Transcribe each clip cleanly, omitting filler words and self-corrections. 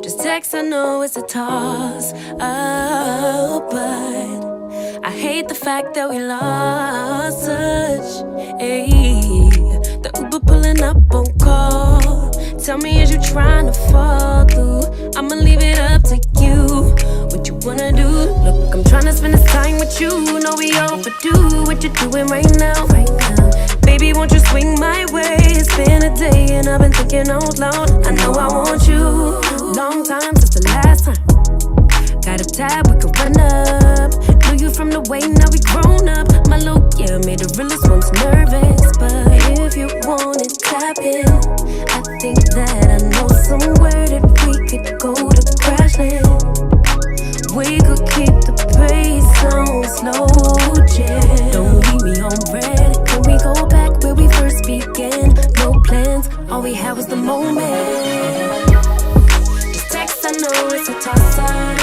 Just text, I know it's a toss up, but I hate the fact that we lost touch. Ayy, the Uber pulling up on call. Tell me, is you trying to fall through? I'ma leave it up to you. What you wanna do? Look, I'm trying to spend this time with you. Know we overdue. What you doing right now? Baby, won't you swing my way? It's been a day and I've been thinking out loud. I know I want you. Long time since the last time. Got a tab, we could run up. Knew you from the way, now we grown up. My look, yeah, made the realest ones nervous. But if you want it, tap in. I think that I know somewhere that we could go to crash land. We could keep the pace on slow jam. Don't leave me on red. Can we go back where we first began? No plans, all we had was the moment. Just text, I know it's a toss-up.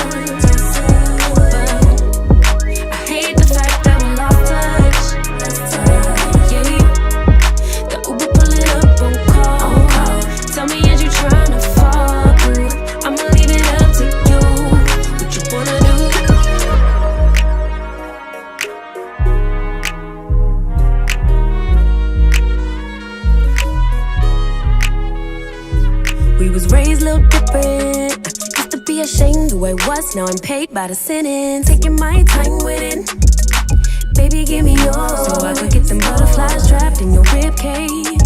We was raised a little different. Used to be ashamed who I was, now I'm paid by the sentence. Taking my time with it. Baby, give me yours, so I could get them butterflies trapped in your rib cage.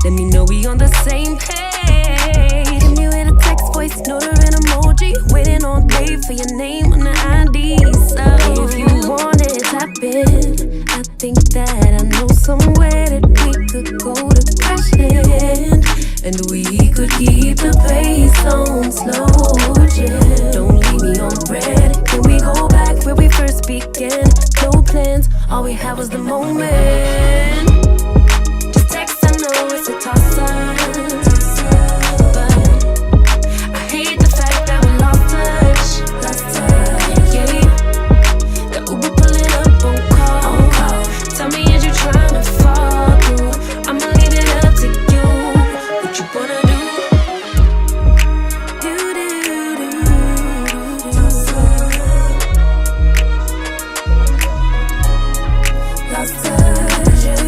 Let me know we on the same page. Give me with a text, voice note or an emoji. Waiting all day for your name on the ID. So if you want it, tap in. I think that I know somewhere that we could go to crash land. And we could keep the pace on slow jam. Don't leave me on red. Can we go back where we first began? No plans, all we had was the moment. Just text, I know it's a toss-up. But I hate the fact that we lost touch. Yeah. The Uber pulling up on call. Tell me, is you trying to fall through? I'ma leave it up to you. What you wanna do? Lost touch, yeah.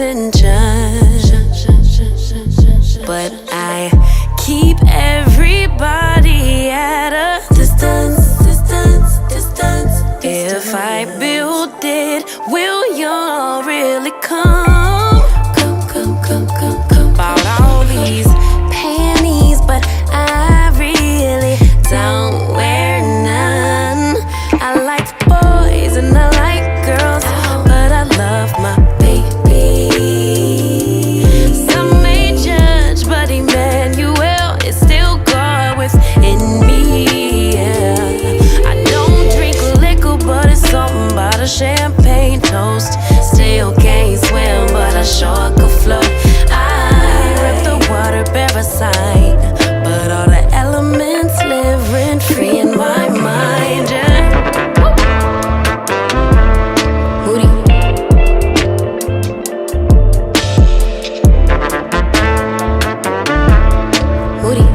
attention, but I keep everybody at a distance. If I build it, will y'all really come? Bought all these panties, but I really don't wear none. I like boys and I like girls, but I love my baby. Some may judge, but Emmanuel is still God within me. Yeah. I don't drink liquor, but it's something about a champagne toast. Still can't swim, but I sure could float. I rip the water parasite, but all the elements live rent free in my mind. Yeah. Moody. Moody.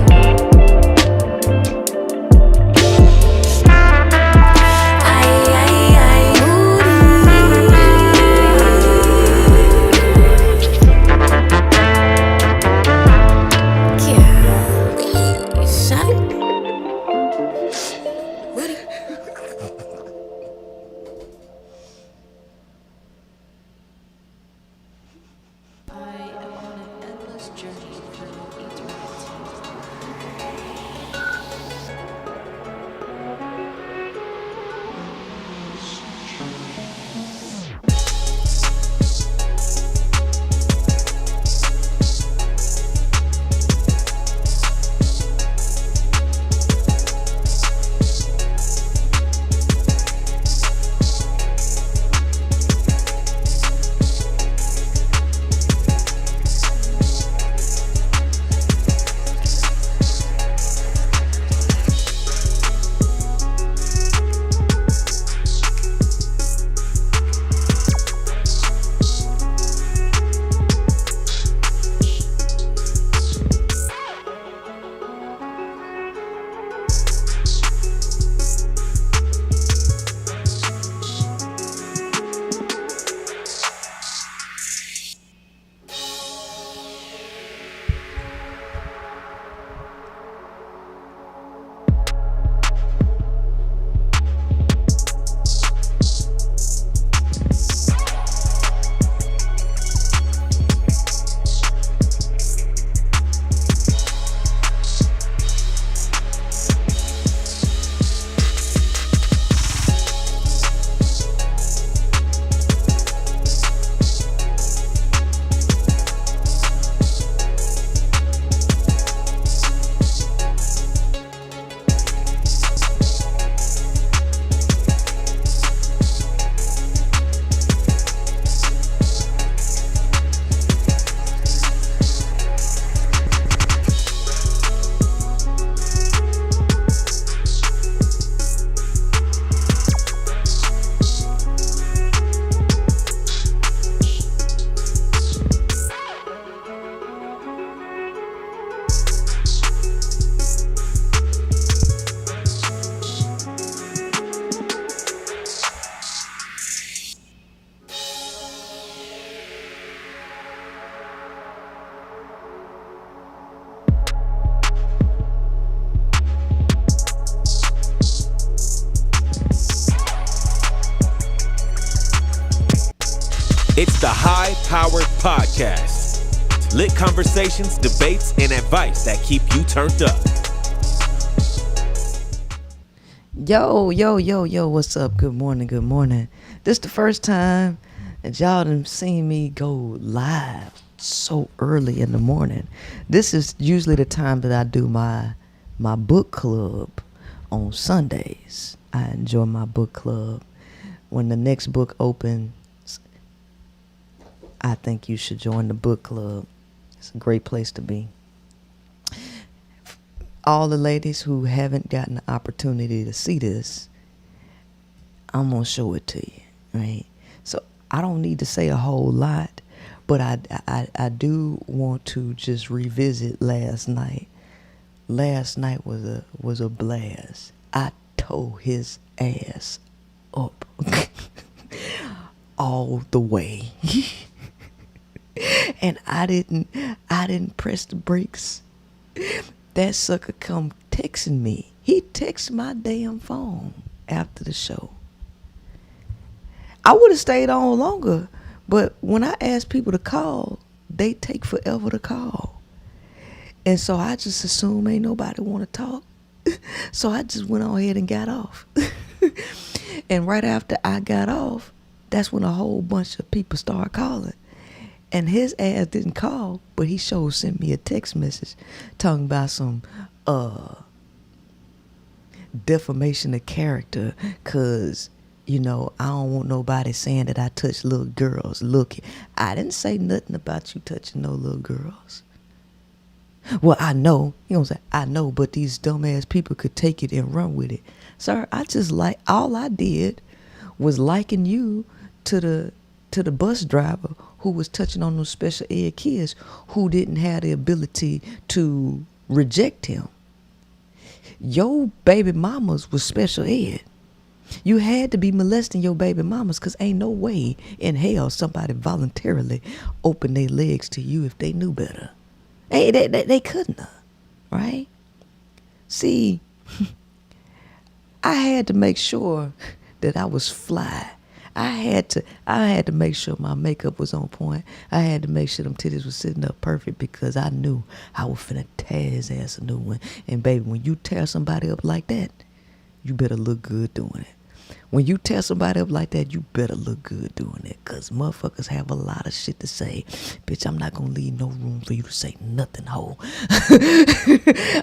It's the High Powered Podcast. Lit conversations, debates, and advice that keep you turned up. Yo, what's up? Good morning. This the first time that y'all done seen me go live so early in the morning. This is usually the time that I do my book club on Sundays. I enjoy my book club. When the next book opens, I think you should join the book club. It's a great place to be. All the ladies who haven't gotten the opportunity to see this, I'm going to show it to you, right? So I don't need to say a whole lot, but I do want to just revisit last night. Last night was a blast. I tore his ass up all the way. And I didn't press the brakes. That sucker come texting me. He texted my damn phone after the show. I would have stayed on longer, but when I ask people to call, they take forever to call. And so I just assume ain't nobody want to talk. So I just went on ahead and got off. And right after I got off, that's when a whole bunch of people started calling. And his ass didn't call, but he sure sent me a text message talking about some defamation of character, cause I don't want nobody saying that I touch little girls. Look, I didn't say nothing about you touching no little girls. Well, I know, I know, but these dumbass people could take it and run with it. Sir, all I did was liken you to the bus driver who was touching on those special ed kids who didn't have the ability to reject him. Your baby mamas was special ed. You had to be molesting your baby mamas, because ain't no way in hell somebody voluntarily opened their legs to you if they knew better. Hey, they couldn't have, right? See, I had to make sure that I was fly. I had to make sure my makeup was on point. I had to make sure them titties was sitting up perfect, because I knew I was finna tear his ass a new one. And baby, when you tear somebody up like that, you better look good doing it. When you tear somebody up like that, you better look good doing it, because motherfuckers have a lot of shit to say. Bitch, I'm not going to leave no room for you to say nothing, ho.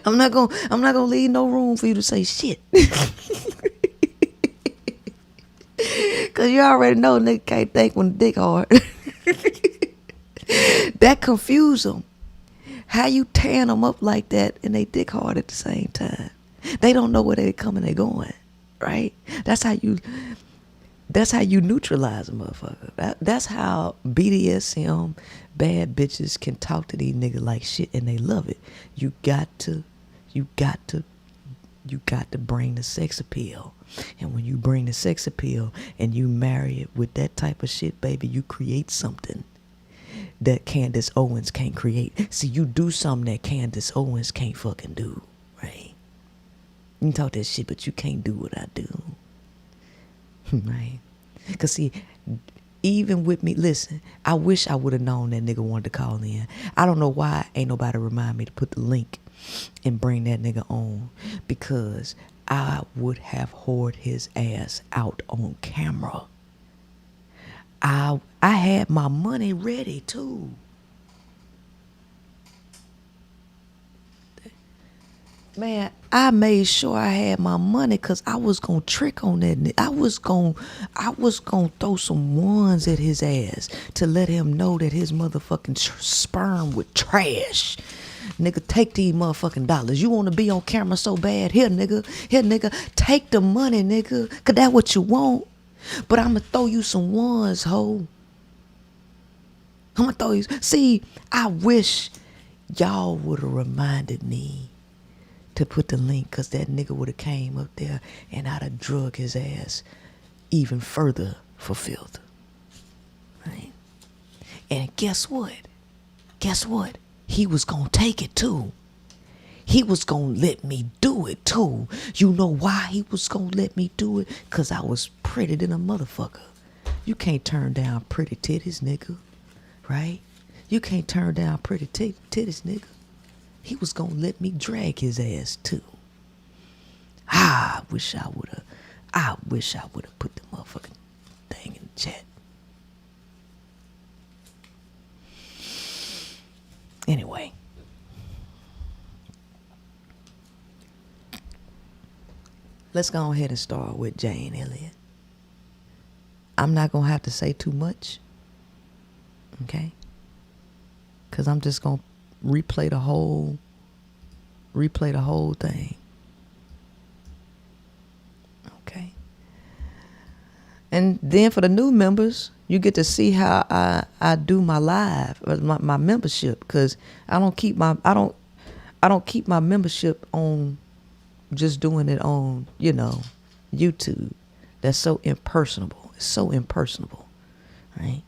I'm not gonna leave no room for you to say shit. Because you already know nigga can't think when the dick hard. That confuse them. How you tearing them up like that and they dick hard at the same time? They don't know where they coming, they going. Right? That's how you neutralize a motherfucker. That's how BDSM bad bitches can talk to these niggas like shit, and they love it. You got to bring the sex appeal. And when you bring the sex appeal and you marry it with that type of shit, baby, you create something that Candace Owens can't create. See, you do something that Candace Owens can't fucking do, right? You can talk that shit, but you can't do what I do. Right? Because see, even with me, listen, I wish I would have known that nigga wanted to call in. I don't know why ain't nobody remind me to put the link and bring that nigga on, because I would have whored his ass out on camera. I had my money ready too. Man, I made sure I had my money, because I was going to trick on that nigga. I was going to throw some ones at his ass to let him know that his motherfucking sperm was trash. Nigga, take these motherfucking dollars. You want to be on camera so bad? Here, nigga. Take the money, nigga. Because that's what you want. But I'm going to throw you some ones, ho. I'm going to throw you. See, I wish y'all would have reminded me to put the link, because that nigga would have came up there and I'd have drug his ass even further for filth. Right? And guess what? He was going to take it too. He was going to let me do it too. You know why he was going to let me do it? Because I was pretty than a motherfucker. You can't turn down pretty titties, nigga. Right? You can't turn down pretty titties, nigga. He was going to let me drag his ass too. I wish I would have put the motherfucking thing in the chat. Anyway. Let's go ahead and start with Jay and Elliott. I'm not going to have to say too much. Okay? Because I'm just going to replay the whole thing. Okay. And then for the new members, you get to see how I do my live, my membership, because I don't keep my membership on just doing it on, YouTube. That's so impersonable. It's so impersonable, right?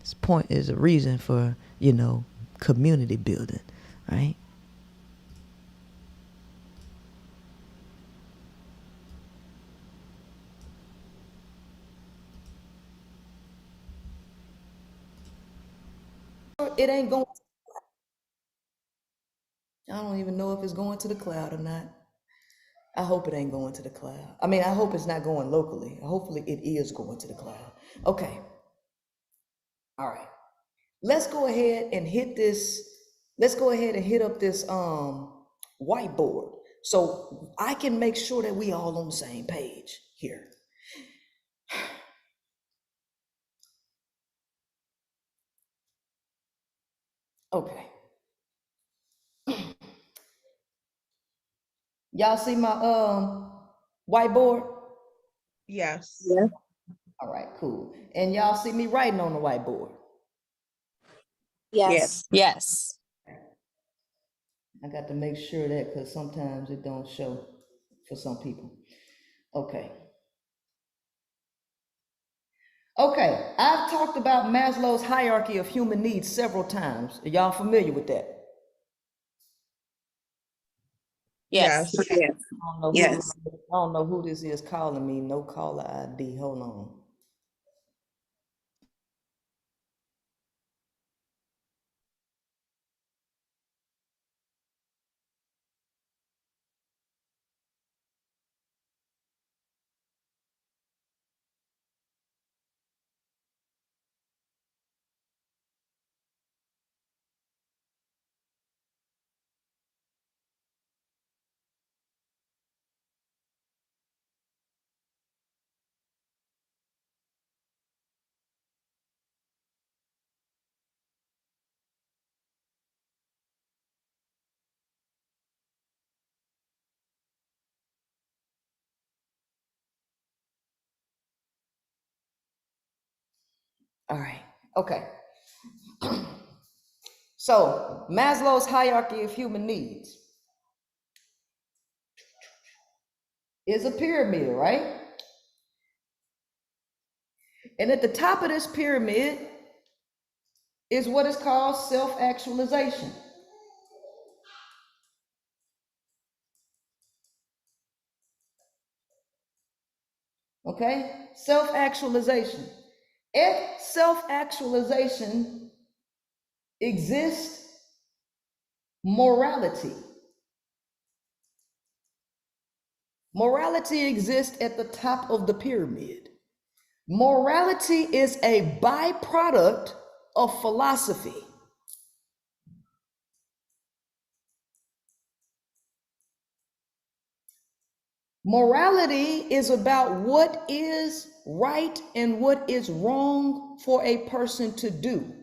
It's point is a reason for, community building, right? It ain't going. I don't even know if it's going to the cloud or not. I hope it ain't going to the cloud. I mean, I hope it's not going locally. Hopefully it is going to the cloud. Okay. All right. Let's go ahead and hit this. Let's go ahead and hit up this whiteboard so I can make sure that we all on the same page here. Okay. Y'all see my whiteboard? Yes. Yeah. All right, cool. And y'all see me writing on the whiteboard? Yes. Yes. I got to make sure of that because sometimes it don't show for some people. Okay. Okay, I've talked about Maslow's hierarchy of human needs several times. Are y'all familiar with that? Yes. Yes. Yes. I don't know who this is calling me. No caller ID. Hold on. All right. Okay. So Maslow's hierarchy of human needs is a pyramid, right? And at the top of this pyramid is what is called self-actualization. Okay? Self-actualization. At self-actualization exists morality. Morality exists at the top of the pyramid. Morality is a byproduct of philosophy. Morality is about what is right and what is wrong for a person to do.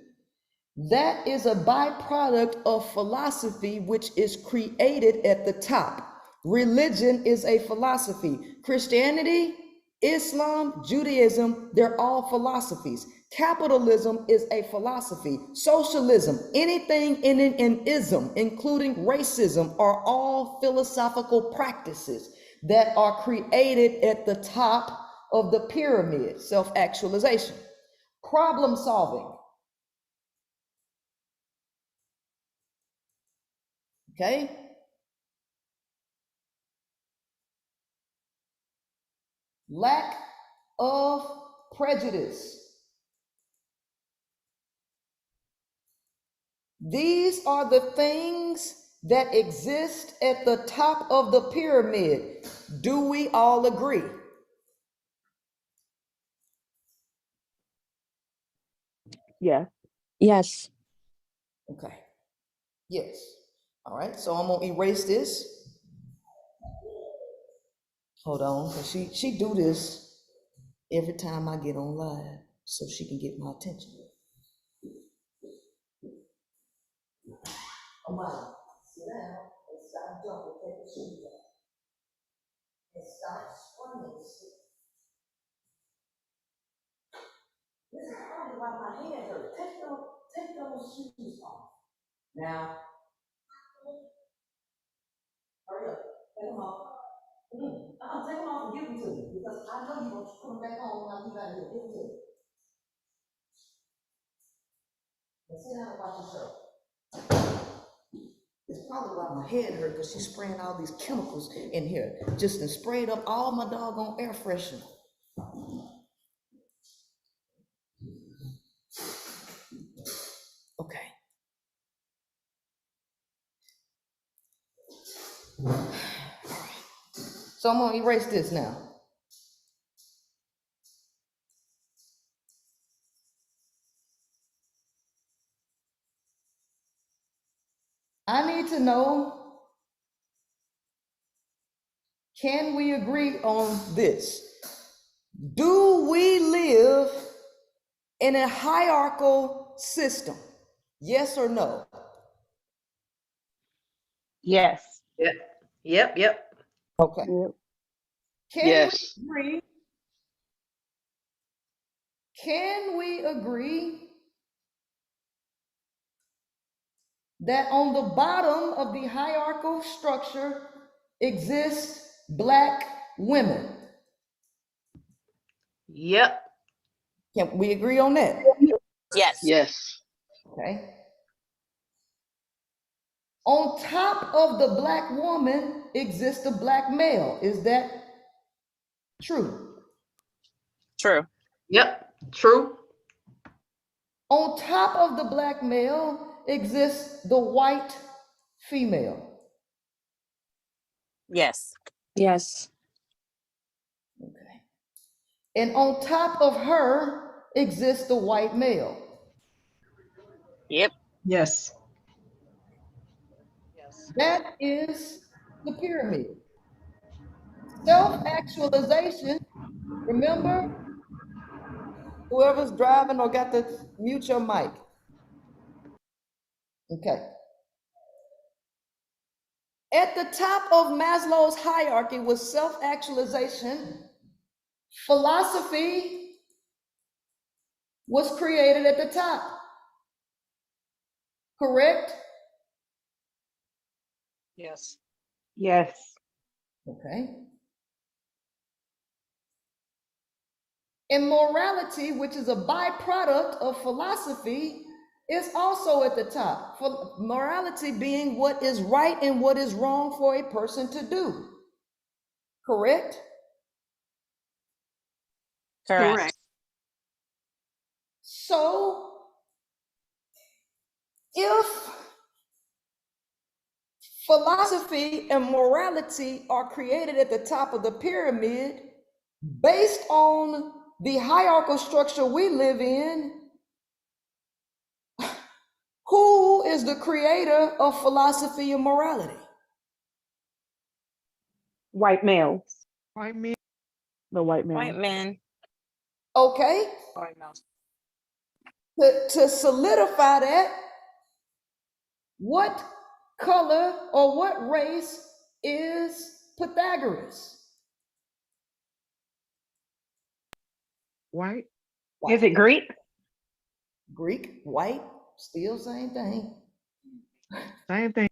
That is a byproduct of philosophy, which is created at the top. Religion is a philosophy. Christianity, Islam, Judaism, they're all philosophies. Capitalism is a philosophy. Socialism, anything in ism, including racism, are all philosophical practices that are created at the top of the pyramid, self-actualization. Problem solving. Okay? Lack of prejudice. These are the things that exist at the top of the pyramid. Do we all agree? Yes. Yes. Okay. Yes. All right. So I'm gonna erase this. Hold on, because she do this every time I get on live, so she can get my attention. Come on, sit down and stop jumping, take the shoes off, and stop swinging. This is probably why my hands hurt. Take those shoes off. Now, hurry up, take them off. Take them off and give them to me, because I know you're gonna put them back on when I leave out of here. Give them to me. Sit down and watch the show. It's probably why my head hurt, because she's spraying all these chemicals in here. Just and sprayed up all my doggone air freshener. Okay. So I'm gonna erase this now. I need to know, can we agree on this? Do we live in a hierarchical system? Yes or no? Yes. Yep. Okay. Yep. Can Yes. we agree? Can we agree that on the bottom of the hierarchical structure exist Black women? Yep. Can we agree on that? Yes. Yes. Okay. On top of the Black woman exists a Black male. Is that true? True. Yep. True. On top of the Black male exists the white female. Yes. Yes. Okay. And on top of her exists the white male. Yep. Yes. That is the pyramid. Self-actualization, remember, whoever's driving or got to mute your mic. Okay. At the top of Maslow's hierarchy was self-actualization. Philosophy was created at the top. Correct? Yes. Yes. Okay. And morality, which is a byproduct of philosophy, is also at the top. For morality being what is right and what is wrong for a person to do. Correct? Correct. So, if philosophy and morality are created at the top of the pyramid, based on the hierarchical structure we live in, who is the creator of philosophy and morality? White males. White men. The white male. White men. Okay, White males. to solidify that, what color or what race is Pythagoras? White. Is it Greek? Greek, white, still same thing. Same thing.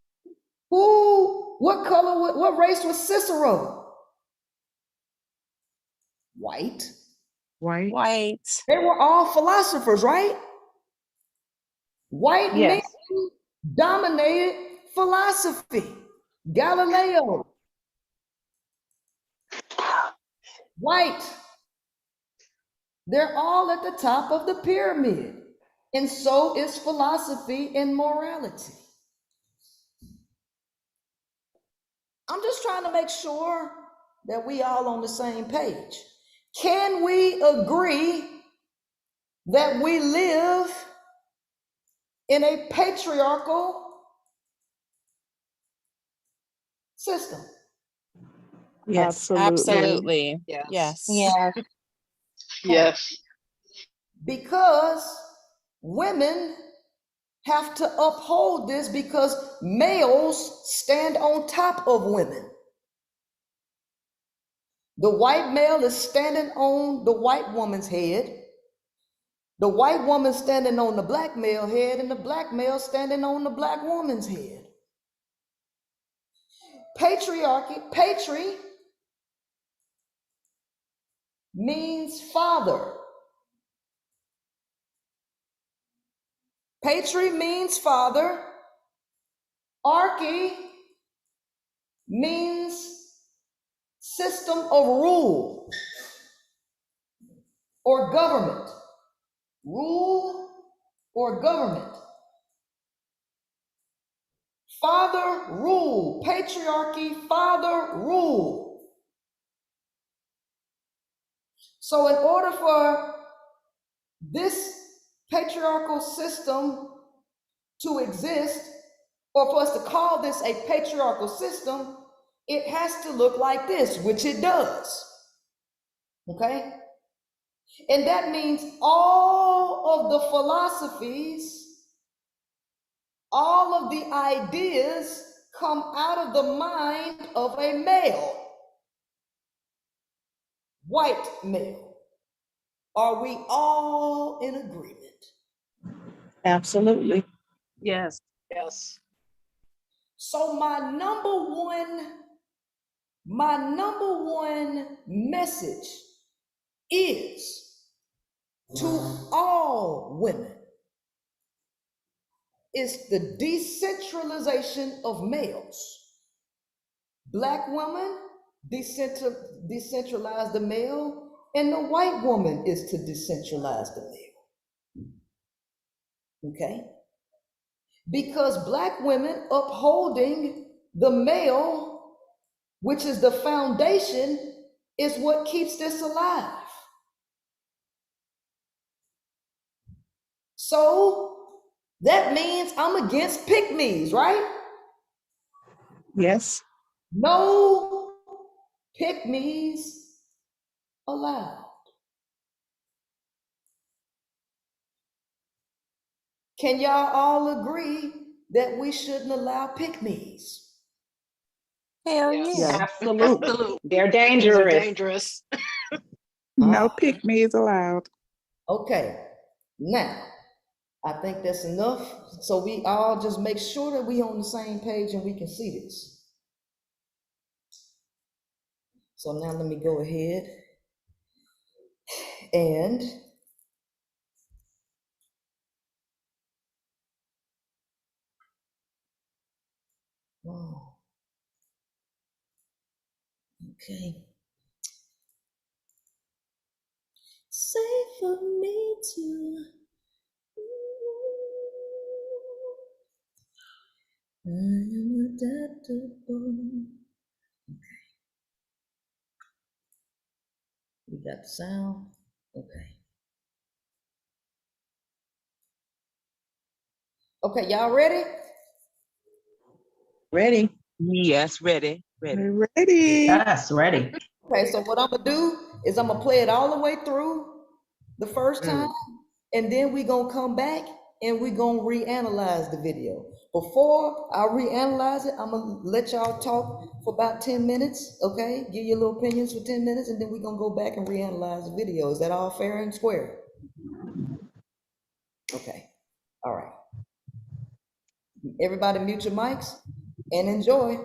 What color, what race was Cicero? White. White. White. They were all philosophers, right? White men Yes. dominated philosophy. Galileo, white. They're all at the top of the pyramid. And so is philosophy and morality. I'm just trying to make sure that we all on the same page. Can we agree that we live in a patriarchal system? Yes. Absolutely. Yes. Yes. Yeah. Yes. Because women have to uphold this because males stand on top of women. The white male is standing on the white woman's head. The white woman standing on the black male head, and the black male standing on the black woman's head. Patriarchy, patri means father. Patri means father. Archy means system of rule or government. Rule or government. Father, rule. Patriarchy, father, rule. So in order for this patriarchal system to exist, or for us to call this a patriarchal system, it has to look like this, which it does. Okay? And that means all of the philosophies, all of the ideas come out of the mind of a male, white male. Are we all in agreement? Absolutely. Yes. Yes. So my number one message is to all women is the decentralization of males. Black woman, decentralize the male, and the white woman is to decentralize the male. Okay? Because black women upholding the male, which is the foundation, is what keeps this alive. So that means I'm against pick-me's, right? Yes. No pick-me's allowed. Can y'all all agree that we shouldn't allow pick-me's? Hell Yes. yeah. Absolutely. They're These are dangerous. dangerous. No pick-me's allowed. Okay, now, I think that's enough. So we all just make sure that we on the same page and we can see this. So now let me go ahead and okay. Say for me to I am adaptable. Okay. We got the sound. Okay. Okay, y'all ready? Ready. Yes, ready. We're ready. Yes, ready. Okay, so what I'm gonna do is I'm gonna play it all the way through the first time, and then we gonna come back and we gonna reanalyze the video. Before I reanalyze it, I'm gonna let y'all talk for about 10 minutes, okay? Give your little opinions for 10 minutes, and then we gonna go back and reanalyze the video. Is that all fair and square? Okay, all right. Everybody mute your mics and enjoy.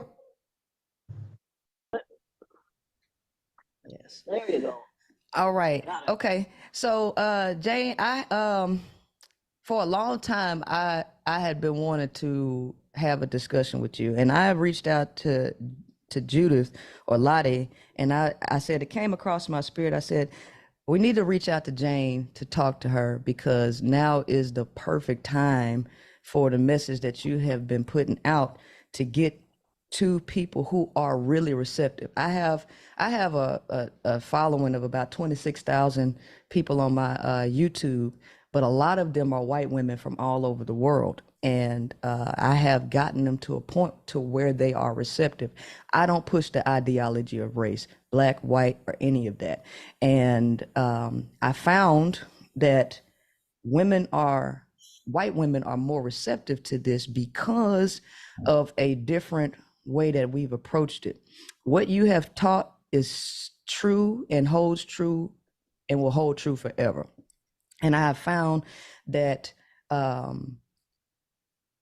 Yes. There you go. All right. Okay. So, Jane, for a long time, I had been wanting to have a discussion with you, and I reached out to Judith or Lottie, and I said, it came across my spirit. I said, we need to reach out to Jane to talk to her, because now is the perfect time for the message that you have been putting out to get to people who are really receptive. I have a following of about 26,000 people on my YouTube, but a lot of them are white women from all over the world. And I have gotten them to a point to where they are receptive. I don't push the ideology of race, black, white, or any of that. And I found that white women are more receptive to this because of a different way that we've approached it. What you have taught is true and holds true and will hold true forever. And I have found that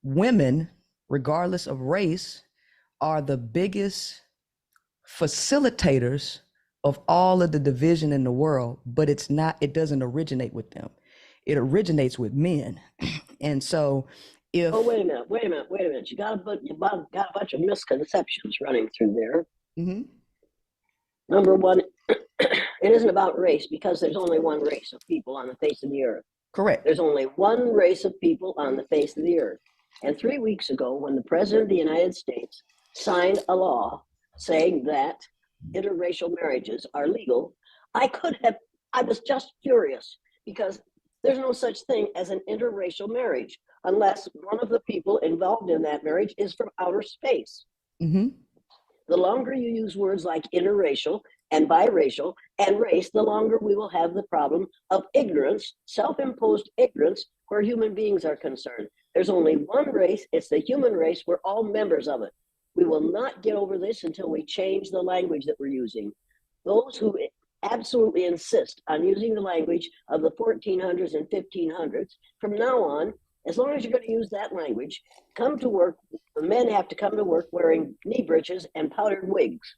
women, regardless of race, are the biggest facilitators of all of the division in the world, but it doesn't originate with them. it originates with men. And so if Oh, wait a minute. You got a bunch of misconceptions running through there. mm-hmm. Number one, it isn't about race because there's only one race of people on the face of the earth. Correct. There's only one race of people on the face of the earth. And 3 weeks ago, when the President of the United States signed a law saying that interracial marriages are legal, I was just furious because there's no such thing as an interracial marriage unless one of the people involved in that marriage is from outer space. Mm-hmm. The longer you use words like interracial and biracial and race, the longer we will have the problem of ignorance, self-imposed ignorance, where human beings are concerned. There's only one race, it's the human race, we're all members of it. We will not get over this until we change the language that we're using. Those who absolutely insist on using the language of the 1400s and 1500s, from now on, as long as you're going to use that language, come to work, the men have to come to work wearing knee breeches and powdered wigs.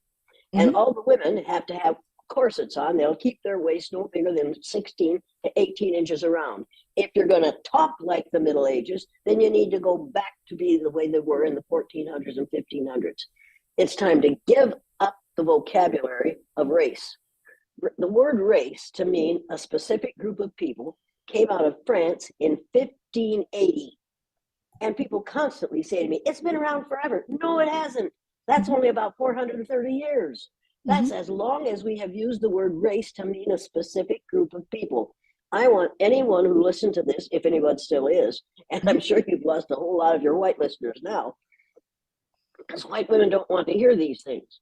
And all the women have to have corsets on. They'll keep their waist no bigger than 16 to 18 inches around. If you're going to talk like the Middle Ages, then you need to go back to be the way they were in the 1400s and 1500s. It's time to give up the vocabulary of race. The word race, to mean a specific group of people, came out of France in 1580. And people constantly say to me, it's been around forever. No, it hasn't. That's only about 430 years. That's as long as we have used the word race to mean a specific group of people. I want anyone who listened to this, if anyone still is, and I'm sure you've lost a whole lot of your white listeners now, because white women don't want to hear these things,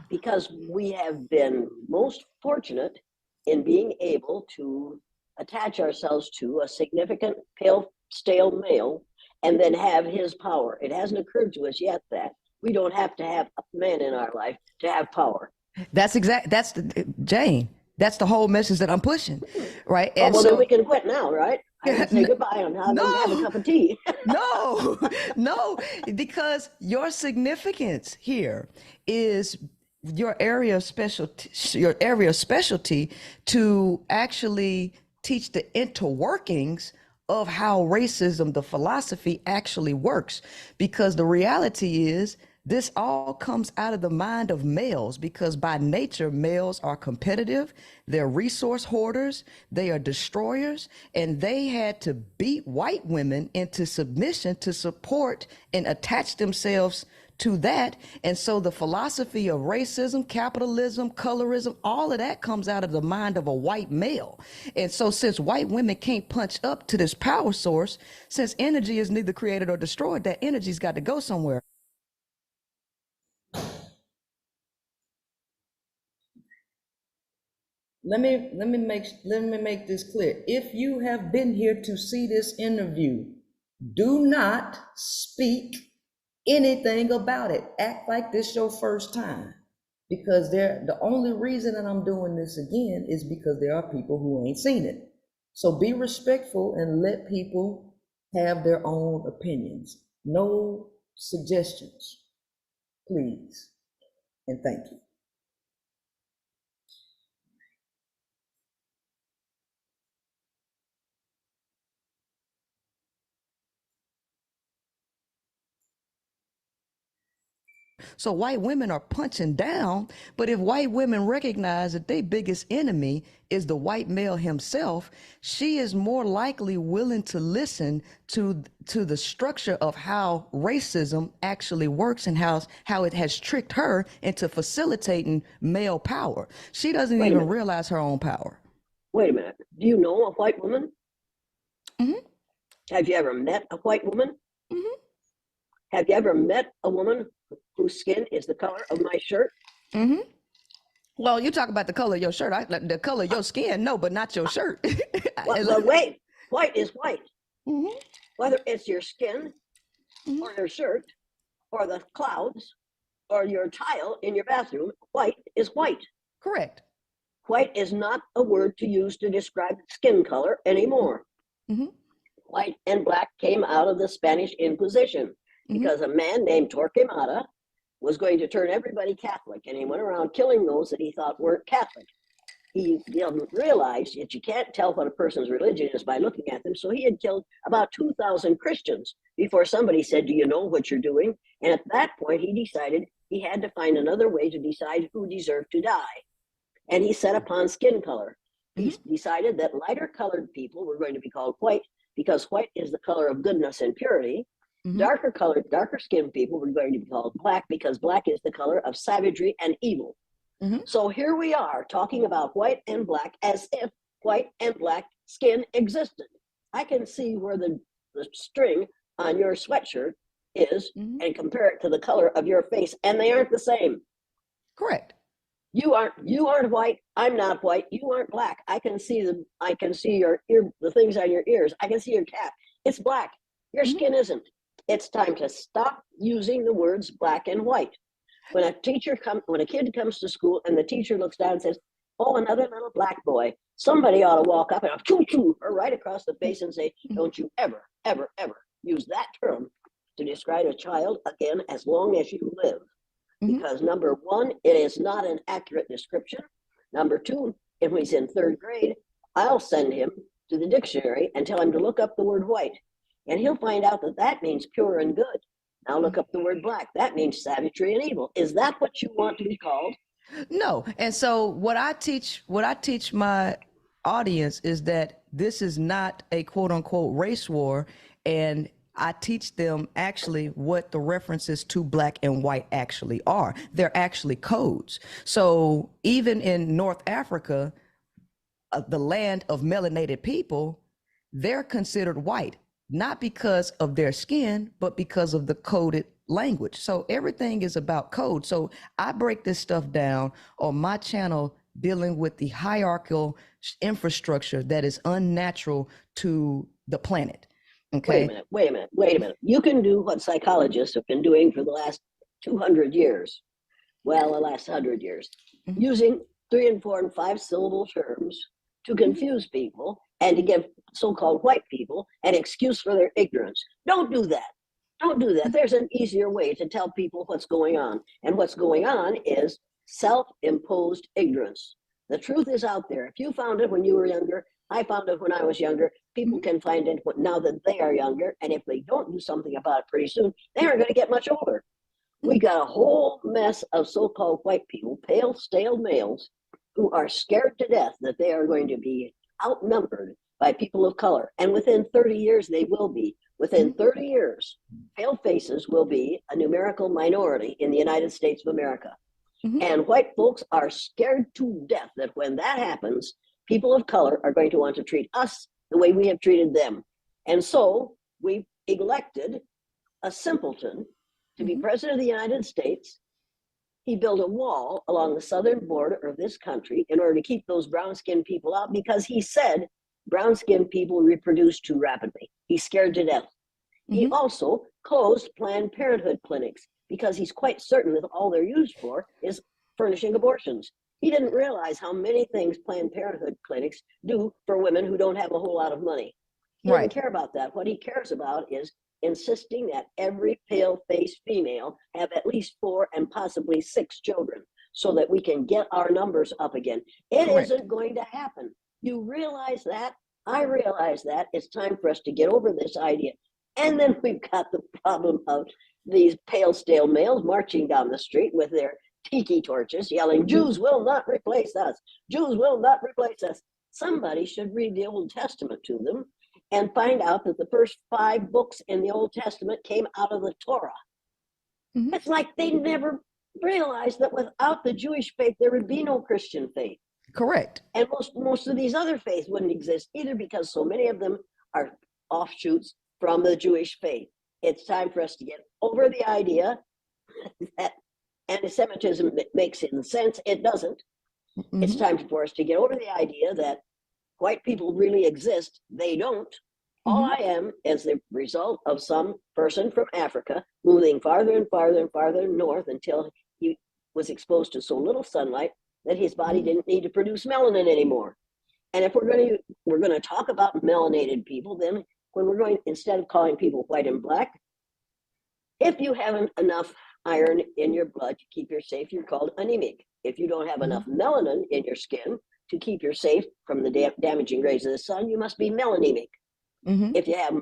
because we have been most fortunate in being able to attach ourselves to a significant pale, stale male and then have his power. It hasn't occurred to us yet that we don't have to have a man in our life to have power. That's Jane. That's the whole message that I'm pushing, right? And well, then we can quit now, right? I can say goodbye and have a cup of tea. No, because your significance here is your area of specialty to actually teach the interworkings of how racism, the philosophy, actually works. Because the reality is, this all comes out of the mind of males, because by nature, males are competitive, they're resource hoarders, they are destroyers, and they had to beat white women into submission to support and attach themselves to that. And so the philosophy of racism, capitalism, colorism, all of that comes out of the mind of a white male. And so since white women can't punch up to this power source, since energy is neither created or destroyed, that energy's got to go somewhere. Let me make this clear. If you have been here to see this interview, do not speak anything about it. Act like this your first time, because the only reason that I'm doing this again is because there are people who ain't seen it. So be respectful and let people have their own opinions. No suggestions, please, and thank you. So white women are punching down, but if white women recognize that their biggest enemy is the white male himself, she is more likely willing to listen to the structure of how racism actually works and how it has tricked her into facilitating male power. She doesn't even realize her own power. Wait a minute. Do you know a white woman? Mm-hmm. Have you ever met a white woman? Mm-hmm. Have you ever met a woman whose skin is the color of my shirt? Mm-hmm. Well, you talk about the color of your shirt. The color of your skin, no, but not your shirt. Well, wait, white is white. Mm-hmm. Whether it's your skin or your shirt or the clouds or your tile in your bathroom, white is white. Correct. White is not a word to use to describe skin color anymore. Mm-hmm. White and black came out of the Spanish Inquisition because a man named Torquemada was going to turn everybody Catholic, and he went around killing those that he thought weren't Catholic. he didn't realize that you can't tell what a person's religion is by looking at them. So he had killed about 2,000 Christians before somebody said, do you know what you're doing? And at that point, he decided he had to find another way to decide who deserved to die. And he set upon skin color. He decided that lighter colored people were going to be called white because white is the color of goodness and purity. Darker skinned people were going to be called black because black is the color of savagery and evil. So here we are talking about white and black as if white and black skin existed. I can see where the string on your sweatshirt is and compare it to the color of your face, and they aren't the same. Correct. You aren't white. I'm not white. You aren't black. I can see your ear, the things on your ears. I can see your cap. It's black. Your skin isn't. It's time to stop using the words black and white. When a kid comes to school and the teacher looks down and says, oh, another little black boy, somebody ought to walk up and choo her right across the face and say, don't you ever, ever, ever use that term to describe a child again as long as you live. Because number one, it is not an accurate description. Number two, if he's in third grade, I'll send him to the dictionary and tell him to look up the word white. And he'll find out that that means pure and good. Now look up the word black. That means savagery and evil. Is that what you want to be called? No. And so what I teach my audience is that this is not a quote unquote race war. And I teach them actually what the references to black and white actually are. They're actually codes. So even in North Africa, the land of melanated people, they're considered white, not because of their skin, but because of the coded language. So everything is about code. So I break this stuff down on my channel, dealing with the hierarchical infrastructure that is unnatural to the planet. Okay. Wait a minute. You can do what psychologists have been doing for the last 200 years. Well, the last 100 years, using 3 and 4 and 5 syllable terms to confuse people and to give so-called white people an excuse for their ignorance. Don't do that. Don't do that. There's an easier way to tell people what's going on. And what's going on is self-imposed ignorance. The truth is out there. If you found it when you were younger, I found it when I was younger. People can find it now that they are younger. And if they don't do something about it pretty soon, they aren't going to get much older. We got a whole mess of so-called white people, pale, stale males, who are scared to death that they are going to be outnumbered by people of color. And within 30 years, they will be. Within 30 years, pale faces will be a numerical minority in the United States of America. And white folks are scared to death that when that happens, people of color are going to want to treat us the way we have treated them. And so we elected a simpleton to be president of the United States. He built a wall along the southern border of this country in order to keep those brown-skinned people out because he said brown-skinned people reproduce too rapidly. He's scared to death. He also closed Planned Parenthood clinics because he's quite certain that all they're used for is furnishing abortions. He didn't realize how many things Planned Parenthood clinics do for women who don't have a whole lot of money. He doesn't care about that. What he cares about is insisting that every pale-faced female have at least 4 and possibly 6 children so that we can get our numbers up again. It isn't going to happen. You realize that? I realize that. It's time for us to get over this idea. And then we've got the problem of these pale, stale males marching down the street with their tiki torches yelling, Jews will not replace us. Jews will not replace us. Somebody should read the Old Testament to them and find out that the first 5 books in the Old Testament came out of the Torah. It's like they never realized that without the Jewish faith, there would be no Christian faith. Correct. And most of these other faiths wouldn't exist either because so many of them are offshoots from the Jewish faith. It's time for us to get over the idea that anti-Semitism makes any sense. It doesn't. It's time for us to get over the idea that white people really exist. They don't. All I am is the result of some person from Africa moving farther and farther and farther north until he was exposed to so little sunlight that his body didn't need to produce melanin anymore. And if we're going to talk about melanated people, then when we're going, instead of calling people white and black, if you haven't enough iron in your blood to keep you safe, you're called anemic. If you don't have enough melanin in your skin to keep you safe from the damaging rays of the sun, you must be melanemic. Mm-hmm. If you have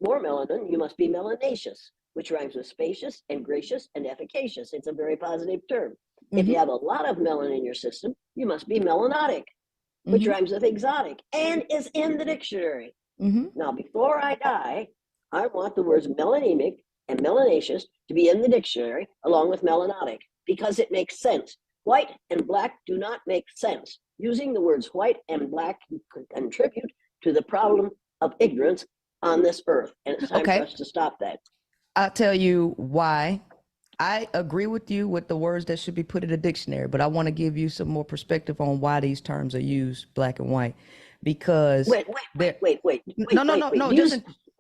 more melanin, you must be melanaceous, which rhymes with spacious and gracious and efficacious. It's a very positive term. If you have a lot of melanin in your system, you must be melanotic, which rhymes with exotic and is in the dictionary. Now, before I die, I want the words melanemic and melanaceous to be in the dictionary along with melanotic because it makes sense. White and black do not make sense. Using the words white and black contribute to the problem of ignorance on this earth, and it's time for us to stop that. I'll tell you why. I agree with you with the words that should be put in a dictionary, but I want to give you some more perspective on why these terms are used, black and white, because wait.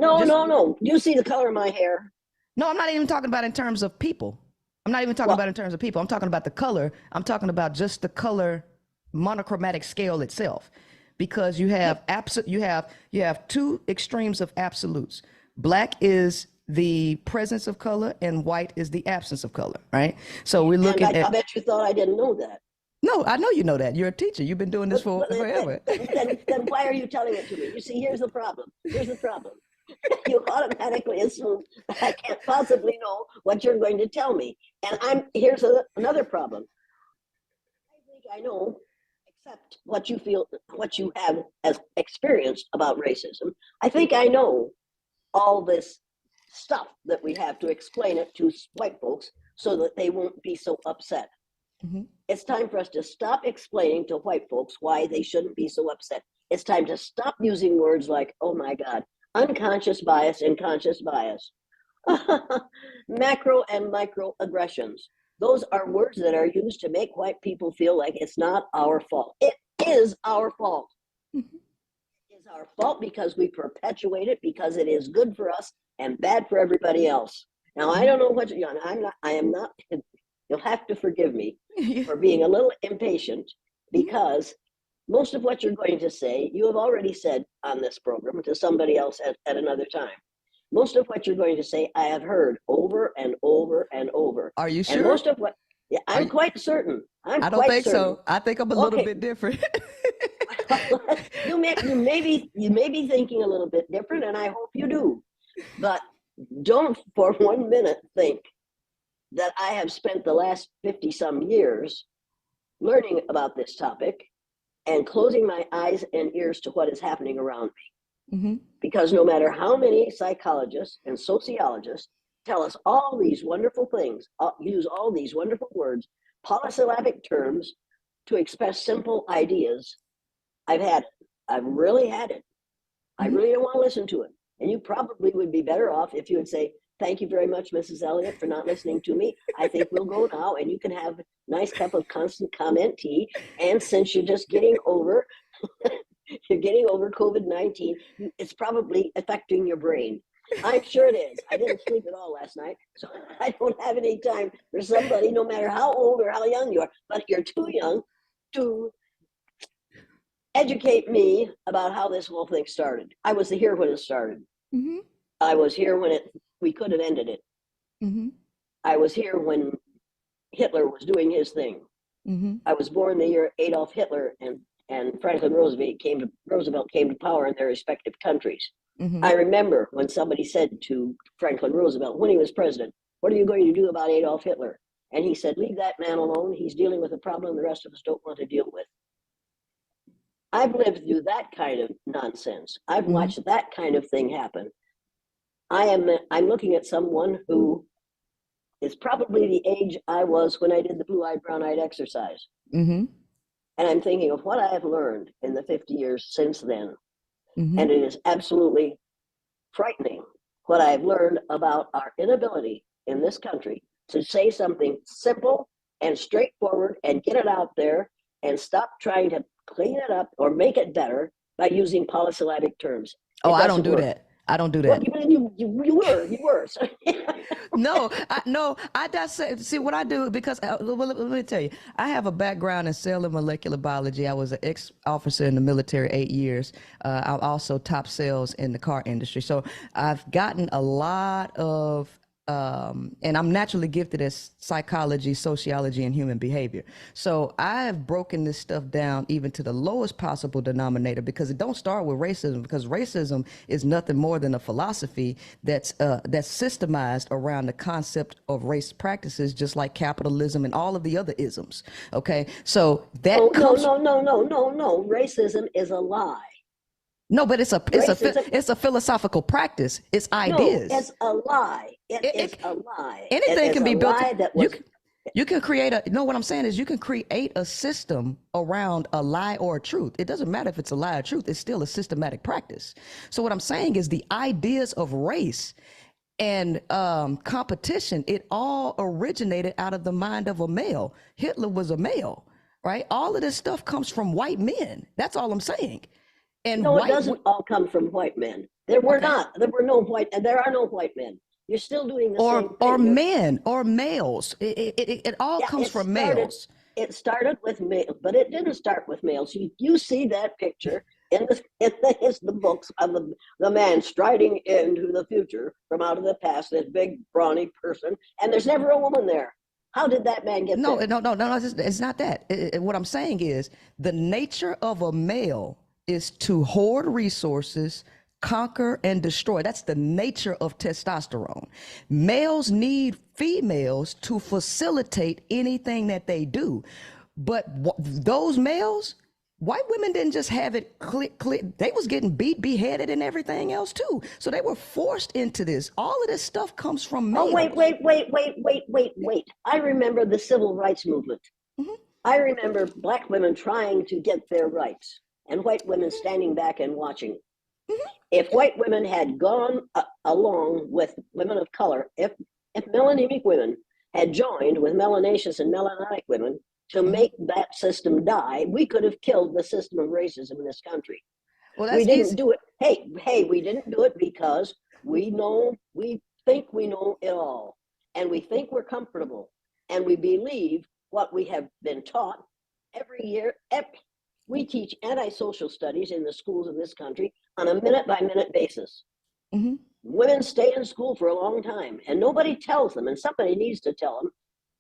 No. Do you see the color of my hair? No, I'm not even talking about in terms of people. I'm not even talking about in terms of people. I'm talking about the color. I'm talking about just the color monochromatic scale itself, because you have you have two extremes of absolutes. Black is the presence of color and white is the absence of color, right? So we're looking at. I bet you thought I didn't know that. No, I know you know that. You're a teacher. You've been doing this for forever. Then why are you telling it to me? You see, here's the problem. You automatically assume that I can't possibly know what you're going to tell me. And here's another problem. I think I know, except what you have as experienced about racism. I think I know all this stuff that we have to explain it to white folks so that they won't be so upset. It's time for us to stop explaining to white folks why they shouldn't be so upset. It's time to stop using words like, oh my God, unconscious bias and conscious bias, macro and microaggressions. Those are words that are used to make white people feel like it's not our fault. It is our fault. It is our fault because we perpetuate it, because it is good for us and bad for everybody else. Now, I don't know what you're on. I am not, you'll have to forgive me for being a little impatient, because most of what you're going to say, you have already said on this program to somebody else at another time. Most of what you're going to say, I have heard over and over and over. Are you sure? And most of what, yeah, I'm quite certain. I don't think so. I think I'm a little bit different. You may be thinking a little bit different, and I hope you do. But don't for 1 minute think that I have spent the last 50 some years learning about this topic and closing my eyes and ears to what is happening around me. Because no matter how many psychologists and sociologists tell us all these wonderful things, use all these wonderful words, polysyllabic terms to express simple ideas, I've really had it. I really don't want to listen to it. And you probably would be better off if you would say, thank you very much, Mrs. Elliott, for not listening to me. I think we'll go now, and you can have a nice cup of constant comment tea. And since you're just getting over, COVID-19, it's probably affecting your brain. I'm sure it is. I didn't sleep at all last night, so I don't have any time for somebody, no matter how old or how young you are, but you're too young to educate me about how this whole thing started. I was here when it started. I was here when we could have ended it. I was here when Hitler was doing his thing. I was born the year Adolf Hitler and Franklin Roosevelt came to power in their respective countries. I remember when somebody said to Franklin Roosevelt when he was president, what are you going to do about Adolf Hitler? And he said, leave that man alone. He's dealing with a problem the rest of us don't want to deal with. I've lived through that kind of nonsense. I've watched that kind of thing happen. I'm looking at someone who is probably the age I was when I did the blue-eyed, brown-eyed exercise. And I'm thinking of what I have learned in the 50 years since then. And it is absolutely frightening what I've learned about our inability in this country to say something simple and straightforward and get it out there and stop trying to clean it up or make it better by using polysyllabic terms. I don't do that. I don't do that. Well, you were. So. No, I dissect. See what I do, because let me tell you, I have a background in cell and molecular biology. I was an ex-officer in the military 8 years. I'm also top sales in the car industry. So I've gotten a lot of and I'm naturally gifted as psychology, sociology, and human behavior. So I have broken this stuff down even to the lowest possible denominator, because it don't start with racism, because racism is nothing more than a philosophy that's systemized around the concept of race practices, just like capitalism and all of the other isms. Okay, so that no. Racism is a lie. No, but it's a philosophical practice. It's ideas. No, it's a lie. It is a lie. Anything can be built. You can create what I'm saying is you can create a system around a lie or a truth. It doesn't matter if it's a lie or truth. It's still a systematic practice. So what I'm saying is the ideas of race and competition, it all originated out of the mind of a male. Hitler was a male, right? All of this stuff comes from white men. That's all I'm saying. And no, it doesn't all come from white men. There are no white men. You're still doing the same thing. Or men or males. It all comes from males. It started with males, but it didn't start with males. You see that picture in the books of the man striding into the future from out of the past, this big brawny person, and there's never a woman there. How did that man get there? No, it's not that. What I'm saying is the nature of a male is to hoard resources, conquer, and destroy. That's the nature of testosterone. Males need females to facilitate anything that they do. But those males, white women didn't just have it click. They was getting beheaded, and everything else too. So they were forced into this. All of this stuff comes from males. Oh, wait. I remember the civil rights movement. Mm-hmm. I remember black women trying to get their rights, and white women standing back and watching. Mm-hmm. If white women had gone along with women of color, if melanemic women had joined with melanaceous and melanotic women to make that system die, we could have killed the system of racism in this country. Well, we didn't do it. Hey, we didn't do it because we think we know it all, and we think we're comfortable, and we believe what we have been taught every year. We teach antisocial studies in the schools of this country on a minute-by-minute basis. Mm-hmm. Women stay in school for a long time, and nobody tells them, and somebody needs to tell them,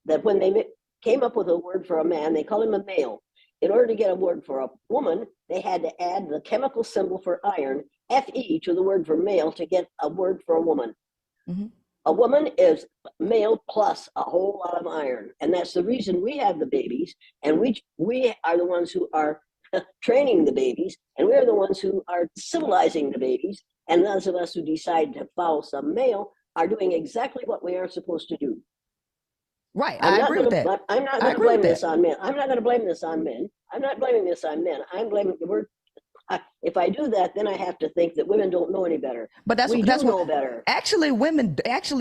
that when they came up with a word for a man, they call him a male. In order to get a word for a woman, they had to add the chemical symbol for iron, Fe, to the word for male to get a word for a woman. Mm-hmm. A woman is male plus a whole lot of iron, and that's the reason we have the babies, and we are the ones who are training the babies, and we're the ones who are civilizing the babies, and those of us who decide to follow some male are doing exactly what we aren't supposed to do. Right, I agree with that. I'm not going to blame this on men. I'm not going to blame this on men. I'm not blaming this on men. I'm blaming the word. If I do that, then I have to think that women don't know any better. But that's what know better. Actually,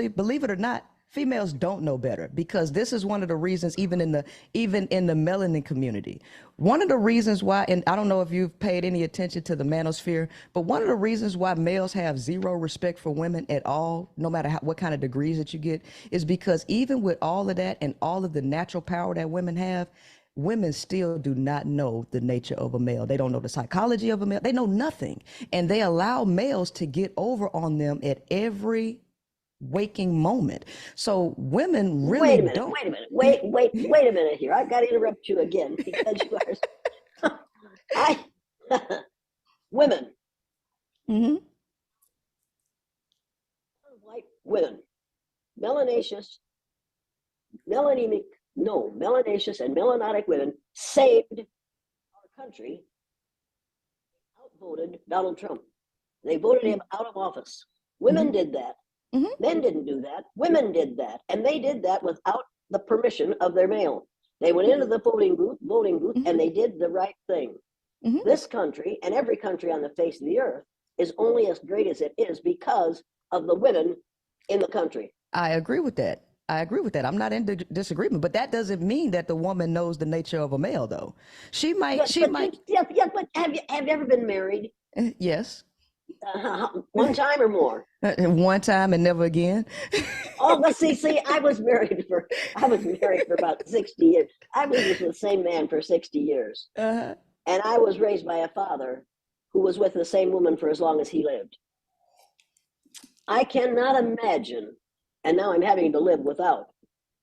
believe it or not, females don't know better, because this is one of the reasons, even in the melanin community, one of the reasons why, and I don't know if you've paid any attention to the manosphere, but one of the reasons why males have zero respect for women at all, no matter what kind of degrees that you get, is because even with all of that and all of the natural power that women have, women still do not know the nature of a male. They don't know the psychology of a male. They know nothing. And they allow males to get over on them at every waking moment. So women really don't. Wait a minute here. I've got to interrupt you again, because you are women. Mm-hmm. White women, melanaceous and melanotic women saved our country. Outvoted Donald Trump. They voted him out of office. Women did that. Mm-hmm. Men didn't do that. Women did that. And they did that without the permission of their male. They went into the voting booth, mm-hmm. and they did the right thing. Mm-hmm. This country, and every country on the face of the earth, is only as great as it is because of the women in the country. I agree with that. I'm not in disagreement, but that doesn't mean that the woman knows the nature of a male, though. She might. But have you ever been married? Yes. One time or more? One time and never again. Oh, but see, I was married for about 60 years. I was with the same man for 60 years. Uh-huh. And I was raised by a father who was with the same woman for as long as he lived. I cannot imagine And now I'm having to live without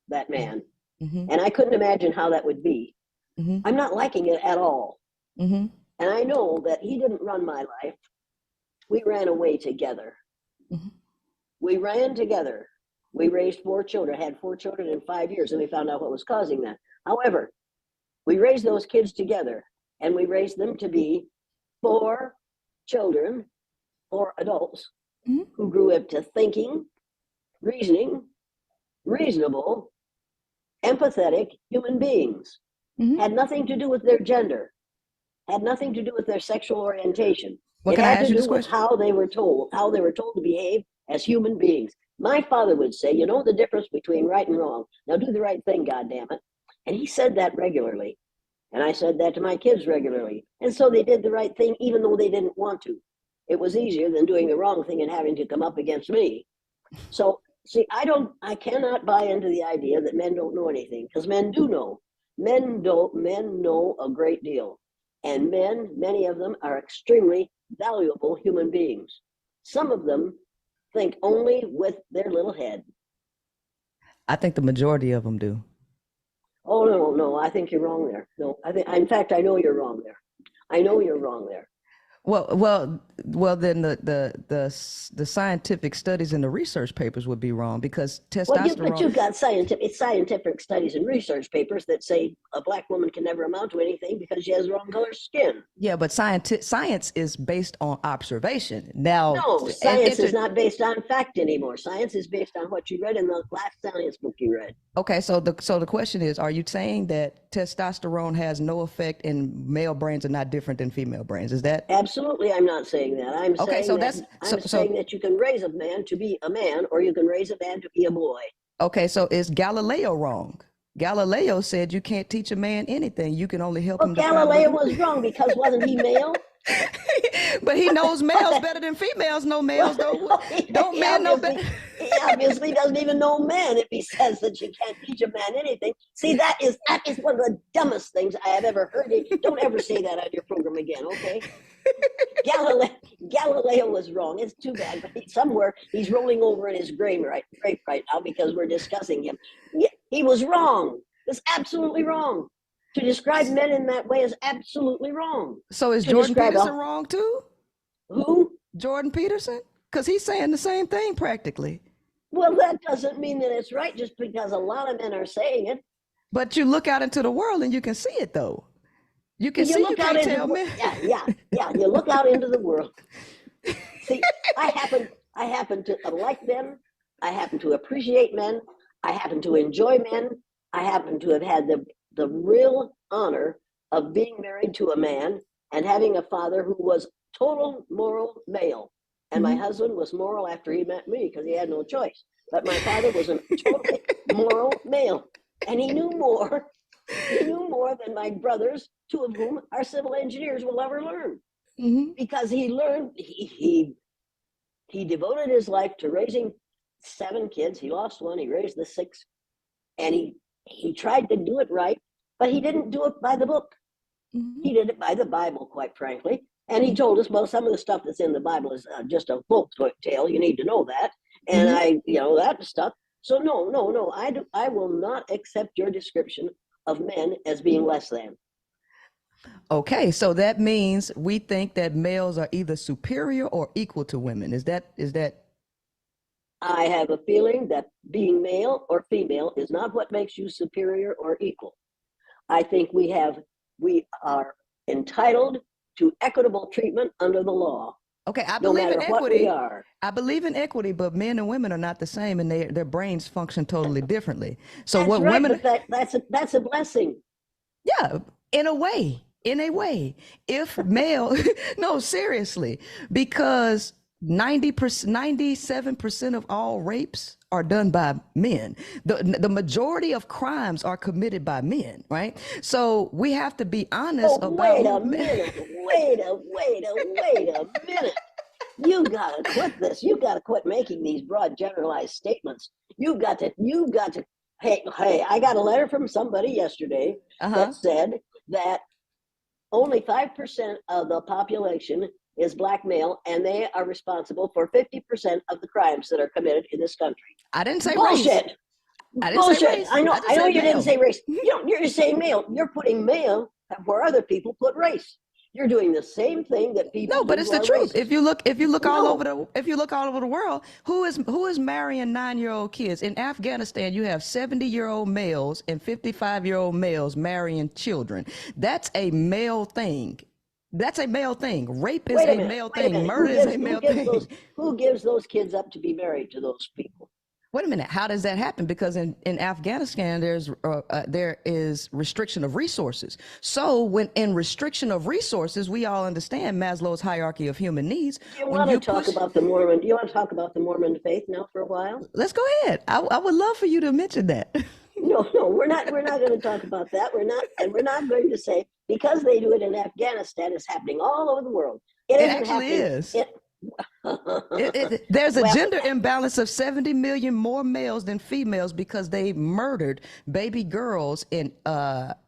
that man. Mm-hmm. And I couldn't imagine how that would be. Mm-hmm. I'm not liking it at all. Mm-hmm. And I know that he didn't run my life. We ran away together. Mm-hmm. We ran together. We raised 4 children, had 4 children in 5 years, and we found out what was causing that. However, we raised those kids together, and we raised them to be 4 children, 4 adults, mm-hmm. who grew up to thinking, reasoning, reasonable, empathetic human beings. Mm-hmm. Had nothing to do with their gender, had nothing to do with their sexual orientation. Well, it can I had ask to you do this with question? how they were told to behave as human beings. My father would say, you know the difference between right and wrong. Now do the right thing, goddammit. And he said that regularly. And I said that to my kids regularly. And so they did the right thing, even though they didn't want to. It was easier than doing the wrong thing and having to come up against me. So, see, I cannot buy into the idea that men don't know anything, because men do know. Men know a great deal. And men, many of them, are extremely valuable human beings. Some of them think only with their little head. I think the majority of them do. Oh, no, I think you're wrong there. No, in fact, I know you're wrong there. I know you're wrong there. Well, then the scientific studies and the research papers would be wrong, because testosterone. But you've got scientific studies and research papers that say a black woman can never amount to anything because she has the wrong color skin. Yeah, but science is based on observation. Now, no, science is not based on fact anymore. Science is based on what you read in the last science book you read. Okay, so the question is, are you saying that testosterone has no effect and male brains are not different than female brains? Is that absolutely? I'm not saying that. I'm saying that you can raise a man to be a man, or you can raise a man to be a boy. Okay, so is Galileo wrong? Galileo said you can't teach a man anything. You can only help him. Galileo was wrong because wasn't he male? But he knows males better than females know males, though. Don't men know better? He obviously doesn't even know men if he says that you can't teach a man anything. See, that is one of the dumbest things I have ever heard. Don't ever say that on your program again, okay? Galileo was wrong. It's too bad, but somewhere he's rolling over in his grave right now because we're discussing him. He was wrong. It's absolutely wrong. To describe men in that way is absolutely wrong. So is Jordan Peterson wrong too? Who? Jordan Peterson? Because he's saying the same thing practically. Well, that doesn't mean that it's right just because a lot of men are saying it. But you look out into the world and you can see it, though. You can see, you can't tell men. Yeah. You look out into the world. See, I happen to like men. I happen to appreciate men. I happen to enjoy men. I happen to have had the real honor of being married to a man and having a father who was total moral male. And my husband was moral after he met me because he had no choice. But my father was a totally moral male. And he knew more. He knew more than my brothers, 2 of whom are civil engineers, will ever learn. Mm-hmm. Because he learned, he devoted his life to raising 7 kids. He lost 1, he raised the 6. And he tried to do it right, but he didn't do it by the book. Mm-hmm. He did it by the Bible, quite frankly. And he told us, well, some of the stuff that's in the Bible is just a folk tale. You need to know that. And that stuff. So no, I will not accept your description of men as being less than. Okay, so that means we think that males are either superior or equal to women. Is that? I have a feeling that being male or female is not what makes you superior or equal. I think we are entitled to equitable treatment under the law. Okay, I believe in equity. What we are. I believe in equity, but men and women are not the same, and their brains function totally differently. So that's what right, women? But that's a blessing. Yeah, in a way. If male, no, seriously, because 97% of all rapes are done by men. The majority of crimes are committed by men, right? So we have to be honest about. Wait a minute. You gotta quit this. You gotta quit making these broad generalized statements. You got to. Hey, I got a letter from somebody yesterday that said that only 5% of the population is black male, and they are responsible for 50% of the crimes that are committed in this country. I didn't say Bullshit. race. I didn't Bullshit. say race. I know just said you didn't male. say race. You're just saying male. You're putting male where other people put race. You're doing the same thing that people No, but do it's who the are truth. racist. If you look all No. over the world, who is marrying 9-year-old kids? In Afghanistan, you have 70-year-old males and 55-year-old males marrying children. That's a male thing. That's a male thing. Rape is a male thing. Murder is a male thing. Who gives those kids up to be married to those people? Wait a minute. How does that happen? Because in Afghanistan, there is restriction of resources. So when in restriction of resources, we all understand Maslow's hierarchy of human needs. Do you want to talk about the Mormon? Do you want to talk about the Mormon faith now for a while? Let's go ahead. I would love for you to mention that. No, we're not going to talk about that. We're not going to say because they do it in Afghanistan, it's happening all over the world. It actually is. There's a gender imbalance of 70 million more males than females because they murdered baby girls in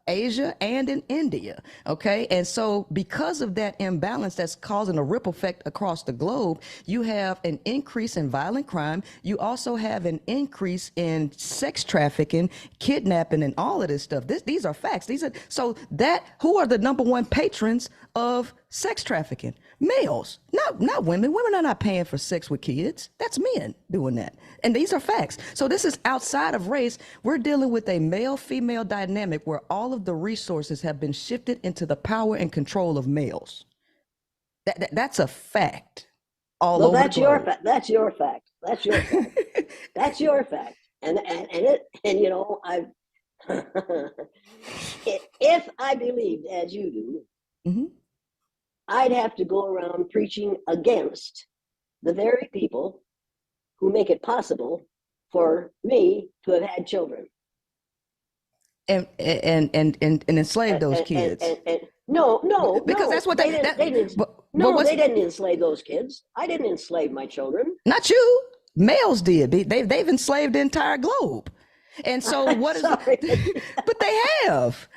Asia and in India. Okay. And so because of that imbalance that's causing a ripple effect across the globe, you have an increase in violent crime. You also have an increase in sex trafficking, kidnapping, and all of this stuff. These are facts. Who are the number one patrons of sex trafficking? Males, not women. Women are not paying for sex with kids. That's men doing that. And these are facts. So this is outside of race. We're dealing with a male-female dynamic where all of the resources have been shifted into the power and control of males. That's a fact. That's your fact. That's your fact. That's your fact. That's your fact. And you know, if I believed as you do, mm-hmm. I'd have to go around preaching against the very people who make it possible for me to have had children. And enslave those kids. No, because that's what they didn't. They didn't enslave those kids. I didn't enslave my children. Not you. Males did. They've enslaved the entire globe. And so what is it? But they have.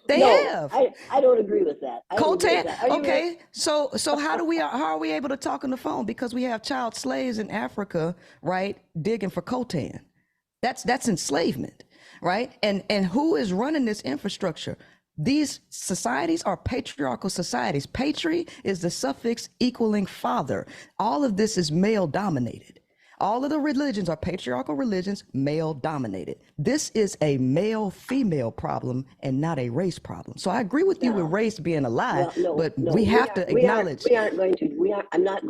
They have. I don't agree with that. Okay. So how are we able to talk on the phone? Because we have child slaves in Africa, right? Digging for coltan. That's enslavement, right? And who is running this infrastructure? These societies are patriarchal societies. Patri is the suffix equaling father. All of this is male dominated. All of the religions are patriarchal religions, male dominated. This is a male-female problem and not a race problem. So I agree with you with race being a lie, but we have to acknowledge. I'm not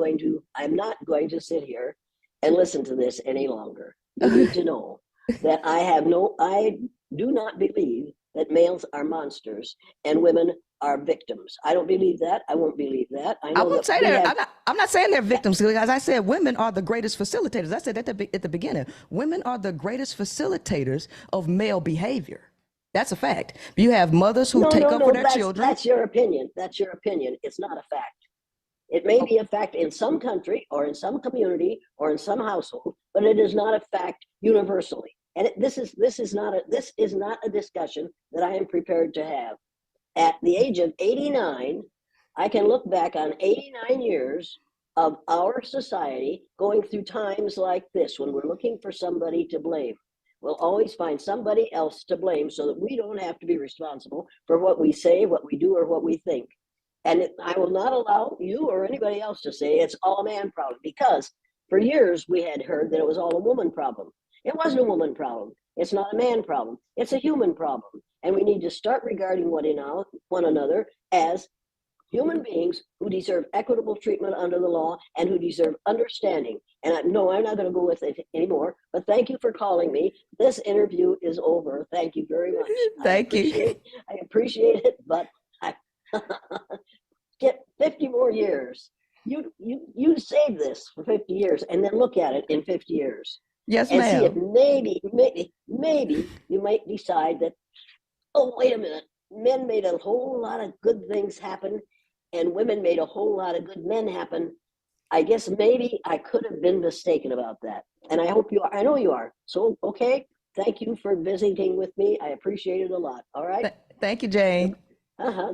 going to sit here and listen to this any longer. You need to know that I do not believe that males are monsters and women are victims. I don't believe that. I won't believe that. I won't say that. I'm not saying they're victims, because I said women are the greatest facilitators. I said at the beginning, women are the greatest facilitators of male behavior. That's a fact. You have mothers who take up for their children. That's your opinion. That's your opinion. It's not a fact. It may be a fact in some country or in some community or in some household, but it is not a fact universally. And this is not a discussion that I am prepared to have. At the age of 89, I can look back on 89 years of our society going through times like this when we're looking for somebody to blame. We'll always find somebody else to blame so that we don't have to be responsible for what we say, what we do, or what we think. And I will not allow you or anybody else to say it's all a man problem, because for years we had heard that it was all a woman problem. It wasn't a woman problem. It's not a man problem. It's a human problem. And we need to start regarding one another as human beings who deserve equitable treatment under the law and who deserve understanding. And I'm not going to go with it anymore, but thank you for calling me. This interview is over. Thank you very much. Thank you. I appreciate it, but I get 50 more years. You save this for 50 years and then look at it in 50 years. Yes, and ma'am. See if maybe you might decide that, oh, wait a minute, men made a whole lot of good things happen and women made a whole lot of good men happen. I guess maybe I could have been mistaken about that. And I hope you are. I know you are. So, okay, thank you for visiting with me. I appreciate it a lot. All right? Thank you, Jane. Uh-huh.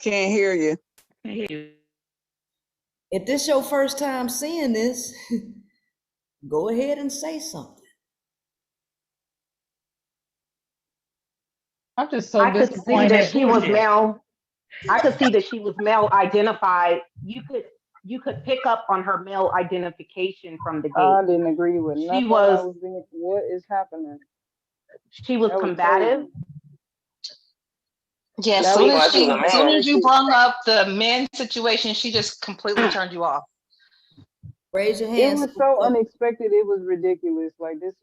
Can't hear you. If this your first time seeing this, go ahead and say something. I'm just so I could see disappointed. that she was male. I could see that she was male identified. You could pick up on her male identification from the gate. I didn't agree with She nothing that was was being. What is happening? she was That was combative. crazy. Yeah, That soon was as crazy. you brung up the men situation, she just completely turned you off. Raise your It hands. was so unexpected. It was ridiculous. Like this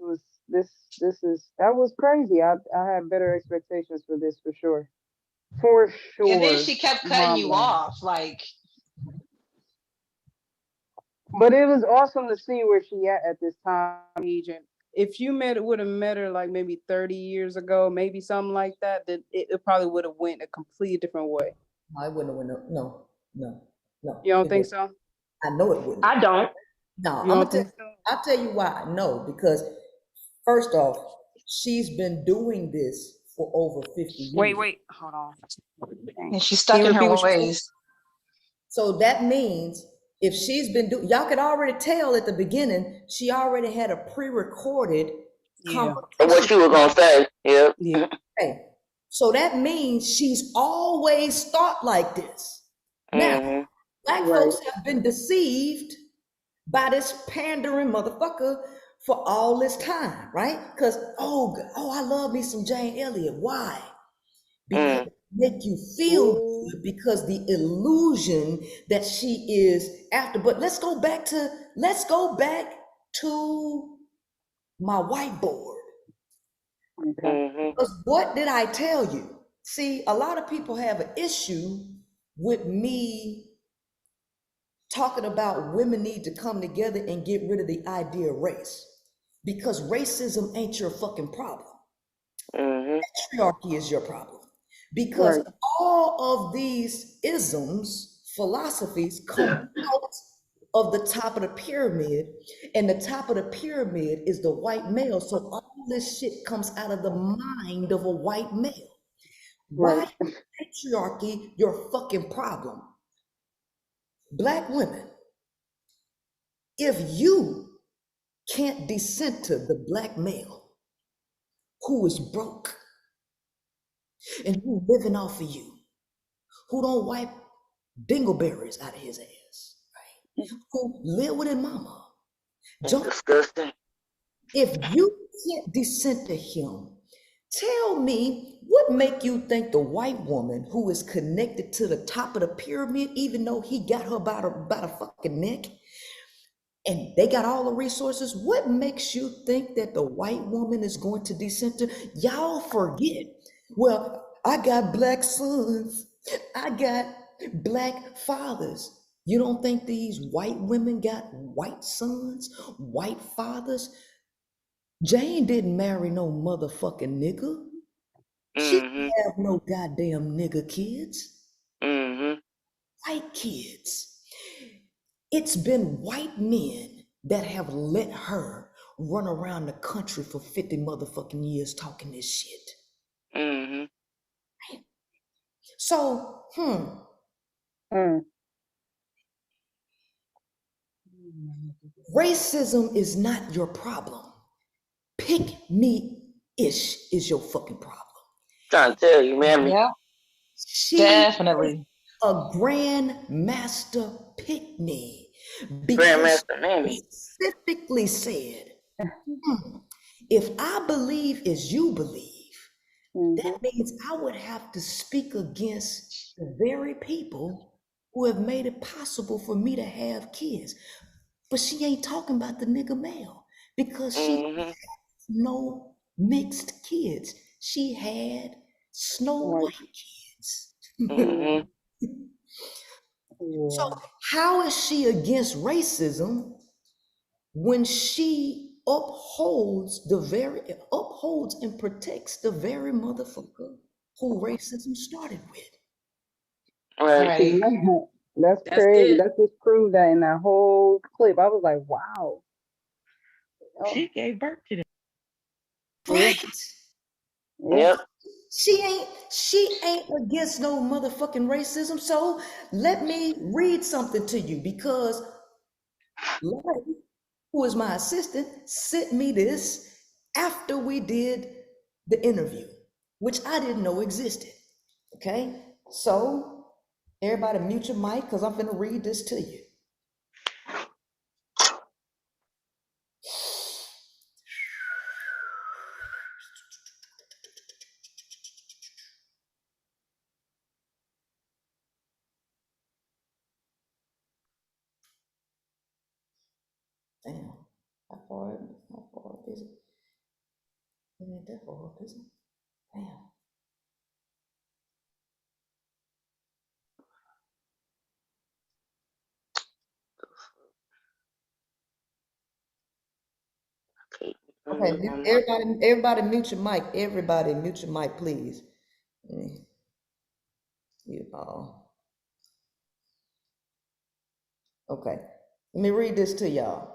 is that was crazy. I had better expectations for this for sure. For sure. And then she kept cutting you off, like. But it was awesome to see where she at this time. Agent. If you would have met her like maybe 30 years ago, maybe something like that, then it probably would have went a completely different way. I wouldn't have went. No. You don't think so? I know it wouldn't. I don't. No, You I'll tell you why. No, because first off, she's been doing this for over 50 years. Wait, hold on. And she's stuck in her ways. So that means if she's been doing, y'all could already tell at the beginning, she already had a pre-recorded conversation. What she was gonna say, yeah. Okay. So that means she's always thought like this. Now, black folks have been deceived by this pandering motherfucker for all this time, right? Because, oh, I love me some Jane Elliott. Why? Because it make you feel good, because the illusion that she is after. But let's go back to my whiteboard. Because what did I tell you? See, a lot of people have an issue with me talking about women need to come together and get rid of the idea of race, because racism ain't your fucking problem. Patriarchy is your problem, because all of these isms, philosophies come out of the top of the pyramid, and the top of the pyramid is the white male. So all this shit comes out of the mind of a white male. Why is patriarchy your fucking problem? Black women, if you can't decenter the black male who is broke and who living off of you, who don't wipe dingleberries out of his ass, right? Who live with his mama. Disgusting. If you can't decenter him, tell me what make you think the white woman who is connected to the top of the pyramid, even though he got her by the fucking neck, and they got all the resources, what makes you think that the white woman is going to decenter? Y'all forget. Well, I got black sons. I got black fathers. You don't think these white women got white sons, white fathers? Jane didn't marry no motherfucking nigga. She didn't have no goddamn nigga kids. White kids. It's been white men that have let her run around the country for 50 motherfucking years talking this shit. So, racism is not your problem. Pick me-ish is your fucking problem. Trying to tell you, man. Yeah, definitely. A grandmaster pick me. Grandmaster Mammy specifically said, if I believe as you believe, that means I would have to speak against the very people who have made it possible for me to have kids. But she ain't talking about the nigga male, because she has no mixed kids. She had Snow White kids. So how is she against racism when she upholds and protects the very motherfucker who racism started with? Right. That's crazy. It. That just proved that in that whole clip. I was like, wow. She gave birth to them. Right. Yep. She ain't against no motherfucking racism. So let me read something to you, because Larry, who is my assistant, sent me this after we did the interview, which I didn't know existed. Okay, so everybody mute your mic, because I'm gonna read this to you. Damn, how far is it? It ain't that far up, is it? Damn. Okay, everybody mute your mic. Everybody mute your mic, please. You all. Okay, let me read this to y'all.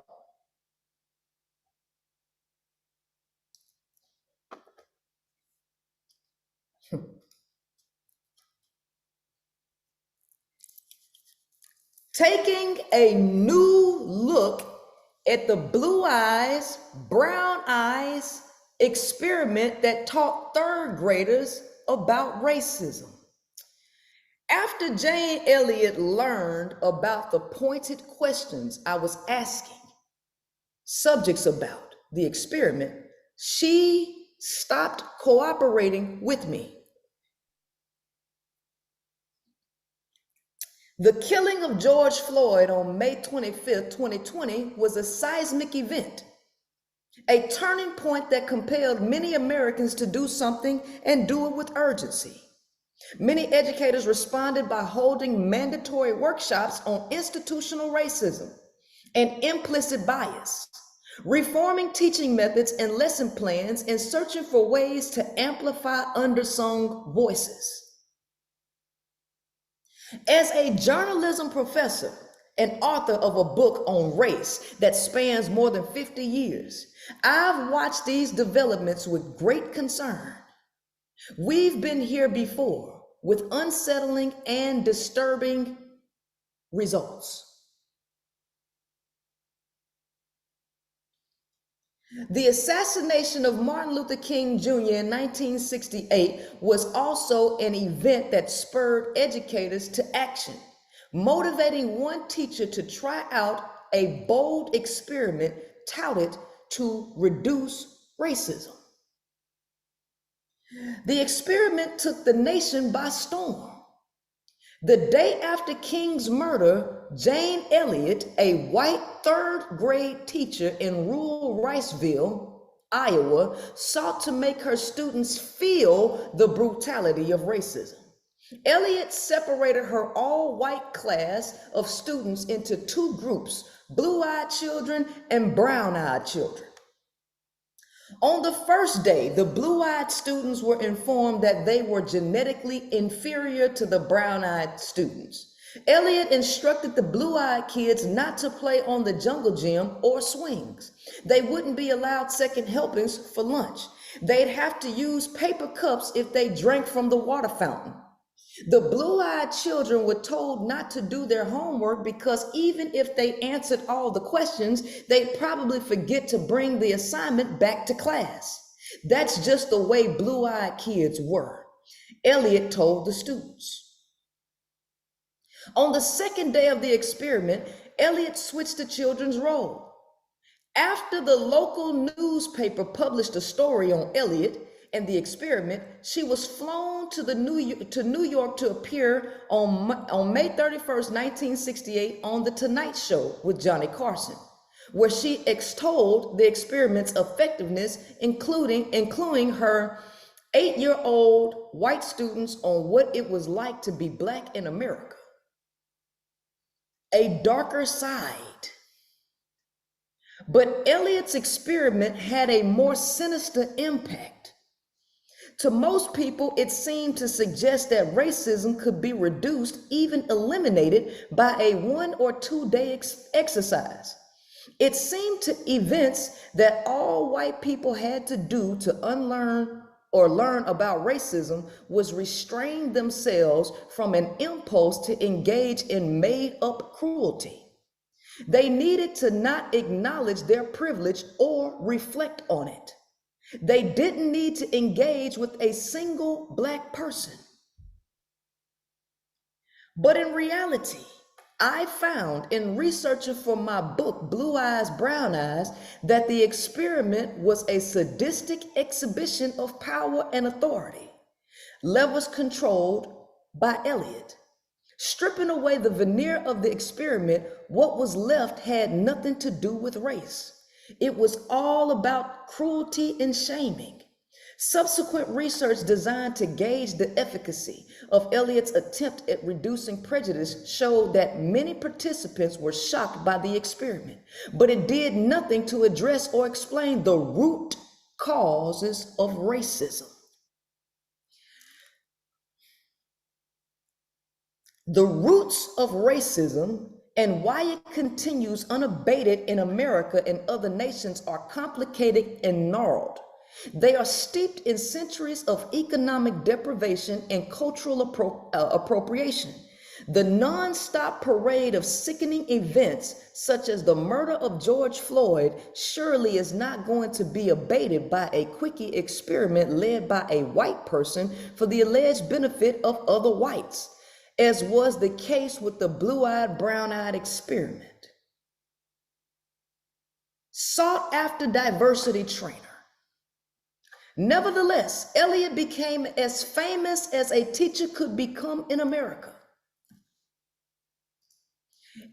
Taking a new look at the blue eyes, brown eyes experiment that taught third graders about racism. After Jane Elliott learned about the pointed questions I was asking subjects about the experiment, she stopped cooperating with me. The killing of George Floyd on May 25th, 2020 was a seismic event, a turning point that compelled many Americans to do something and do it with urgency. Many educators responded by holding mandatory workshops on institutional racism and implicit bias, reforming teaching methods and lesson plans, and searching for ways to amplify undersung voices. As a journalism professor and author of a book on race that spans more than 50 years, I've watched these developments with great concern. We've been here before with unsettling and disturbing results. The assassination of Martin Luther King Jr. in 1968 was also an event that spurred educators to action, motivating one teacher to try out a bold experiment touted to reduce racism. The experiment took the nation by storm. The day after King's murder, Jane Elliott, a white third grade teacher in rural Riceville, Iowa, sought to make her students feel the brutality of racism. Elliott separated her all-white class of students into two groups, blue-eyed children and brown-eyed children. On the first day, the blue-eyed students were informed that they were genetically inferior to the brown-eyed students. Elliott instructed the blue-eyed kids not to play on the jungle gym or swings. They wouldn't be allowed second helpings for lunch. They'd have to use paper cups if they drank from the water fountain. The blue-eyed children were told not to do their homework because even if they answered all the questions, they'd probably forget to bring the assignment back to class. That's just the way blue-eyed kids were, Elliott told the students. On the second day of the experiment, Elliott switched the children's role. After the local newspaper published a story on Elliott and the experiment, she was flown to New York to appear on May 31st, 1968 on The Tonight Show with Johnny Carson, where she extolled the experiment's effectiveness, including her 8-year-old white students on what it was like to be Black in America. A darker side. But Elliott's experiment had a more sinister impact. To most people, it seemed to suggest that racism could be reduced, even eliminated, by a 1 or 2 day exercise. It seemed to evince that all white people had to do to unlearn or learn about racism was restrain themselves from an impulse to engage in made-up cruelty. They needed to not acknowledge their privilege or reflect on it. They didn't need to engage with a single Black person. But in reality, I found in researching for my book, Blue Eyes, Brown Eyes, that the experiment was a sadistic exhibition of power and authority, levers controlled by Elliott. Stripping away the veneer of the experiment, what was left had nothing to do with race. It was all about cruelty and shaming. Subsequent research designed to gauge the efficacy of Elliott's attempt at reducing prejudice showed that many participants were shocked by the experiment, but it did nothing to address or explain the root causes of racism. The roots of racism and why it continues unabated in America and other nations are complicated and gnarled. They are steeped in centuries of economic deprivation and cultural appropriation. The non-stop parade of sickening events, such as the murder of George Floyd, surely is not going to be abated by a quickie experiment led by a white person for the alleged benefit of other whites, as was the case with the blue-eyed, brown-eyed experiment. Sought after diversity trainer. Nevertheless, Elliott became as famous as a teacher could become in America.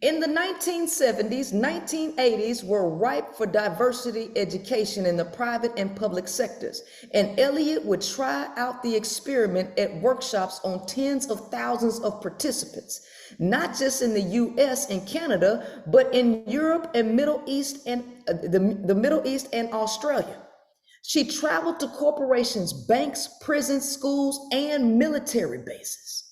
In the 1970s, 1980s were ripe for diversity education in the private and public sectors, and Elliott would try out the experiment at workshops on tens of thousands of participants, not just in the US and Canada, but in Europe and Middle East and the Middle East and Australia. She traveled to corporations, banks, prisons, schools, and military bases.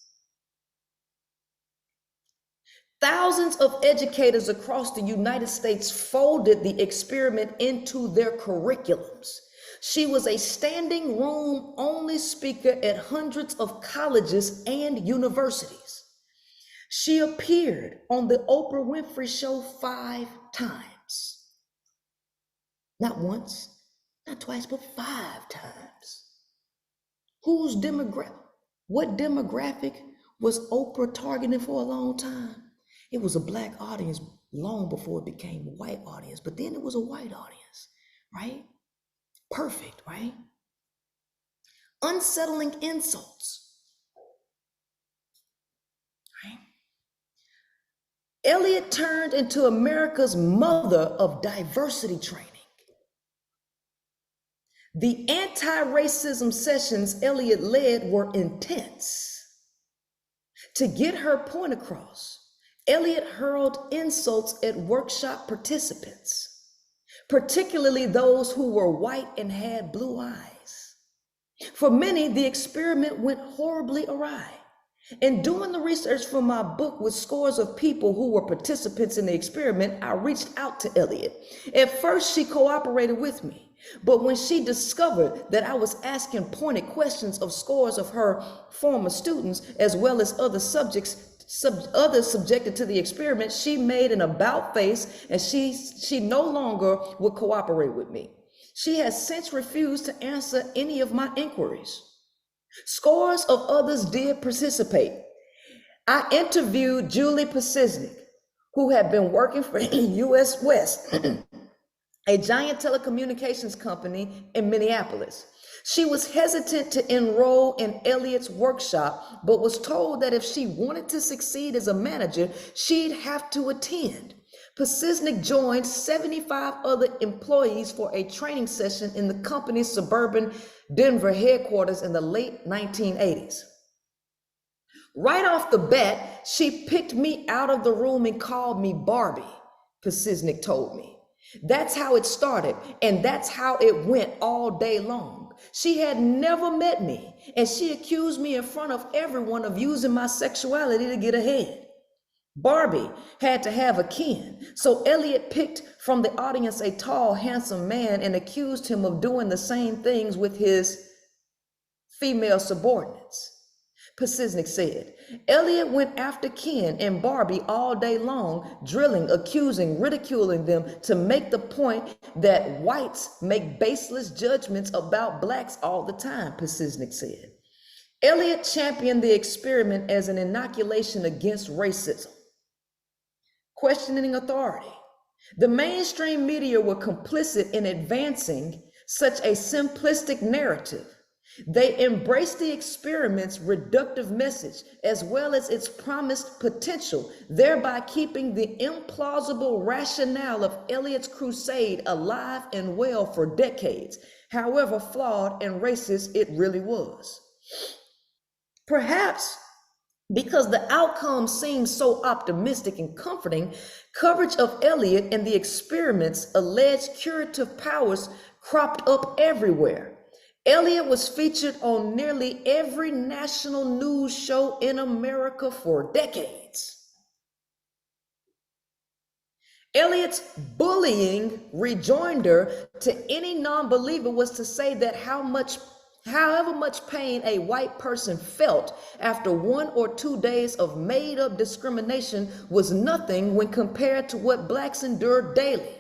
Thousands of educators across the United States folded the experiment into their curriculums. She was a standing room only speaker at hundreds of colleges and universities. She appeared on the Oprah Winfrey Show 5 times. Not once, not twice, but 5 times. Whose demographic? What demographic was Oprah targeting for a long time? It was a Black audience long before it became a white audience, but then it was a white audience, right? Perfect, right? Unsettling insults, right? Elliott turned into America's mother of diversity training. The anti-racism sessions Elliott led were intense. To get her point across, Elliott hurled insults at workshop participants, particularly those who were white and had blue eyes. For many, the experiment went horribly awry. In doing the research for my book with scores of people who were participants in the experiment, I reached out to Elliott. At first, she cooperated with me, but when she discovered that I was asking pointed questions of scores of her former students, as well as other others subjected to the experiment, she made an about face and she no longer would cooperate with me. She has since refused to answer any of my inquiries. Scores of others did participate. I interviewed Julie Pasiznik, who had been working for US West, a giant telecommunications company in Minneapolis. She was hesitant to enroll in Elliott's workshop, but was told that if she wanted to succeed as a manager, she'd have to attend. Pasiznik joined 75 other employees for a training session in the company's suburban Denver headquarters in the late 1980s. Right off the bat, she picked me out of the room and called me Barbie, Pasiznik told me. That's how it started, and that's how it went all day long. She had never met me, and she accused me in front of everyone of using my sexuality to get ahead. Barbie had to have a kin, so Elliott picked from the audience a tall, handsome man and accused him of doing the same things with his female subordinates. Pasiznik said, Elliott went after Ken and Barbie all day long, drilling, accusing, ridiculing them to make the point that whites make baseless judgments about blacks all the time, Pasiznik said. Elliott championed the experiment as an inoculation against racism, questioning authority. The mainstream media were complicit in advancing such a simplistic narrative. They embraced the experiment's reductive message as well as its promised potential, thereby keeping the implausible rationale of Elliott's crusade alive and well for decades, however flawed and racist it really was. Perhaps because the outcome seemed so optimistic and comforting, coverage of Elliott and the experiment's alleged curative powers cropped up everywhere. Elliott was featured on nearly every national news show in America for decades. Elliott's bullying rejoinder to any non-believer was to say that however much pain a white person felt after 1 or 2 days of made-up discrimination was nothing when compared to what blacks endured daily.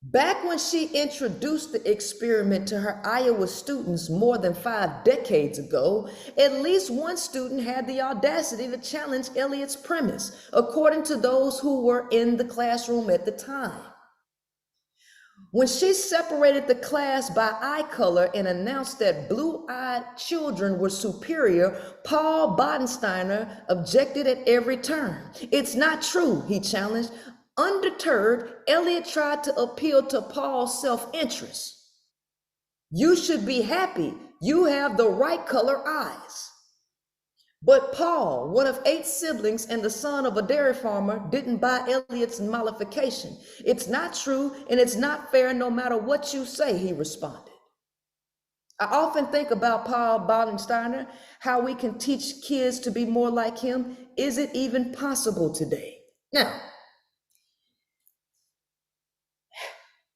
Back when she introduced the experiment to her Iowa students more than 5 decades ago, at least one student had the audacity to challenge Elliott's premise, according to those who were in the classroom at the time. When she separated the class by eye color and announced that blue-eyed children were superior, Paul Bodensteiner objected at every turn. It's not true, he challenged. Undeterred, Elliott tried to appeal to Paul's self-interest. You should be happy. You have the right color eyes. But Paul, one of 8 siblings and the son of a dairy farmer, didn't buy Elliott's mollification. It's not true and it's not fair no matter what you say, he responded. I often think about Paul Bodensteiner, how we can teach kids to be more like him. Is it even possible today? Now,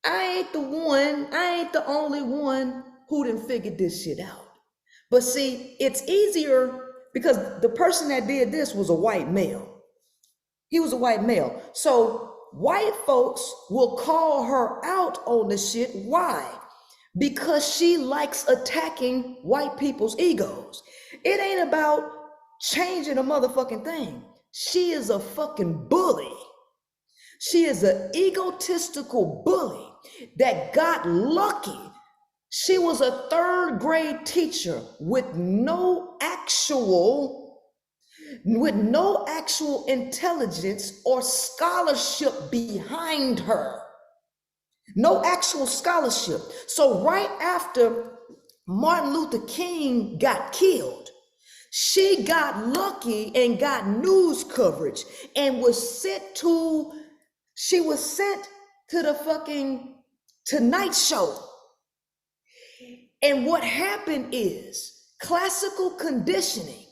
I ain't the only one who done figured this shit out. But see, it's easier because the person that did this was a white male. He was a white male. So white folks will call her out on the shit. Why? Because she likes attacking white people's egos. It ain't about changing a motherfucking thing. She is a fucking bully. She is an egotistical bully that got lucky. She was a 3rd grade teacher with no actual intelligence or scholarship behind her. No actual scholarship. So right after Martin Luther King got killed, she got lucky and got news coverage and was sent to the fucking Tonight Show. And what happened is classical conditioning,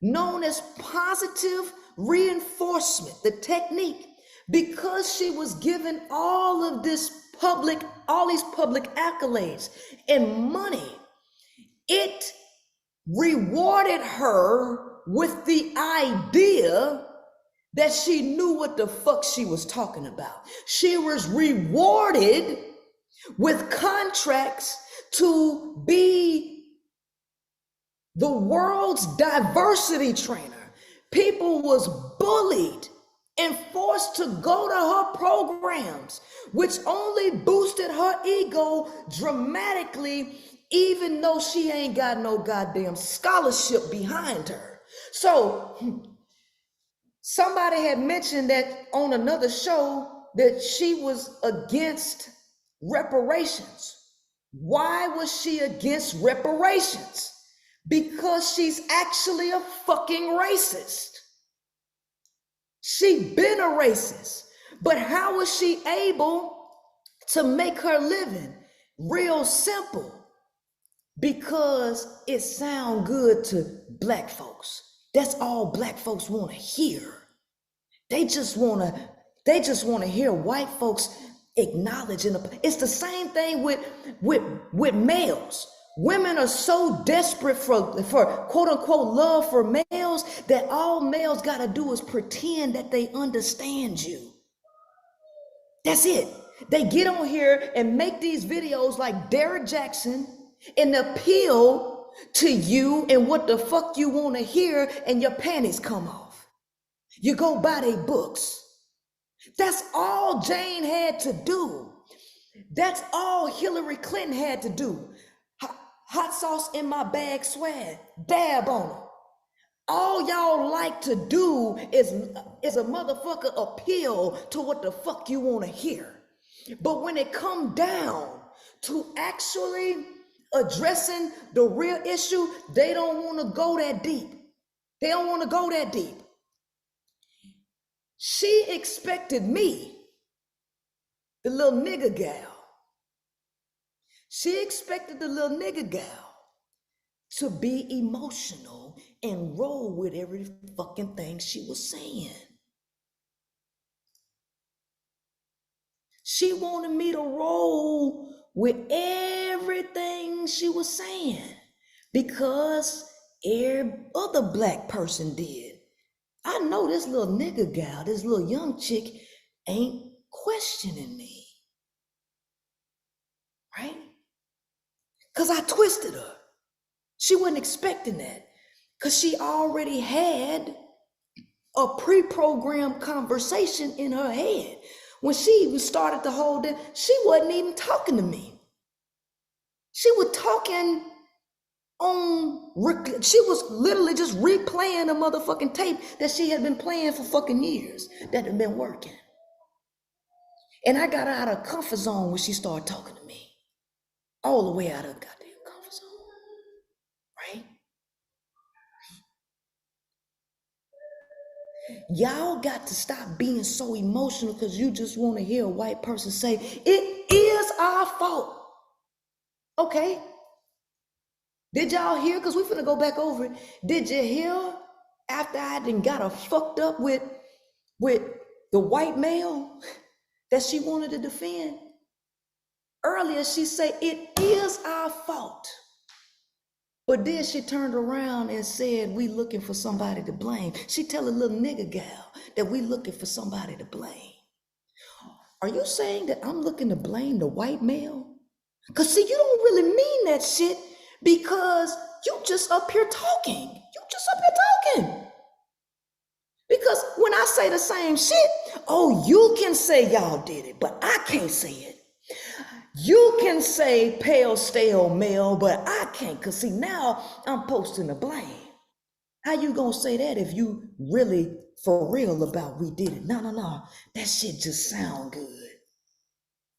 known as positive reinforcement, the technique, because she was given all these public accolades and money, it rewarded her with the idea that she knew what the fuck she was talking about. She was rewarded with contracts to be the world's diversity trainer. People was bullied and forced to go to her programs, which only boosted her ego dramatically, even though she ain't got no goddamn scholarship behind her. So somebody had mentioned that on another show that she was against reparations. Why was she against reparations? Because she's actually a fucking racist. She been a racist, but how was she able to make her living real simple? Because it sound good to black folks. That's all black folks want to hear. They just want to hear white folks acknowledging it's the same thing with males. Women are so desperate for quote unquote love for males that all males got to do is pretend that they understand you. That's it. They get on here and make these videos like Derek Jackson and appeal to you and what the fuck you want to hear, and your panties come off. You go buy their books. That's all Jane had to do. That's all Hillary Clinton had to do. Hot sauce in my bag swag, dab on it. All y'all like to do is a motherfucker appeal to what the fuck you want to hear. But when it come down to actually addressing the real issue, they don't want to go that deep. They don't want to go that deep. She expected me, the little nigga gal. She expected the little nigga gal to be emotional and roll with every fucking thing she was saying. She wanted me to roll with everything she was saying because every other black person did. I know this little nigga gal, this little young chick ain't questioning me, right? Because I twisted her. She wasn't expecting that because she already had a pre-programmed conversation in her head. When she even started to hold it, she wasn't even talking to me. She was talking she was literally just replaying a motherfucking tape that she had been playing for fucking years that had been working. And I got her out of her comfort zone when she started talking to me. All the way out of the goddamn comfort zone, right? Y'all got to stop being so emotional because you just want to hear a white person say, it is our fault. Okay. Did y'all hear? Because we're finna go back over it. Did you hear after I done got her fucked up with the white male that she wanted to defend? Earlier, she said, it is our fault. But then she turned around and said, we looking for somebody to blame. She tell a little nigga gal that we looking for somebody to blame. Are you saying that I'm looking to blame the white male? Because see, you don't really mean that shit because you just up here talking. You just up here talking. Because when I say the same shit, oh, you can say y'all did it, but I can't say it. You can say pale, stale male, but I can't, because see, now I'm posting the blame. How you gonna say that if you really for real about we did it? No. That shit just sound good.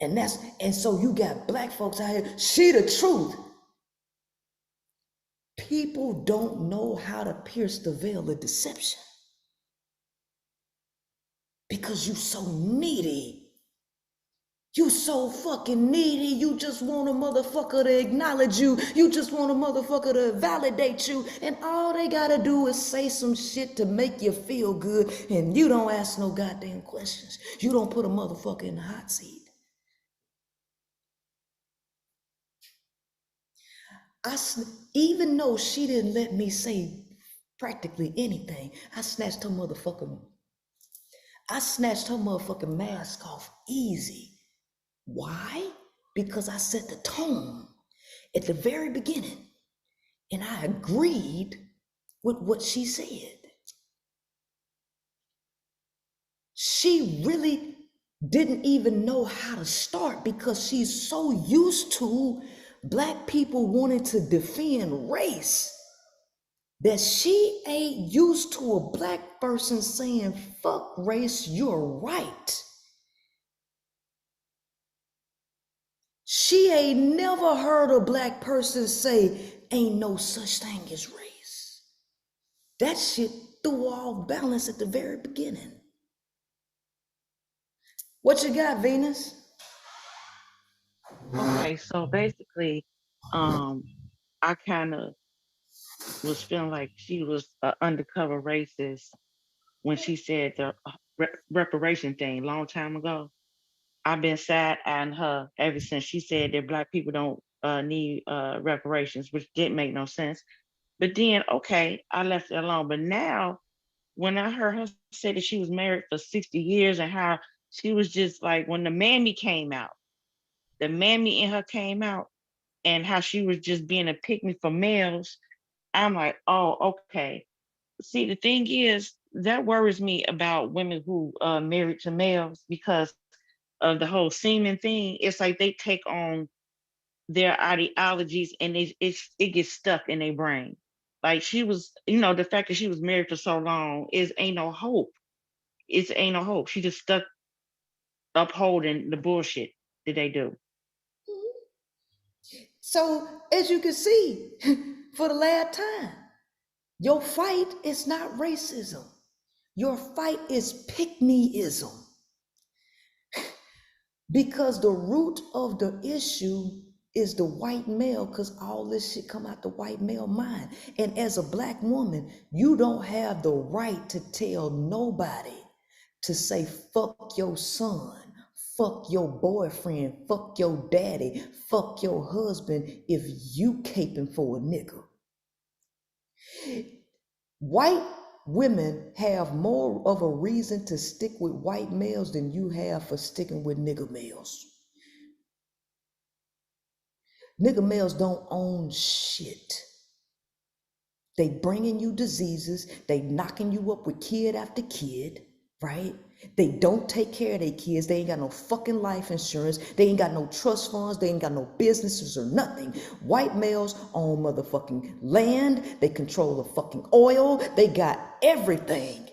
And so you got black folks out here, she the truth. People don't know how to pierce the veil of deception because you so needy. You so fucking needy. You just want a motherfucker to acknowledge you. You just want a motherfucker to validate you. And all they gotta do is say some shit to make you feel good. And you don't ask no goddamn questions. You don't put a motherfucker in the hot seat. Even though she didn't let me say practically anything, I snatched her motherfucking mask off easy. Why? Because I set the tone at the very beginning and I agreed with what she said. She really didn't even know how to start because she's so used to black people wanting to defend race that she ain't used to a black person saying, fuck race, you're right. She ain't never heard a black person say, ain't no such thing as race. That shit threw off balance at the very beginning. What you got, Venus? Okay, so basically, I kind of was feeling like she was an undercover racist when she said the reparation thing long time ago. I've been side-eyeing her ever since she said that Black people don't need reparations, which didn't make no sense. But then, okay, I left it alone. But now, when I heard her say that she was married for 60 years and how she was just like, when the mammy came out, the mammy in her came out, and how she was just being a pick me for males, I'm like, oh, okay. See, the thing is, that worries me about women who married to males because of the whole semen thing. It's like they take on their ideologies and it gets stuck in their brain. Like she was, the fact that she was married for so long is ain't no hope. It's ain't no hope. She just stuck upholding the bullshit that they do. So as you can see, for the last time, your fight is not racism. Your fight is pick-me-ism. Because the root of the issue is the white male, because all this shit come out the white male mind. And as a Black woman, you don't have the right to tell nobody to say, fuck your son, fuck your boyfriend, fuck your daddy, fuck your husband if you caping for a nigga. White women have more of a reason to stick with white males than you have for sticking with nigga males. Nigga males don't own shit. They bringing you diseases. They knocking you up with kid after kid, right? They don't take care of their kids. They ain't got no fucking life insurance. They ain't got no trust funds. They ain't got no businesses or nothing. White males own motherfucking land. They control the fucking oil. They got everything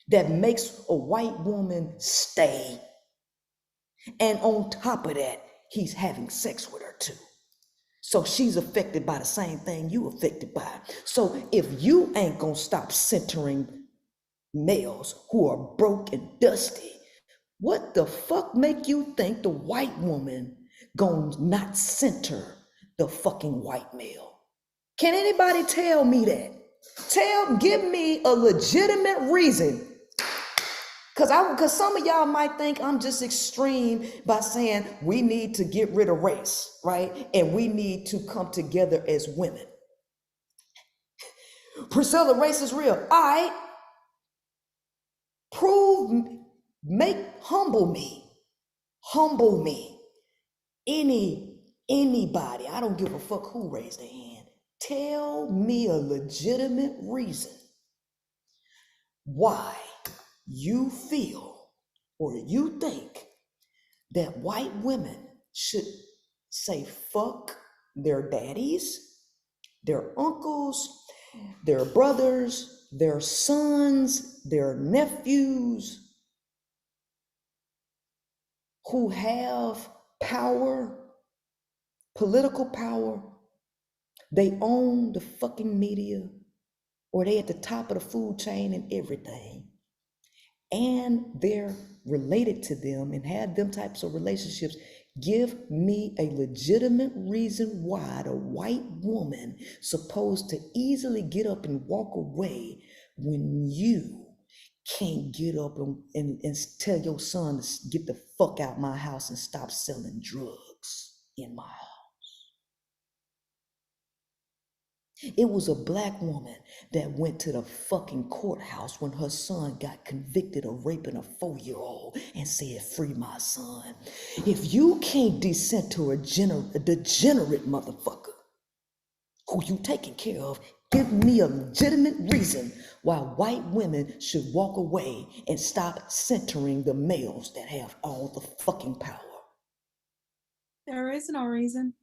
that makes a white woman stay. And on top of that, he's having sex with her too. So she's affected by the same thing you affected by. So if you ain't gonna stop centering males who are broke and dusty, what the fuck make you think the white woman gonna not center the fucking white male? Can anybody tell me that? Give me a legitimate reason. Because some of y'all might think I'm just extreme by saying we need to get rid of race, right? And we need to come together as women. Priscilla, race is real. All right. Humble me. Humble me. Anybody, I don't give a fuck who raised their hand. Tell me a legitimate reason why you feel or you think that white women should say fuck their daddies, their uncles, their brothers, their sons, their nephews who have power, political power. They own the fucking media, or they at the top of the food chain and everything. And they're related to them and have them types of relationships. Give me a legitimate reason why the white woman supposed to easily get up and walk away when you can't get up and tell your son to get the fuck out my house and stop selling drugs in my house. It was a Black woman that went to the fucking courthouse when her son got convicted of raping a 4-year-old and said, free my son. If you can't descend to a degenerate motherfucker who you taking care of, give me a legitimate reason why white women should walk away and stop centering the males that have all the fucking power. There is no reason.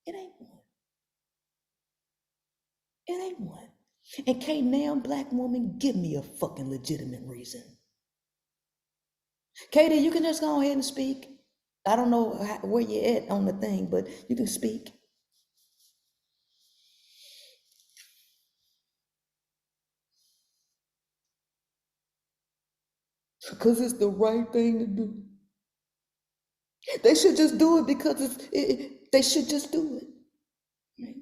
It ain't one. It ain't one. And can't now Black woman give me a fucking legitimate reason. Katie, you can just go ahead and speak. I don't know where you're at on the thing, but you can speak. Because it's the right thing to do. They should just do it because they should just do it. Right?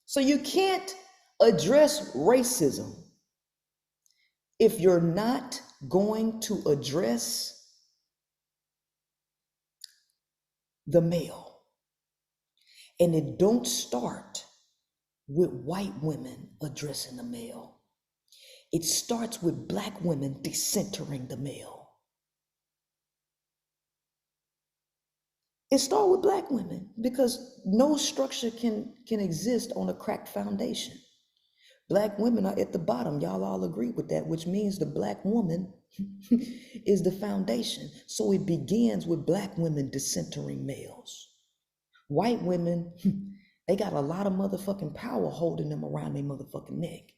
So you can't address racism if you're not going to address the male. And it don't start with white women addressing the male. It starts with black women decentering the male. It starts with black women because no structure can exist on a cracked foundation. Black women are at the bottom. Y'all all agree with that, which means the black woman is the foundation. So it begins with black women decentering males. White women, they got a lot of motherfucking power holding them around their motherfucking neck.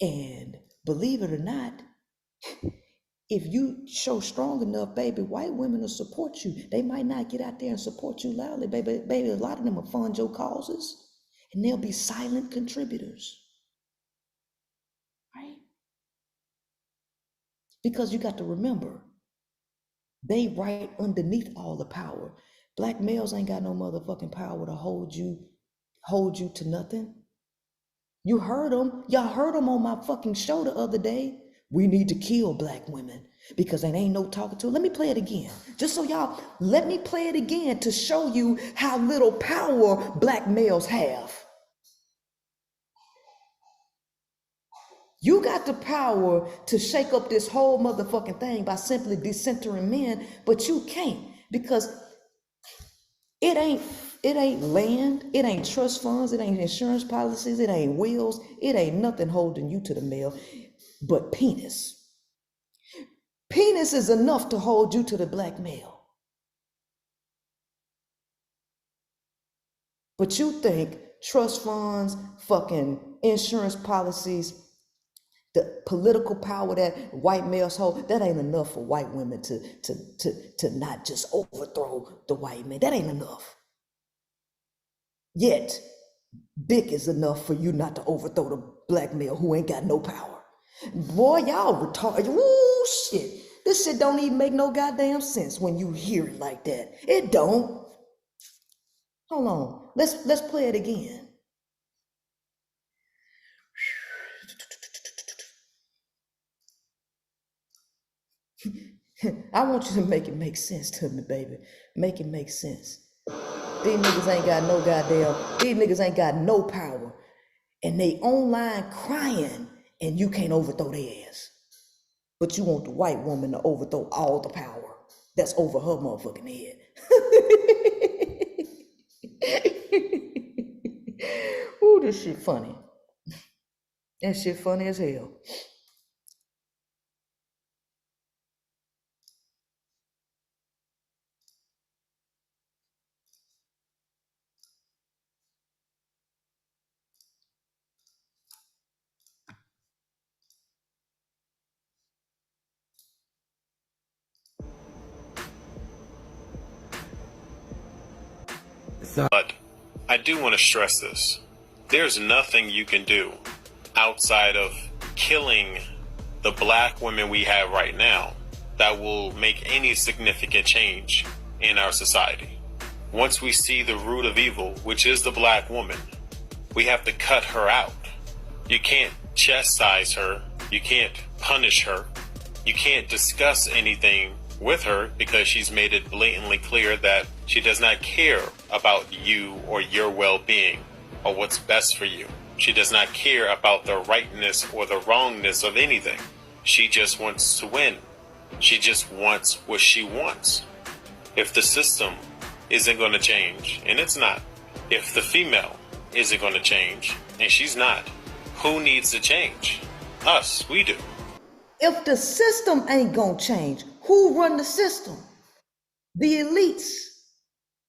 And believe it or not, if you show strong enough, baby, white women will support you. They might not get out there and support you loudly, baby. Baby, a lot of them will fund your causes, and they'll be silent contributors, right? Because you got to remember, they right underneath all the power. Black males ain't got no motherfucking power to hold you to nothing. You heard them. Y'all heard them on my fucking show the other day. We need to kill black women because there ain't no talking to. Let me play it again. Just so y'all, let me play it again to show you how little power black males have. You got the power to shake up this whole motherfucking thing by simply decentering men, but you can't because it ain't land, it ain't trust funds, it ain't insurance policies, it ain't wills, it ain't nothing holding you to the male but penis. Penis is enough to hold you to the black male. But you think trust funds, fucking insurance policies, the political power that white males hold, that ain't enough for white women to not just overthrow the white man. That ain't enough. Yet, dick is enough for you not to overthrow the black male who ain't got no power. Boy, y'all retarded. Woo, shit. This shit don't even make no goddamn sense when you hear it like that. It don't. Hold on. Let's play it again. I want you to make it make sense to me, baby. Make it make sense. These niggas ain't got no these niggas ain't got no power. And they online crying and you can't overthrow their ass. But you want the white woman to overthrow all the power that's over her motherfucking head. Ooh, this shit funny. That shit funny as hell. But I do want to stress this. There's nothing you can do outside of killing the black women we have right now that will make any significant change in our society. Once we see the root of evil, which is the black woman, we have to cut her out. You can't chastise her. You can't punish her. You can't discuss anything with her because she's made it blatantly clear that she does not care about you or your well-being or what's best for you. She does not care about the rightness or the wrongness of anything. She just wants to win. She just wants what she wants. If the system isn't going to change, and it's not, if the female isn't going to change, and she's not, who needs to change? Us, we do. If the system ain't gonna change, who run the system? The elites,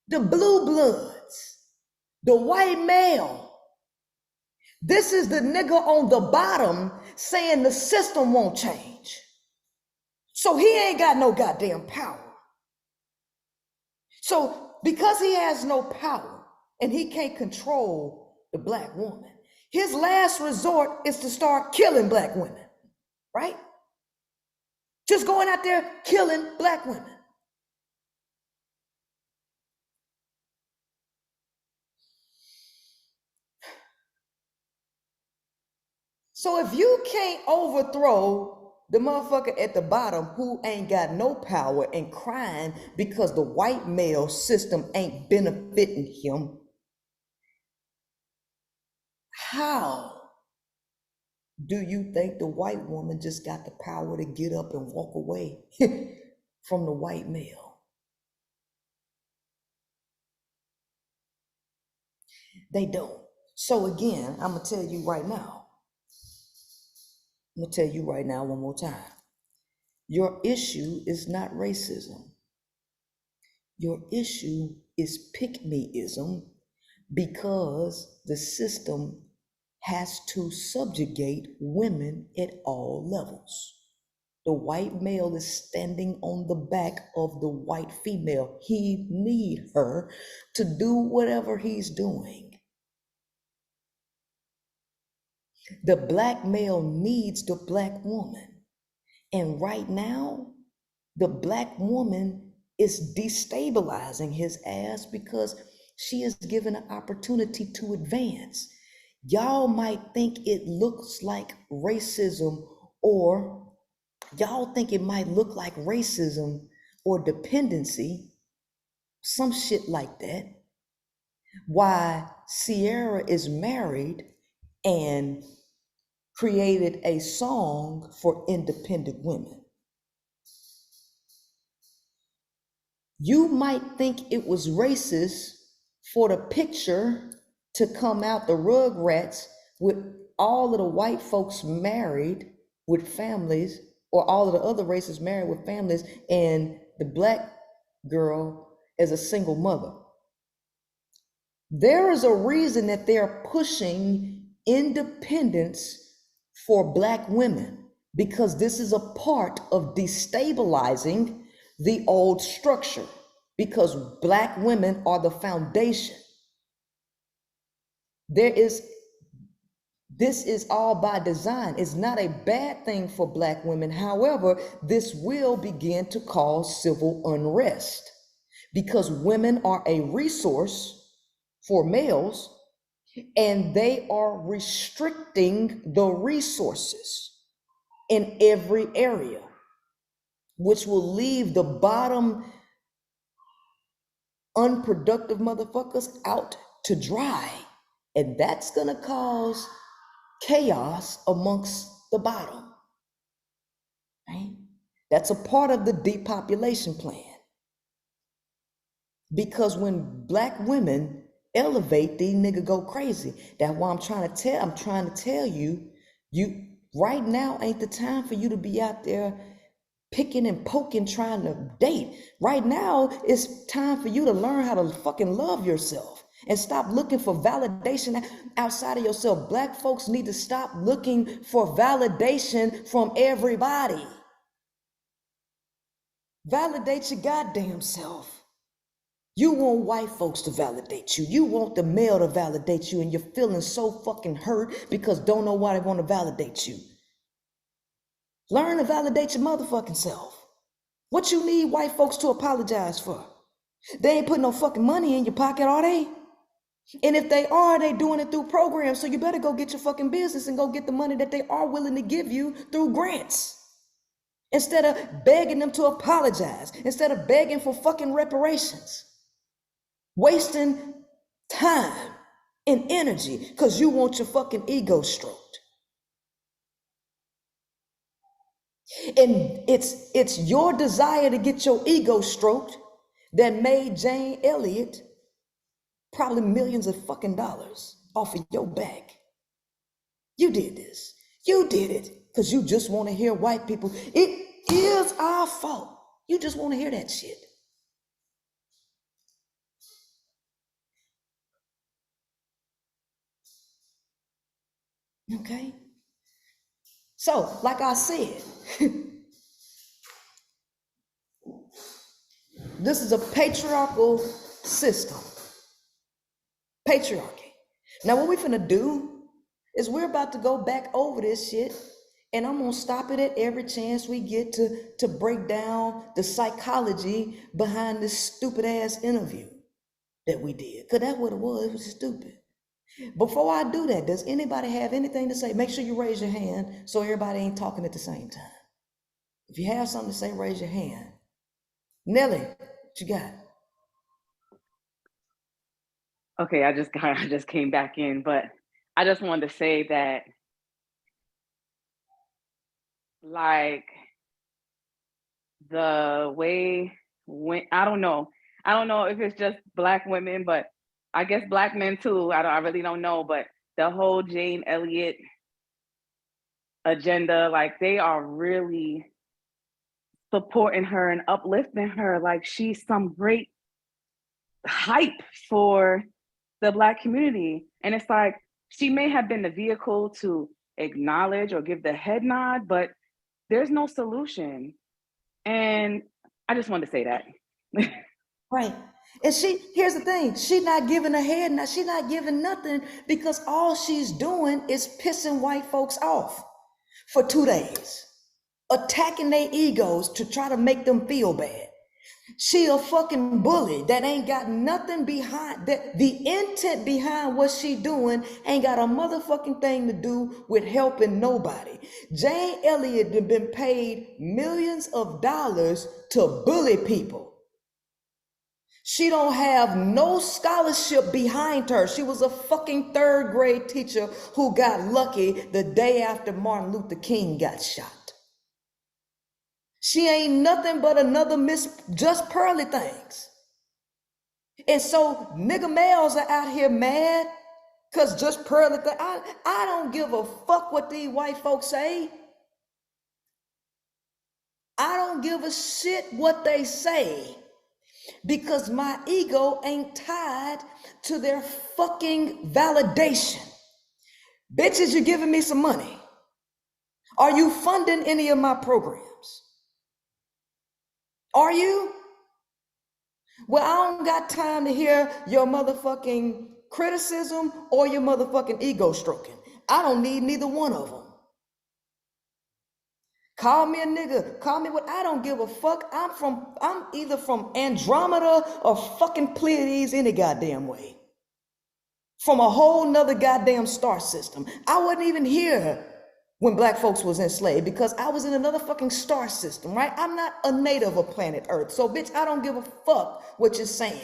the blue bloods, the white male. This is the nigga on the bottom saying the system won't change. So he ain't got no goddamn power. So because he has no power and he can't control the black woman, his last resort is to start killing black women, right? Just going out there killing black women. So if you can't overthrow the motherfucker at the bottom who ain't got no power and crying because the white male system ain't benefiting him, how do you think the white woman just got the power to get up and walk away from the white male? They don't. So again, I'm gonna tell you right now. I'm gonna tell you right now one more time. Your issue is not racism. Your issue is pick-meism, because the system has to subjugate women at all levels. The white male is standing on the back of the white female. He needs her to do whatever he's doing. The black male needs the black woman. And right now, the black woman is destabilizing his ass because she is given an opportunity to advance. Y'all might think it looks like racism, or y'all think it might look like racism or dependency, some shit like that. Why Sierra is married and created a song for independent women. You might think it was racist for the picture to come out, the Rugrats, with all of the white folks married with families, or all of the other races married with families, and the black girl as a single mother. There is a reason that they're pushing independence for black women, because this is a part of destabilizing the old structure, because black women are the foundation. This is all by design. It's not a bad thing for black women. However, this will begin to cause civil unrest, because women are a resource for males, and they are restricting the resources in every area, which will leave the bottom unproductive motherfuckers out to dry. And that's gonna cause chaos amongst the bottom, right? That's a part of the depopulation plan. Because when black women elevate, these niggas go crazy. That's why I'm trying to tell you, right now ain't the time for you to be out there picking and poking, trying to date. Right now, it's time for you to learn how to fucking love yourself and stop looking for validation outside of yourself. Black folks need to stop looking for validation from everybody. Validate your goddamn self. You want white folks to validate you. You want the male to validate you, and you're feeling so fucking hurt because don't know why they want to validate you. Learn to validate your motherfucking self. What you need white folks to apologize for? They ain't putting no fucking money in your pocket, are they? And if they are, they doing it through programs. So you better go get your fucking business and go get the money that they are willing to give you through grants. Instead of begging them to apologize, instead of begging for fucking reparations, wasting time and energy because you want your fucking ego stroked. And it's your desire to get your ego stroked that made Jane Elliott probably millions of fucking dollars off of your back. You did this. You did it because you just want to hear white people. It is our fault. You just want to hear that shit. Okay? So, like I said, this is a patriarchal system. Patriarchy. Now, what we're finna do is we're about to go back over this shit, and I'm gonna stop it at every chance we get to break down the psychology behind this stupid ass interview that we did. Cause that's what it was. It was stupid. Before I do that, does anybody have anything to say? Make sure you raise your hand so everybody ain't talking at the same time. If you have something to say, raise your hand. Nelly, what you got? Okay, I just came back in, but I just wanted to say that, like, the way when I don't know if it's just Black women, but I guess Black men too. I really don't know, but the whole Jane Elliott agenda, like, they are really supporting her and uplifting her. Like, she's some great hype for the Black community. And it's like, she may have been the vehicle to acknowledge or give the head nod, but there's no solution. And I just wanted to say that. Right. And here's the thing, she's not giving a head nod, she's not giving nothing, because all she's doing is pissing white folks off for 2 days, attacking their egos to try to make them feel bad. She a fucking bully that ain't got nothing behind that. The intent behind what she doing ain't got a motherfucking thing to do with helping nobody. Jane Elliott have been paid millions of dollars to bully people. She don't have no scholarship behind her. She was a fucking 3rd grade teacher who got lucky the day after Martin Luther King got shot. She ain't nothing but another Miss Just Pearly Things. And so nigga males are out here mad because Just Pearly Things. I don't give a fuck what these white folks say. I don't give a shit what they say, because my ego ain't tied to their fucking validation. Bitches, you giving me some money? Are you funding any of my programs? Are you? Well, I don't got time to hear your motherfucking criticism or your motherfucking ego stroking. I don't need neither one of them. Call me a nigga, call me what, I don't give a fuck. I'm either from Andromeda or fucking Pleiades any goddamn way. From a whole nother goddamn star system. I wasn't even here when Black folks was enslaved because I was in another fucking star system, right? I'm not a native of planet Earth. So bitch, I don't give a fuck what you're saying.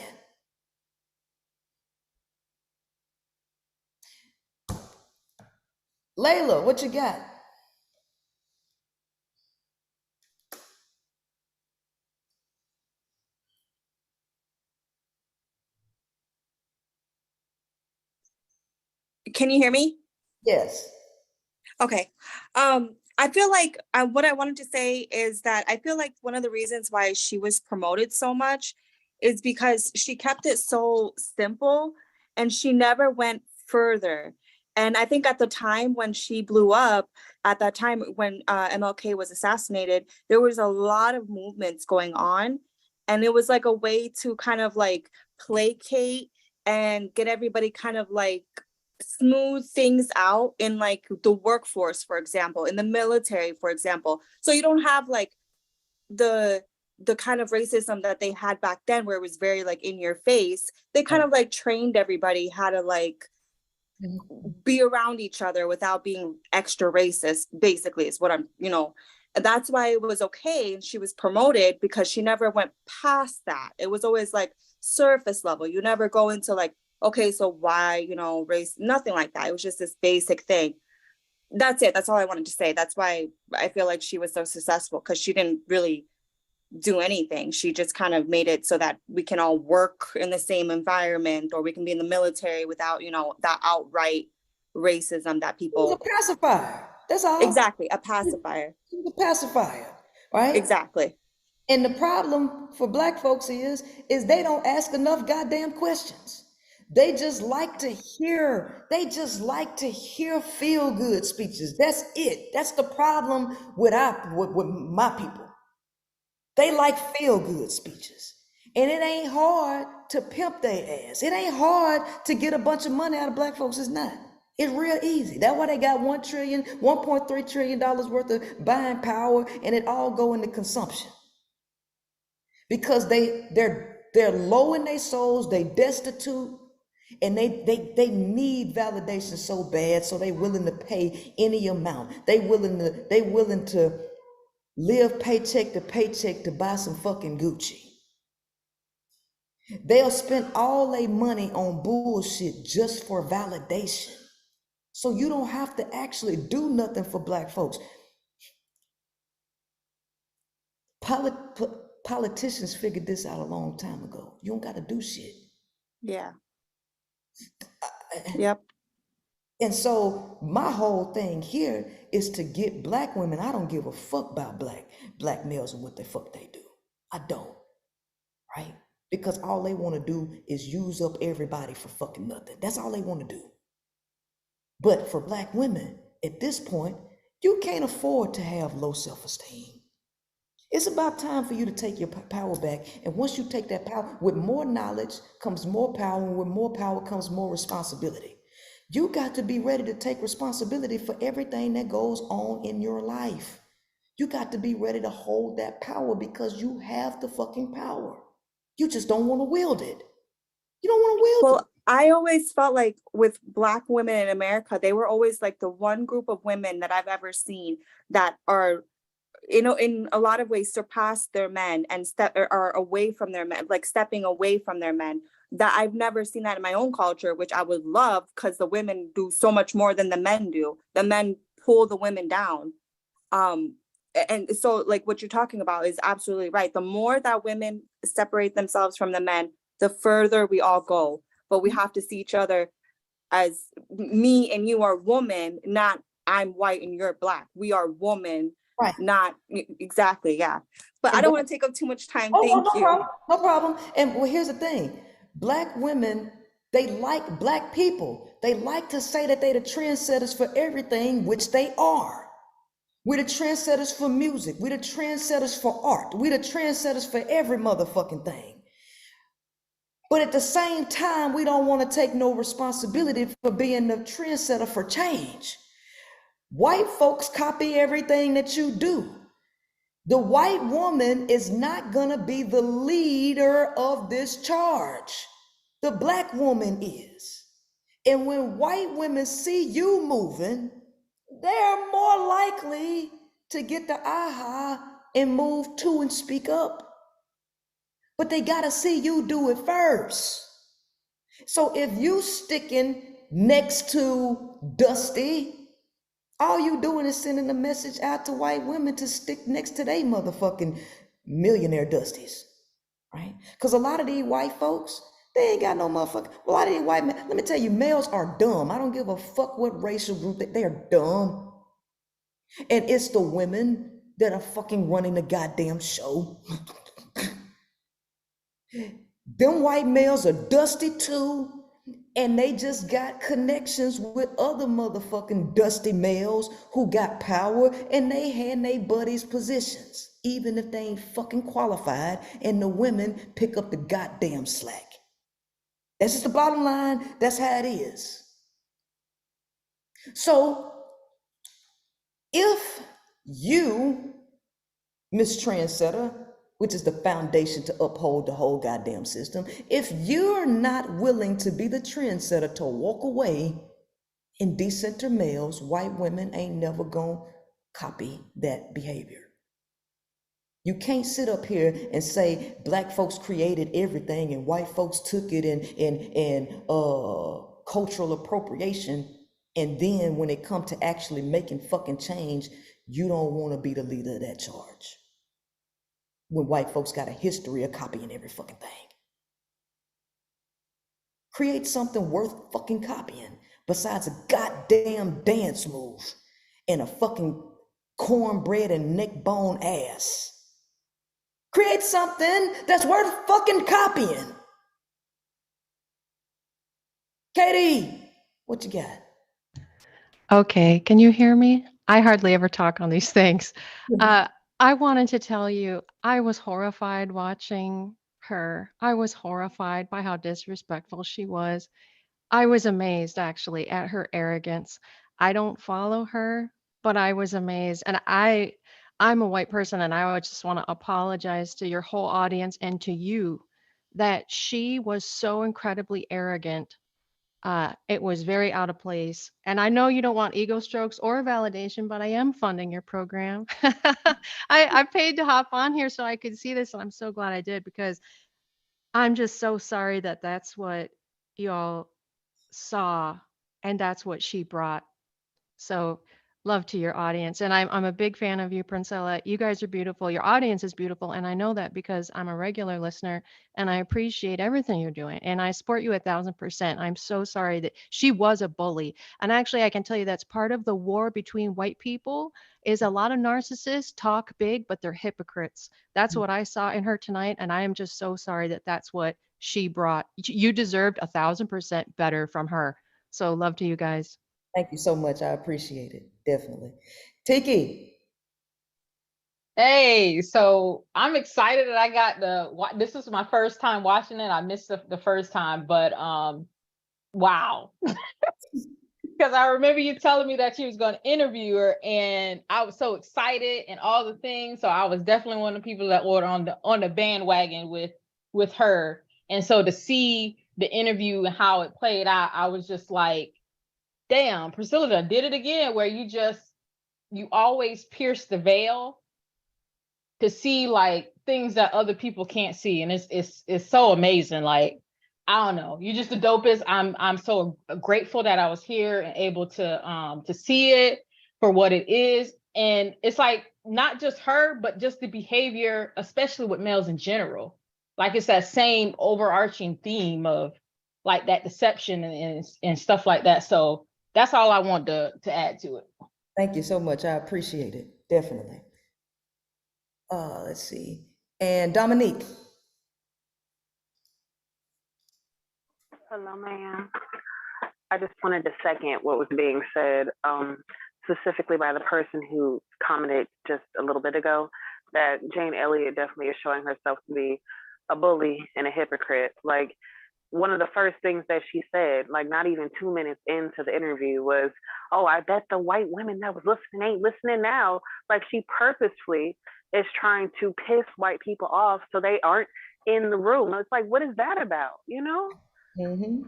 Layla, what you got? Can you hear me? Yes. Okay. I feel like what I wanted to say is that I feel like one of the reasons why she was promoted so much is because she kept it so simple and she never went further. And I think at the time when she blew up, at that time when MLK was assassinated, there was a lot of movements going on. And it was like a way to kind of like placate and get everybody kind of like smooth things out in like the workforce, for example, in the military, for example. So you don't have like the kind of racism that they had back then where it was very like in your face. They kind of like trained everybody how to like be around each other without being extra racist, basically, is what I'm, and that's why it was okay. And she was promoted because she never went past that. It was always like surface level. You never go into like, okay, so why, race, nothing like that. It was just this basic thing. That's it. That's all I wanted to say. That's why I feel like she was so successful, because she didn't really do anything. She just kind of made it so that we can all work in the same environment, or we can be in the military without, that outright racism that people. It was a pacifier. That's all. Exactly. A pacifier. It was a pacifier, right? Exactly. And the problem for Black folks is they don't ask enough goddamn questions. They just like to hear feel good speeches. That's it. That's the problem with my people. They like feel good speeches. And it ain't hard to pimp their ass. It ain't hard to get a bunch of money out of Black folks. It's not. It's real easy. That's why they got $1.3 trillion worth of buying power, and it all go into consumption. Because they're low in their souls, they destitute, And they need validation so bad, so they willing to pay any amount. They willing to live paycheck to buy some fucking Gucci. They'll spend all their money on bullshit just for validation. So you don't have to actually do nothing for Black folks. Politicians figured this out a long time ago. You don't got to do shit. Yeah. Yep. And so my whole thing here is to get Black women. I don't give a fuck about black males and what the fuck they do. I don't, right? Because all they want to do is use up everybody for fucking nothing. That's all they want to do. But for Black women, at this point, you can't afford to have low self-esteem. It's about time for you to take your power back. And once you take that power, with more knowledge comes more power, and with more power comes more responsibility. You got to be ready to take responsibility for everything that goes on in your life. You got to be ready to hold that power because you have the fucking power. You just don't want to wield it. You don't want to wield it. I always felt like with Black women in America, they were always like the one group of women that I've ever seen that are, you know, in a lot of ways surpass their men and are away from their men, like stepping away from their men. That I've never seen that in my own culture, which I would love because the women do so much more than the men do. The men pull the women down. And so like what you're talking about is absolutely right. The more that women separate themselves from the men, the further we all go. But we have to see each other as me and you are woman, not I'm white and you're Black. We are woman, right? Not exactly, yeah. But I don't want to take up too much time. Oh, Thank you. No problem. And well, here's the thing. Black women, they like Black people. They like to say that they're the trendsetters for everything, which they are. We're the trendsetters for music. We're the trendsetters for art. We're the trendsetters for every motherfucking thing. But at the same time, we don't want to take no responsibility for being the trendsetter for change. White folks copy everything that you do. The white woman is not gonna be the leader of this charge. The Black woman is. And when white women see you moving, they're more likely to get the aha and move to and speak up. But they gotta see you do it first. So if you sticking next to Dusty, all you doing is sending a message out to white women to stick next to they motherfucking millionaire Dusties, right? Because a lot of these white folks, they ain't got no motherfucking, a lot of these white men, let me tell you, males are dumb. I don't give a fuck what racial group, they are dumb. And it's the women that are fucking running the goddamn show. Them white males are dusty too. And they just got connections with other motherfucking dusty males who got power and they hand their buddies positions, even if they ain't fucking qualified, and the women pick up the goddamn slack. That's just the bottom line. That's how it is. So if you, Miss Trendsetter, which is the foundation to uphold the whole goddamn system, if you're not willing to be the trendsetter to walk away and decenter males, white women ain't never gonna copy that behavior. You can't sit up here and say Black folks created everything and white folks took it in cultural appropriation, and then when it comes to actually making fucking change, you don't want to be the leader of that charge. When white folks got a history of copying every fucking thing. Create something worth fucking copying besides a goddamn dance move and a fucking cornbread and neck bone ass. Create something that's worth fucking copying. Katie, what you got? Okay, can you hear me? I hardly ever talk on these things. I wanted to tell you, I was horrified watching her. I was horrified by how disrespectful she was. I was amazed actually at her arrogance. I don't follow her, but I was amazed. And I'm a white person and I would just want to apologize to your whole audience and to you that she was so incredibly arrogant It was very out of place. And I know you don't want ego strokes or validation, but I am funding your program. I paid to hop on here so I could see this, and I'm so glad I did because I'm just so sorry that that's what y'all saw and that's what she brought. So love to your audience. And I'm a big fan of you, Princella. You guys are beautiful. Your audience is beautiful. And I know that because I'm a regular listener and I appreciate everything you're doing. And I support you 1,000%. I'm so sorry that she was a bully. And actually, I can tell you that's part of the war between white people is a lot of narcissists talk big, but they're hypocrites. That's what I saw in her tonight. And I am just so sorry that that's what she brought. You deserved 1,000% better from her. So love to you guys. Thank you so much. I appreciate it. Definitely. Tiki. Hey, so I'm excited that I got this is my first time watching it. I missed the first time, but wow. Because I remember you telling me that she was going to interview her, and I was so excited and all the things. So I was definitely one of the people that were on the bandwagon with her. And so to see the interview and how it played out, I was just like, damn, Priscilla did it again, where you always pierce the veil to see like things that other people can't see. And it's so amazing. Like, I don't know, you're just the dopest. I'm so grateful that I was here and able to see it for what it is. And it's like not just her, but just the behavior, especially with males in general. Like it's that same overarching theme of like that deception and stuff like that. So that's all I want to add to it. Thank you so much. I appreciate it. Definitely. Let's see. And Dominique. Hello, ma'am. I just wanted to second what was being said, specifically by the person who commented just a little bit ago, that Jane Elliott definitely is showing herself to be a bully and a hypocrite. Like, one of the first things that she said, like not even 2 minutes into the interview, was, oh, I bet the white women that was listening ain't listening now. Like, she purposefully is trying to piss white people off so they aren't in the room. It's like, what is that about, you know? Mm-hmm.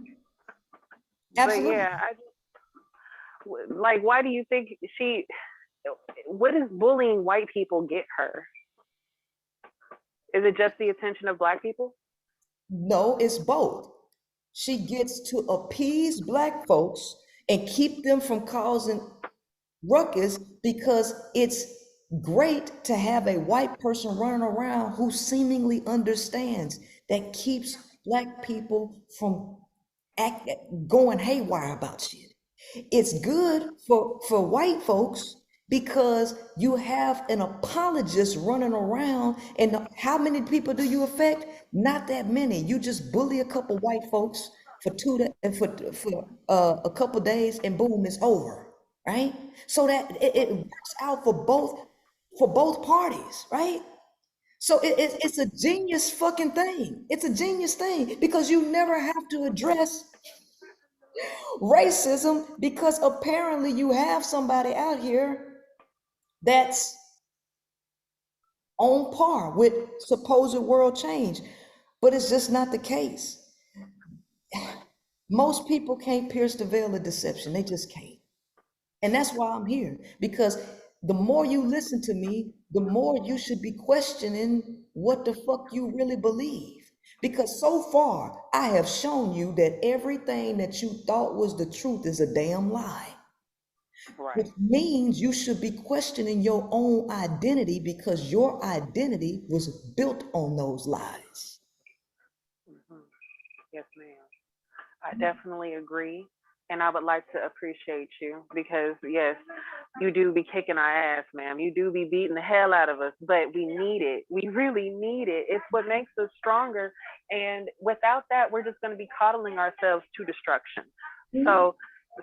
Absolutely. But yeah, like, why do you think what does bullying white people get her? Is it just the attention of Black people? No, it's both. She gets to appease Black folks and keep them from causing ruckus because it's great to have a white person running around who seemingly understands, that keeps Black people from going haywire about shit. It's good for white folks because you have an apologist running around, and how many people do you affect? Not that many. You just bully a couple white folks for a couple days, and boom, it's over, right? So that it works out for both parties, right? So it's a genius fucking thing. It's a genius thing because you never have to address racism, because apparently you have somebody out here that's on par with supposed world change, but it's just not the case. Most people can't pierce the veil of deception. They just can't. And that's why I'm here, because the more you listen to me, the more you should be questioning what the fuck you really believe. Because so far, I have shown you that everything that you thought was the truth is a damn lie. Right. Which means you should be questioning your own identity, because your identity was built on those lies. Mm-hmm. Yes, ma'am. I definitely agree. And I would like to appreciate you because, yes, you do be kicking our ass, ma'am. You do be beating the hell out of us, but we need it. We really need it. It's what makes us stronger. And without that, we're just going to be coddling ourselves to destruction. Mm-hmm.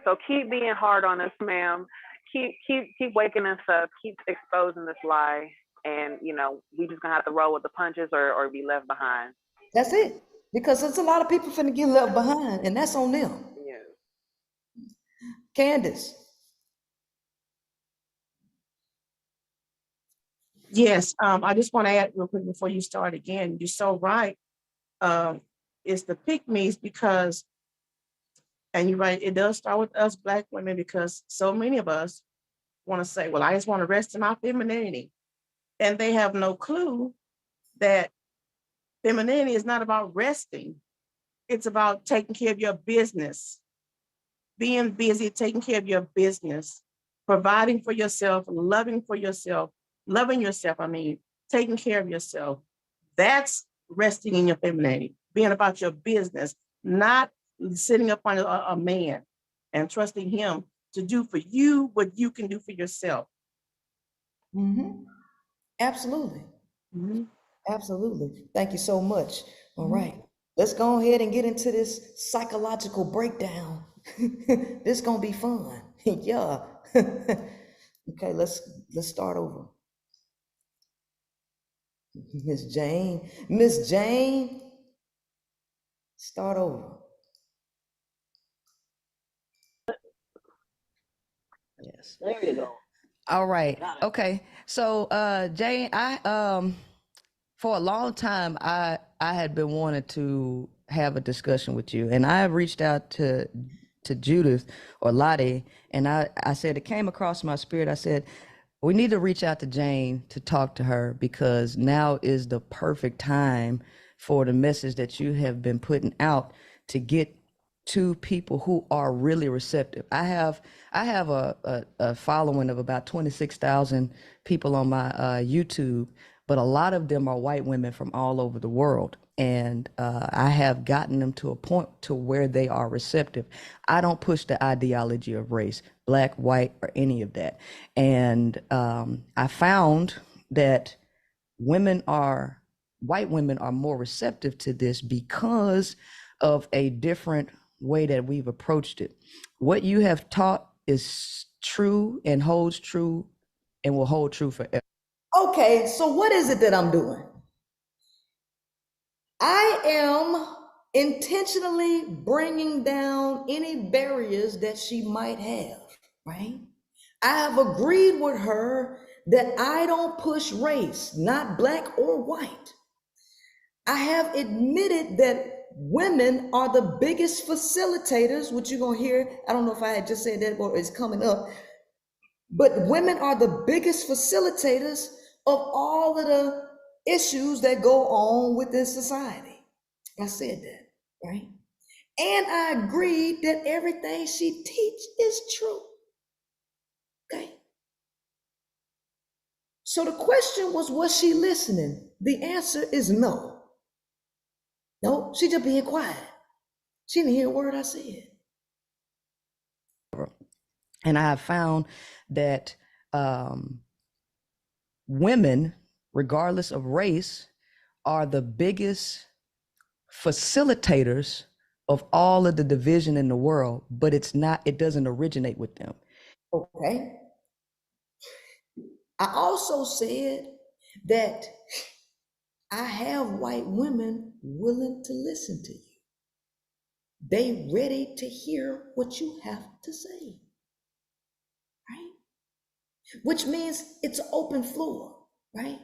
So keep being hard on us, ma'am. Keep waking us up. Keep exposing this lie. And, you know, we just going to have to roll with the punches or be left behind. That's it. Because there's a lot of people finna get left behind, and that's on them. Yeah. Candace. Yes, I just want to add real quick before you start again. You're so right. It's the pick-me's, because And you're right, it does start with us Black women because so many of us want to say, well, I just want to rest in my femininity. And they have no clue that femininity is not about resting. It's about taking care of your business, being busy, taking care of your business, providing for yourself, loving yourself, taking care of yourself. That's resting in your femininity, being about your business, not sitting up on a man and trusting him to do for you what you can do for yourself. Mm-hmm. Absolutely. Mm-hmm. Absolutely. Thank you so much. All right. Let's go ahead and get into this psychological breakdown. This gonna be fun. Yeah. Okay, let's start over. Miss Jane, start over. Yes. There you go. All right. Okay. So, Jane, for a long time, I had been wanting to have a discussion with you, and I reached out to Judith or Lottie, and I said it came across my spirit. I said we need to reach out to Jane to talk to her because now is the perfect time for the message that you have been putting out to get to people who are really receptive. I have a following of about 26,000 people on my YouTube, but a lot of them are white women from all over the world. And I have gotten them to a point to where they are receptive. I don't push the ideology of race, black, white, or any of that. And I found that white women are more receptive to this because of a different way that we've approached it. What you have taught is true and holds true and will hold true forever. Okay, so what is it that I'm doing? I am intentionally bringing down any barriers that she might have, right? I have agreed with her that I don't push race, not black or white. I have admitted that women are the biggest facilitators, which you're gonna hear. I don't know if I had just said that or it's coming up, but women are the biggest facilitators of all of the issues that go on within society. I said that, right? And I agreed that everything she teaches is true. Okay. So the question was she listening? The answer is no. No, she just being quiet. She didn't hear a word I said. And I have found that women, regardless of race, are the biggest facilitators of all of the division in the world, but it doesn't originate with them. Okay. I also said that I have white women willing to listen to you. They ready to hear what you have to say, right? Which means it's an open floor, right?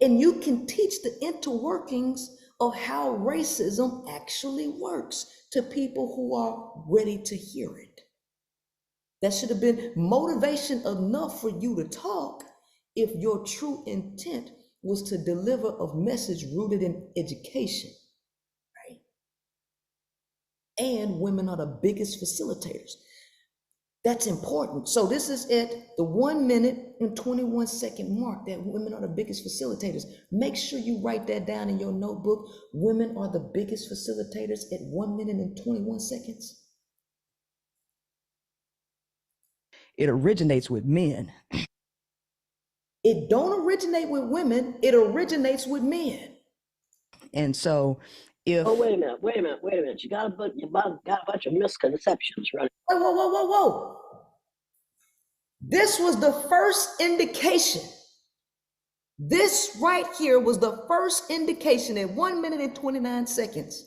And you can teach the interworkings of how racism actually works to people who are ready to hear it. That should have been motivation enough for you to talk if your true intent was to deliver a message rooted in education, right? And women are the biggest facilitators. That's important. So this is at the 1 minute and 21 second mark that women are the biggest facilitators. Make sure you write that down in your notebook. Women are the biggest facilitators at 1 minute and 21 seconds. It originates with men. It don't originate with women, it originates with men. And so if wait a minute. You got a bunch of misconceptions running. Whoa. This was the first indication. This right here was the first indication at 1 minute and 29 seconds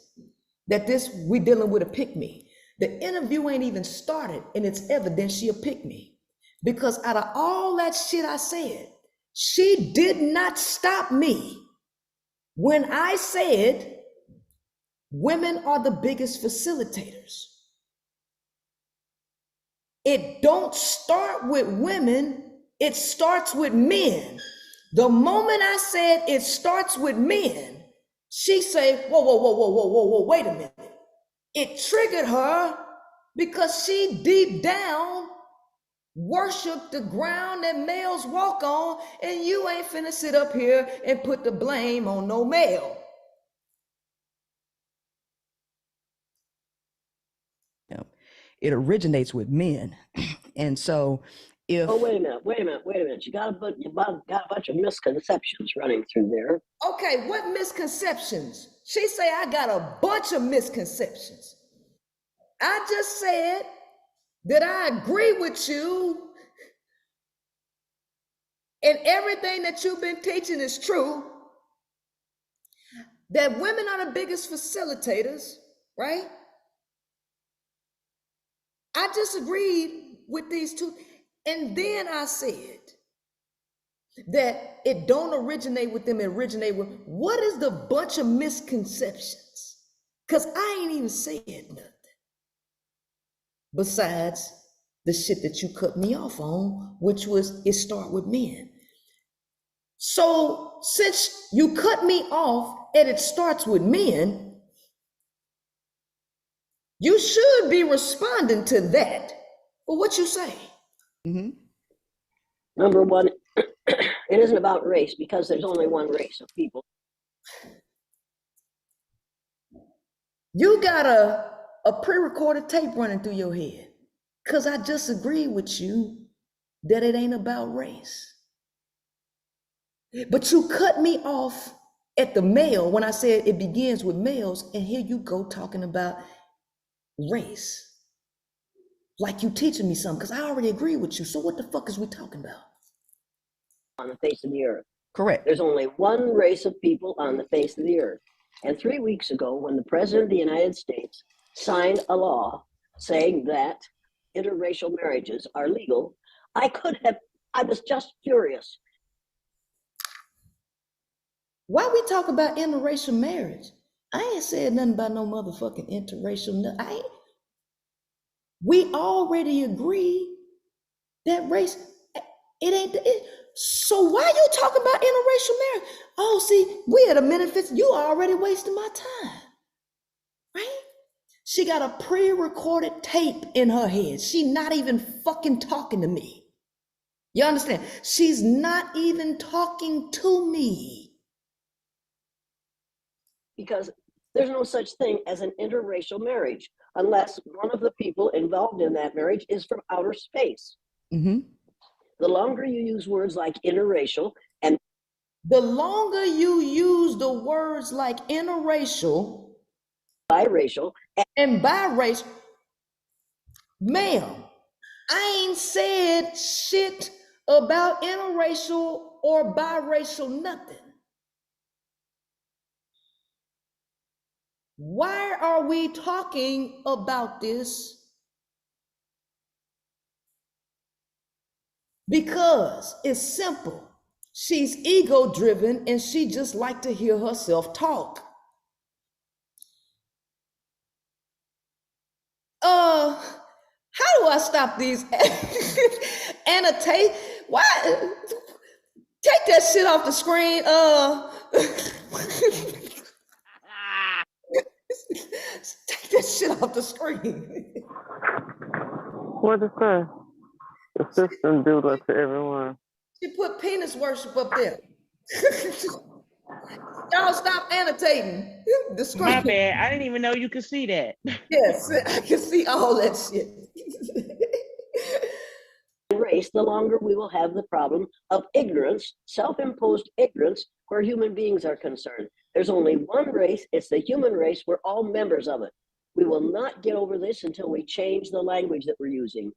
that we dealing with a pick-me. The interview ain't even started and it's evident she a pick-me. Because out of all that shit I said, she did not stop me when I said women are the biggest facilitators. it don't start with women, it starts with men. The moment I said it starts with men, she say, whoa, whoa, whoa, whoa, whoa, whoa, whoa, wait a minute. It triggered her because she deep down worship the ground that males walk on, and you ain't finna sit up here and put the blame on no male. It originates with men. And so if... Oh, wait a minute. You got a bunch of misconceptions running through there. Okay, what misconceptions? She say I got a bunch of misconceptions. I just said that I agree with you and everything that you've been teaching is true, that women are the biggest facilitators, right? I disagreed with these two. And then I said that it don't originate with them, it originate with, what is the bunch of misconceptions? Because I ain't even said nothing besides the shit that you cut me off on, which was it start with men. So since you cut me off and it starts with men, you should be responding to that. But what you say? Mm-hmm. Number one, it isn't about race because there's only one race of people. You got a pre-recorded tape running through your head because I just agree with you that it ain't about race. But you cut me off at the male when I said it begins with males, and here you go talking about race. Like you teaching me something, because I already agree with you. So what the fuck is we talking about? On the face of the earth. Correct. There's only one race of people on the face of the earth. And 3 weeks ago, when the President of the United States signed a law saying that interracial marriages are legal, I was just furious. Why we talk about interracial marriage? I ain't said nothing about no motherfucking interracial. We already agree that race, it ain't it. So why you talking about interracial marriage? Oh, see, we at a minute 50. You already wasting my time, right? She got a pre-recorded tape in her head. She not even fucking talking to me. You understand? She's not even talking to me. Because there's no such thing as an interracial marriage unless one of the people involved in that marriage is from outer space. Mm-hmm. The longer you use words like interracial and the longer you use the words like interracial, biracial, and biracial, ma'am, I ain't said shit about interracial or biracial nothing. Why are we talking about this? Because it's simple. She's ego driven and she just like to hear herself talk. How do I stop these? Annotate? Why? Take that shit off the screen. Take that shit off the screen. What is that? The system do that to everyone. She put penis worship up there. Y'all stop annotating the screen. My bad. I didn't even know you could see that. Yes, I can see all that shit. Race, the longer we will have the problem of ignorance, self-imposed ignorance, where human beings are concerned. There's only one race. It's the human race. We're all members of it. We will not get over this until we change the language that we're using.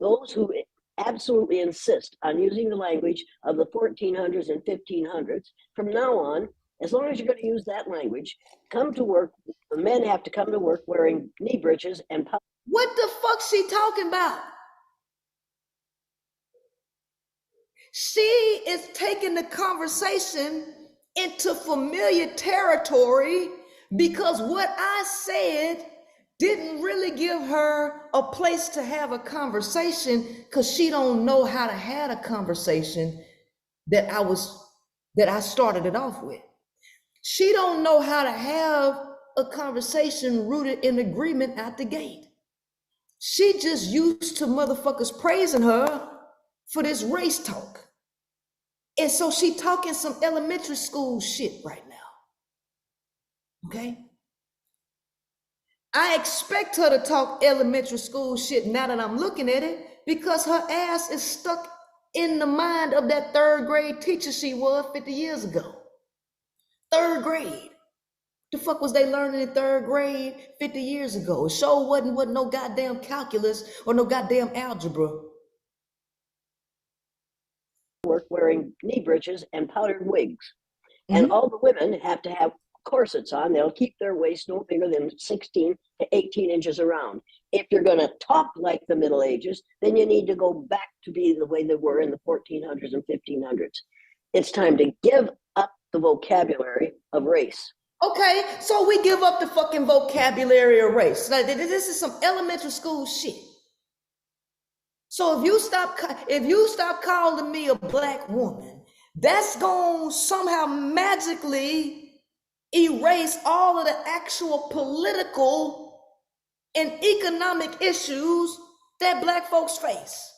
Those who absolutely insist on using the language of the 1400s and 1500s, from now on, as long as you're going to use that language, come to work. The men have to come to work wearing knee breeches and... What the fuck's she talking about? She is taking the conversation into familiar territory because what I said didn't really give her a place to have a conversation because she don't know how to have a conversation that I started it off with. She don't know how to have a conversation rooted in agreement at the gate. She just used to motherfuckers praising her for this race talk. And so she talking some elementary school shit right now. Okay? I expect her to talk elementary school shit now that I'm looking at it, because her ass is stuck in the mind of that third grade teacher she was 50 years ago. Third grade. The fuck was they learning in third grade 50 years ago? It sure wasn't no goddamn calculus or no goddamn algebra. Work wearing knee breeches and powdered wigs. And all the women have to have corsets on. They'll keep their waist no bigger than 16 to 18 inches around. If you're going to talk like the Middle Ages, then you need to go back to be the way they were in the 1400s and 1500s. It's time to give up the vocabulary of race. Okay, so we give up the fucking vocabulary of race. Like, this is some elementary school shit. So if you stop calling me a black woman, that's going to somehow magically erase all of the actual political and economic issues that black folks face.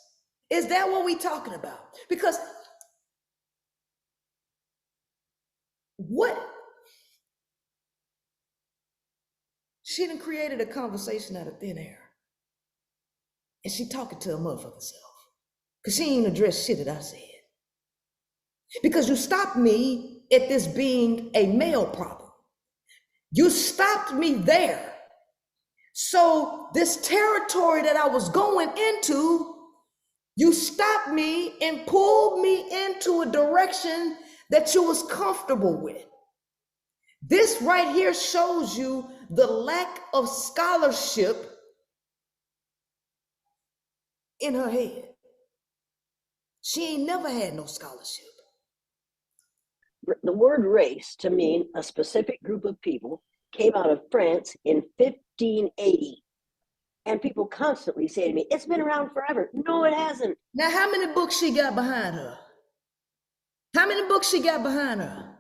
Is that what we talking about? Because what? She done created a conversation out of thin air. And she talking to her motherfucking self. Because she ain't addressed shit that I said. Because you stopped me at this being a male problem. You stopped me there. So this territory that I was going into, you stopped me and pulled me into a direction that you was comfortable with. This right here shows you the lack of scholarship in her head. She ain't never had no scholarship. The word race, to mean a specific group of people, came out of France in 1580. And people constantly say to me, it's been around forever. No, it hasn't. Now, how many books she got behind her? How many books she got behind her?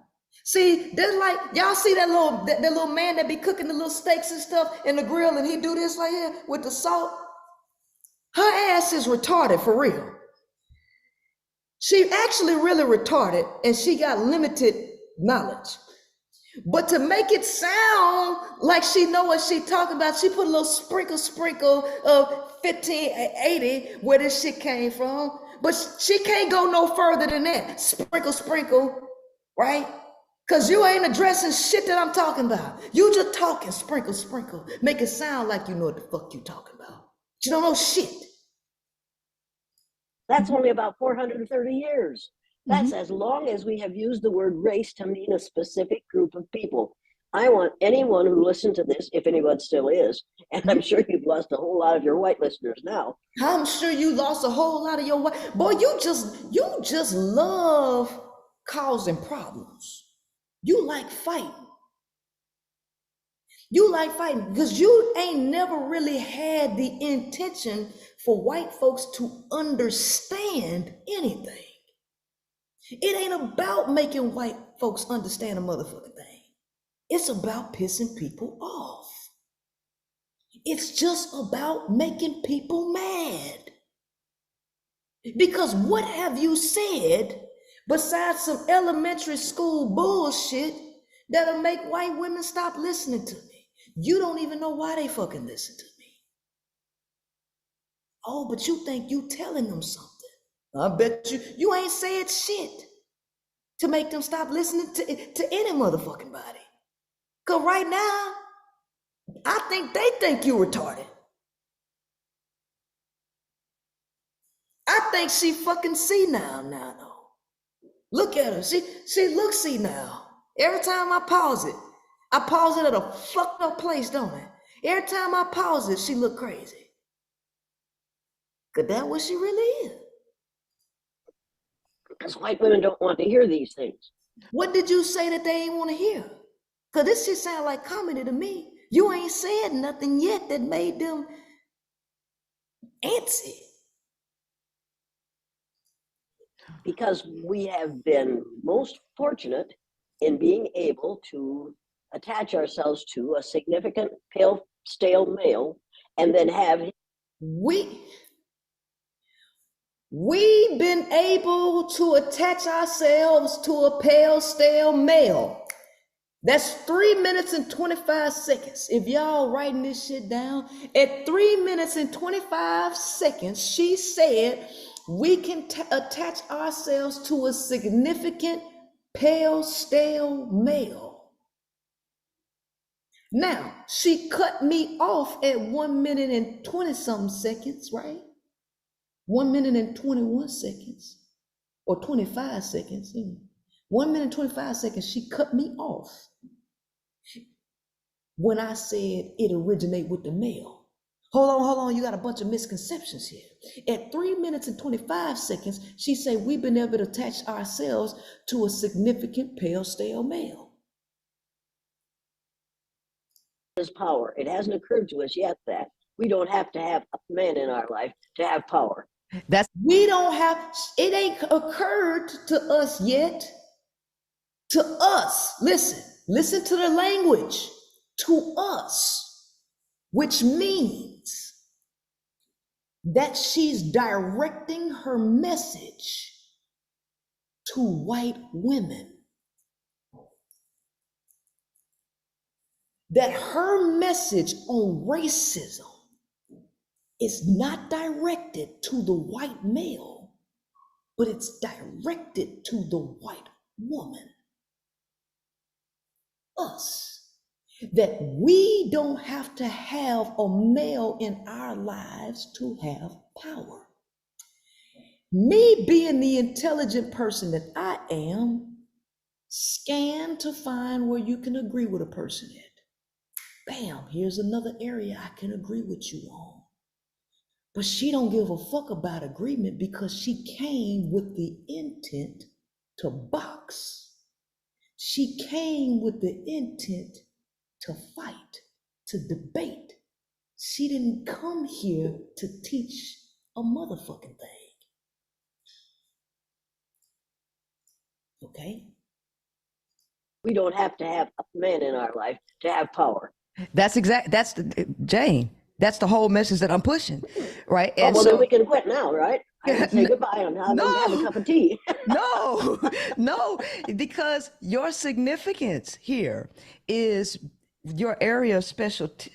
See, there's like, y'all see that little man that be cooking the little steaks and stuff in the grill, and he do this right here with the salt? Her ass is retarded for real. She actually really retarded, and she got limited knowledge. But to make it sound like she know what she talking about, she put a little sprinkle of 1580 where this shit came from. But she can't go no further than that. Sprinkle, right? Because you ain't addressing shit that I'm talking about. You just talking, sprinkle. Make it sound like you know what the fuck you talking about. But you don't know shit. That's only about 430 years. That's as long as we have used the word race to mean a specific group of people. I want anyone who listened to this, if anyone still is, and I'm sure you've lost a whole lot of your white listeners now. I'm sure you lost a whole lot of your white. Boy, you just love causing problems. You like fighting. You like fighting because you ain't never really had the intention for white folks to understand anything. It ain't about making white folks understand a motherfucking thing. It's about pissing people off. It's just about making people mad. Because what have you said besides some elementary school bullshit that'll make white women stop listening to me? You don't even know why they fucking listen to me. Oh, but you think you telling them something. I bet you ain't said shit to make them stop listening to any motherfucking body. Cause right now, I think they think you retarded. I think she fucking senile now though. Look at her, she looks senile. Every time I pause it at a fucked up place, don't it? Every time I pause it, she look crazy. Cause that's what she really is. Because white women don't want to hear these things. What did you say that they ain't want to hear? Because this shit sound like comedy to me. You ain't said nothing yet that made them antsy. Because we have been most fortunate in being able to attach ourselves to a significant pale, stale male and then have. We've been able to attach ourselves to a pale, stale male. That's 3 minutes and 25 seconds. If y'all writing this shit down, at 3 minutes and 25 seconds, she said we can attach ourselves to a significant pale, stale male. Now, she cut me off at 1 minute and 20 something seconds, right? 1 minute and 21 seconds, or 25 seconds. 1 minute and 25 seconds, she cut me off when I said it originate with the male. Hold on, you got a bunch of misconceptions here. At 3 minutes and 25 seconds, she said we've been able to attach ourselves to a significant pale, stale male. Is power. It hasn't occurred to us yet that we don't have to have a man in our life to have power. We don't have, it ain't occurred to us yet. To us, listen to the language. To us, which means that she's directing her message to white women. That her message on racism is not directed to the white male, but it's directed to the white woman. Us. That we don't have to have a male in our lives to have power. Me being the intelligent person that I am, scan to find where you can agree with a person at. Bam, here's another area I can agree with you on. But she don't give a fuck about agreement because she came with the intent to box. She came with the intent to fight, to debate. She didn't come here to teach a motherfucking thing. Okay? We don't have to have a man in our life to have power. Jane, that's the whole message that I'm pushing, right? Oh, well, then we can quit now, right? I can say goodbye and have a cup of tea. No, because your significance here is your area of specialty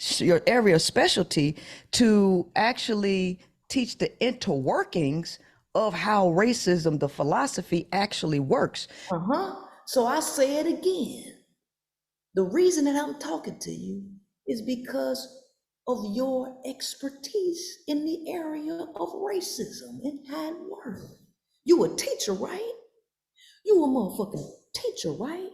to actually teach the interworkings of how racism, the philosophy, actually works. So I say it again. The reason that I'm talking to you is because of your expertise in the area of racism and how it works. You a teacher, right? You a motherfucking teacher, right?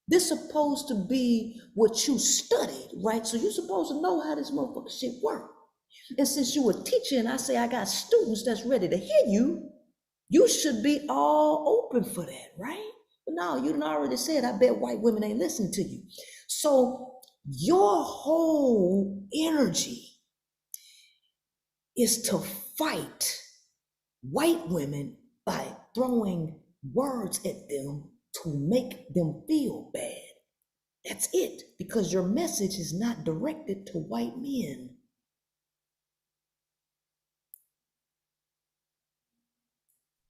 This supposed to be what you studied, right? So you're supposed to know how this motherfucking shit works. And since you a teacher and I say I got students that's ready to hear you, you should be all open for that, right? But no, you done already said, I bet white women ain't listening to you. So your whole energy is to fight white women by throwing words at them to make them feel bad. That's it, because your message is not directed to white men.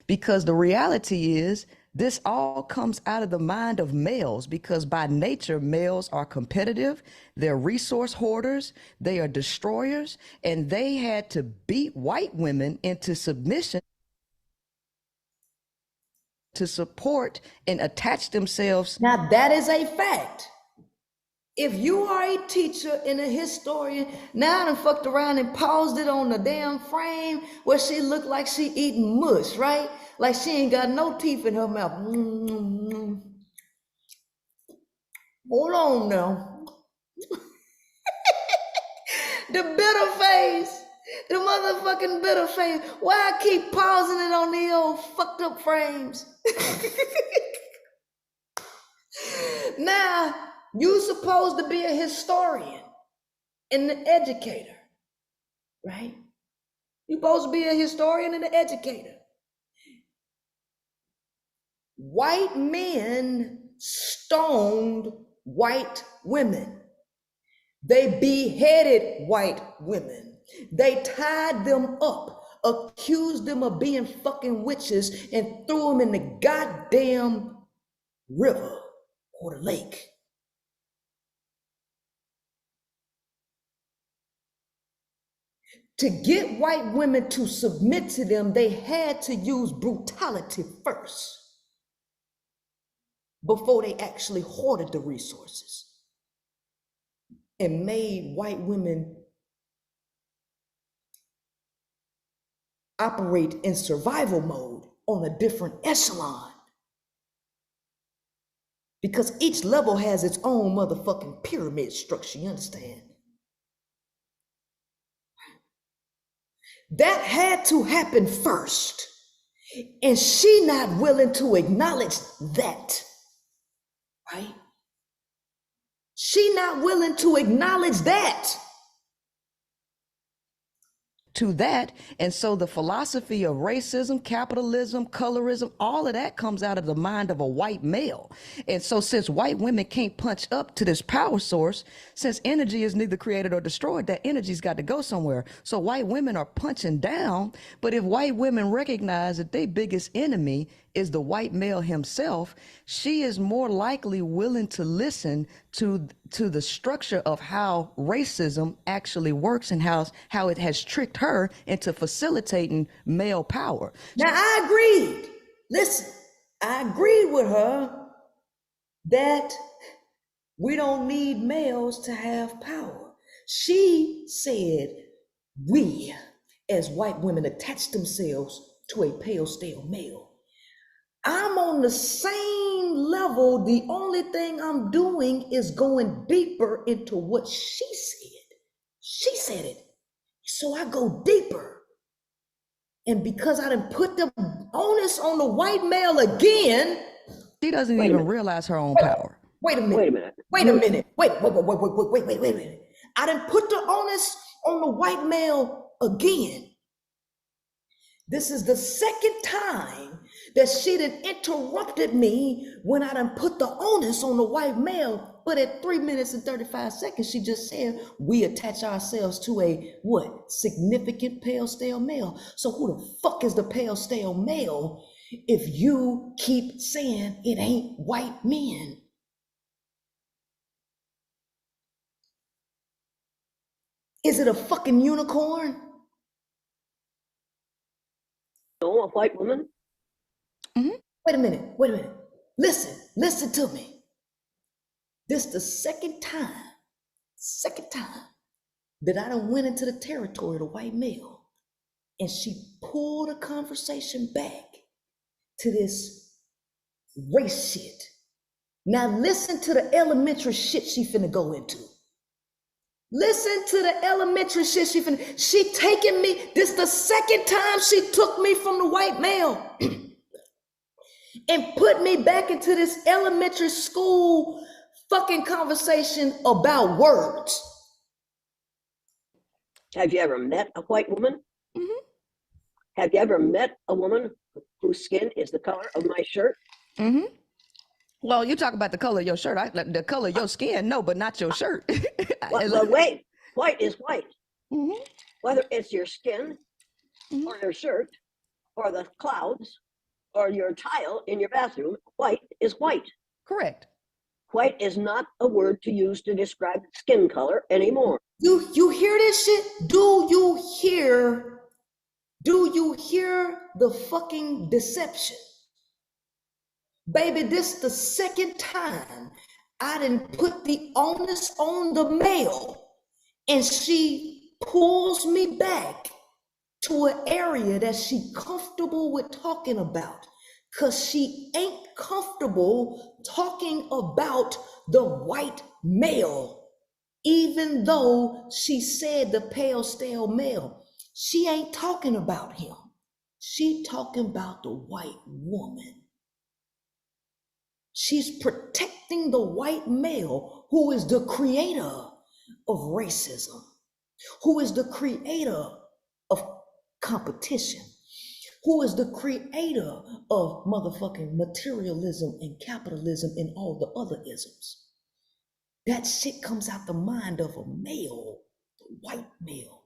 Because the reality is, this all comes out of the mind of males, because by nature, males are competitive, they're resource hoarders, they are destroyers, and they had to beat white women into submission to support and attach themselves. Now that is a fact. If you are a teacher and a historian, now I done fucked around and paused it on the damn frame where she looked like she eating mush, right? Like she ain't got no teeth in her mouth. Hold on now. The bitter face, the motherfucking bitter face. Why I keep pausing it on the old fucked up frames? Now, You're supposed to be a historian and an educator, right? You're supposed to be a historian and an educator. White men stoned white women. They beheaded white women. They tied them up, accused them of being fucking witches, and threw them in the goddamn river or the lake. To get white women to submit to them, they had to use brutality first before they actually hoarded the resources and made white women operate in survival mode on a different echelon. Because each level has its own motherfucking pyramid structure, you understand? That had to happen first. And she not willing to acknowledge that, right? She not willing to acknowledge that. To that. And so the philosophy of racism, capitalism, colorism, all of that comes out of the mind of a white male. And so since white women can't punch up to this power source, since energy is neither created or destroyed, that energy's got to go somewhere. So white women are punching down. But if white women recognize that their biggest enemy is the white male himself, she is more likely willing to listen to the structure of how racism actually works and how it has tricked her into facilitating male power. Now I agreed. Listen, I agreed with her that we don't need males to have power. She said we, as white women, attach themselves to a pale, stale male. I'm on the same level. The only thing I'm doing is going deeper into what she said. She said it. So I go deeper. And because I didn't put the onus on the white male again. She doesn't even realize her own power. Wait a minute. Wait a minute. Wait a minute. I didn't put the onus on the white male again. This is the second time that she done interrupted me when I done put the onus on the white male. But at 3 minutes and 35 seconds, she just said, we attach ourselves to a, what, significant pale, stale male. So who the fuck is the pale, stale male if you keep saying it ain't white men? Is it a fucking unicorn? No, a white woman? Mm-hmm. Wait a minute. Listen to me. This the second time that I done went into the territory of the white male, and she pulled a conversation back to this race shit. Now listen to the elementary shit she finna go into. Listen to the elementary shit she taking me, this the second time she took me from the white male and put me back into this elementary school fucking conversation about words. Have you ever met a white woman? Mm-hmm. Have you ever met a woman whose skin is the color of my shirt? Mm-hmm. Well, you talk about the color of your shirt. The color of your skin, no, but not your shirt. Well, wait, white is white. Mm-hmm. Whether it's your skin or your shirt or the clouds or your tile in your bathroom, white is white. Correct. White is not a word to use to describe skin color anymore. You hear this shit? Do you hear the fucking deception? Baby, this the second time I didn't put the onus on the male, and she pulls me back to an area that she comfortable with talking about, because she ain't comfortable talking about the white male, even though she said the pale, stale male. She ain't talking about him. She talking about the white woman. She's protecting the white male who is the creator of racism, who is the creator of competition, who is the creator of motherfucking materialism and capitalism and all the other isms. That shit comes out the mind of a male, the white male.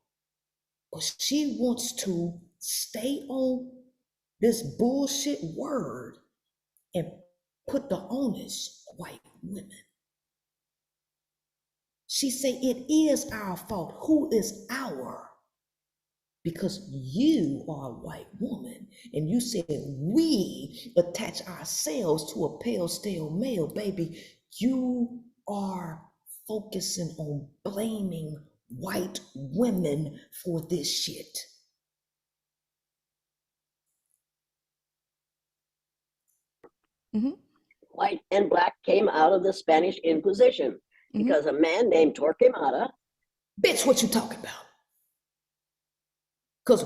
But she wants to stay on this bullshit word and put the onus on white women. She say it is our fault. Who is our? Because you are a white woman and you said we attach ourselves to a pale, stale male, baby. You are focusing on blaming white women for this shit. White and black came out of the Spanish Inquisition because a man named Torquemada. Bitch, what you talking about? Because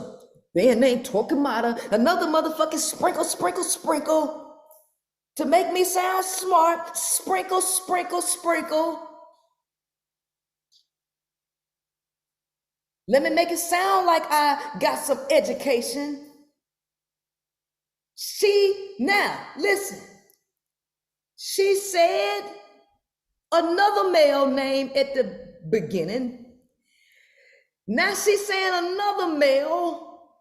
man named Torquemada, another motherfucking sprinkle, to make me sound smart, sprinkle. Let me make it sound like I got some education. Now, listen. She said another male name at the beginning. Now she's saying another male.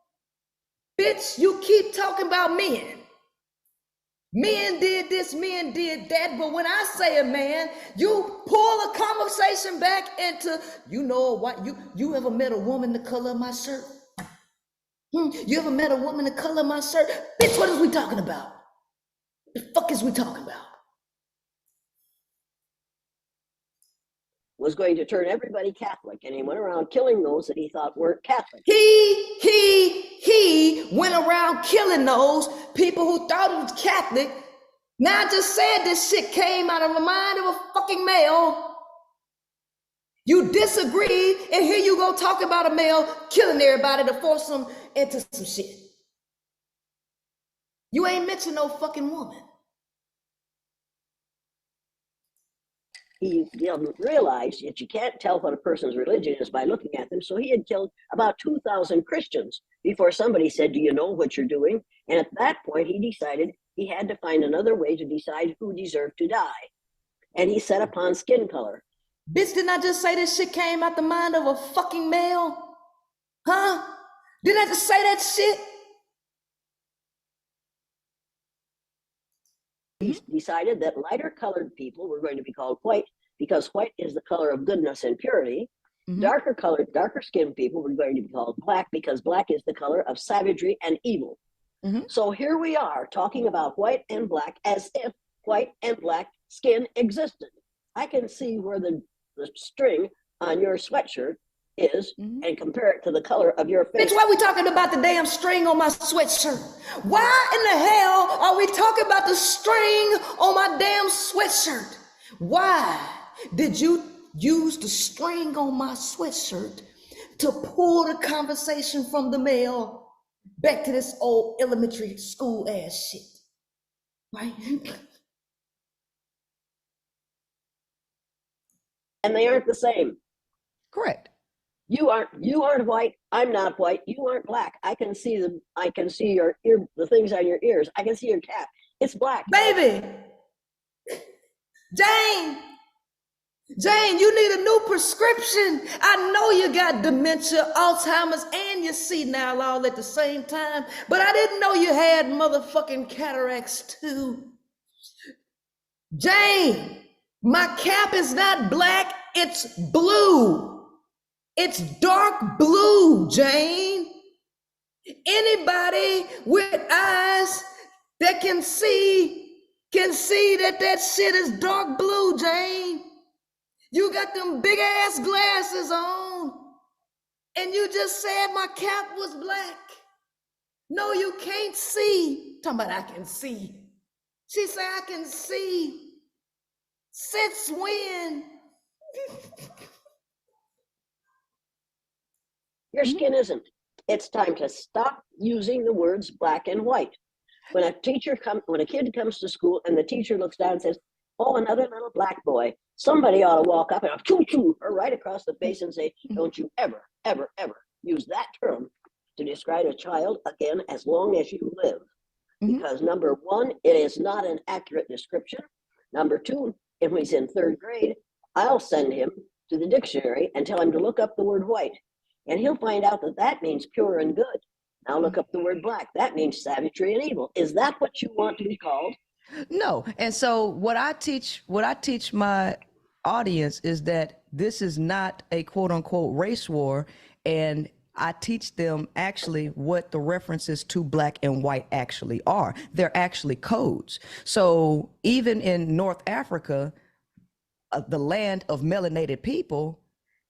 Bitch, you keep talking about men. Men did this, men did that, but when I say a man, you pull a conversation back into, you know what, you ever met a woman the color of my shirt? You ever met a woman the color of my shirt? Bitch, what is we talking about? The fuck is we talking about? Was going to turn everybody Catholic, and he went around killing those that he thought weren't Catholic. He went around killing those people who thought he was Catholic. Now I just said this shit came out of the mind of a fucking male. You disagreed, and here you go talk about a male killing everybody to force them into some shit. You ain't mentioned no fucking woman. He realized that you can't tell what a person's religion is by looking at them, so he had killed about 2,000 Christians before somebody said, do you know what you're doing? And at that point, he decided he had to find another way to decide who deserved to die. And he set upon skin color. Bitch, didn't I just say this shit came out the mind of a fucking male? Huh? Didn't I just say that shit? He decided that lighter colored people were going to be called white because white is the color of goodness and purity. Darker skinned people were going to be called black because black is the color of savagery and evil. So here we are talking about white and black as if white and black skin existed. I can see where the string on your sweatshirt is and compare it to the color of your face. Bitch, why are we talking about the damn string on my sweatshirt? Why in the hell are we talking about the string on my damn sweatshirt? Why did you use the string on my sweatshirt to pull the conversation from the male back to this old elementary school ass shit? Right? And they aren't the same. Correct. You aren't white. I'm not white. You aren't black. I can see your ear, the things on your ears. I can see your cap. It's black. Baby, Jane, you need a new prescription. I know you got dementia, Alzheimer's, and you're senile all at the same time, but I didn't know you had motherfucking cataracts too. Jane, my cap is not black, it's blue. It's dark blue, Jane. Anybody with eyes that can see that shit is dark blue, Jane. You got them big ass glasses on, and you just said my cap was black. No, you can't see. Talking about I can see. She said I can see. Since when? Your skin isn't. It's time to stop using the words black and white. When a kid comes to school and the teacher looks down and says, "Oh, another little black boy," somebody ought to walk up and choo her right across the face and say, "Don't you ever, ever, ever use that term to describe a child again as long as you live." Because number one, it is not an accurate description. Number two, if he's in third grade, I'll send him to the dictionary and tell him to look up the word white. And he'll find out that that means pure and good. Now look up the word black. That means savagery and evil. Is that what you want to be called? No. And so what I teach my audience is that this is not a quote unquote race war. And I teach them actually what the references to black and white actually are. They're actually codes. So even in North Africa, the land of melanated people,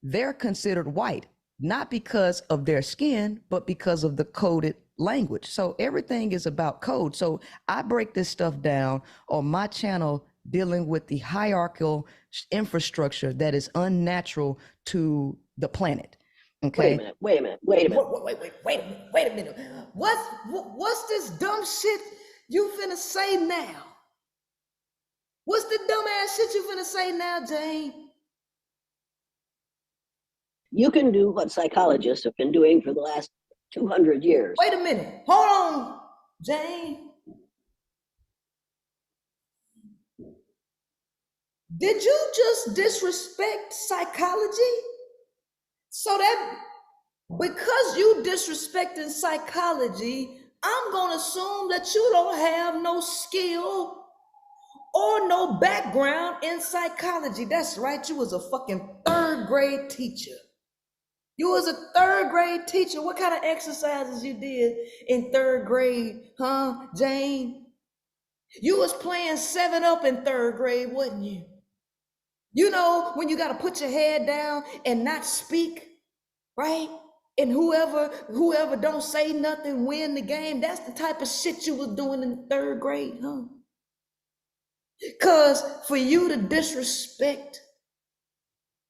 they're considered white, not because of their skin, but because of the coded language. So everything is about code. So I break this stuff down on my channel, dealing with the hierarchical infrastructure that is unnatural to the planet. Okay. Wait a minute. Wait a minute. What's this dumb shit you finna say now? What's the dumbass shit you finna say now, Jane? You can do what psychologists have been doing for the last 200 years. Wait a minute. Hold on, Jane. Did you just disrespect psychology? So that because you disrespecting psychology, I'm gonna assume that you don't have no skill or no background in psychology. That's right, you was a fucking third grade teacher. You was a third grade teacher. What kind of exercises you did in third grade, huh, Jane? You was playing 7-Up in third grade, wasn't you? You know, when you got to put your head down and not speak, right? And whoever don't say nothing win the game. That's the type of shit you was doing in the third grade, huh? Because for you to disrespect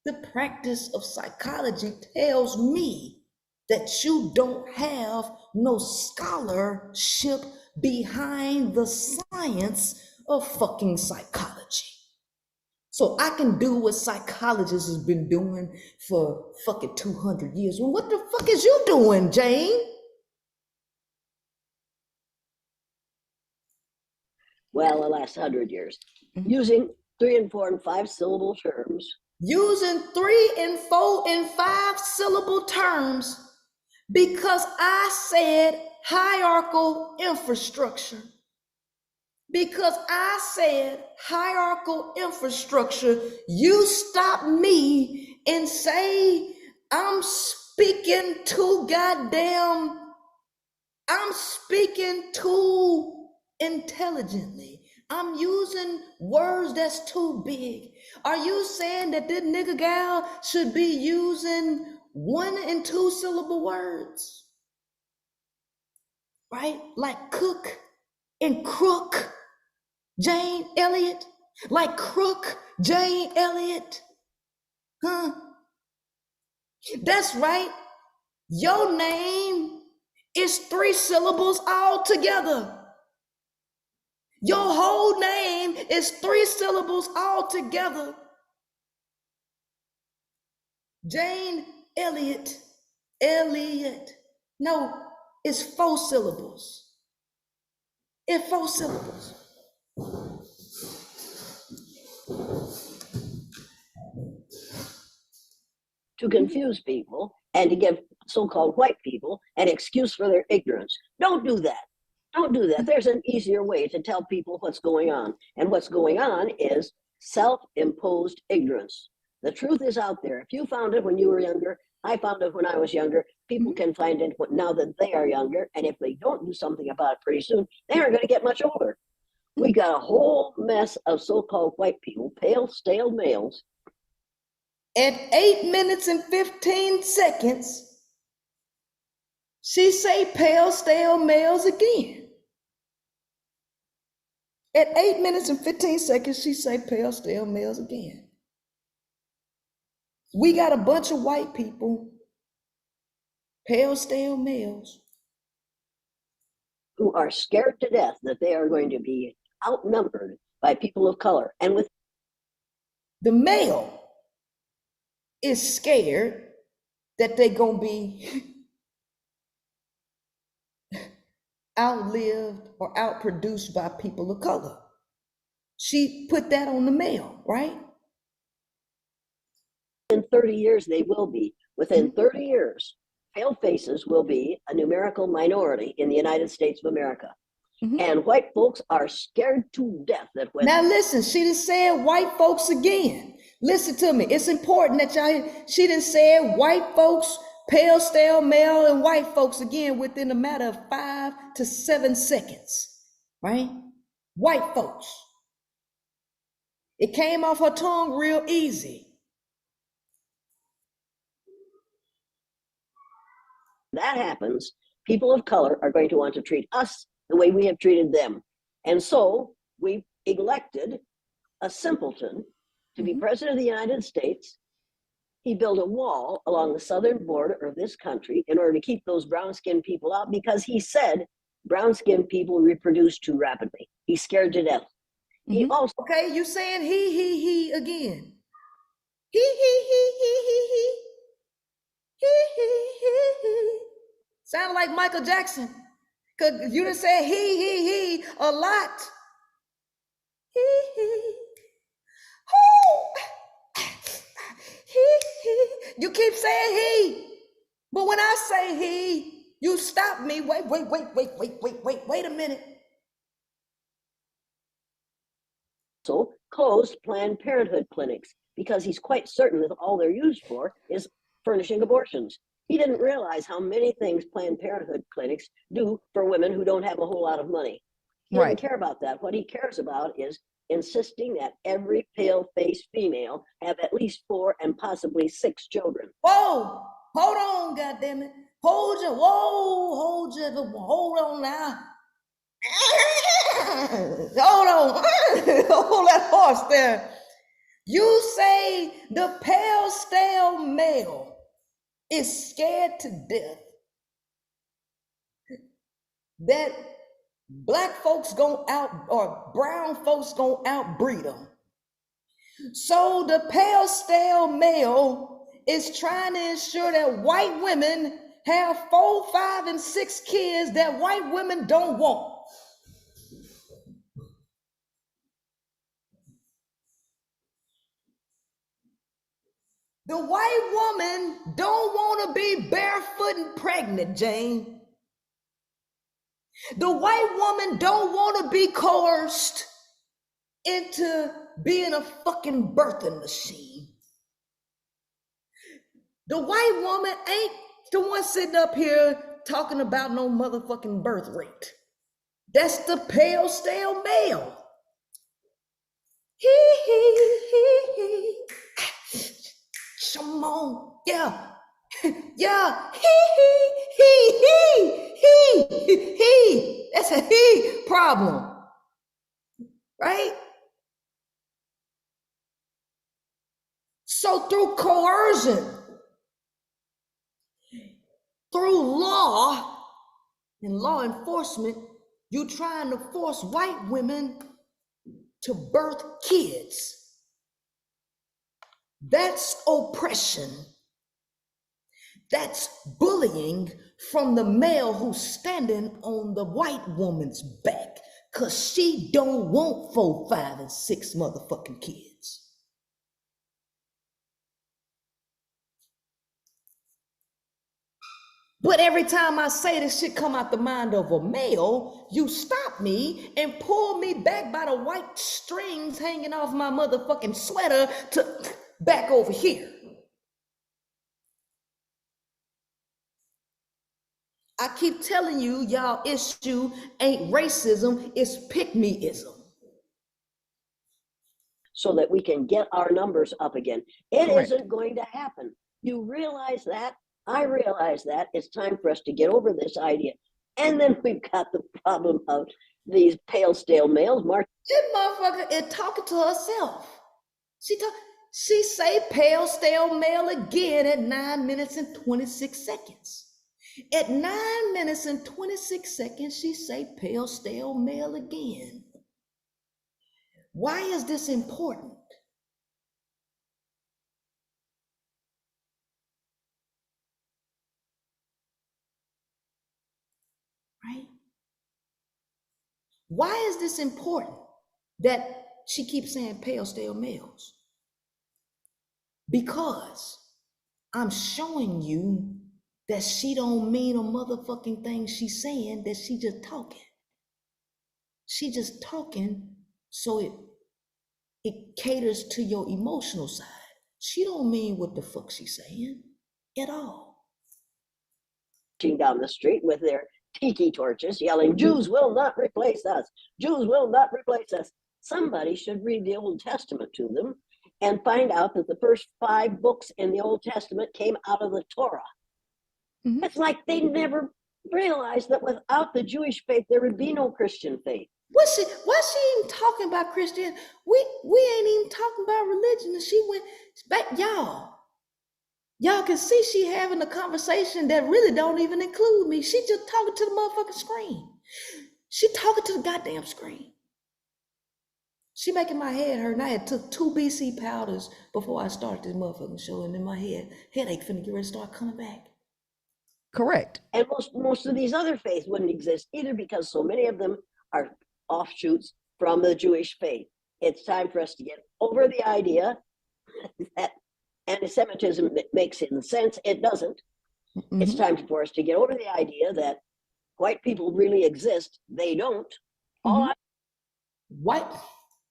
the practice of psychology tells me that you don't have no scholarship behind the science of fucking psychology. So I can do what psychologists has been doing for fucking 200 years. Well, what the fuck is you doing, Jane? Well, the last 100 years. Using 3 and 4 and 5 syllable terms. Using 3 and 4 and 5 syllable terms because I said hierarchical infrastructure. Because I said hierarchical infrastructure, you stop me and say I'm speaking too intelligently. I'm using words that's too big. Are you saying that this nigga gal should be using 1 and 2 syllable words? Right? Like cook and crook, Jane Elliott? Like crook, Jane Elliott? Huh? That's right. Your name is 3 syllables all together. Your whole name is 3 syllables all together. Jane Elliott. Elliott. No, it's 4 syllables. It's 4 syllables. To confuse people and to give so-called white people an excuse for their ignorance. Don't do that. Don't do that. There's an easier way to tell people what's going on. And what's going on is self-imposed ignorance. The truth is out there. If you found it when you were younger, I found it when I was younger. People can find it now that they are younger. And if they don't do something about it pretty soon, they aren't going to get much older. We got a whole mess of so-called white people, pale, stale males. At 8 minutes and 15 seconds, she say pale, stale males again. At 8 minutes and 15 seconds, she say pale, stale males again. We got a bunch of white people, pale, stale males, who are scared to death that they are going to be outnumbered by people of color. And with the male is scared that they're going to be outlived or outproduced by people of color. She put that on the male, right? in 30 years, they will be. Within 30 years, pale faces will be a numerical minority in the United States of America. And white folks are scared to death that when— Now listen, she done said white folks again. Listen to me. It's important that y'all, she done said white folks, pale, stale, male, and white folks again within a matter of 5 to 7 seconds, right? White folks. It came off her tongue real easy. that happens, people of color are going to want to treat us the way we have treated them. And so we elected a simpleton to be president of the United States. He built a wall along the southern border of this country in order to keep those brown-skinned people out, because he said brown-skinned people reproduce too rapidly. He's scared to death. He also— Okay, you saying he again. He. Sound like Michael Jackson. Cause you done said he a lot. You keep saying he. But when I say he, you stop me. Wait a minute. So closed Planned Parenthood clinics because he's quite certain that all they're used for is furnishing abortions. He didn't realize how many things Planned Parenthood clinics do for women who don't have a whole lot of money. He doesn't care about that. What he cares about is insisting that every pale-faced female have at least 4 and possibly 6 children. Whoa, hold on, goddammit. Hold on now. Hold on. Hold that horse there. You say the pale, stale male is scared to death that black folks or brown folks gonna outbreed them. So the pale, stale male is trying to ensure that white women have 4, 5, and 6 kids that white women don't want. The white woman don't want to be barefoot and pregnant, Jane. The white woman don't want to be coerced into being a fucking birthing machine. The white woman ain't the one sitting up here talking about no motherfucking birth rate. That's the pale, stale male. He. Come on, yeah. Yeah, he. That's a he problem, right? So through coercion, through law and law enforcement, you're trying to force white women to birth kids. That's oppression. That's bullying from the male who's standing on the white woman's back, because she don't want 4, 5, and 6 motherfucking kids. But every time I say this shit come out the mind of a male, you stop me and pull me back by the white strings hanging off my motherfucking sweater to back over here. I keep telling you, y'all issue ain't racism, it's pick-me-ism. So that we can get our numbers up again. It Correct. isn't going to happen. You realize that? I realize that. It's time for us to get over this idea. And then we've got the problem of these pale, stale males. This motherfucker is talking to herself. She say pale, stale male again at 9 minutes and 26 seconds. At 9 minutes and 26 seconds, she say pale stale male again. Why is this important? Right? Why is this important that she keeps saying pale stale males? Because I'm showing you that she don't mean a motherfucking thing she's saying, that she just talking. She just talking so it caters to your emotional side. She don't mean what the fuck she's saying at all. Down the street with their tiki torches yelling, Jews will not replace us. Jews will not replace us. Somebody should read the Old Testament to them and find out that the first 5 books in the Old Testament came out of the Torah. It's like they never realized that without the Jewish faith, there would be no Christian faith. Why she even talking about Christian? We ain't even talking about religion. And she went back, Y'all can see she having a conversation that really don't even include me. She just talking to the motherfucking screen. She talking to the goddamn screen. She making my head hurt. And I had took 2 BC powders before I started this motherfucking show, and in my headache finna get ready to start coming back. Correct. And most of these other faiths wouldn't exist either, because so many of them are offshoots from the Jewish faith. It's time for us to get over the idea that anti-Semitism makes sense. It doesn't. It's time for us to get over the idea that white people really exist. They don't. All I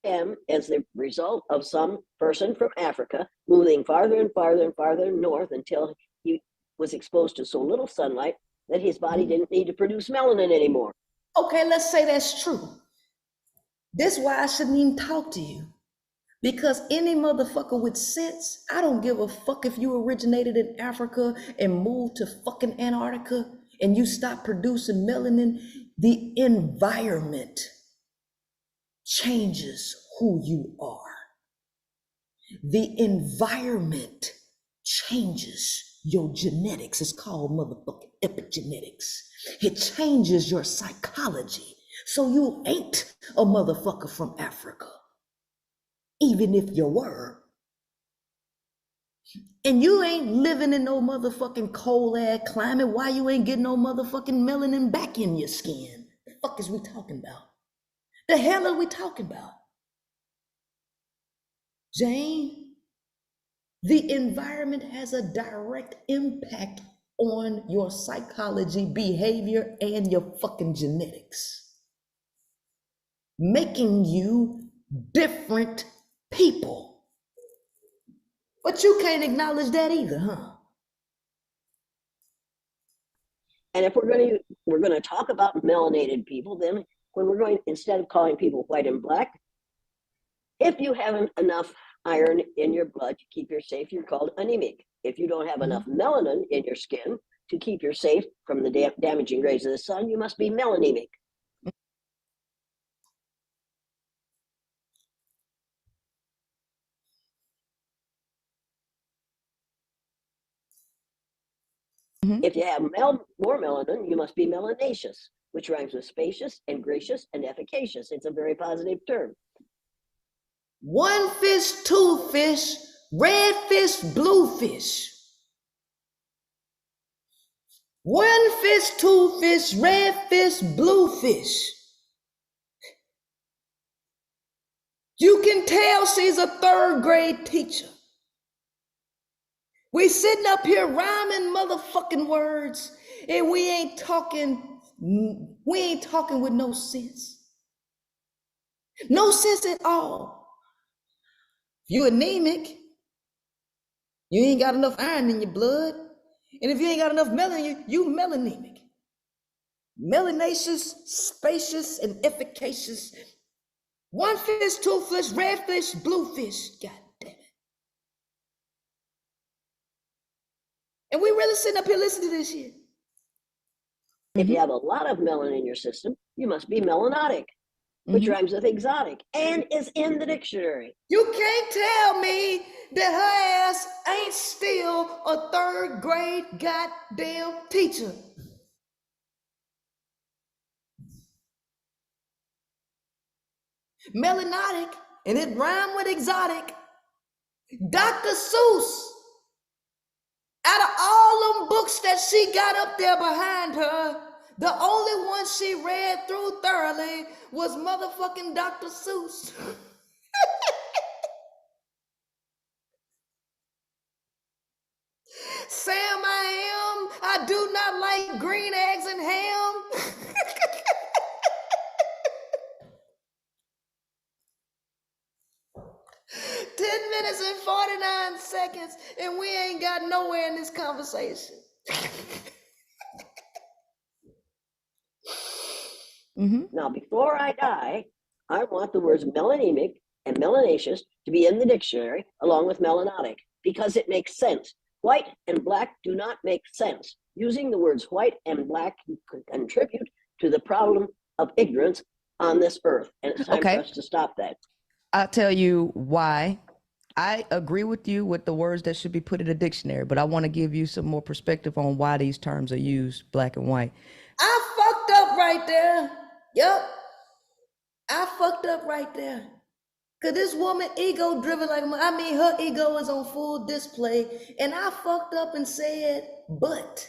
am as the result of some person from Africa moving farther and farther and farther north until he was exposed to so little sunlight that his body didn't need to produce melanin anymore. Okay, let's say that's true. This is why I shouldn't even talk to you. Because any motherfucker with sense, I don't give a fuck if you originated in Africa and moved to fucking Antarctica and you stop producing melanin. The environment changes who you are. The environment changes your genetics. It's called motherfucking epigenetics. It changes your psychology. So you ain't a motherfucker from Africa, even if you were. And you ain't living in no motherfucking cold ass climate. Why you ain't getting no motherfucking melanin back in your skin? The fuck is we talking about? The hell are we talking about? Jane, the environment has a direct impact on your psychology, behavior, and your fucking genetics, making you different people. But you can't acknowledge that either, huh? And if we're going to talk about melanated people, then when we're going, instead of calling people white and black, if you haven't enough iron in your blood to keep you safe, you're called anemic. If you don't have enough melanin in your skin to keep you safe from the damaging rays of the sun, you must be melanemic. If you have more melanin, you must be melanaceous, which rhymes with spacious and gracious and efficacious. It's a very positive term. 1 fish, 2 fish, red fish, blue fish. 1 fish, 2 fish, red fish, blue fish. You can tell she's a 3rd grade teacher. We sitting up here rhyming motherfucking words, and we ain't talking with no sense. No sense at all. You anemic, you ain't got enough iron in your blood. And if you ain't got enough melanin, you melanemic. Melanaceous, spacious, and efficacious. 1 fish, 2 fish, red fish, blue fish. God damn it. And we really sitting up here listening to this shit. If you have a lot of melanin in your system, you must be melanotic. which rhymes with exotic and is in the dictionary. You can't tell me that her ass ain't still a third grade goddamn teacher. Melanotic, and it rhymed with exotic. Dr. Seuss, out of all them books that she got up there behind her, the only one she read through thoroughly was motherfucking Dr. Seuss. Sam, I do not like green eggs and ham. 10 minutes and 49 seconds, and we ain't got nowhere in this conversation. Now, before I die, I want the words melanemic and melanaceous to be in the dictionary along with melanotic because it makes sense. White and black do not make sense. Using the words white and black contribute to the problem of ignorance on this earth, and it's time for us to stop that. I'll tell you why. I agree with you with the words that should be put in a dictionary, but I want to give you some more perspective on why these terms are used, black and white. I fucked up right there. Yup. I fucked up right there. Cause this woman ego driven like her ego is on full display. And I fucked up and said, but.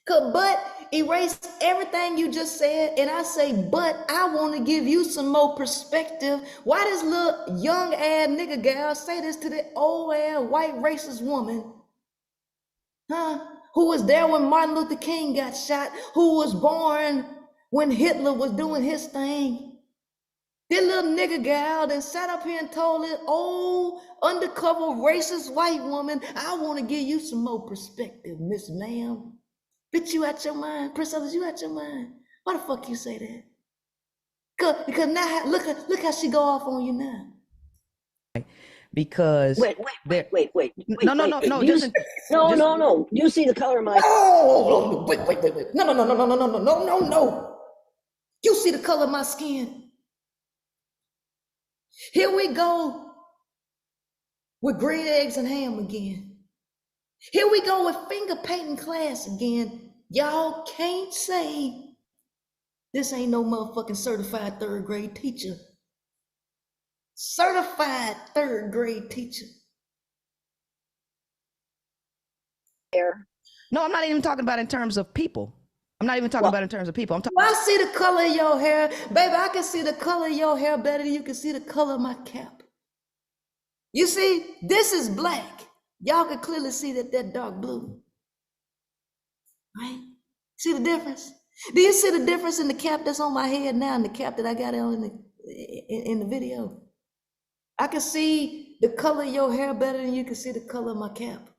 Cause but erase everything you just said. And I say, but I want to give you some more perspective. Why this little young ass nigga gal say this to the old ass white racist woman? Huh? Who was there when Martin Luther King got shot? Who was born when Hitler was doing his thing? This little nigga gal then sat up here and told this old undercover racist white woman, I want to give you some more perspective, Miss Ma'am. Bitch, you out your mind. Princess, you out your mind. Why the fuck you say that? Because now look how she go off on you now. Because wait. No. No. You see the color of my wait. No. You see the color of my skin. Here we go with green eggs and ham again. Here we go with finger painting class again. Y'all can't say this ain't no motherfucking certified third grade teacher. Certified third grade teacher. No, I'm not even talking about in terms of people. I'm not even talking about in terms of people. I'm talking. I see the color of your hair. Baby, I can see the color of your hair better than you can see the color of my cap. You see, this is black. Y'all can clearly see that dark blue. Right? See the difference? Do you see the difference in the cap that's on my head now and the cap that I got on in the video? I can see the color of your hair better than you can see the color of my cap.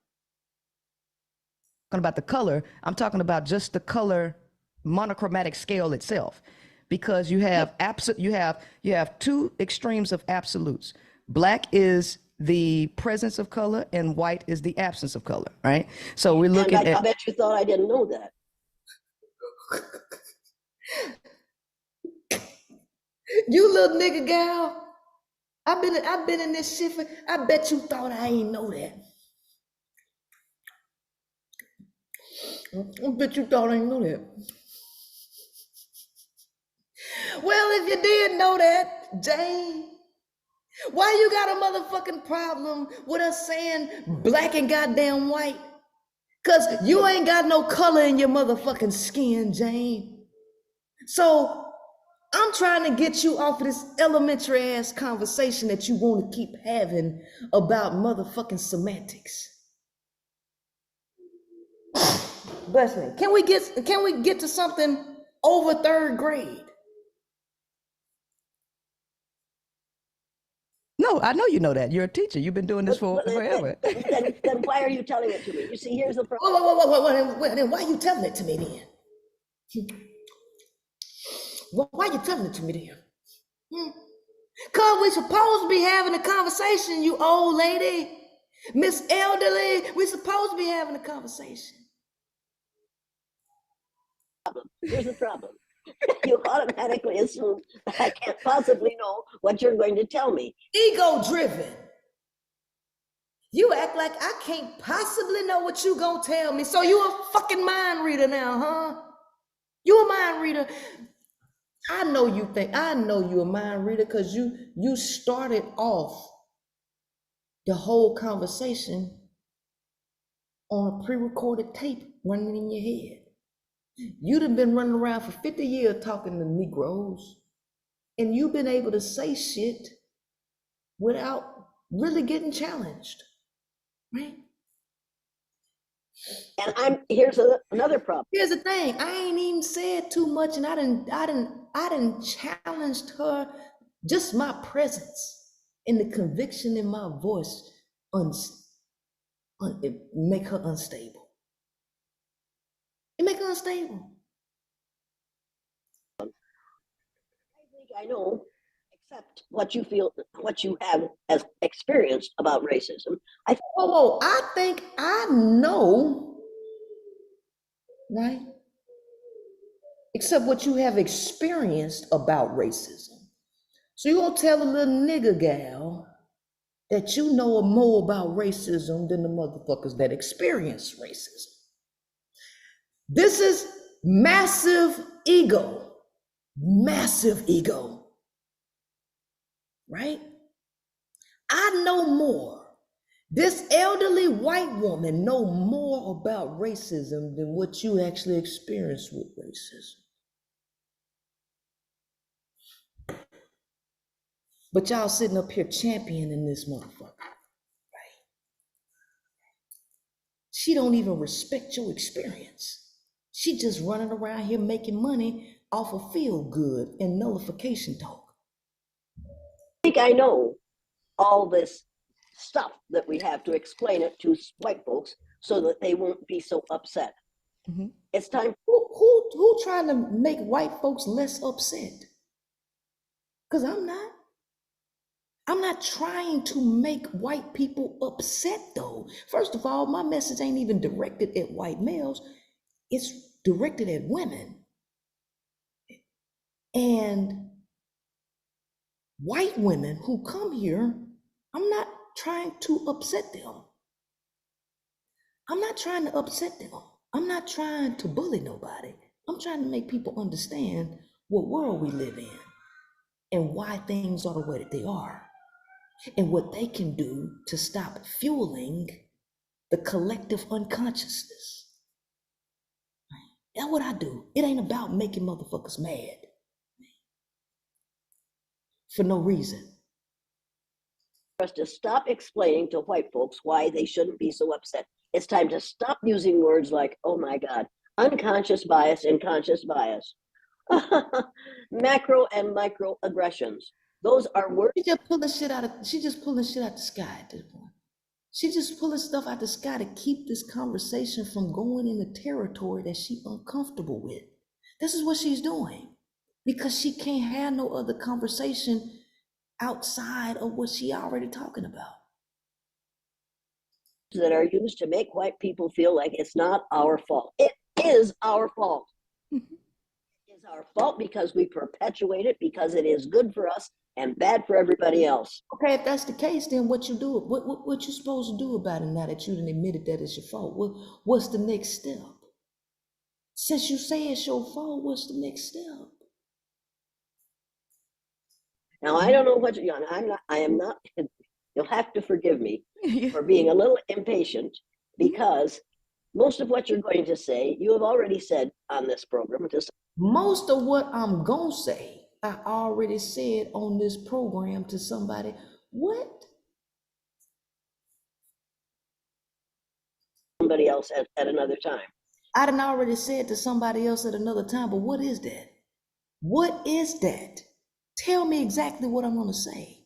Talking about the color, I'm talking about just the color monochromatic scale itself, because you have you have two extremes of absolutes. Black is the presence of color and white is the absence of color, right? So we're looking at. I bet you thought I didn't know that. You little nigga gal, I've been in this shit for. I bet you thought I ain't know that. I bet you thought I didn't know that. Well, if you did know that, Jane, why you got a motherfucking problem with us saying black and goddamn white? Cause you ain't got no color in your motherfucking skin, Jane. So I'm trying to get you off of this elementary ass conversation that you want to keep having about motherfucking semantics. Bless me. Can we get to something over third grade? No, I know you know that. You're a teacher. You've been doing this for forever. Then why are you telling it to me? You see, here's the problem. Whoa, then why are you telling it to me then? Why are you telling it to me then? Cause we supposed to be having a conversation, you old lady. Miss Elderly, we supposed to be having a conversation. Here's the problem. You automatically assume that I can't possibly know what you're going to tell me. Ego driven. You act like I can't possibly know what you gonna tell me. So you a fucking mind reader now, huh? You a mind reader. I know you a mind reader because you started off the whole conversation on a pre-recorded tape running in your head. You'd have been running around for 50 years talking to Negroes, and you've been able to say shit without really getting challenged, right? And here's another problem. Here's the thing, I ain't even said too much, and I didn't challenged her. Just my presence and the conviction in my voice it make her unstable. It make her unstable. I think I know, except what you feel, what you have as experienced about racism. I think I know, right? Except what you have experienced about racism. So you gonna tell a little nigger gal that you know more about racism than the motherfuckers that experience racism. This is massive ego, right? I know more. This elderly white woman know more about racism than what you actually experience with racism. But y'all sitting up here championing this motherfucker, right? She don't even respect your experience. She just running around here making money off of feel good and nullification talk. I think I know all this stuff that we have to explain it to white folks so that they won't be so upset. Mm-hmm. It's time. Who trying to make white folks less upset? Because I'm not. I'm not trying to make white people upset, though. First of all, my message ain't even directed at white males. It's directed at women. And white women who come here, I'm not trying to upset them. I'm not trying to upset them. I'm not trying to bully nobody. I'm trying to make people understand what world we live in and why things are the way that they are, and what they can do to stop fueling the collective unconsciousness. That's what I do. It ain't about making motherfuckers mad for no reason. For us to stop explaining to white folks why they shouldn't be so upset. It's time to stop using words like, oh my God, unconscious bias and conscious bias. Macro and micro aggressions. Those are words. She just pulling shit out the sky at this point. She just pulling stuff out the sky to keep this conversation from going into territory that she's uncomfortable with. This is what she's doing because she can't have no other conversation outside of what she already talking about. That are used to make white people feel like it's not our fault. It is our fault. It is our fault because we perpetuate it, because it is good for us and bad for everybody else. Okay, if that's the case, then what you do? What you supposed to do about it now that you done admitted that it's your fault? What's the next step? Since you say it's your fault, what's the next step? Now I don't know what I am not. You'll have to forgive me for being a little impatient, because most of what you're going to say, you have already said on this program. Most of what I'm gonna say, I already said on this program to somebody. What? Somebody else at another time. I done already said to somebody else at another time, but what is that? What is that? Tell me exactly what I'm gonna say.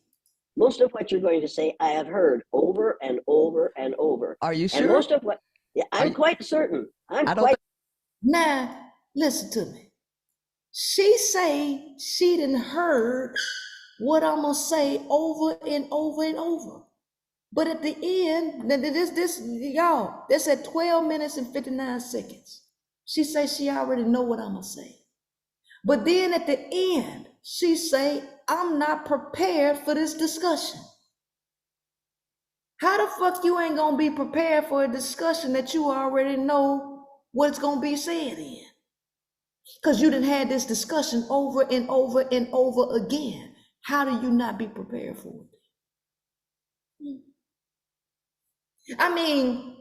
Most of what you're going to say, I have heard over and over and over. Are you sure? And most of what, yeah, I'm quite certain. Now, listen to me. She say she done heard what I'm gonna say over and over and over. But at the end, this at 12 minutes and 59 seconds. She say she already know what I'm gonna say. But then at the end, she say, I'm not prepared for this discussion. How the fuck you ain't gonna be prepared for a discussion that you already know what's gonna be said in? Because you done had this discussion over and over and over again. How do you not be prepared for it? I mean,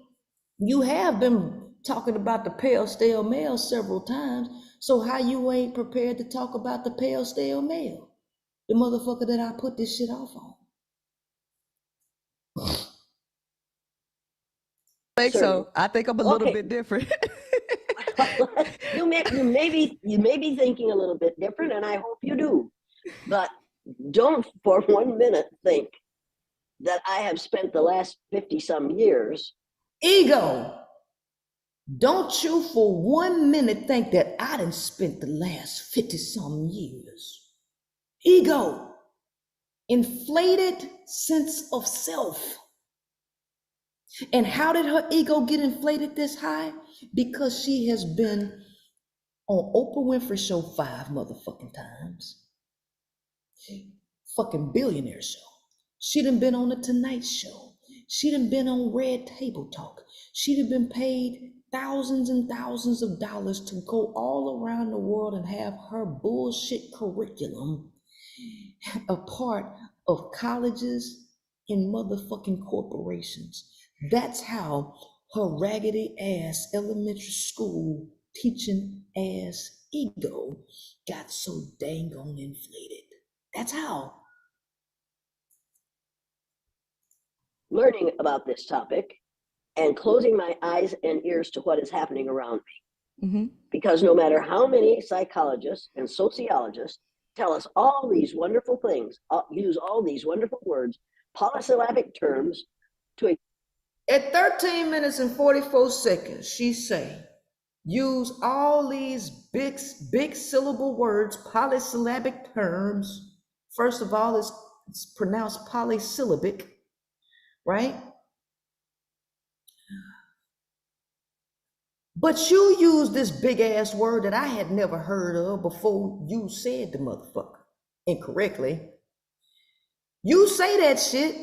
you have been talking about the pale stale male several times, so how you ain't prepared to talk about the pale stale male? The motherfucker that I put this shit off on. I think I'm a little bit different. You may be thinking a little bit different, and I hope you do. But don't for 1 minute think that I have spent the last 50 some years. Ego. Don't you for 1 minute think that I done spent the last 50 some years. Ego. Inflated sense of self. And how did her ego get inflated this high? Because she has been on Oprah Winfrey Show 5 motherfucking times. Fucking billionaire show. She done been on the Tonight Show. She done been on Red Table Talk. She done been paid thousands and thousands of dollars to go all around the world and have her bullshit curriculum a part of colleges and motherfucking corporations. That's how her raggedy ass elementary school teaching ass ego got so dang on inflated. That's how. Learning about this topic and closing my eyes and ears to what is happening around me. Mm-hmm. Because no matter how many psychologists and sociologists tell us all these wonderful things, use all these wonderful words, polysyllabic terms to... At 13 minutes and 44 seconds, she say, use all these big syllable words, polysyllabic terms. First of all, it's pronounced polysyllabic, right? But you use this big ass word that I had never heard of before you said the motherfucker incorrectly. You say that shit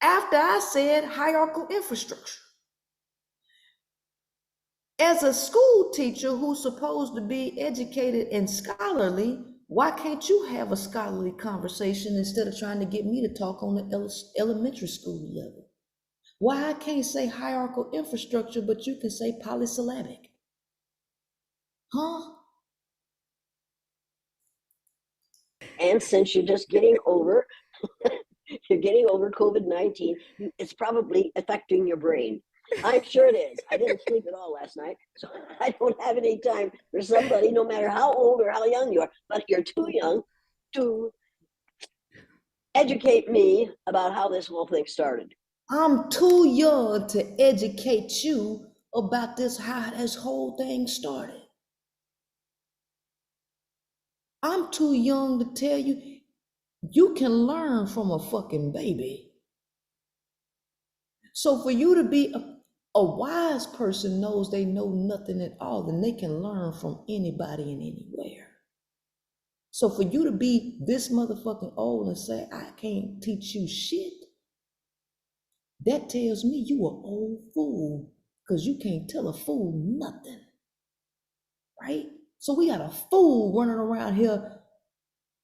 after I said hierarchical infrastructure. As a school teacher who's supposed to be educated and scholarly, why can't you have a scholarly conversation instead of trying to get me to talk on the elementary school level? Why I can't say hierarchical infrastructure, but you can say polysyllabic? Huh? And since you're just getting over, you're getting over COVID-19, it's probably affecting your brain. I'm sure it is. I didn't sleep at all last night, so I don't have any time for somebody, no matter how old or how young you are, but you're too young to educate me about how this whole thing started. I'm too young to educate you about this, how this whole thing started. I'm too young to tell you, you can learn from a fucking baby. So for you to be a wise person knows they know nothing at all, then they can learn from anybody and anywhere. So for you to be this motherfucking old and say, I can't teach you shit, that tells me you an old fool, because you can't tell a fool nothing, right? So we got a fool running around here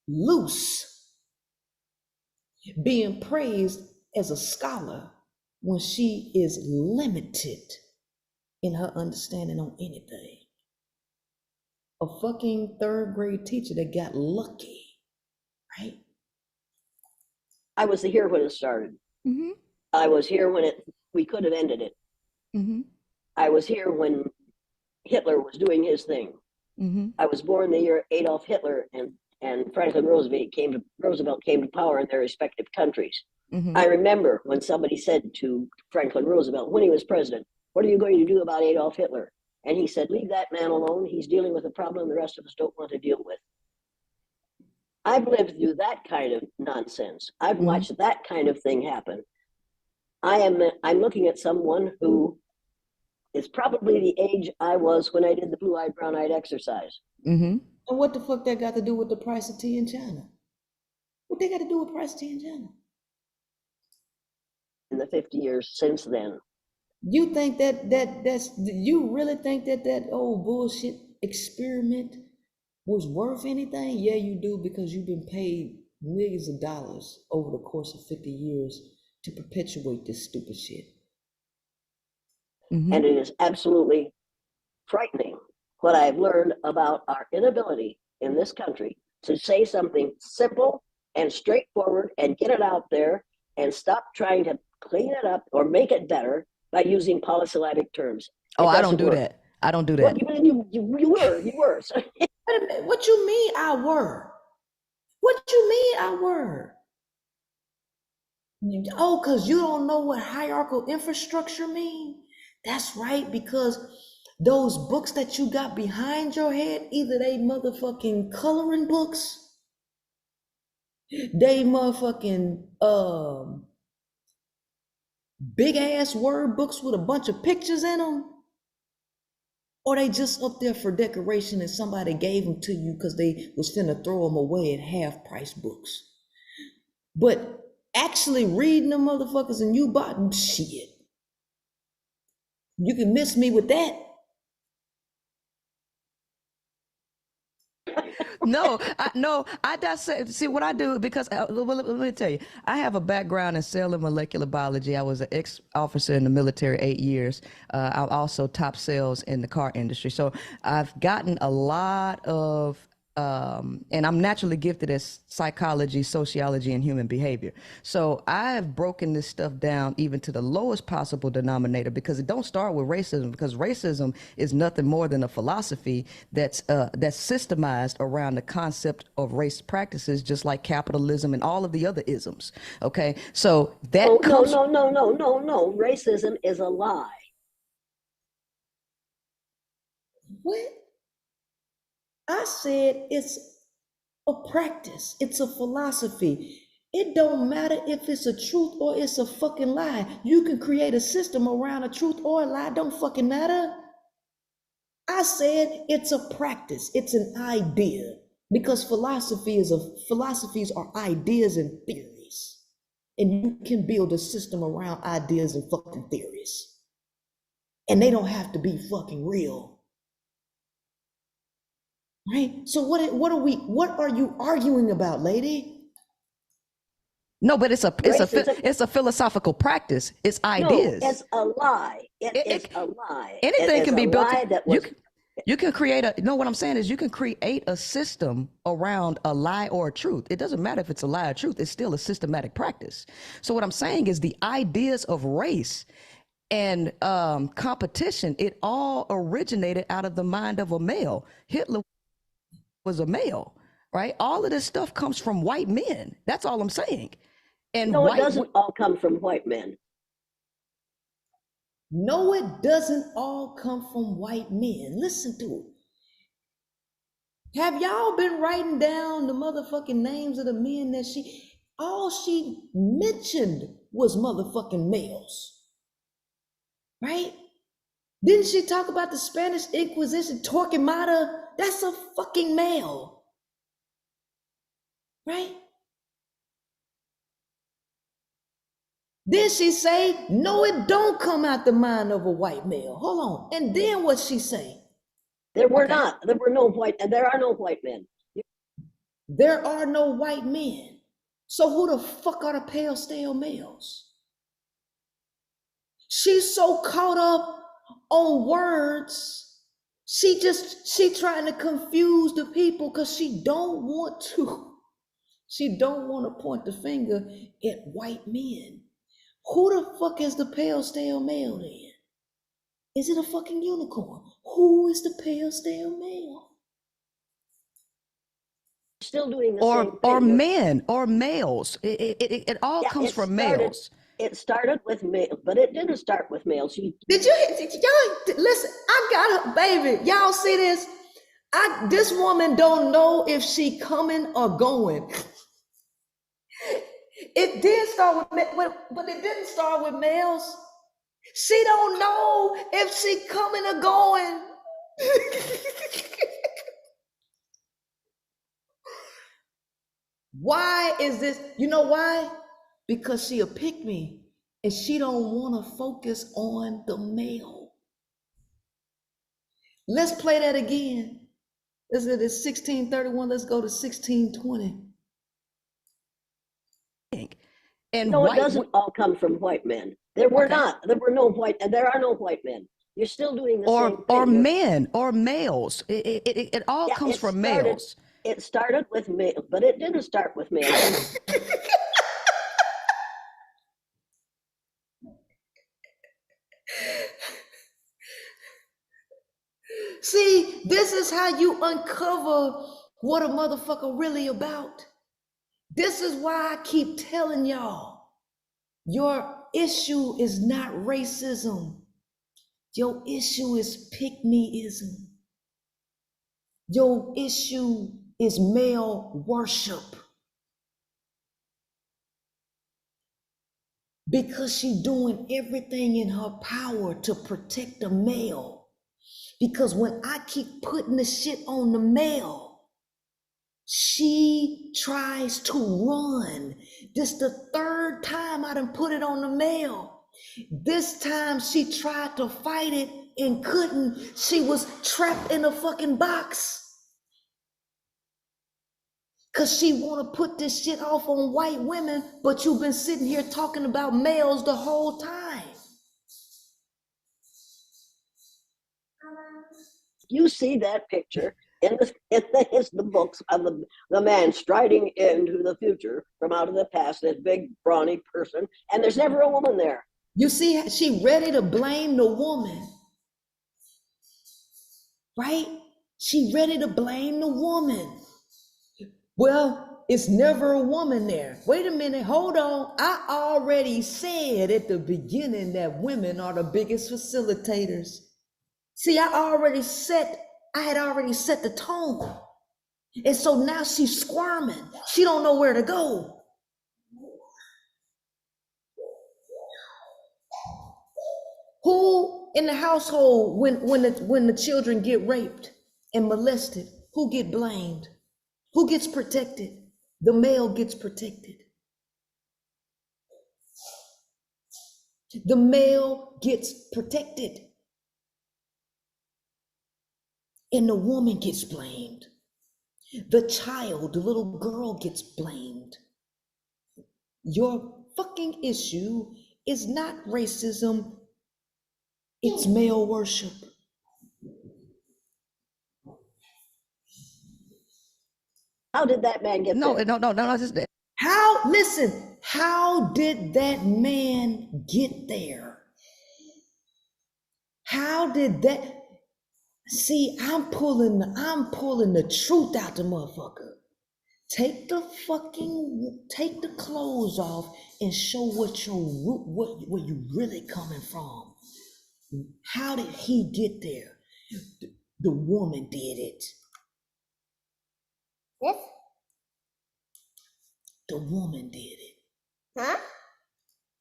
loose, being praised as a scholar when she is limited in her understanding on anything. A fucking third grade teacher that got lucky, right? I was here when it started. Mm-hmm. I was here when we could have ended it. Mm-hmm. I was here when Hitler was doing his thing. Mm-hmm. I was born the year Adolf Hitler and Franklin Roosevelt came to power in their respective countries. Mm-hmm. I remember when somebody said to Franklin Roosevelt when he was president, "What are you going to do about Adolf Hitler?" And he said, "Leave that man alone. He's dealing with a problem the rest of us don't want to deal with." I've lived through that kind of nonsense. I've watched that kind of thing happen. I'm looking at someone who is probably the age I was when I did the blue-eyed, brown-eyed exercise. Mm-hmm. And what the fuck that got to do with the price of tea in China? What they got to do with price of tea in China? In the 50 years since then. You think you really think that old bullshit experiment was worth anything? Yeah, you do, because you've been paid millions of dollars over the course of 50 years to perpetuate this stupid shit. And it is absolutely frightening what I've learned about our inability in this country to say something simple and straightforward and get it out there and stop trying to clean it up or make it better by using polysyllabic terms. Oh, I don't do that. I don't do that. Well, you were. So. What you mean I were? What you mean I were? Oh, because you don't know what hierarchical infrastructure mean? That's right, because those books that you got behind your head, either they motherfucking coloring books, they motherfucking big ass word books with a bunch of pictures in them, or they just up there for decoration and somebody gave them to you because they was finna throw them away at half price books. But actually reading them motherfuckers and you bought them, shit. You can miss me with that. No, I dissect. See what I do, because let me tell you, I have a background in cell and molecular biology. I was an ex-officer in the military 8 years. I'm also top sales in the car industry. So I've gotten a lot of, and I'm naturally gifted as psychology, sociology, and human behavior. So I have broken this stuff down even to the lowest possible denominator, because it don't start with racism, because racism is nothing more than a philosophy that's systemized around the concept of race practices, just like capitalism and all of the other isms. Okay, so that No. Racism is a lie. What? I said it's a practice. It's a philosophy. It don't matter if it's a truth or it's a fucking lie. You can create a system around a truth or a lie. Don't fucking matter. I said it's a practice. It's an idea, because philosophies are ideas and theories, and you can build a system around ideas and fucking theories, and they don't have to be fucking real. Right? So what are you arguing about, lady? No, but it's a philosophical practice. It's ideas. No, it's a lie. It is a lie. Anything can be built. You can create what I'm saying is you can create a system around a lie or a truth. It doesn't matter if it's a lie or truth. It's still a systematic practice. So what I'm saying is the ideas of race and competition, it all originated out of the mind of a male. Hitler was a male, right? All of this stuff comes from white men. That's all I'm saying. And no, it doesn't all come from white men. No, it doesn't all come from white men. Listen to it. Have y'all been writing down the motherfucking names of the men that all she mentioned was motherfucking males, right? Didn't she talk about the Spanish Inquisition, Torquemada? That's a fucking male, right? Then she say, no, it don't come out the mind of a white male. Hold on. And then what she say? There were no white men. There are no white men. So who the fuck are the pale stale males? She's so caught up on words. She trying to confuse the people because she don't want to point the finger at white men. Who the fuck is the pale stale male then? Is it a fucking unicorn? Who is the pale stale male? Still doing the same thing. Or men or males. It all comes from males. It started with males, but it didn't start with males. Y'all listen? I got a baby. Y'all see this? This woman don't know if she coming or going. It did start but it didn't start with males. She don't know if she coming or going. Why is this? You know why? Because she a pick me and she don't want to focus on the male. Let's play that again. Is it 1631? Let's go to 1620. And No, it white doesn't all come from white men. There were no white, and there are no white men. You're still doing the same thing. or men or males. It all comes from males. It started with males, but it didn't start with males. See, this is how you uncover what a motherfucker really about. This is why I keep telling y'all, your issue is not racism. Your issue is pick-me-ism. Your issue is male worship. Because she doing everything in her power to protect the male. Because when I keep putting the shit on the male, she tries to run. This the third time I done put it on the male. This time she tried to fight it and couldn't. She was trapped in a fucking box. Cause she wanna put this shit off on white women, but you've been sitting here talking about males the whole time. You see that picture in the books of the man striding into the future from out of the past, that big brawny person, and there's never a woman there. You see, she ready to blame the woman, right? She ready to blame the woman. Well, it's never a woman there. Wait a minute, hold on. I already said at the beginning that women are the biggest facilitators. See, I had already set the tone. And so now she's squirming. She don't know where to go. Who in the household, when the children get raped and molested, who get blamed? Who gets protected? The male gets protected. The male gets protected. And the woman gets blamed. The child, the little girl gets blamed. Your fucking issue is not racism, it's male worship. How did that man get there? No, just that. How did that man get there? How did that? See, I'm pulling the truth out the motherfucker. Take the clothes off and show what your root, where you really coming from. How did he get there? The woman did it. Yes. The woman did it. Huh?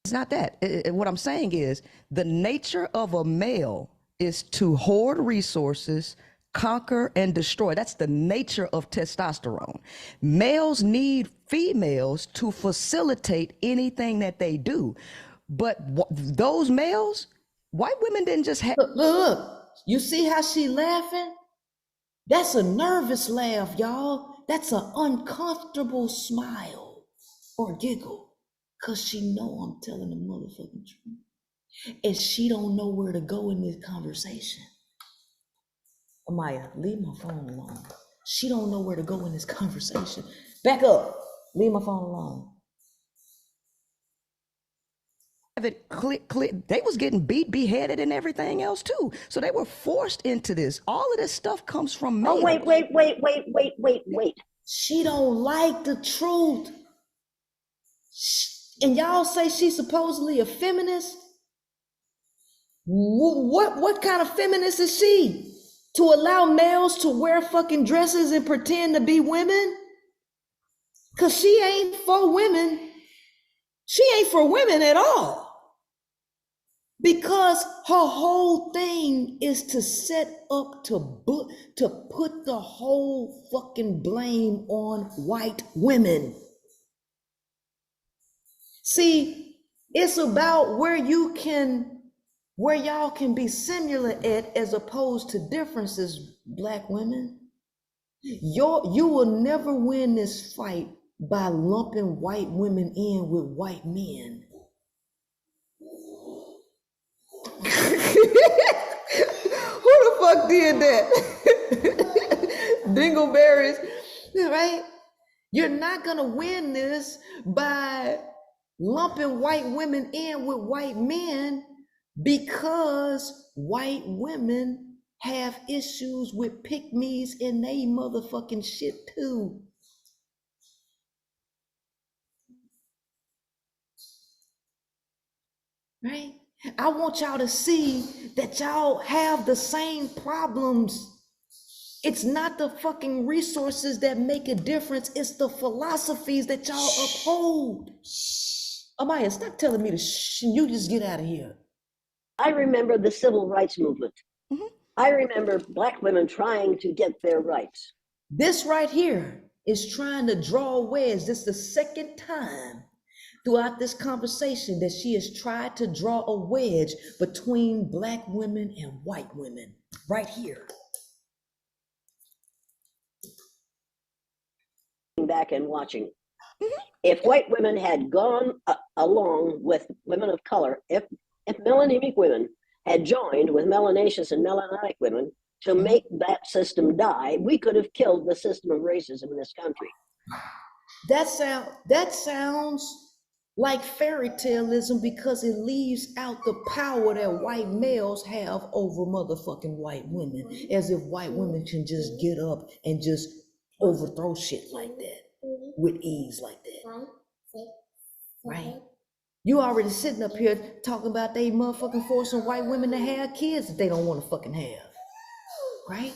It's not that. What I'm saying is the nature of a male is to hoard resources, conquer and destroy. That's the nature of testosterone. Males need females to facilitate anything that they do. But those males, white women didn't just have. Look, you see how she laughing? That's a nervous laugh, y'all. That's an uncomfortable smile or giggle. Cause she know I'm telling the motherfucking truth. And she don't know where to go in this conversation. Amaya, leave my phone alone. She don't know where to go in this conversation. Back up, leave my phone alone. They was getting beheaded and everything else too. So they were forced into this. All of this stuff comes from males. Oh, wait. She don't like the truth. And y'all say she's supposedly a feminist? What kind of feminist is she? To allow males to wear fucking dresses and pretend to be women? Cause she ain't for women. She ain't for women at all. Because her whole thing is to set up to put the whole fucking blame on white women. See, it's about where y'all can be similar at as opposed to differences, Black women. You will never win this fight by lumping white women in with white men. Who the fuck did that? Dingleberries, right? You're not gonna win this by lumping white women in with white men because white women have issues with pick-me's in they motherfucking shit too. Right? I want y'all to see that y'all have the same problems. It's not the fucking resources that make a difference, it's the philosophies that y'all uphold. Amaya, stop telling me to shh, you just get out of here. I remember the civil rights movement. I remember Black women trying to get their rights. This right here is trying to draw a wedge. This is the second time throughout this conversation that she has tried to draw a wedge between Black women and white women, right here. Back and watching. If white women had gone along with women of color, if melanemic women had joined with melanaceous and melanotic women to make that system die, we could have killed the system of racism in this country. That sounds like fairy taleism because it leaves out the power that white males have over motherfucking white women, as if white women can just get up and just overthrow shit like that with ease like that. Right? You already sitting up here talking about they motherfucking forcing white women to have kids that they don't want to fucking have. Right?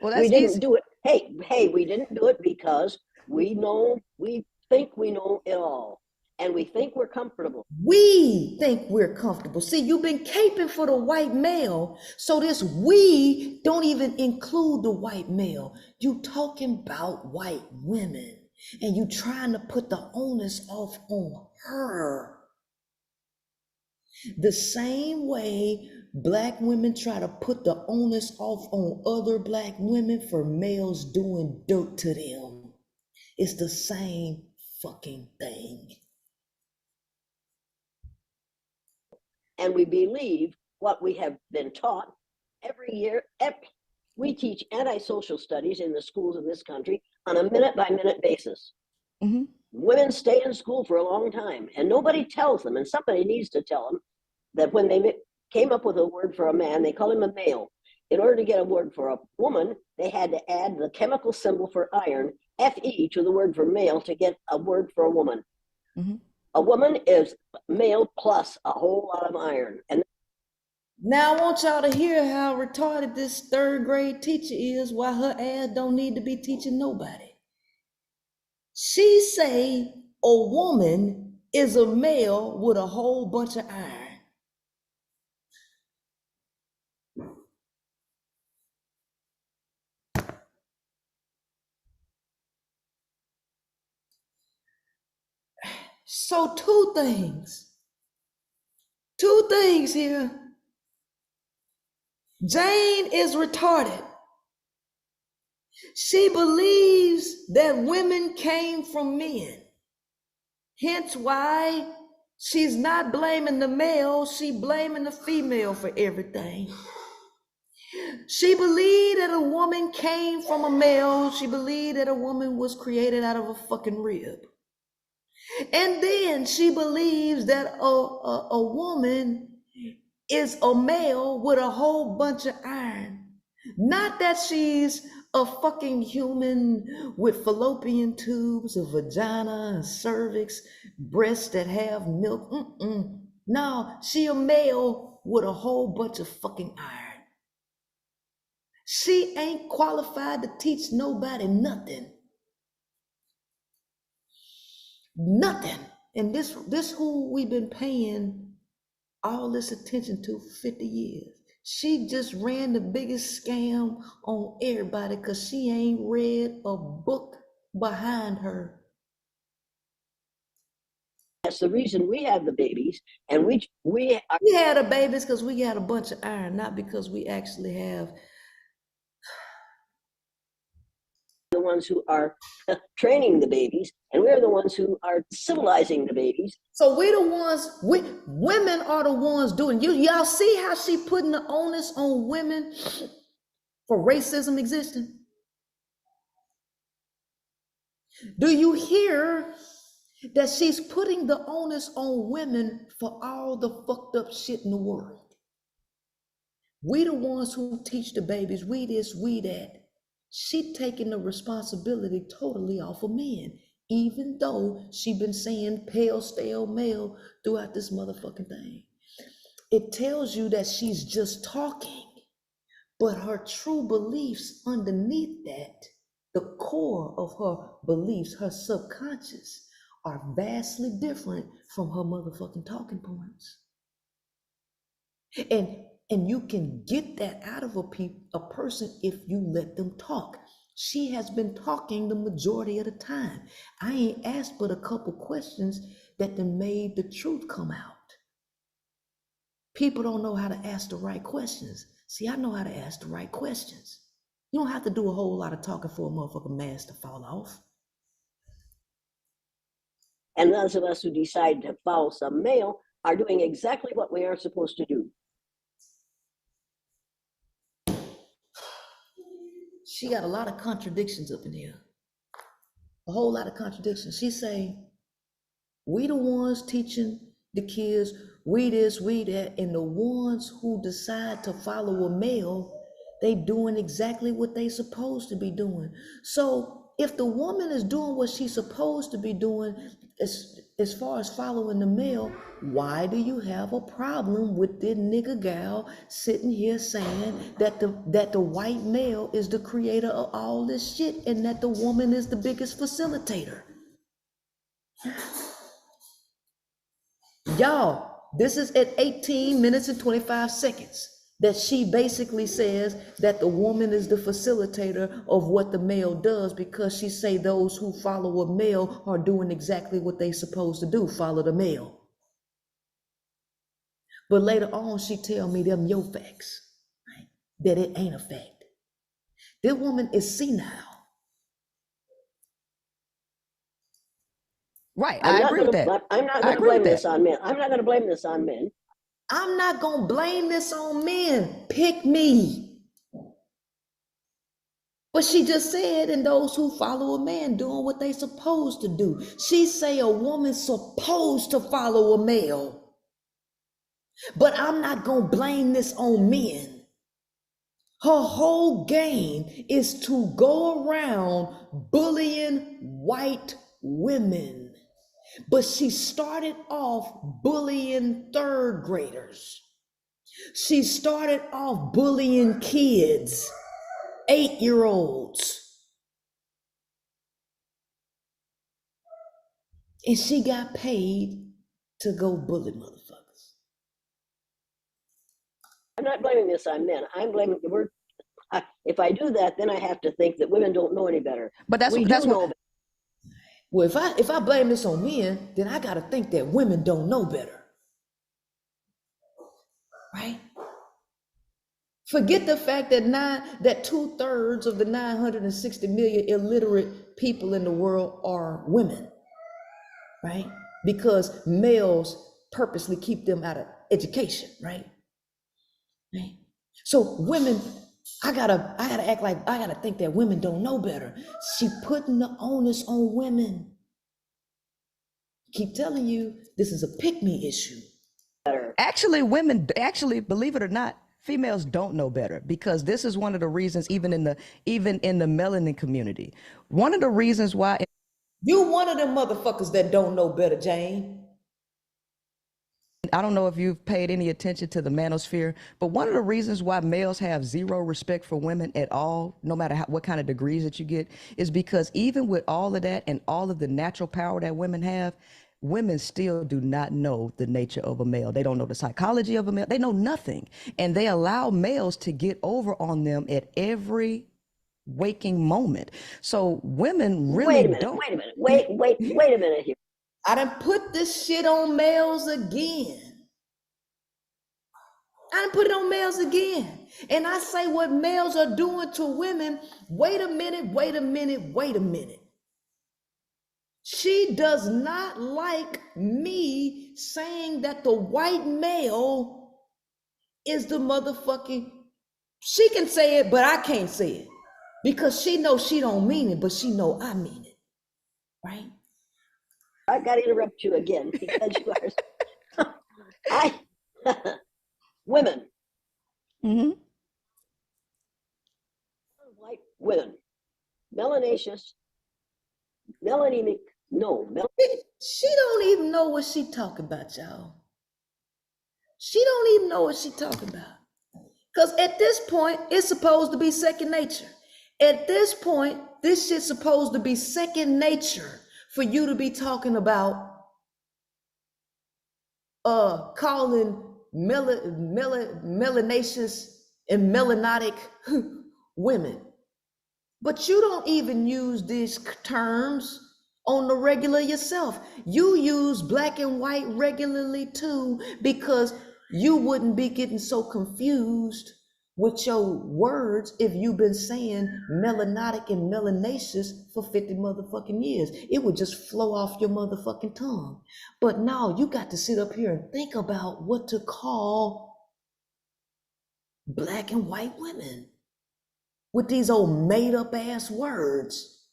Well, we didn't do it. Hey, we didn't do it because we think we know it all. And we think we're comfortable. We think we're comfortable. See, you've been caping for the white male, so this we don't even include the white male. You talking about white women, and you trying to put the onus off on her. The same way Black women try to put the onus off on other Black women for males doing dirt to them. It's the same fucking thing. And we believe what we have been taught every year. We teach antisocial studies in the schools of this country on a minute-by-minute basis. Women stay in school for a long time, and nobody tells them, and somebody needs to tell them, that when they came up with a word for a man, they call him a male. In order to get a word for a woman, they had to add the chemical symbol for iron, Fe, to the word for male to get a word for a woman. A woman is male plus a whole lot of iron. And now I want y'all to hear how retarded this third grade teacher is, why her ass don't need to be teaching nobody. She say a woman is a male with a whole bunch of iron. So two things here. Jane is retarded. She believes that women came from men. Hence why she's not blaming the male, she blaming the female for everything. She believed that a woman came from a male. She believed that a woman was created out of a fucking rib. And then she believes that a woman is a male with a whole bunch of iron. Not that she's a fucking human with fallopian tubes, a vagina, a cervix, breasts that have milk. No, she a male with a whole bunch of fucking iron. She ain't qualified to teach nobody nothing. Nothing. And this who we've been paying all this attention to for 50 years. She just ran the biggest scam on everybody because she ain't read a book behind her. That's the reason we have the babies, and we had the babies because we got a bunch of iron, not because we actually have the ones who are training the babies, and we're the ones who are civilizing the babies. So we the ones, women are the ones doing. Y'all see how she putting the onus on women for racism existing? Do you hear that she's putting the onus on women for all the fucked up shit in the world? We the ones who teach the babies, we this, we that. She taking the responsibility totally off of men, even though she been saying pale, stale male throughout this motherfucking thing. It tells you that she's just talking, but her true beliefs underneath that, the core of her beliefs, her subconscious, are vastly different from her motherfucking talking points. And you can get that out of a person if you let them talk. She has been talking the majority of the time. I ain't asked but a couple questions that then made the truth come out. People don't know how to ask the right questions. See, I know how to ask the right questions. You don't have to do a whole lot of talking for a motherfucking mask to fall off. And those of us who decide to follow some male are doing exactly what we are supposed to do. She got a lot of contradictions up in here. A whole lot of contradictions. She say, we the ones teaching the kids, we this, we that, and the ones who decide to follow a male, they doing exactly what they supposed to be doing. So if the woman is doing what she's supposed to be doing, as far as following the male, why do you have a problem with this nigga gal sitting here saying that the white male is the creator of all this shit and that the woman is the biggest facilitator? Y'all, this is at 18 minutes and 25 seconds that she basically says that the woman is the facilitator of what the male does, because she say those who follow a male are doing exactly what they supposed to do, follow the male. But later on, she tell me them your facts, right? That it ain't a fact. This woman is senile. Right, I'm I not agree gonna, with that. I'm not I going to agree blame with this that. on men. I'm not going to blame this on men. I'm not going to blame this on men. Pick me. But she just said, and those who follow a man doing what they supposed to do. She say a woman's supposed to follow a male. But I'm not going to blame this on men. Her whole game is to go around bullying white women. But she started off bullying third graders. She started off bullying kids, 8-year-olds. And she got paid to go bully motherfuckers. I'm not blaming this on men. I'm blaming the word. If I do that, then I have to think that women don't know any better. But that's we what do know better. Well, if I blame this on men, then I gotta think that women don't know better. Right? Forget the fact that 2/3 of the 960 million illiterate people in the world are women, right? Because males purposely keep them out of education, right? Right? So women, I gotta act like, I gotta think that women don't know better. She putting the onus on women. Keep telling you, this is a pick-me issue. Actually, believe it or not, females don't know better, because this is one of the reasons, even in the melanin community, one of the reasons why. You one of them motherfuckers that don't know better, Jane. I don't know if you've paid any attention to the manosphere, but one of the reasons why males have zero respect for women at all, no matter what kind of degrees that you get, is because even with all of that and all of the natural power that women have, women still do not know the nature of a male. They don't know the psychology of a male. They know nothing. And they allow males to get over on them at every waking moment. So women really don't. Wait a minute here. I done put this shit on males again. I done put it on males again. And I say what males are doing to women. Wait a minute, wait a minute, wait a minute. She does not like me saying that the white male is the motherfucking. She can say it, but I can't say it. Because she knows she don't mean it, but she know I mean it. Right? I got to interrupt you again because you are. Women. Mm-hmm. White women. Melanaceous. Melanemic. No. She don't even know what she talking about, y'all. She don't even know what she talking about. Because at this point, it's supposed to be second nature. At this point, this shit's supposed to be second nature for you to be talking about calling melanaceous and melanotic women. But you don't even use these terms on the regular yourself. You use black and white regularly too, because you wouldn't be getting so confused with your words if you've been saying melanotic and melanaceous for 50 motherfucking years. It would just flow off your motherfucking tongue. But now you got to sit up here and think about what to call black and white women with these old made up ass words,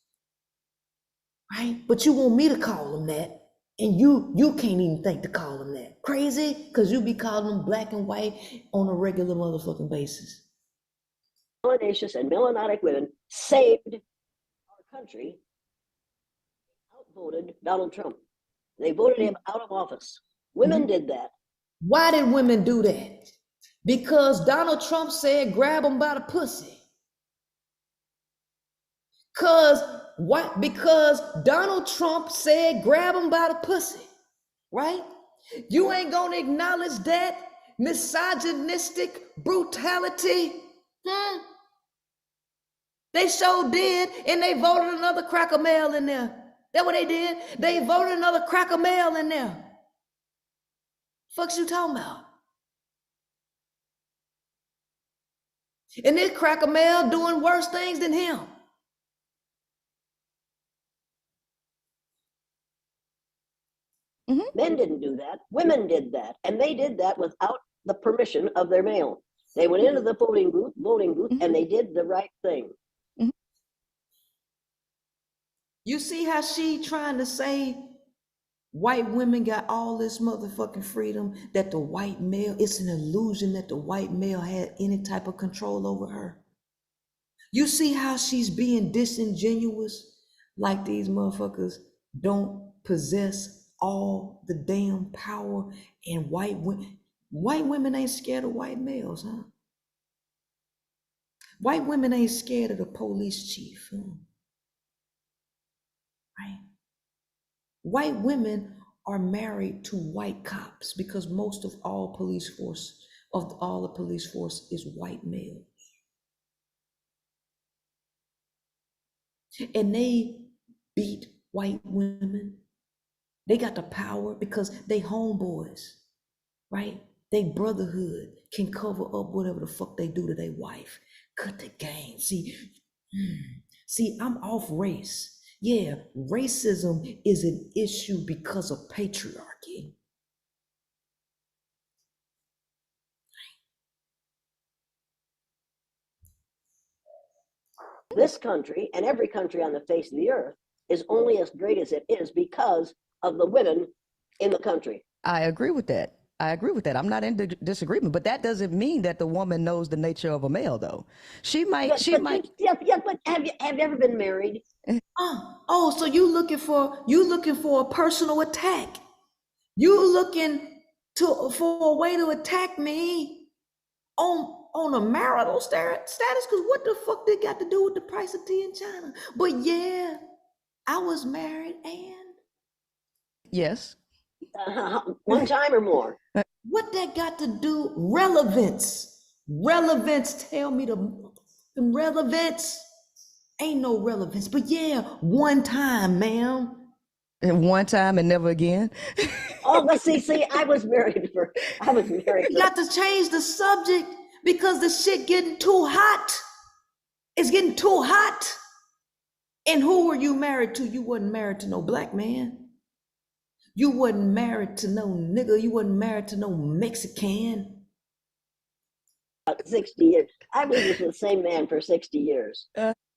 right? But you want me to call them that, and you can't even think to call them that. Crazy? Because you be calling them black and white on a regular motherfucking basis. Melanaceous and melanotic women saved our country, outvoted Donald Trump. They voted him out of office. Women did that. Why did women do that? Because Donald Trump said grab them by the pussy. Because Donald Trump said grab him by the pussy, right? You ain't gonna acknowledge that misogynistic brutality? They sure did, and they voted another cracker male in there. That's what they did. They voted another cracker male in there. Fuck's you talking about? And this cracker male doing worse things than him. Men didn't do that. Women did that. And they did that without the permission of their male. They went into the voting booth, and they did the right thing. You see how she trying to say white women got all this motherfucking freedom, that the white male, it's an illusion that the white male had any type of control over her. You see how she's being disingenuous, like these motherfuckers don't possess all the damn power, and white women ain't scared of white males, huh? White women ain't scared of the police chief, huh? Right? White women are married to white cops because most of all the police force is white males. And they beat white women. They got the power because they homeboys, right? They brotherhood can cover up whatever the fuck they do to their wife. Cut the game. See, I'm off race. Yeah, racism is an issue because of patriarchy. This country and every country on the face of the earth is only as great as it is because of the women in the country. I agree with that. I'm not in disagreement, but that doesn't mean that the woman knows the nature of a male, though. She might. But have you ever been married? So you looking for a personal attack? You looking for a way to attack me on a marital status? Because what the fuck they got to do with the price of tea in China? But yeah, I was married and Yes. One time or more. What that got to do? Relevance. Relevance. Tell me the relevance. Ain't no relevance. But yeah, one time, ma'am. And one time and never again. Oh, let's see. I was married for. You got to change the subject because the shit getting too hot. It's getting too hot. And who were you married to? You wasn't married to no black man. You wasn't married to no nigga. You wasn't married to no Mexican. 60 years. I was with the same man for 60 years.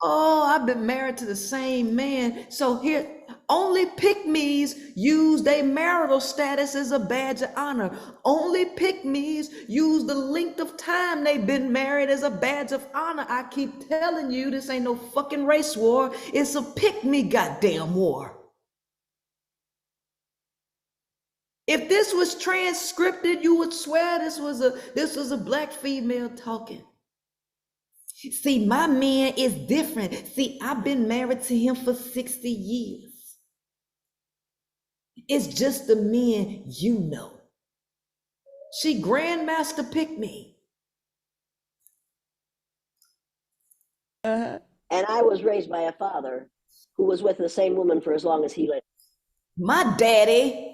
Oh, I've been married to the same man. So here, only pick-me's use their marital status as a badge of honor. Only pick-me's use the length of time they've been married as a badge of honor. I keep telling you, this ain't no fucking race war. It's a pick-me goddamn war. If this was transcripted, you would swear this was a black female talking. See, my man is different. See, I've been married to him for 60 years. It's just the men you know. She grandmaster pick me. And I was raised by a father who was with the same woman for as long as he lived. My daddy.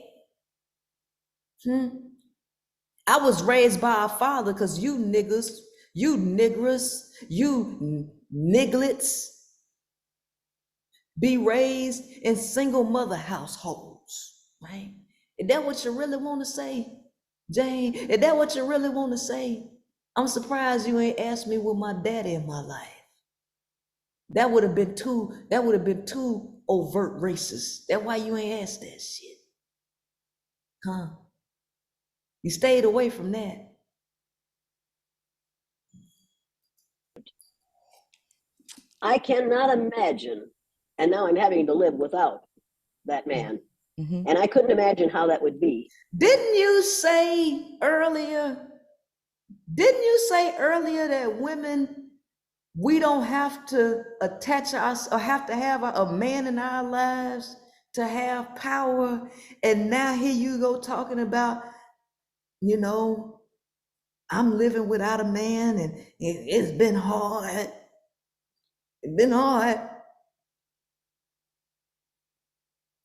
I was raised by a father because you niggas, you niggers, you nigglets be raised in single mother households, right? Is that what you really want to say, Jane? Is that what you really want to say? I'm surprised you ain't asked me with my daddy in my life. That would have been too overt racist. That's why you ain't asked that shit. Huh? You stayed away from that. I cannot imagine, and now I'm having to live without that man. And I couldn't imagine how that would be. Didn't you say earlier that women, we don't have to attach us or have to have a man in our lives to have power? And now here you go talking about, you know, I'm living without a man and it's been hard. It's been hard.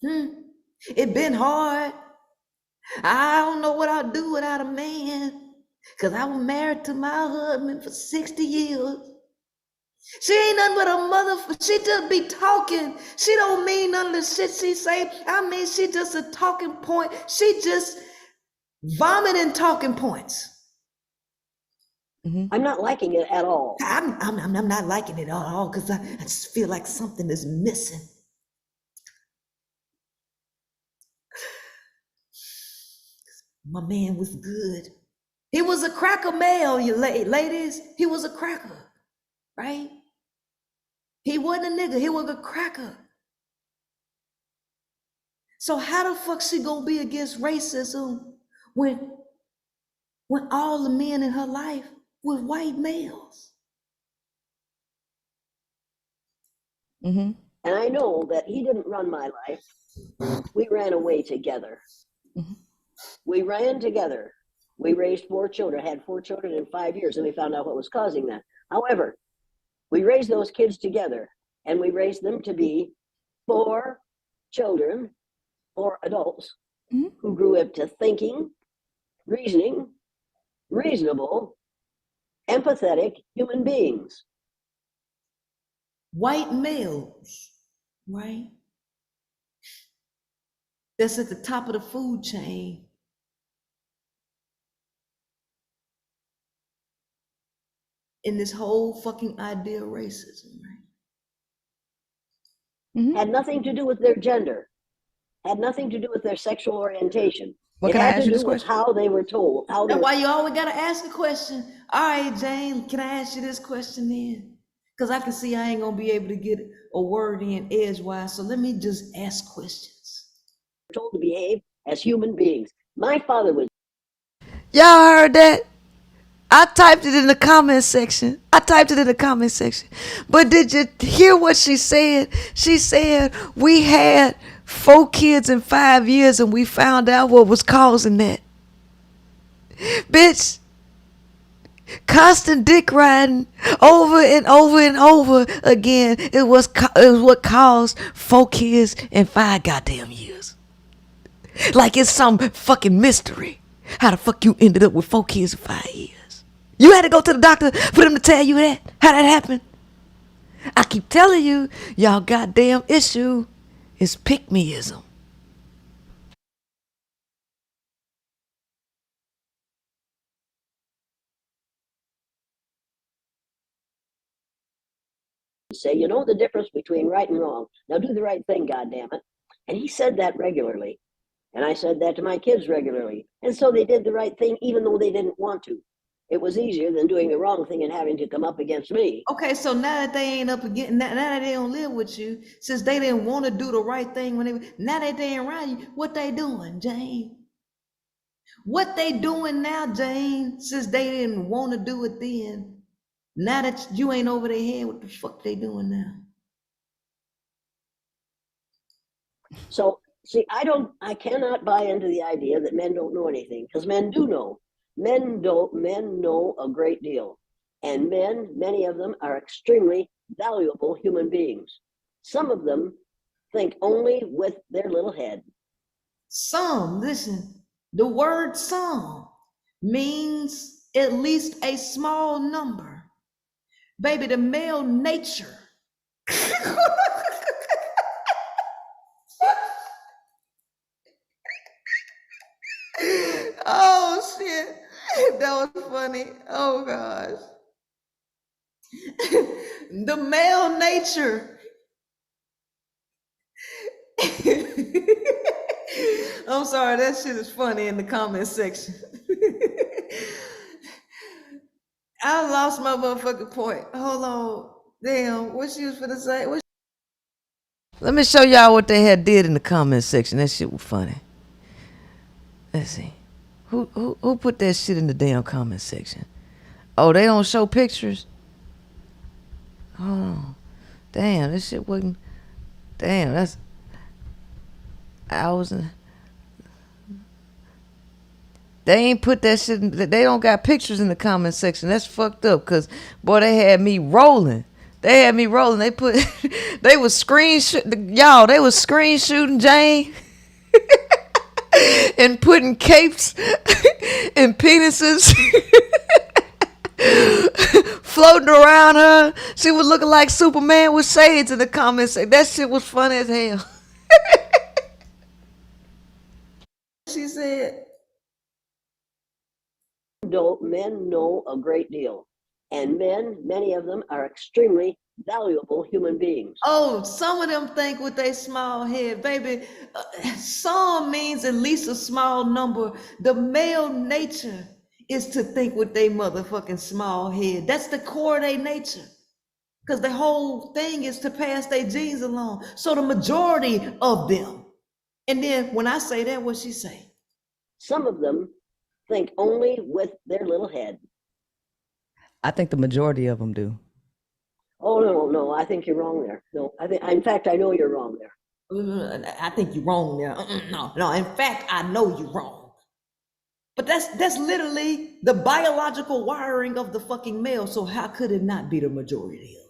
It's been hard. I don't know what I'll do without a man, because I was married to my husband for 60 years. She ain't nothing but a mother. She just be talking. She don't mean none of the shit she say. I mean, she just a talking point. She just vomiting talking points. I'm not liking it at all. I'm not liking it at all because I just feel like something is missing. My man was good. He was a cracker male, you ladies. He was a cracker, right? He wasn't a nigga. He was a cracker. So how the fuck she gonna be against racism when all the men in her life were white males? And I know that he didn't run my life. We ran away together. We ran together. We raised 4 children, had 4 children in 5 years, and we found out what was causing that. However, we raised those kids together, and we raised them to be 4 children, 4 adults who grew up to thinking, reasoning, reasonable, empathetic human beings. White males, right? That's at the top of the food chain. In this whole fucking idea of racism, right? Had nothing to do with their gender, had nothing to do with their sexual orientation. Well, it had to do with how they were told. That's why you always gotta ask a question. All right, Jane, can I ask you this question then? Because I can see I ain't gonna be able to get a word in edgewise, so let me just ask questions. Told to behave as human beings. My father was. Y'all heard that? I typed it in the comment section. But did you hear what she said? She said we had 4 kids in 5 years, and we found out what was causing that. Bitch, constant dick riding over and over and over again. It was what caused 4 kids in 5 goddamn years. Like it's some fucking mystery. How the fuck you ended up with 4 kids in 5 years? You had to go to the doctor for them to tell you that? How that happened? I keep telling you, y'all goddamn issue is pick-meism. Say, you know the difference between right and wrong. Now do the right thing, goddammit. And he said that regularly. And I said that to my kids regularly. And so they did the right thing even though they didn't want to. It was easier than doing the wrong thing and having to come up against me. Okay, so now that they ain't up again, now that they don't live with you, since they didn't want to do the right thing when now that they ain't around you, what they doing, Jane? What they doing now, Jane, since they didn't want to do it then? Now that you ain't over their head, what the fuck they doing now? So, see, I cannot buy into the idea that men don't know anything, because men do know. Men know a great deal. And men, many of them, are extremely valuable human beings. Some of them think only with their little head. Some, listen, the word some means at least a small number. Baby, the male nature. Oh shit, that was funny. Oh gosh. The male nature. I'm sorry, that shit is funny in the comment section. I lost my motherfucking point. Hold on. Damn, what she was finna say? Let me show y'all what they had did in the comment section. That shit was funny. Let's see. Who put that shit in the damn comment section? Oh, they don't show pictures? Oh, damn, this shit wasn't. Damn, that's. I was. They ain't put that shit. They don't got pictures in the comment section. That's fucked up. Cause boy, they had me rolling. They had me rolling. They put. They was y'all. They was screen shooting Jane. And putting capes and penises floating around her. She was looking like Superman with shades in the comments. That shit was funny as hell. She said, Men know a great deal. And men, many of them, are extremely valuable human beings. oh, some of them think with their small head, baby. Some means at least a small number. The male nature is to think with their motherfucking small head. That's the core of their nature. Because the whole thing is to pass their genes along. So the majority of them. And then when I say that, what she say? Some of them think only with their little head. I think the majority of them do. Oh, no, I think you're wrong there. No, in fact, I know you're wrong there. I think you're wrong there. No, in fact, I know you're wrong. But that's literally the biological wiring of the fucking male. So how could it not be the majority of them?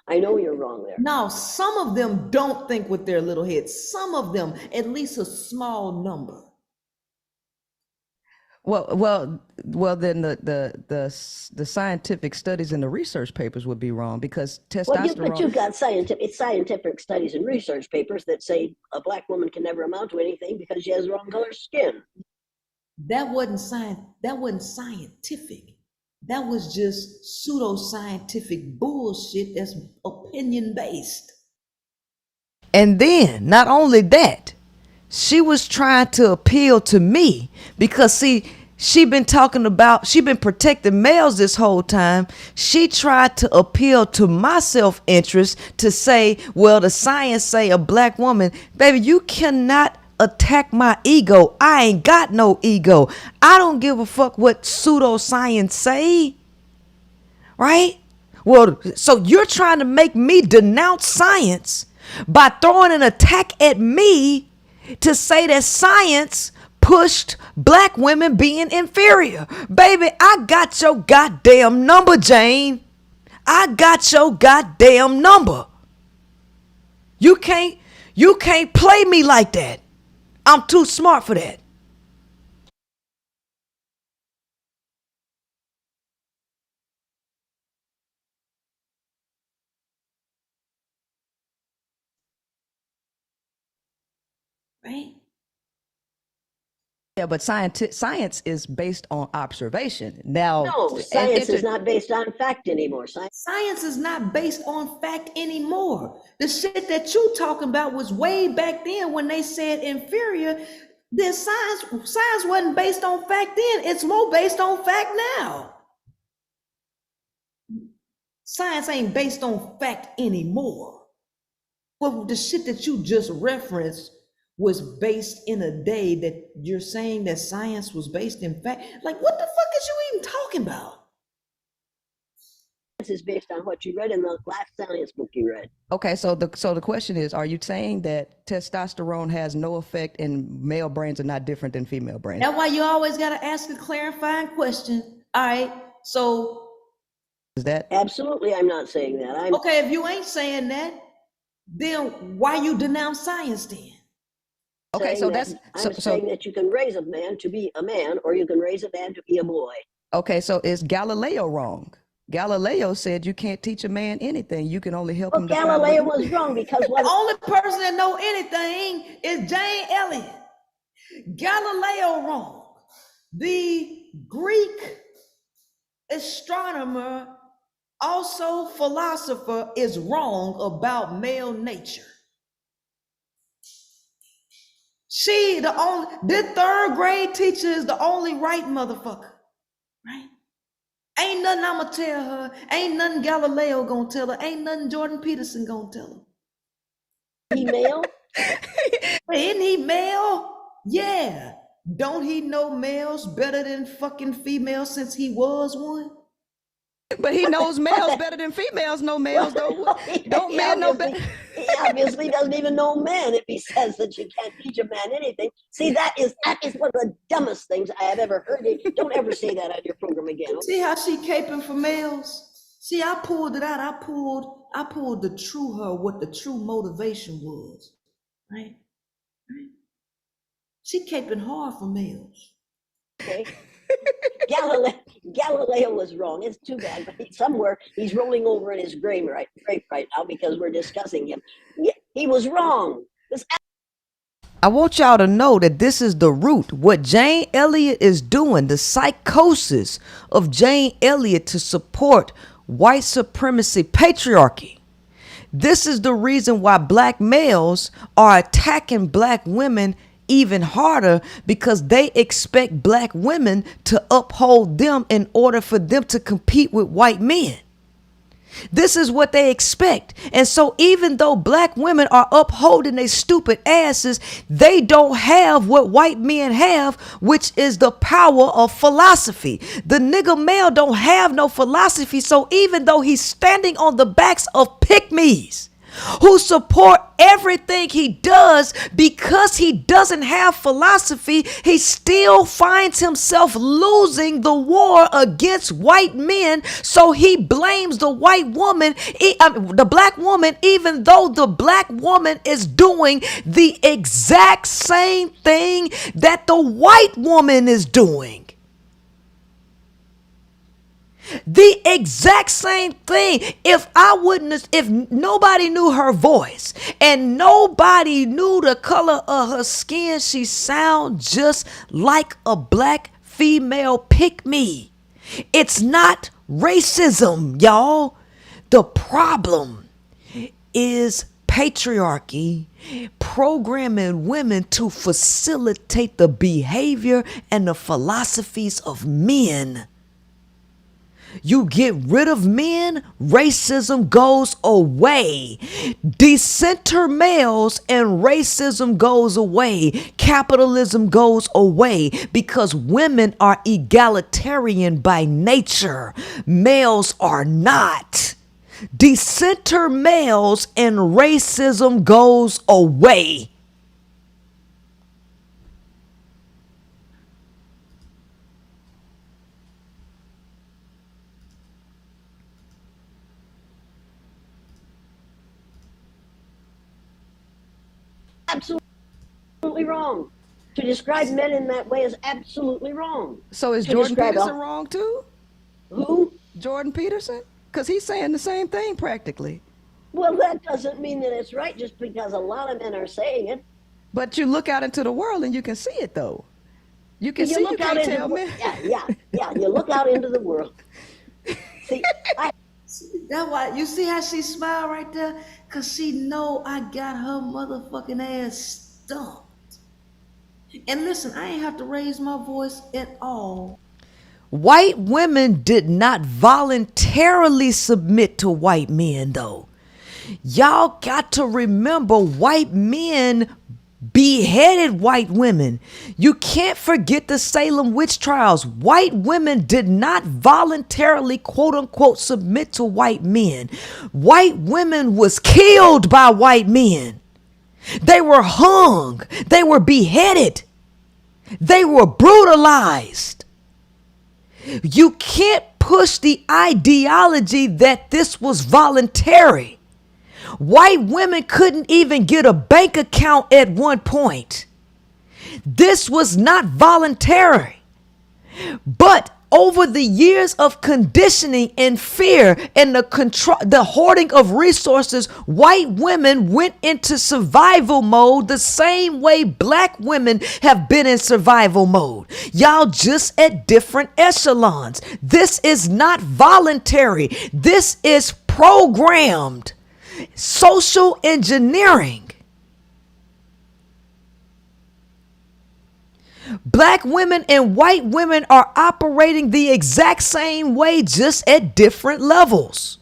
I know you're wrong there. No, some of them don't think with their little heads. Some of them, at least a small number. Well. Then the scientific studies and the research papers would be wrong because testosterone. Well, but you've got scientific studies and research papers that say a black woman can never amount to anything because she has the wrong color skin. That wasn't scientific. That was just pseudoscientific bullshit that's opinion based. And then, not only that, she was trying to appeal to me because, see, she been protecting males this whole time. She tried to appeal to my self-interest to say, well, the science say a black woman, baby, you cannot attack my ego. I ain't got no ego. I don't give a fuck what pseudoscience say. Right? Well, so you're trying to make me denounce science by throwing an attack at me to say that science pushed black women being inferior. Baby, I got your goddamn number, Jane. I got your goddamn number. You can't play me like that. I'm too smart for that. Right? Yeah, but science is based on observation. Now, No, science is not based on fact anymore. Science is not based on fact anymore. The shit that you talking about was way back then when they said inferior. Then science wasn't based on fact then. It's more based on fact now. Science ain't based on fact anymore. Well, the shit that you just referenced was based in a day that you're saying that science was based in fact. Like, what the fuck is you even talking about? This is based on what you read in the last science book you read. okay, so the question is, are you saying that testosterone has no effect and male brains are not different than female brains? That's why you always got to ask a clarifying question. All right, so Is that absolutely? I'm not saying that. Okay, if you ain't saying that, then why you denounce science then? Okay, so that's I'm saying that you can raise a man to be a man, or you can raise a man to be a boy. okay. So is Galileo wrong? Galileo said you can't teach a man anything. You can only help him. Galileo was wrong because the only person that know anything is Jane Elliott. Galileo wrong. The Greek astronomer, also philosopher, is wrong about male nature. The third grade teacher is the only right motherfucker, right? Ain't nothing I'ma tell her. Ain't nothing Galileo gonna tell her. Ain't nothing Jordan Peterson gonna tell her. He male? Isn't he male? Yeah. Don't he know males better than fucking females since he was one? But he knows males better than females know males, though. Don't men know better? He obviously doesn't even know men if he says that you can't teach a man anything. See, that is one of the dumbest things I have ever heard. Don't ever say that on your program again. Okay? See how she caping for males? See, I pulled it out. I pulled the true her, what the true motivation was. Right? She caping hard for males. Okay. Galileo was wrong. It's too bad, but somewhere he's rolling over in his grave right now because we're discussing him. Yeah, he was wrong. I want y'all to know that this is the root. What Jane Elliott is doing, the psychosis of Jane Elliott to support white supremacy patriarchy. This is the reason why black males are attacking black women even harder, because they expect black women to uphold them in order for them to compete with white men. This is what they expect. And so even though black women are upholding their stupid asses, they don't have what white men have, which is the power of philosophy. The nigga male don't have no philosophy. So even though he's standing on the backs of pygmies who support everything he does, because he doesn't have philosophy, he still finds himself losing the war against white men. So he blames the white woman, the black woman, even though the black woman is doing the exact same thing that the white woman is doing. The exact same thing. If nobody knew her voice and nobody knew the color of her skin, she sound just like a black female pygmy. It's not racism, y'all. The problem is patriarchy programming women to facilitate the behavior and the philosophies of men. You get rid of men, racism goes away. Decenter males and racism goes away. Capitalism goes away because women are egalitarian by nature. Males are not. Decenter males and racism goes away. Absolutely wrong. To describe men in that way is absolutely wrong. So is To Jordan describe Peterson wrong too? Who? Jordan Peterson? Because he's saying the same thing practically. Well, that doesn't mean that it's right just because a lot of men are saying it. But you look out into the world and you can see it though. You can see, you can't tell me. Yeah. You look out into the world. See, that's why you see how she smiled right there, cause she know I got her motherfucking ass stumped. And listen, I ain't have to raise my voice at all. White women did not voluntarily submit to white men though. Y'all got to remember white men beheaded white women. You can't forget the Salem witch trials. White women did not voluntarily, quote unquote, submit to white men. White women was killed by white men. They were hung. They were beheaded. They were brutalized. You can't push the ideology that this was voluntary. White women couldn't even get a bank account at one point. This was not voluntary. But over the years of conditioning and fear and the hoarding of resources, white women went into survival mode the same way black women have been in survival mode. Y'all just at different echelons. This is not voluntary. This is programmed. Social engineering. Black women and white women are operating the exact same way, just at different levels.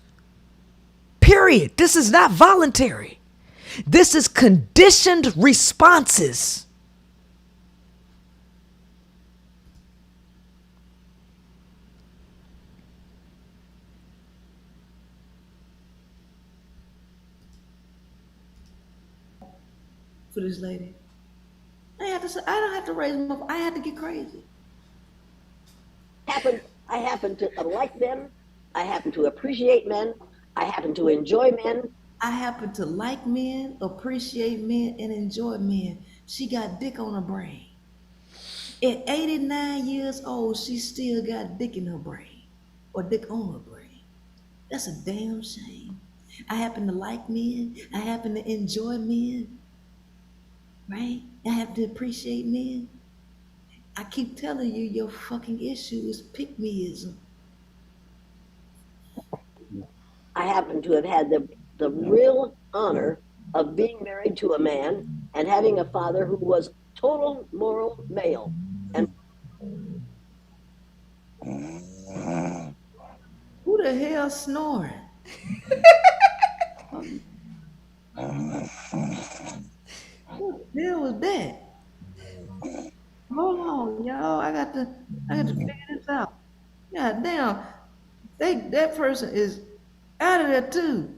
Period. This is not voluntary. This is conditioned responses. For this lady, I don't have to raise them up. I had to get crazy. I happen to like men. I happen to appreciate men. I happen to enjoy men. I happen to like men, appreciate men, and enjoy men. She got dick on her brain. At 89 years old, she still got dick in her brain, or dick on her brain. That's a damn shame. I happen to like men. I happen to enjoy men. Right? I have to appreciate men. I keep telling you, your fucking issue is pick-meism. I happen to have had the real honor of being married to a man and having a father who was total moral male. And who the hell snoring? What the hell was that? Hold on, y'all. I got to figure this out. God damn, that person is out of there too.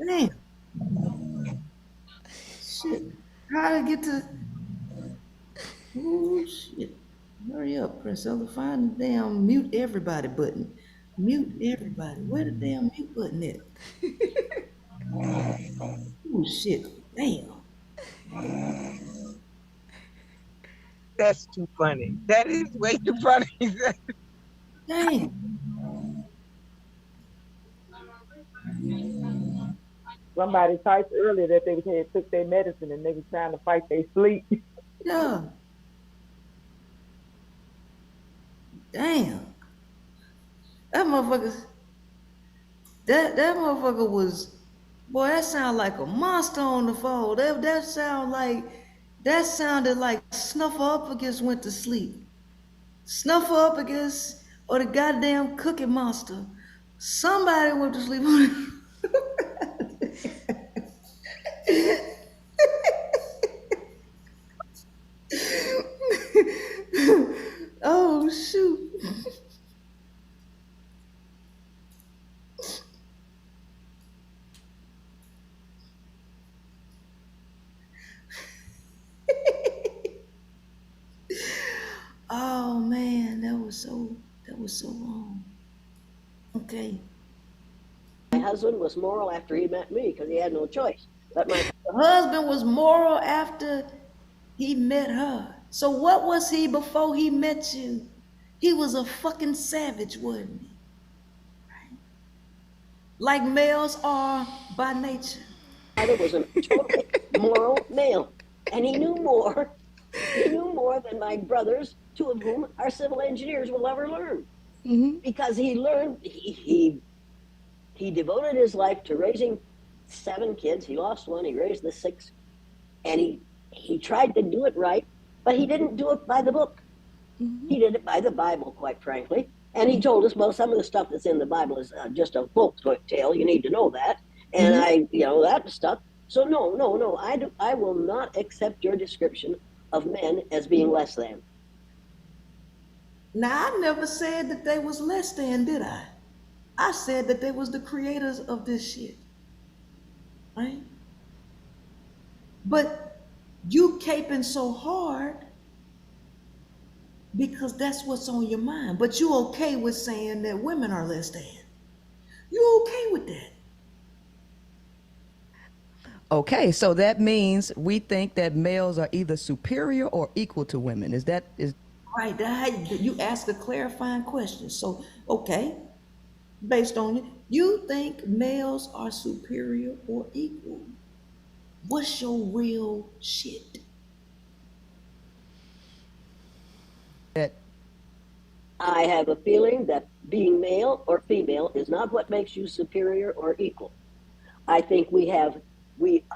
Damn. Shit. How to get to? Oh shit. Hurry up, Princella. Find the damn mute everybody button. Mute everybody. Where the damn mute button at? Oh shit. Damn. That's too funny. That is way too funny. Damn. Somebody typed earlier that they had took their medicine and they was trying to fight their sleep. Yeah. Damn. That motherfucker was, boy, that sounded like a monster on the phone. That sounded like Snuffleupagus went to sleep. Snuffleupagus, or the goddamn Cookie Monster. Somebody went to sleep on it. Oh shoot. Oh man, that was so wrong. Okay. My husband was moral after he met me because he had no choice. But my husband was moral after he met her. So what was he before he met you? He was a fucking savage, wasn't he? Like males are by nature. father was a totally moral male, and he knew more. He knew more than my brothers, two of whom are civil engineers, will ever learn. Because he learned, he devoted his life to raising 7 kids. He lost one, he raised the 6, and he tried to do it right, but he didn't do it by the book. He did it by the Bible, quite frankly. And he told us, well, some of the stuff that's in the Bible is just a folk tale. You need to know that. And that stuff. So no, I will not accept your description of men as being less than. Now, I never said that they was less than, did I? I said that they was the creators of this shit. Right? But you caping so hard because that's what's on your mind. But you okay with saying that women are less than. You okay with that? Okay, so that means we think that males are either superior or equal to women. Is right? You ask a clarifying question. So, okay, based on it, you think males are superior or equal? What's your real shit? I have a feeling that being male or female is not what makes you superior or equal. I think we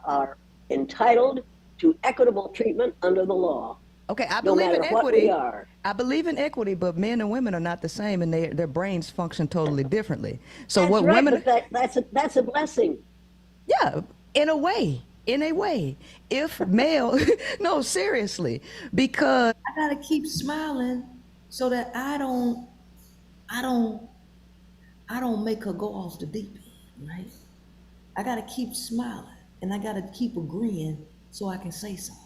are entitled to equitable treatment under the law. Okay, I no believe matter in what equity. We are. I believe in equity, but men and women are not the same, and their brains function totally differently. So that's what right, women? But that's a blessing. Yeah, in a way. If male, no, seriously, because I gotta keep smiling so that I don't make her go off the deep end, right? I gotta keep smiling and I gotta keep agreeing so I can say something.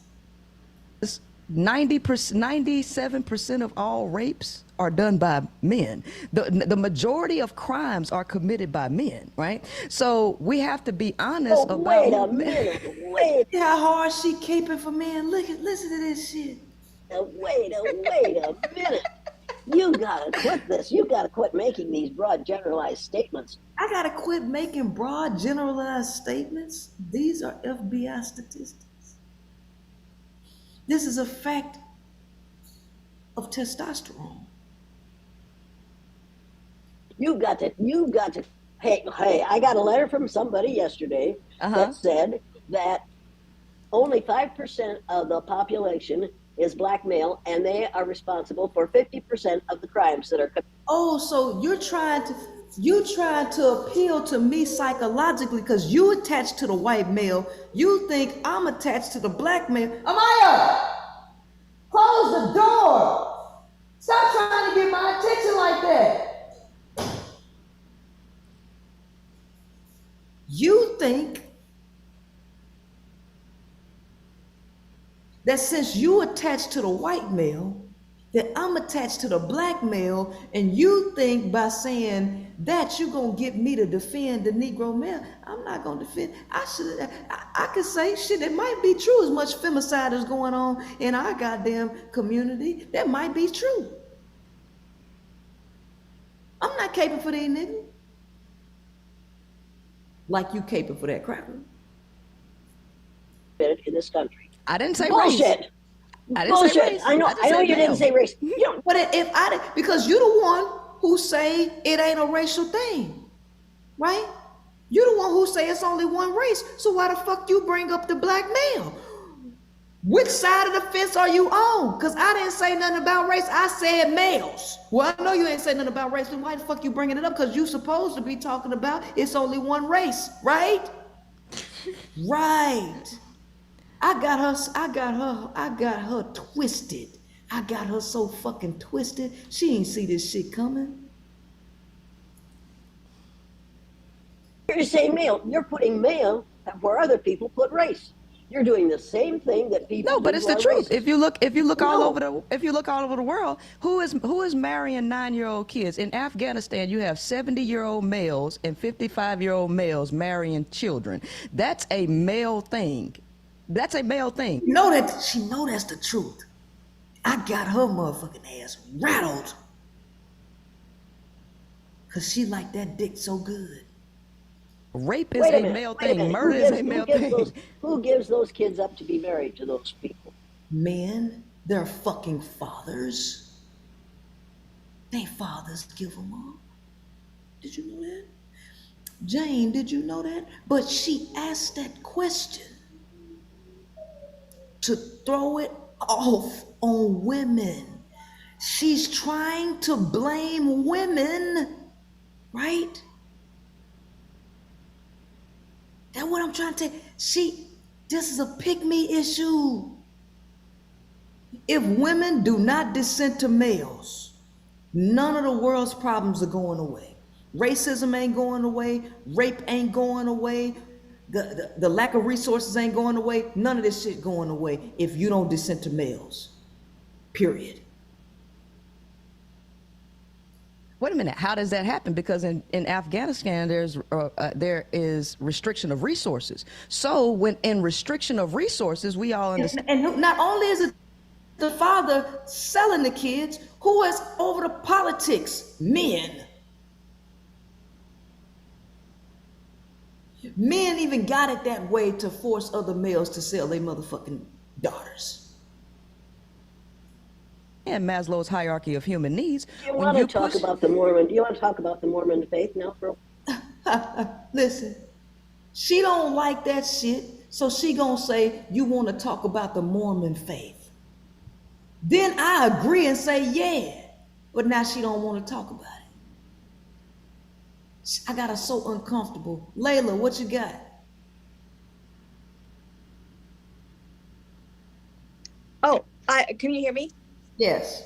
90%, 97% of all rapes are done by men. The majority of crimes are committed by men, right? So we have to be honest about. Wait a minute. Wait. See how hard she caping for men? Listen to this shit. Wait a minute. You gotta quit this. You gotta quit making these broad generalized statements. I gotta quit making broad generalized statements. These are FBI statistics. This is a fact of testosterone. You got to. Hey, I got a letter from somebody yesterday that said that only 5% of the population is black male, and they are responsible for 50% of the crimes that are committed. Oh, so you're trying to appeal to me psychologically because you attached to the white male. You think I'm attached to the black male. Amaya, close the door. Stop trying to get my attention like that. You think that since you attached to the white male, that I'm attached to the black male, and you think by saying that you're gonna get me to defend the Negro male. I'm not gonna defend. I could say shit that might be true. As much femicide is going on in our goddamn community, that might be true. I'm not caping for these niggas like you caping for that cracker. In this country, I didn't say bullshit. Race. I didn't say race. I know you didn't say race. But if because you're the one who say it ain't a racial thing, right? You're the one who say it's only one race. So why the fuck you bring up the black male? Which side of the fence are you on? Because I didn't say nothing about race. I said males. Well, I know you ain't saying nothing about race. Then why the fuck you bringing it up? Because you supposed to be talking about it's only one race, right? Right. I got her twisted. I got her so fucking twisted. She ain't see this shit coming. You're saying male. You're putting male where other people put race. You're doing the same thing that people No, but do it's who the are truth. racist. If you look all No. over the world, who is marrying 9-year-old kids? In Afghanistan, you have 70-year-old males and 55-year-old males marrying children. That's a male thing. That's a male thing. You know that she know that's the truth. I got her motherfucking ass rattled. Cause she like that dick so good. Rape is a male thing. Murder is a male thing. Who gives those kids up to be married to those people? Men, their fucking fathers. They fathers give them up. Did you know that? Jane, did you know that? But she asked that question to throw it off on women. She's trying to blame women, right? That's what I'm trying to tell. This is a pick-me issue. If women do not dissent to males, none of the world's problems are going away. Racism ain't going away. Rape ain't going away. The lack of resources ain't going away. None of this shit going away if you don't dissent to males. Period. Wait a minute. How does that happen? Because in Afghanistan, there is restriction of resources. So when in restriction of resources, we all understand. And not only is it the father selling the kids, who is over the politics? Men. Men even got it that way to force other males to sell their motherfucking daughters. And Maslow's hierarchy of human needs. Do you want to talk about the Mormon? Do you want to talk about the Mormon faith now, bro? Listen, she don't like that shit, so she gonna say you want to talk about the Mormon faith. Then I agree and say yeah, but now she don't want to talk about it. I got her so uncomfortable. Layla, what you got? Oh, can you hear me? Yes.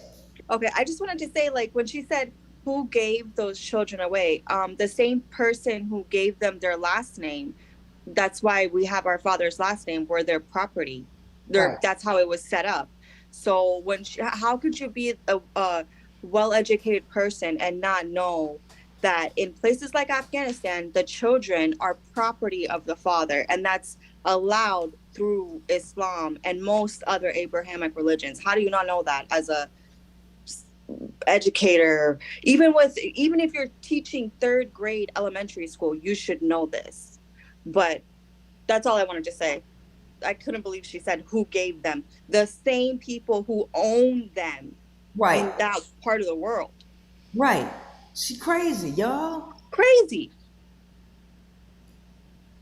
Okay, I just wanted to say, like, when she said who gave those children away, the same person who gave them their last name, that's why we have our father's last name, we're their property. Right. That's how it was set up. So how could you be a well-educated person and not know that in places like Afghanistan, the children are property of the father, and that's allowed through Islam and most other Abrahamic religions? How do you not know that as a educator? Even if you're teaching 3rd grade elementary school, you should know this. But that's all I wanted to say. I couldn't believe she said who gave them. The same people who own them in that part of the world. Right. She crazy, y'all. Crazy.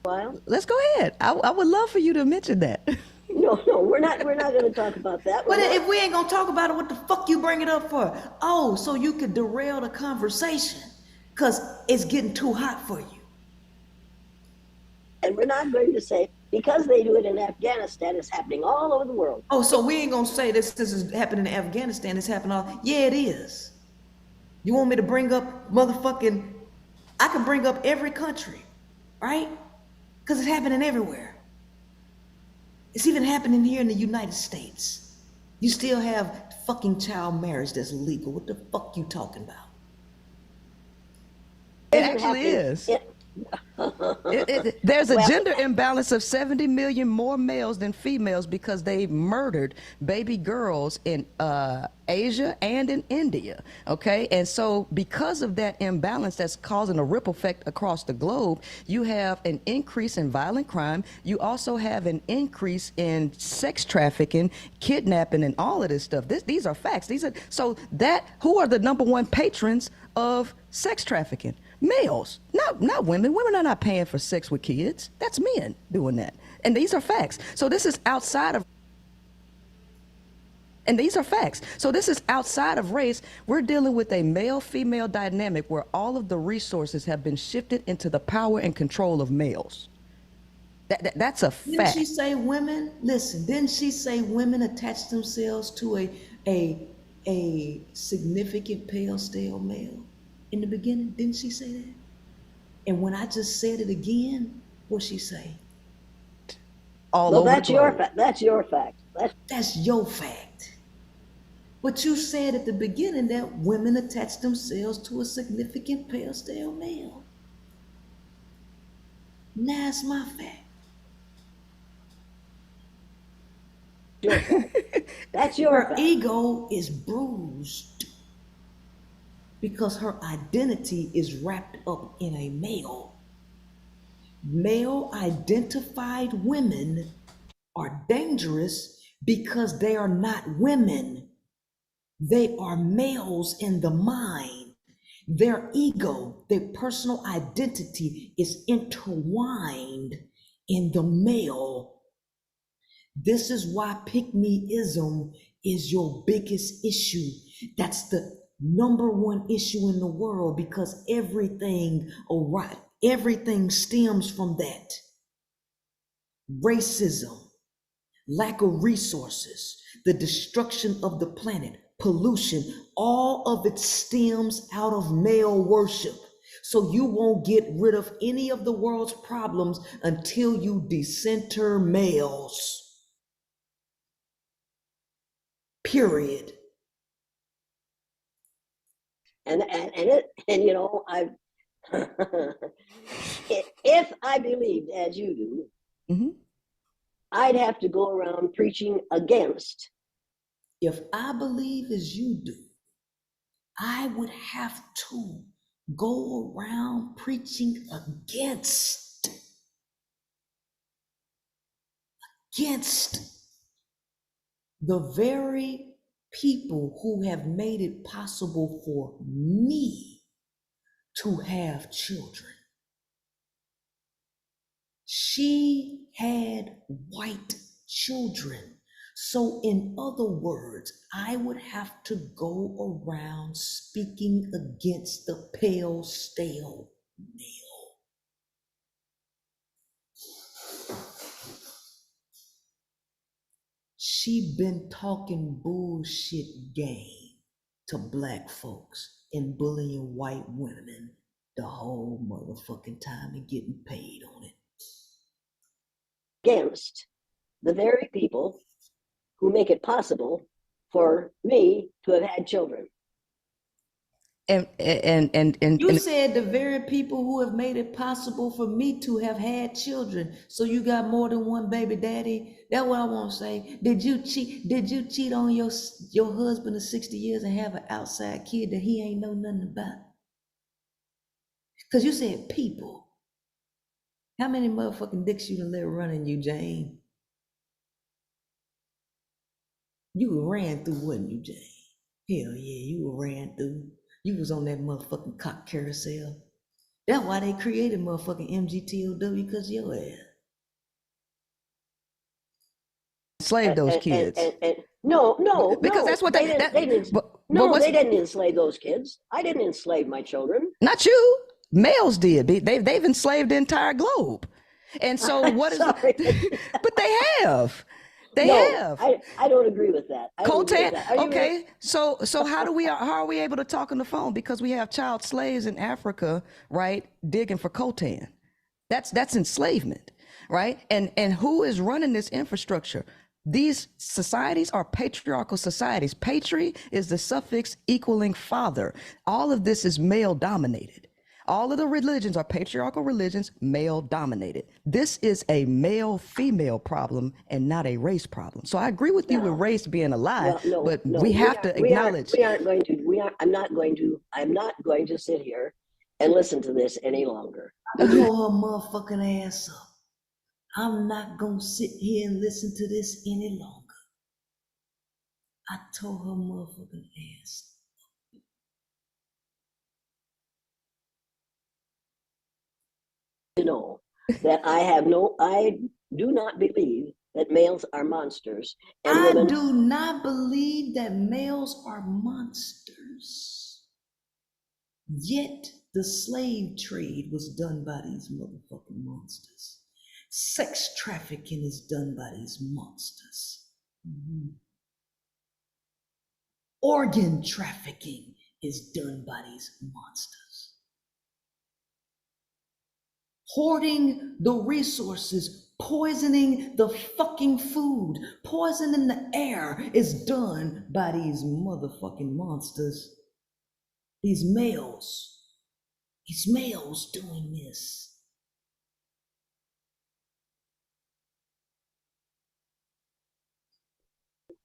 Well, let's go ahead. I would love for you to mention that. No, we're not going to talk about that. But if we ain't gonna talk about it, what the fuck you bring it up for? Oh, so you could derail the conversation because it's getting too hot for you. And we're not going to say because they do it in Afghanistan, it's happening all over the world. Oh, so we ain't gonna say this is happening in Afghanistan, it's happening all. Yeah, it is. You want me to bring up motherfucking, I can bring up every country, right? Because it's happening everywhere. It's even happening here in the United States. You still have fucking child marriage that's legal. What the fuck you talking about? It actually is. There's a gender imbalance of 70 million more males than females because they murdered baby girls in Asia and in India. Okay, and so because of that imbalance that's causing a ripple effect across the globe, you have an increase in violent crime. You also have an increase in sex trafficking, kidnapping, and all of this stuff. These are facts. Who are the #1 patrons of sex trafficking? Males, not women. Women are not paying for sex with kids. That's men doing that. And these are facts. So this is outside of And these are facts. So this is outside of race. We're dealing with a male-female dynamic where all of the resources have been shifted into the power and control of males. That's a Didn't fact. she say women? Listen, didn't she say women attach themselves to a significant pale stale male in the beginning? Didn't she say that? And when I just said it again, what'd she say? All Well, over the that's your globe. fact. That's your fact. That's your fact. But you said at the beginning that women attach themselves to a significant pale stale male. Now it's my fact. Your fact. That's your Her fact. ego is bruised because her identity is wrapped up in a male. Male identified women are dangerous because they are not women. They are males in the mind. Their ego, their personal identity is intertwined in the male. This is why pick-me-ism is your biggest issue. That's the number one issue in the world because everything stems from that. Racism, lack of resources, the destruction of the planet, pollution, all of it stems out of male worship. So you won't get rid of any of the world's problems until you decenter males. Period. And you know, if I believed as you do, mm-hmm. I'd have to go around preaching against. If I believe as you do, I would have to go around preaching against the very people who have made it possible for me to have children. She had white children. So in other words, I would have to go around speaking against the pale, stale male. She been talking bullshit game to black folks and bullying white women the whole motherfucking time and getting paid on it. Against the very people who make it possible for me to have had children. And you said the very people who have made it possible for me to have had children. So you got more than one baby daddy. That's what I want to say. Did you cheat on your husband of 60 years and have an outside kid that he ain't know nothing about? Because you said people. How many motherfucking dicks you done let run in you, Jane? You ran through, wasn't you, Jane? Hell yeah, you ran through. You was on that motherfucking cock carousel. That's why they created motherfucking MGTOW, because your ass. Enslave those kids. No, because that's what they didn't enslave those kids. I didn't enslave my children. Not you. Males did. They've enslaved the entire globe. And so what is but they have. They have. I don't agree with that. Okay. So how are we able to talk on the phone? Because we have child slaves in Africa, right, digging for coltan. That's enslavement, right? And who is running this infrastructure? These societies are patriarchal societies. Patri is the suffix equaling father. All of this is male dominated. All of the religions are patriarchal religions, male dominated. This is a male-female problem and not a race problem. So I agree with you with race being a lie, but we have to acknowledge. I'm not going to sit here and listen to this any longer. I told her motherfucking ass up. I'm not gonna sit here and listen to this any longer. I told her motherfucking ass. You know that I do not believe that males are monsters and I women. do not believe that males are monsters. Yet the slave trade was done by these motherfucking monsters. Sex trafficking is done by these monsters. Mhm. Organ trafficking is done by these monsters. Hoarding the resources, poisoning the fucking food, poisoning the air is done by these motherfucking monsters. These males doing this.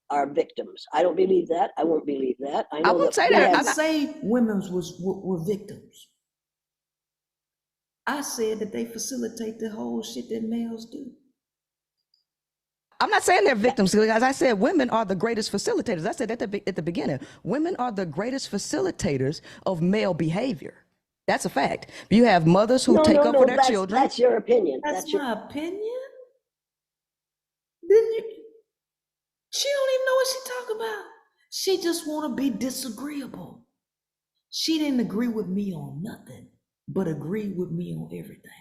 Are victims. I don't believe that. I won't believe that. I I know wouldn't that say we that. have. I'm I not, say women were victims. I said that they facilitate the whole shit that males do. I'm not saying they're victims, because I said women are the greatest facilitators. I said at the beginning, women are the greatest facilitators of male behavior. That's a fact. You have mothers who take up for their children. That's your opinion. That's my opinion. Then she don't even know what she talk about. She just want to be disagreeable. She didn't agree with me on nothing, but agreed with me on everything.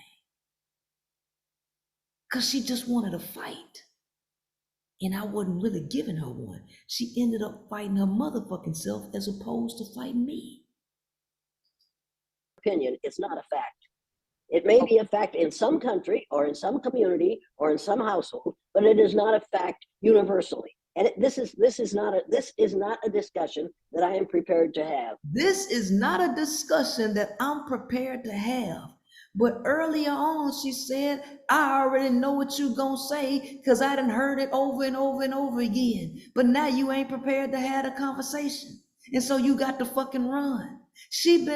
Because she just wanted a fight. And I wasn't really giving her one. She ended up fighting her motherfucking self as opposed to fighting me. Opinion. It's not a fact. It may be a fact in some country or in some community or in some household, but it is not a fact universally. And this is not a discussion that I am prepared to have. This is not a discussion that I'm prepared to have. But earlier on, she said, I already know what you gonna say because I done heard it over and over and over again. But now you ain't prepared to have a conversation. And so you got to fucking run. She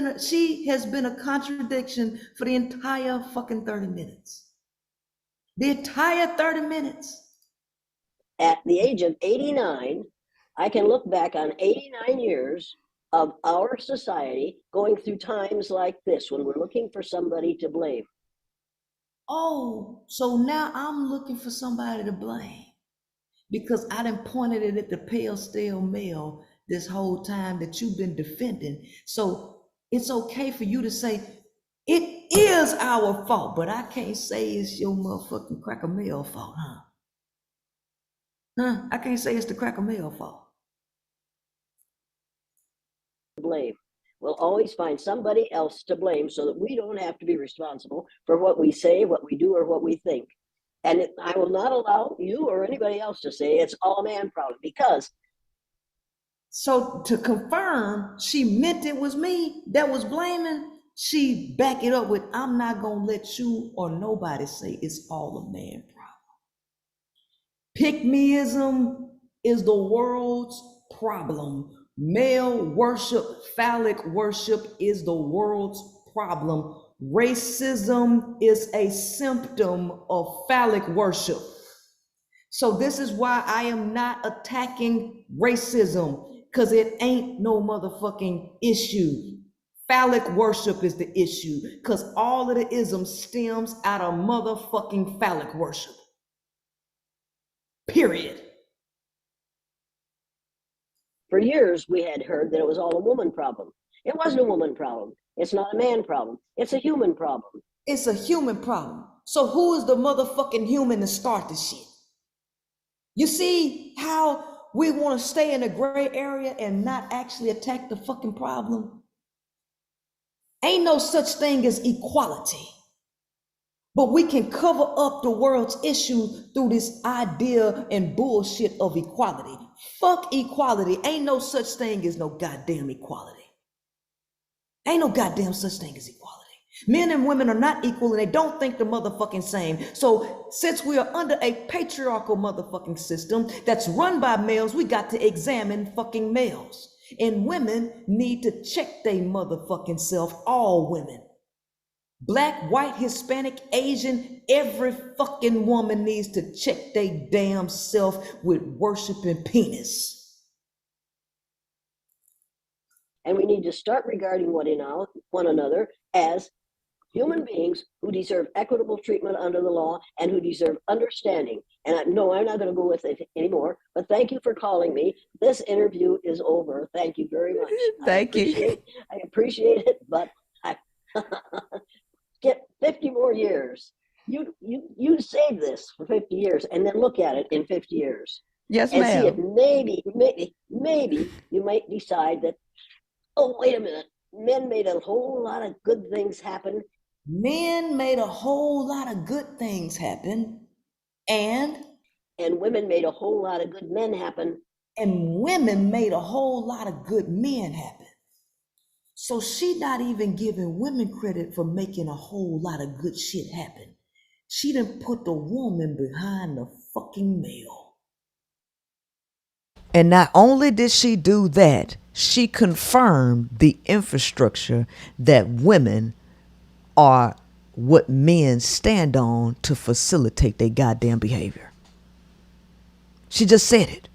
has been a contradiction for the entire fucking 30 minutes. The entire 30 minutes. At the age of 89, I can look back on 89 years of our society going through times like this when we're looking for somebody to blame. Oh, so now I'm looking for somebody to blame because I done pointed it at the pale, stale male this whole time that you've been defending. So it's okay for you to say, it is our fault, but I can't say it's your motherfucking cracker male fault, huh? I can't say it's the cracker male fault. Blame. We'll always find somebody else to blame so that we don't have to be responsible for what we say, what we do, or what we think. And I will not allow you or anybody else to say it's all a man problem, because. So to confirm, she meant it was me that was blaming. She back it up with, I'm not gonna let you or nobody say it's all a man problem. Pick-meism is the world's problem. Male worship, phallic worship is the world's problem. Racism is a symptom of phallic worship. So this is why I am not attacking racism, because it ain't no motherfucking issue. Phallic worship is the issue, because all of the ism stems out of motherfucking phallic worship. Period. For years, we had heard that it was all a woman problem. It wasn't a woman problem. It's not a man problem. It's a human problem. It's a human problem. So who is the motherfucking human to start this shit? You see how we want to stay in a gray area and not actually attack the fucking problem? Ain't no such thing as equality. But we can cover up the world's issues through this idea and bullshit of equality. Fuck equality. Ain't no such thing as no goddamn equality. Ain't no goddamn such thing as equality. Men and women are not equal and they don't think the motherfucking same. So since we are under a patriarchal motherfucking system that's run by males, we got to examine fucking males. And women need to check their motherfucking self, all women. Black, white, Hispanic, Asian, every fucking woman needs to check their damn self with worshiping penis. And we need to start regarding one another as human beings who deserve equitable treatment under the law and who deserve understanding. And no, I'm not going to go with it anymore, but thank you for calling me. This interview is over. Thank you very much. Thank you. I appreciate it, but I get 50 more years. You save this for 50 years and then look at it in 50 years. Yes, and see if ma'am. maybe you might decide that, oh, wait a minute, men made a whole lot of good things happen. Men made a whole lot of good things happen, and women made a whole lot of good men happen. And women made a whole lot of good men happen. So she not even giving women credit for making a whole lot of good shit happen. She done put the woman behind the fucking male. And not only did she do that, she confirmed the infrastructure that women are what men stand on to facilitate their goddamn behavior. She just said it.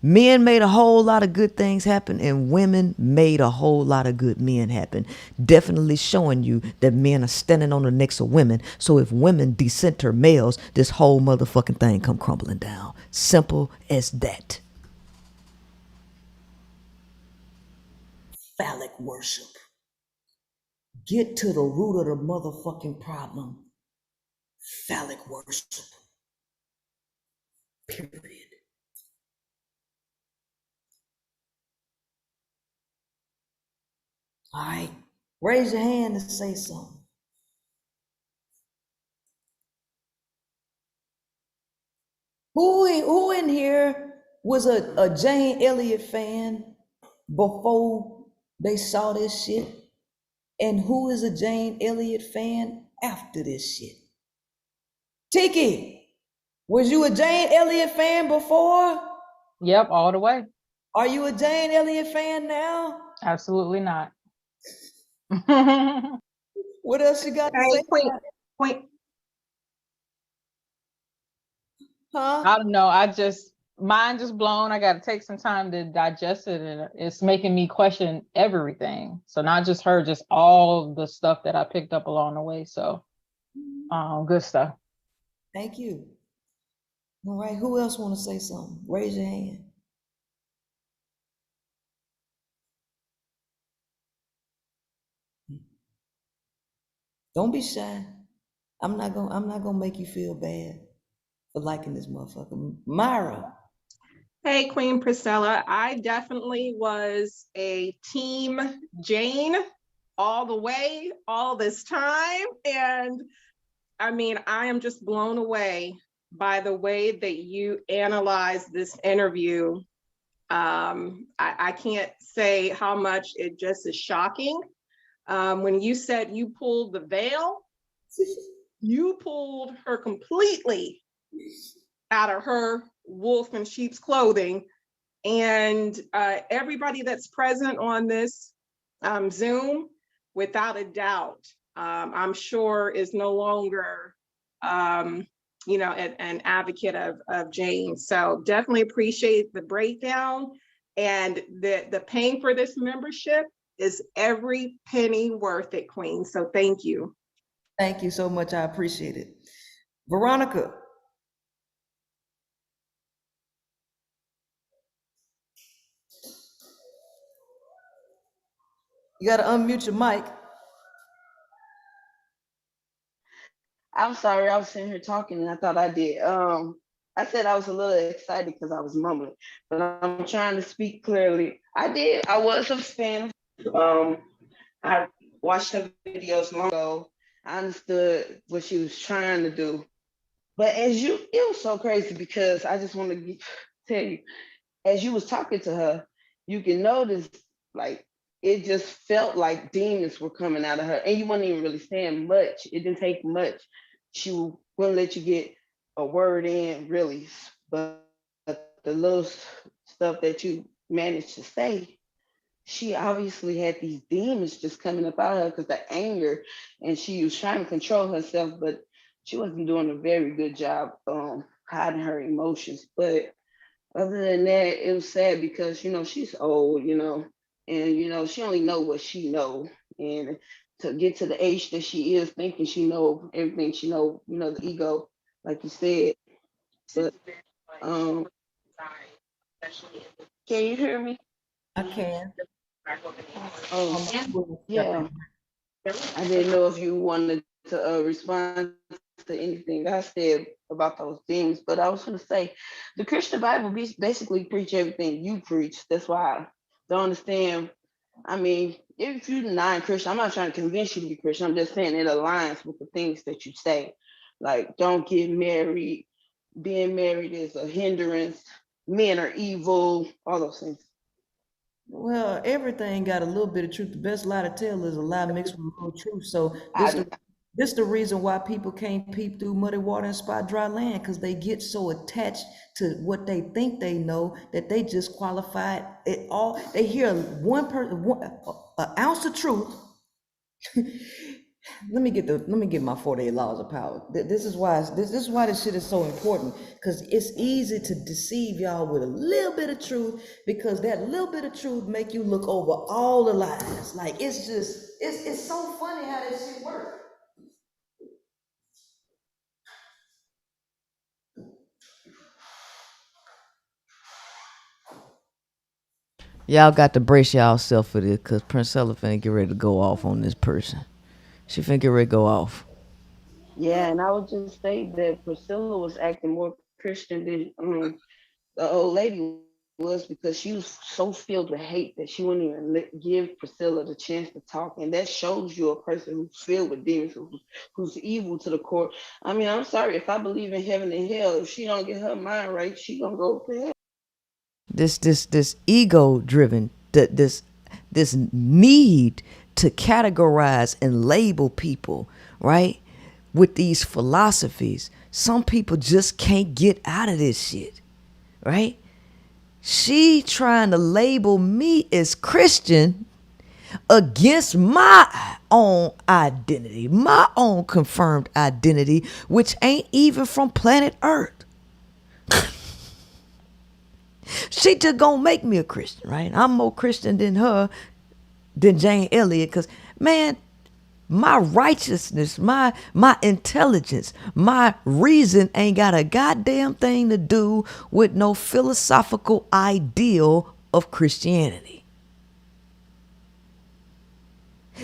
Men made a whole lot of good things happen, and women made a whole lot of good men happen. Definitely showing you that men are standing on the necks of women. So if women decenter males, this whole motherfucking thing come crumbling down. Simple as that. Phallic worship. Get to the root of the motherfucking problem. Phallic worship. Period. All right. Raise your hand and say something. Who in here was a Jane Elliott fan before they saw this shit? And who is a Jane Elliott fan after this shit? Tiki, was you a Jane Elliott fan before? Yep, all the way. Are you a Jane Elliott fan now? Absolutely not. What else you got to Hey, say? Queen. Huh? I don't know. Mine just blown. I got to take some time to digest it, and it's making me question everything. So not just her, just all the stuff that I picked up along the way. So, good stuff. Thank you. All right, who else want to say something? Raise your hand. Don't be shy. I'm not gonna make you feel bad for liking this motherfucker. Myra. Hey, Queen Priscilla. I definitely was a team Jane all the way, all this time. And I mean, I am just blown away by the way that you analyze this interview. I can't say how much it just is shocking. When you said you pulled the veil, you pulled her completely out of her wolf in sheep's clothing. And everybody that's present on this Zoom, without a doubt, I'm sure is no longer, an advocate of Jane. So definitely appreciate the breakdown, and the paying for this membership is every penny worth it, Queen. So thank you. Thank you so much. I appreciate it. Veronica. You got to unmute your mic. I'm sorry, I was sitting here talking and I thought I did. I said I was a little excited because I was mumbling, but I'm trying to speak clearly. I was a fan. I watched her videos long ago. I understood what she was trying to do. But it was so crazy because I just want to tell you, as you was talking to her, you can notice like it just felt like demons were coming out of her, and you weren't even really saying much. It didn't take much. She wouldn't let you get a word in, really. But the little stuff that you managed to say, she obviously had these demons just coming up out of her because the anger, and she was trying to control herself, but she wasn't doing a very good job hiding her emotions. But other than that, it was sad because, she's old, and, she only know what she know. And to get to the age that she is, thinking she know everything she know, the ego, like you said. But um, can you hear me? I can. Oh, yeah. I didn't know if you wanted to respond to anything I said about those things, but I was going to say the Christian Bible basically preach everything you preach. That's why I don't understand. I mean, if you're non-Christian, I'm not trying to convince you to be Christian. I'm just saying it aligns with the things that you say. Like, don't get married. Being married is a hindrance. Men are evil. All those things. Well, everything got a little bit of truth. The best lie to tell is a lie mixed with a little truth. So this the reason why people can't peep through muddy water and spot dry land, because they get so attached to what they think they know that they just qualify it all. They hear an ounce of truth. Let me get my 48 laws of power. This is why this shit is so important, because it's easy to deceive y'all with a little bit of truth, because that little bit of truth make you look over all the lies. Like, it's just it's so funny how that shit works. Y'all got to brace y'allself for this, because Princella finna get ready to go off on this person. She finna get ready to go off. Yeah, and I would just say that Priscilla was acting more Christian than the old lady was, because she was so filled with hate that she wouldn't even give Priscilla the chance to talk. And that shows you a person who's filled with demons, who's evil to the core. I mean, I'm sorry, if I believe in heaven and hell, if she don't get her mind right, she gonna go to hell. This ego driven, this need to categorize and label people, right, with these philosophies. Some people just can't get out of this shit, right? She trying to label me as Christian against my own identity, my own confirmed identity, which ain't even from planet Earth. She just gonna make me a Christian, right? I'm more Christian than her, than Jane Elliott, because, man, my righteousness, my intelligence, my reason ain't got a goddamn thing to do with no philosophical ideal of Christianity.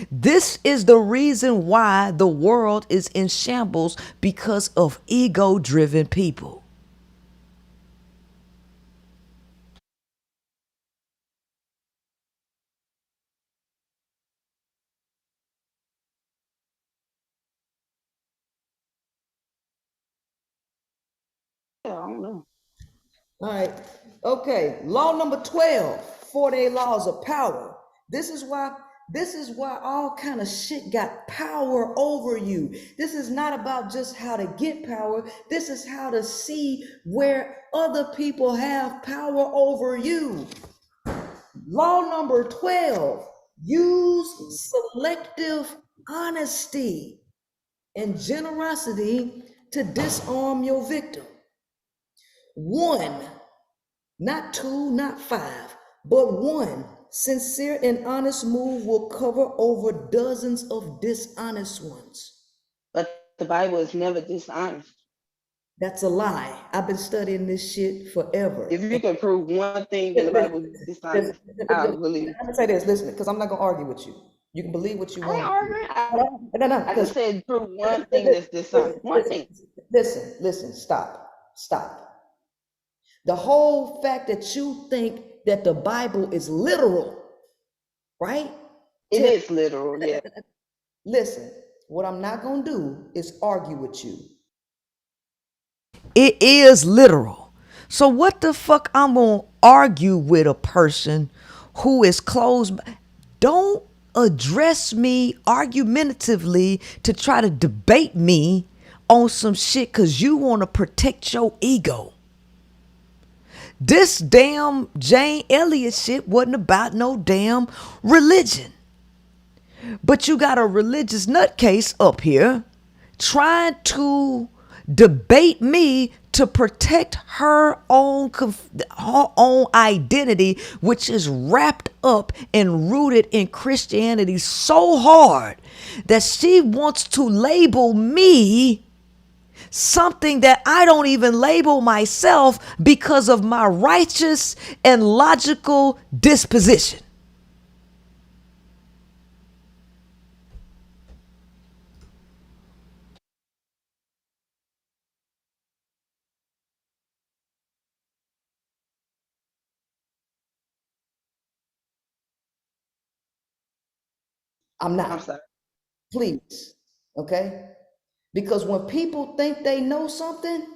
This is the reason why the world is in shambles, because of ego-driven people. Yeah, I don't know. All right. Okay. Law number 12, 48 laws of power. This is why all kind of shit got power over you. This is not about just how to get power. This is how to see where other people have power over you. Law number 12, use selective honesty and generosity to disarm your victim. 1, not 2, not 5, but 1 sincere and honest move will cover over dozens of dishonest ones. But the Bible is never dishonest. That's a lie. I've been studying this shit forever. If you can prove one thing in the Bible is dishonest, I'll believe. I'm gonna say this, listen, because I'm not gonna argue with you. You can believe what you I ain't want. arguing. I just said prove one thing that's dishonest. One thing. Listen, stop. The whole fact that you think that the Bible is literal, right? It is literal, yeah. Listen, what I'm not gonna do is argue with you. It is literal. So what the fuck I'm gonna argue with a person who is closed? Don't address me argumentatively to try to debate me on some shit because you want to protect your ego. This damn Jane Elliott shit wasn't about no damn religion. But you got a religious nutcase up here trying to debate me to protect her own identity, which is wrapped up and rooted in Christianity so hard that she wants to label me something that I don't even label myself because of my righteous and logical disposition. I'm not. Please. Okay? Because when people think they know something,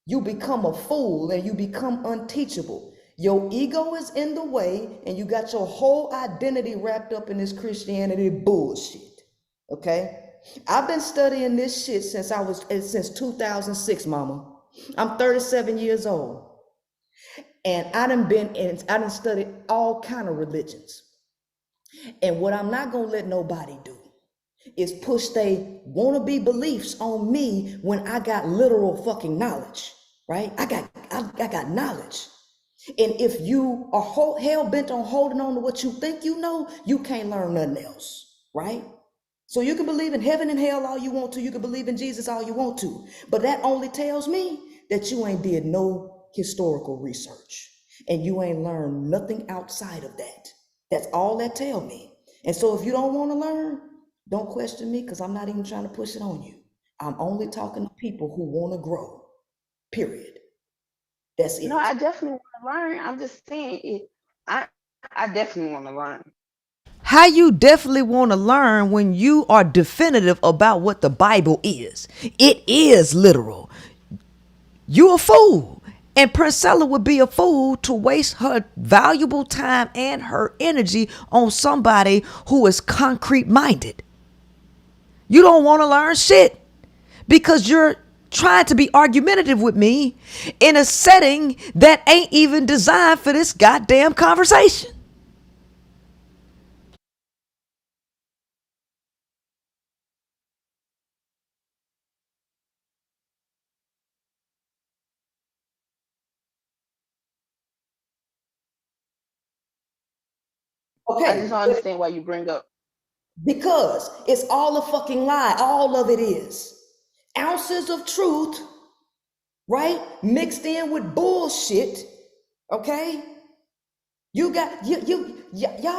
you become a fool and you become unteachable. Your ego is in the way and you got your whole identity wrapped up in this Christianity bullshit. Okay? I've been studying this shit since 2006, mama. I'm 37 years old. And I done studied all kind of religions. And what I'm not gonna let nobody do is push they wannabe beliefs on me when I got literal fucking knowledge, right? I got knowledge. And if you are hell bent on holding on to what you think you know, you can't learn nothing else, right? So you can believe in heaven and hell all you want to, you can believe in Jesus all you want to, but that only tells me that you ain't did no historical research and you ain't learned nothing outside of that. That's all that tell me. And so if you don't want to learn, don't question me because I'm not even trying to push it on you. I'm only talking to people who want to grow, period. That's it. No, I definitely want to learn. I'm just saying it. I definitely want to learn. How you definitely want to learn when you are definitive about what the Bible is? It is literal. You a fool. And Princella would be a fool to waste her valuable time and her energy on somebody who is concrete minded. You don't want to learn shit because you're trying to be argumentative with me in a setting that ain't even designed for this goddamn conversation. Okay. I just don't understand why you bring up. Because it's all a fucking lie. All of it is. Ounces of truth, right? Mixed in with bullshit. Okay? Y'all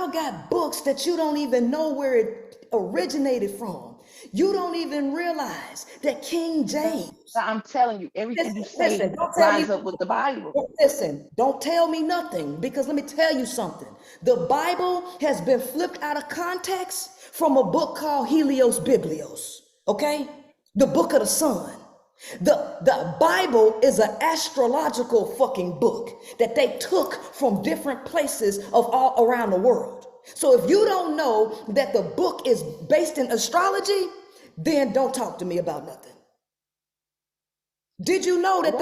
got books that you don't even know where it originated from. You don't even realize that King James. I'm telling you, everything you say Listen, don't tell lines me, up with the Bible. Listen, don't tell me nothing because let me tell you something. The Bible has been flipped out of context from a book called Helios Biblios, okay? The book of the sun. The Bible is an astrological fucking book that they took from different places of all around the world. So if you don't know that the book is based in astrology, then don't talk to me about nothing. Did you know that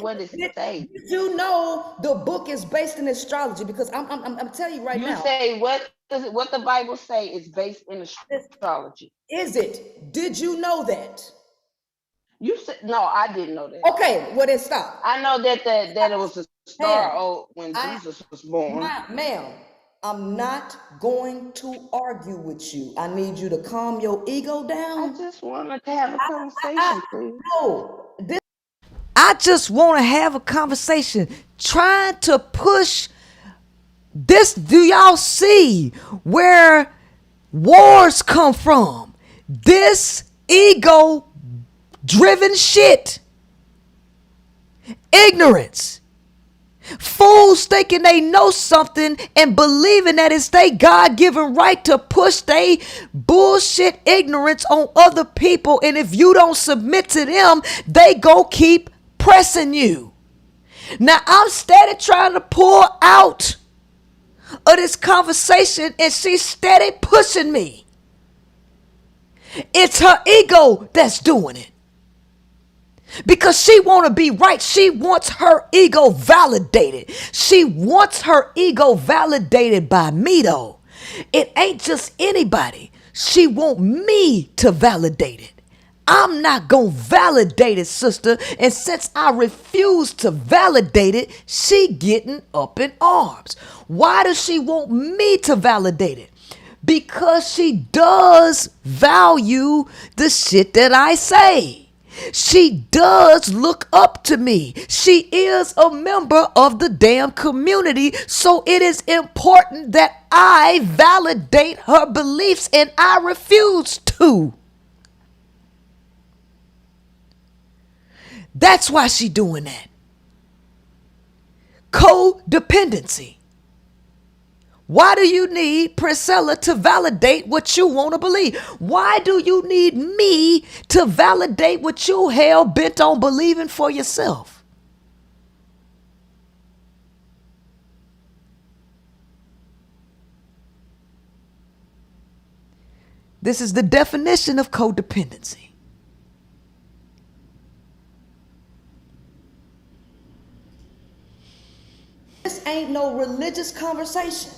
what it say? Did you know the book is based in astrology? Because I'm telling you right now. You say what the Bible say is based in astrology. Is it? Did you know that? You said no, I didn't know that. Okay, well then stop. I know that it was a star when Jesus was born. Ma'am, I'm not going to argue with you. I need you to calm your ego down. I just wanted to have a conversation, please. No, I just want to have a conversation trying to push this. Do y'all see where wars come from? This ego driven shit. Ignorance. Fools thinking they know something and believing that it's their God-given right to push their bullshit ignorance on other people. And if you don't submit to them, they go keep pressing you. Now I'm steady trying to pull out of this conversation and she's steady pushing me. It's her ego that's doing it. Because she want to be right. She wants her ego validated. She wants her ego validated by me though. It ain't just anybody. She want me to validate it. I'm not going to validate it, sister. And since I refuse to validate it, she getting up in arms. Why does she want me to validate it? Because she does value the shit that I say. She does look up to me. She is a member of the damn community. So it is important that I validate her beliefs, and I refuse to. That's why she doing that. Codependency. Why do you need Princella to validate what you want to believe? Why do you need me to validate what you hell bent on believing for yourself? This is the definition of codependency. This ain't no religious conversation.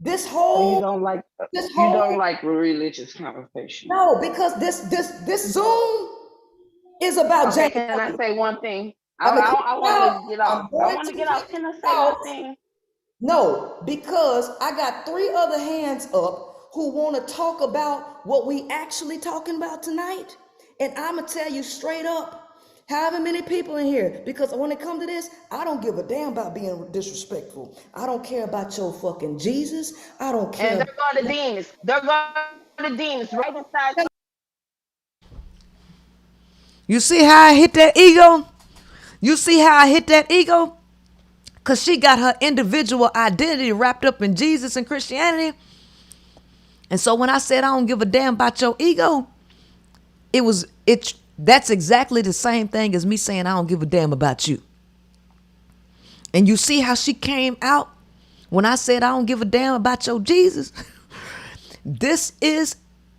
This whole You don't like religious conversation. No, because this Zoom is about Okay, James. can I say one thing? I want to get off. I want to get off. Can I say one thing? No, because I got 3 other hands up who want to talk about what we actually talking about tonight. And I'm going to tell you straight up, however many people in here, because when it comes to this, I don't give a damn about being disrespectful. I don't care about your fucking Jesus. I don't care. And they're going to demons. They're going to demons right inside. You see how I hit that ego? You see how I hit that ego? Because she got her individual identity wrapped up in Jesus and Christianity. And so when I said I don't give a damn about your ego, that's exactly the same thing as me saying I don't give a damn about you. And you see how she came out when I said I don't give a damn about your Jesus? This is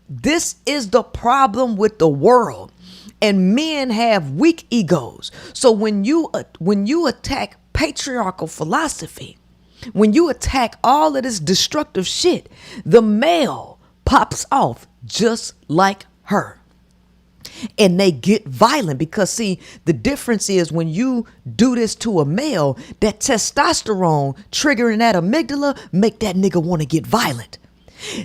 the problem with the world. And men have weak egos. So when you attack patriarchal philosophy, when you attack all of this destructive shit, the male pops off just like her. And they get violent because, see, the difference is when you do this to a male, that testosterone triggering that amygdala make that nigga want to get violent.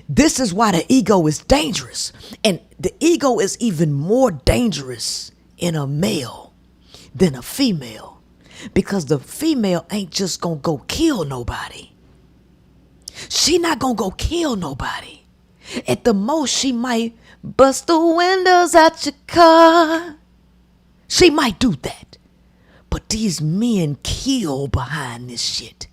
This is why the ego is dangerous. And the ego is even more dangerous in a male than a female. Because the female ain't just gonna go kill nobody. She not gonna go kill nobody. At the most, she might bust the windows out your car. She might do that. But these men kill behind this shit.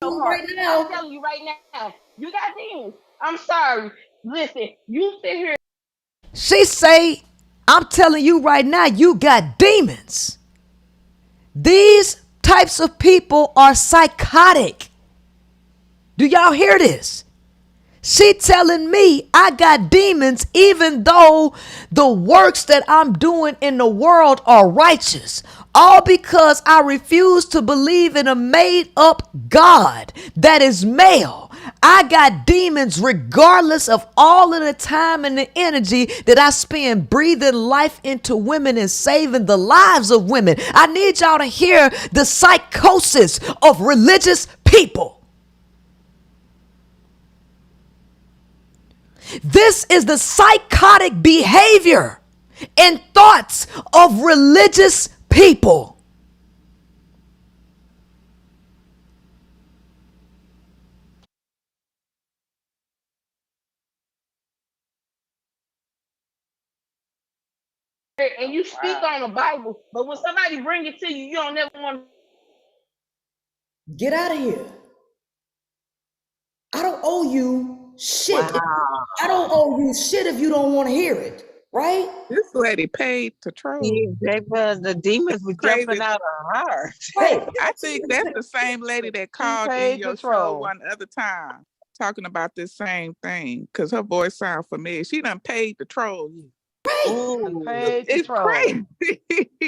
Right now, I'm telling you right now, you got demons. I'm sorry. Listen, you sit here. She say, I'm telling you right now, you got demons. These types of people are psychotic. Do y'all hear this? She telling me I got demons even though the works that I'm doing in the world are righteous. All because I refuse to believe in a made up God that is male. I got demons regardless of all of the time and the energy that I spend breathing life into women and saving the lives of women. I need y'all to hear the psychosis of religious people. This is the psychotic behavior and thoughts of religious people. And you speak on the Bible, but when somebody bring it to you, you don't never want to Get out of here. I don't owe you shit. Wow. I don't owe you shit if you don't want to hear it, right? This lady paid to troll. Because the demons were jumping out of her. Right. I think that's the same lady that called in your show one other time talking about this same thing because her voice sounds familiar. She done paid to troll you. Right. Ooh, Paid to It's troll. crazy.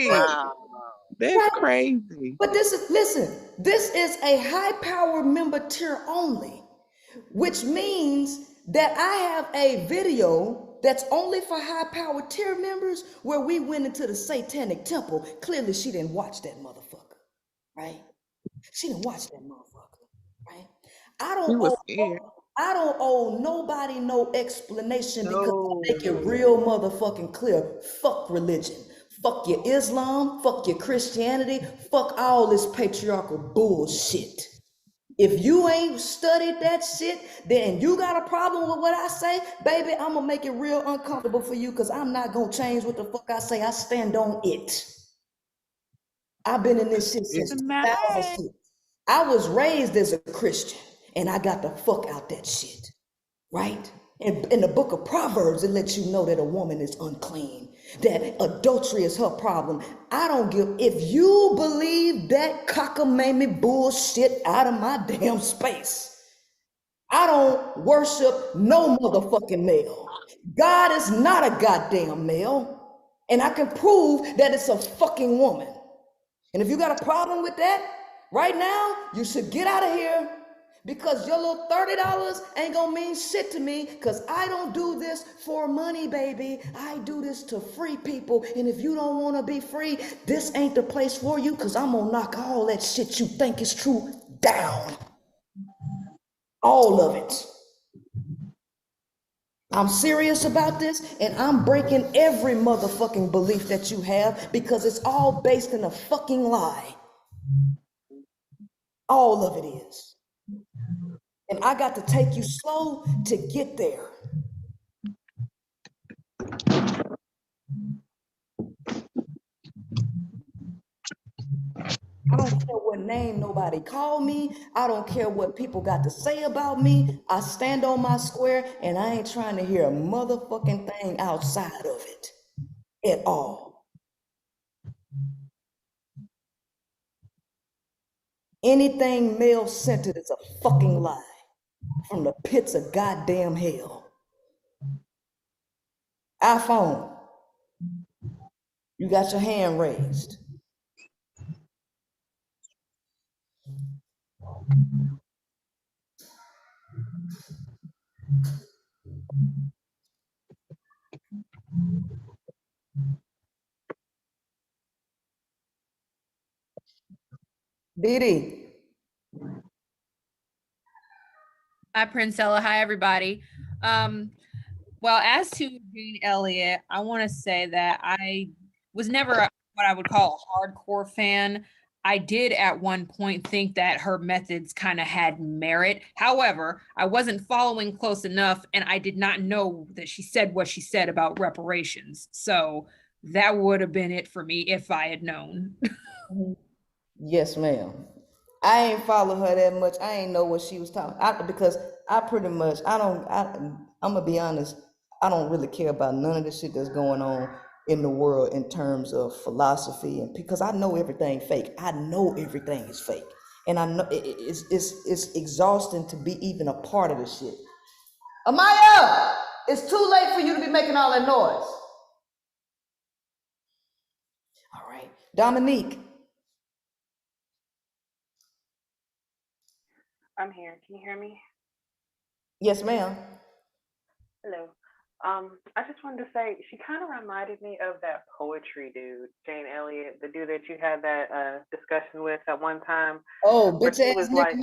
wow. That's crazy. But this is a high power member tier only, which means that I have a video that's only for high power tier members where we went into the satanic temple. Clearly she didn't watch that motherfucker, right? She didn't watch that motherfucker, right? I don't owe nobody no explanation because I make it real motherfucking clear. Fuck religion. Fuck your Islam, fuck your Christianity, fuck all this patriarchal bullshit. If you ain't studied that shit, then you got a problem with what I say, baby, I'm gonna make it real uncomfortable for you because I'm not gonna change what the fuck I say. I stand on it. I've been in this shit since 2006. I was raised as a Christian and I got the fuck out that shit, right? In the book of Proverbs, it lets you know that a woman is unclean, that adultery is her problem. I don't give, if you believe that cockamamie bullshit out of my damn space, I don't worship no motherfucking male. God is not a goddamn male, and I can prove that it's a fucking woman. And if you got a problem with that, right now, you should get out of here because your little $30 ain't gonna mean shit to me because I don't do this for money, baby. I do this to free people. And if you don't wanna be free, this ain't the place for you because I'm gonna knock all that shit you think is true down. All of it. I'm serious about this and I'm breaking every motherfucking belief that you have because it's all based in a fucking lie. All of it is. And I got to take you slow to get there. I don't care what name nobody call me. I don't care what people got to say about me. I stand on my square and I ain't trying to hear a motherfucking thing outside of it at all. Anything male-centered is a fucking lie from the pits of goddamn hell. iPhone, you got your hand raised. Didi. Hi, Princella. Hi, everybody. Well, as to Jane Elliott, I want to say that I was never what I would call a hardcore fan. I did at one point think that her methods kind of had merit. However, I wasn't following close enough, and I did not know that she said what she said about reparations. So that would have been it for me if I had known. Yes, ma'am. I ain't follow her that much. I ain't know what she was talking because I pretty much I'm gonna be honest. I don't really care about none of the shit that's going on in the world in terms of philosophy and because I know everything fake. I know everything is fake, and I know it's exhausting to be even a part of the shit. Amaya, it's too late for you to be making all that noise. All right, Dominique. I'm here. Can you hear me? Yes, ma'am. Hello. I just wanted to say she kind of reminded me of that poetry dude, Jane Elliott, the dude that you had that discussion with at one time. Oh, bitch ass was nigga. like,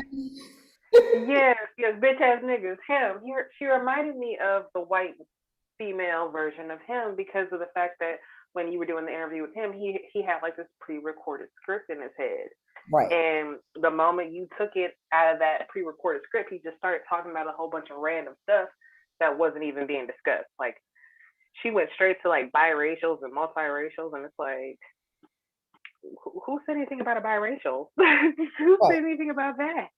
yes, bitch ass niggas. Him. She reminded me of the white female version of him because of the fact that when you were doing the interview with him, he had like this pre-recorded script in his head. Right. And the moment you took it out of that pre-recorded script, he just started talking about a whole bunch of random stuff that wasn't even being discussed. Like she went straight to like biracials and multiracials, and it's like, who said anything about a biracial? Who said anything about that?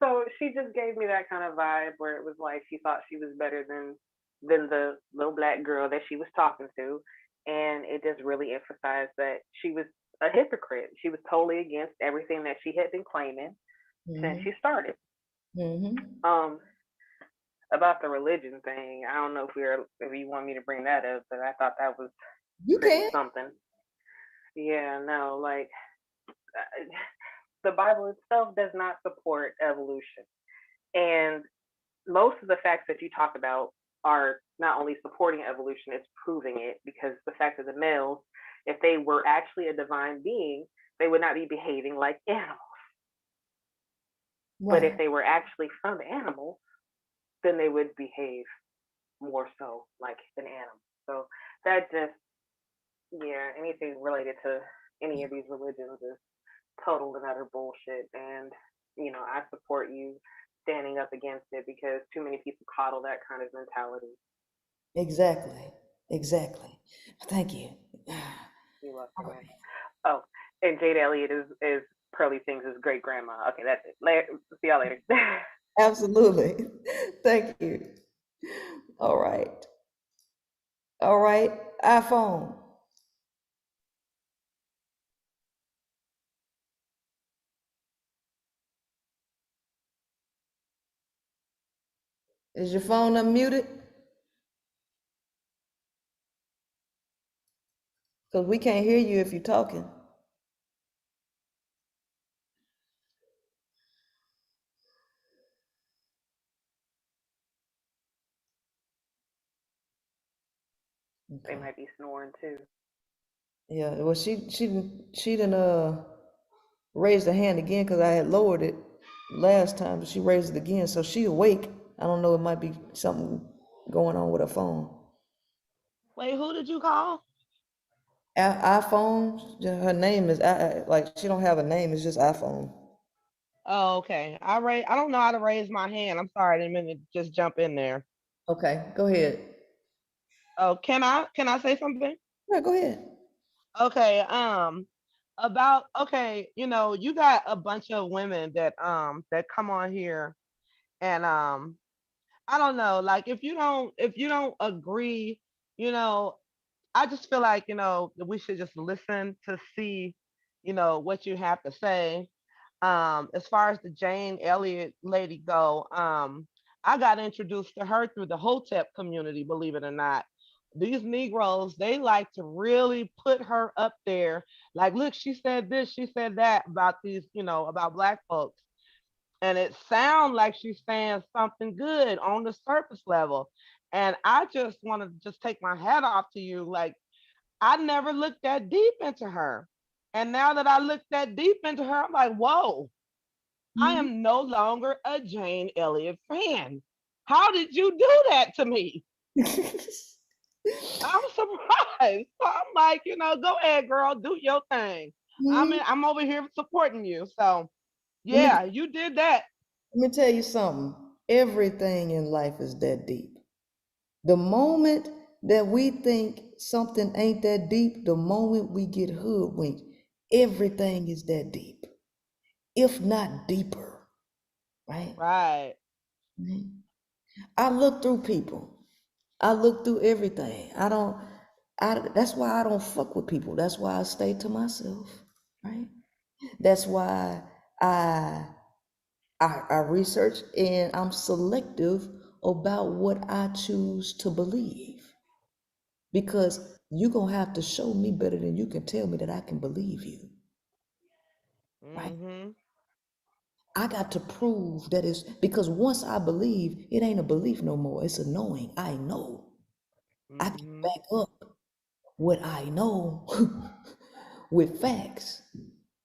So she just gave me that kind of vibe where it was like she thought she was better than the little black girl that she was talking to, and it just really emphasized that she was a hypocrite. She was totally against everything that she had been claiming since she started. About the religion thing, I don't know if you want me to bring that up, but I thought that was something. Yeah, no, like the Bible itself does not support evolution. And most of the facts that you talk about are not only supporting evolution, it's proving it, because the fact that the males, if they were actually a divine being, they would not be behaving like animals. But if Right. they were actually from animals, then they would behave more so like an animal. So that just, yeah, anything related to any of these religions is total and utter bullshit. And, I support you standing up against it, because too many people coddle that kind of mentality. Exactly. Exactly. Thank you. You welcome, man. Oh, and Jade Elliott is Pearly Things' great grandma. Okay, that's it. See y'all later. Absolutely. Thank you. All right. All right. iPhone. Is your phone unmuted? Because we can't hear you if you're talking. They might be snoring too. Yeah, well, she didn't raise her hand again because I had lowered it last time, but she raised it again, so she awake. I don't know, it might be something going on with her phone. Wait, who did you call? iPhone, her name is, like, she don't have a name, it's just iPhone. Oh, okay. I don't know how to raise my hand. I'm sorry, I didn't mean to just jump in there. Okay, go ahead. Oh, can I say something? Yeah, go ahead. Okay, you got a bunch of women that come on here, and I don't know, like if you don't agree, you know, I just feel like, that we should just listen to see, what you have to say. As far as the Jane Elliott lady go, I got introduced to her through the Hotep community, believe it or not. These Negroes, they like to really put her up there. Like, look, she said this, she said that about these, about Black folks. And it sounds like she's saying something good on the surface level. And I just want to just take my hat off to you. Like, I never looked that deep into her. And now that I looked that deep into her, I'm like, whoa, I am no longer a Jane Elliott fan. How did you do that to me? I'm surprised. So I'm like, go ahead, girl, do your thing. I'm over here supporting you. So yeah, you did that. Let me tell you something. Everything in life is that deep. The moment that we think something ain't that deep, the moment we get hoodwinked, everything is that deep, if not deeper, right? Right. I look through people. I look through everything. That's why I don't fuck with people. That's why I stay to myself, right? That's why I research and I'm selective about what I choose to believe. Because you're going to have to show me better than you can tell me that I can believe you. Right? I got to prove that it's because once I believe, it ain't a belief no more. It's a knowing. I know. I can back up what I know with facts.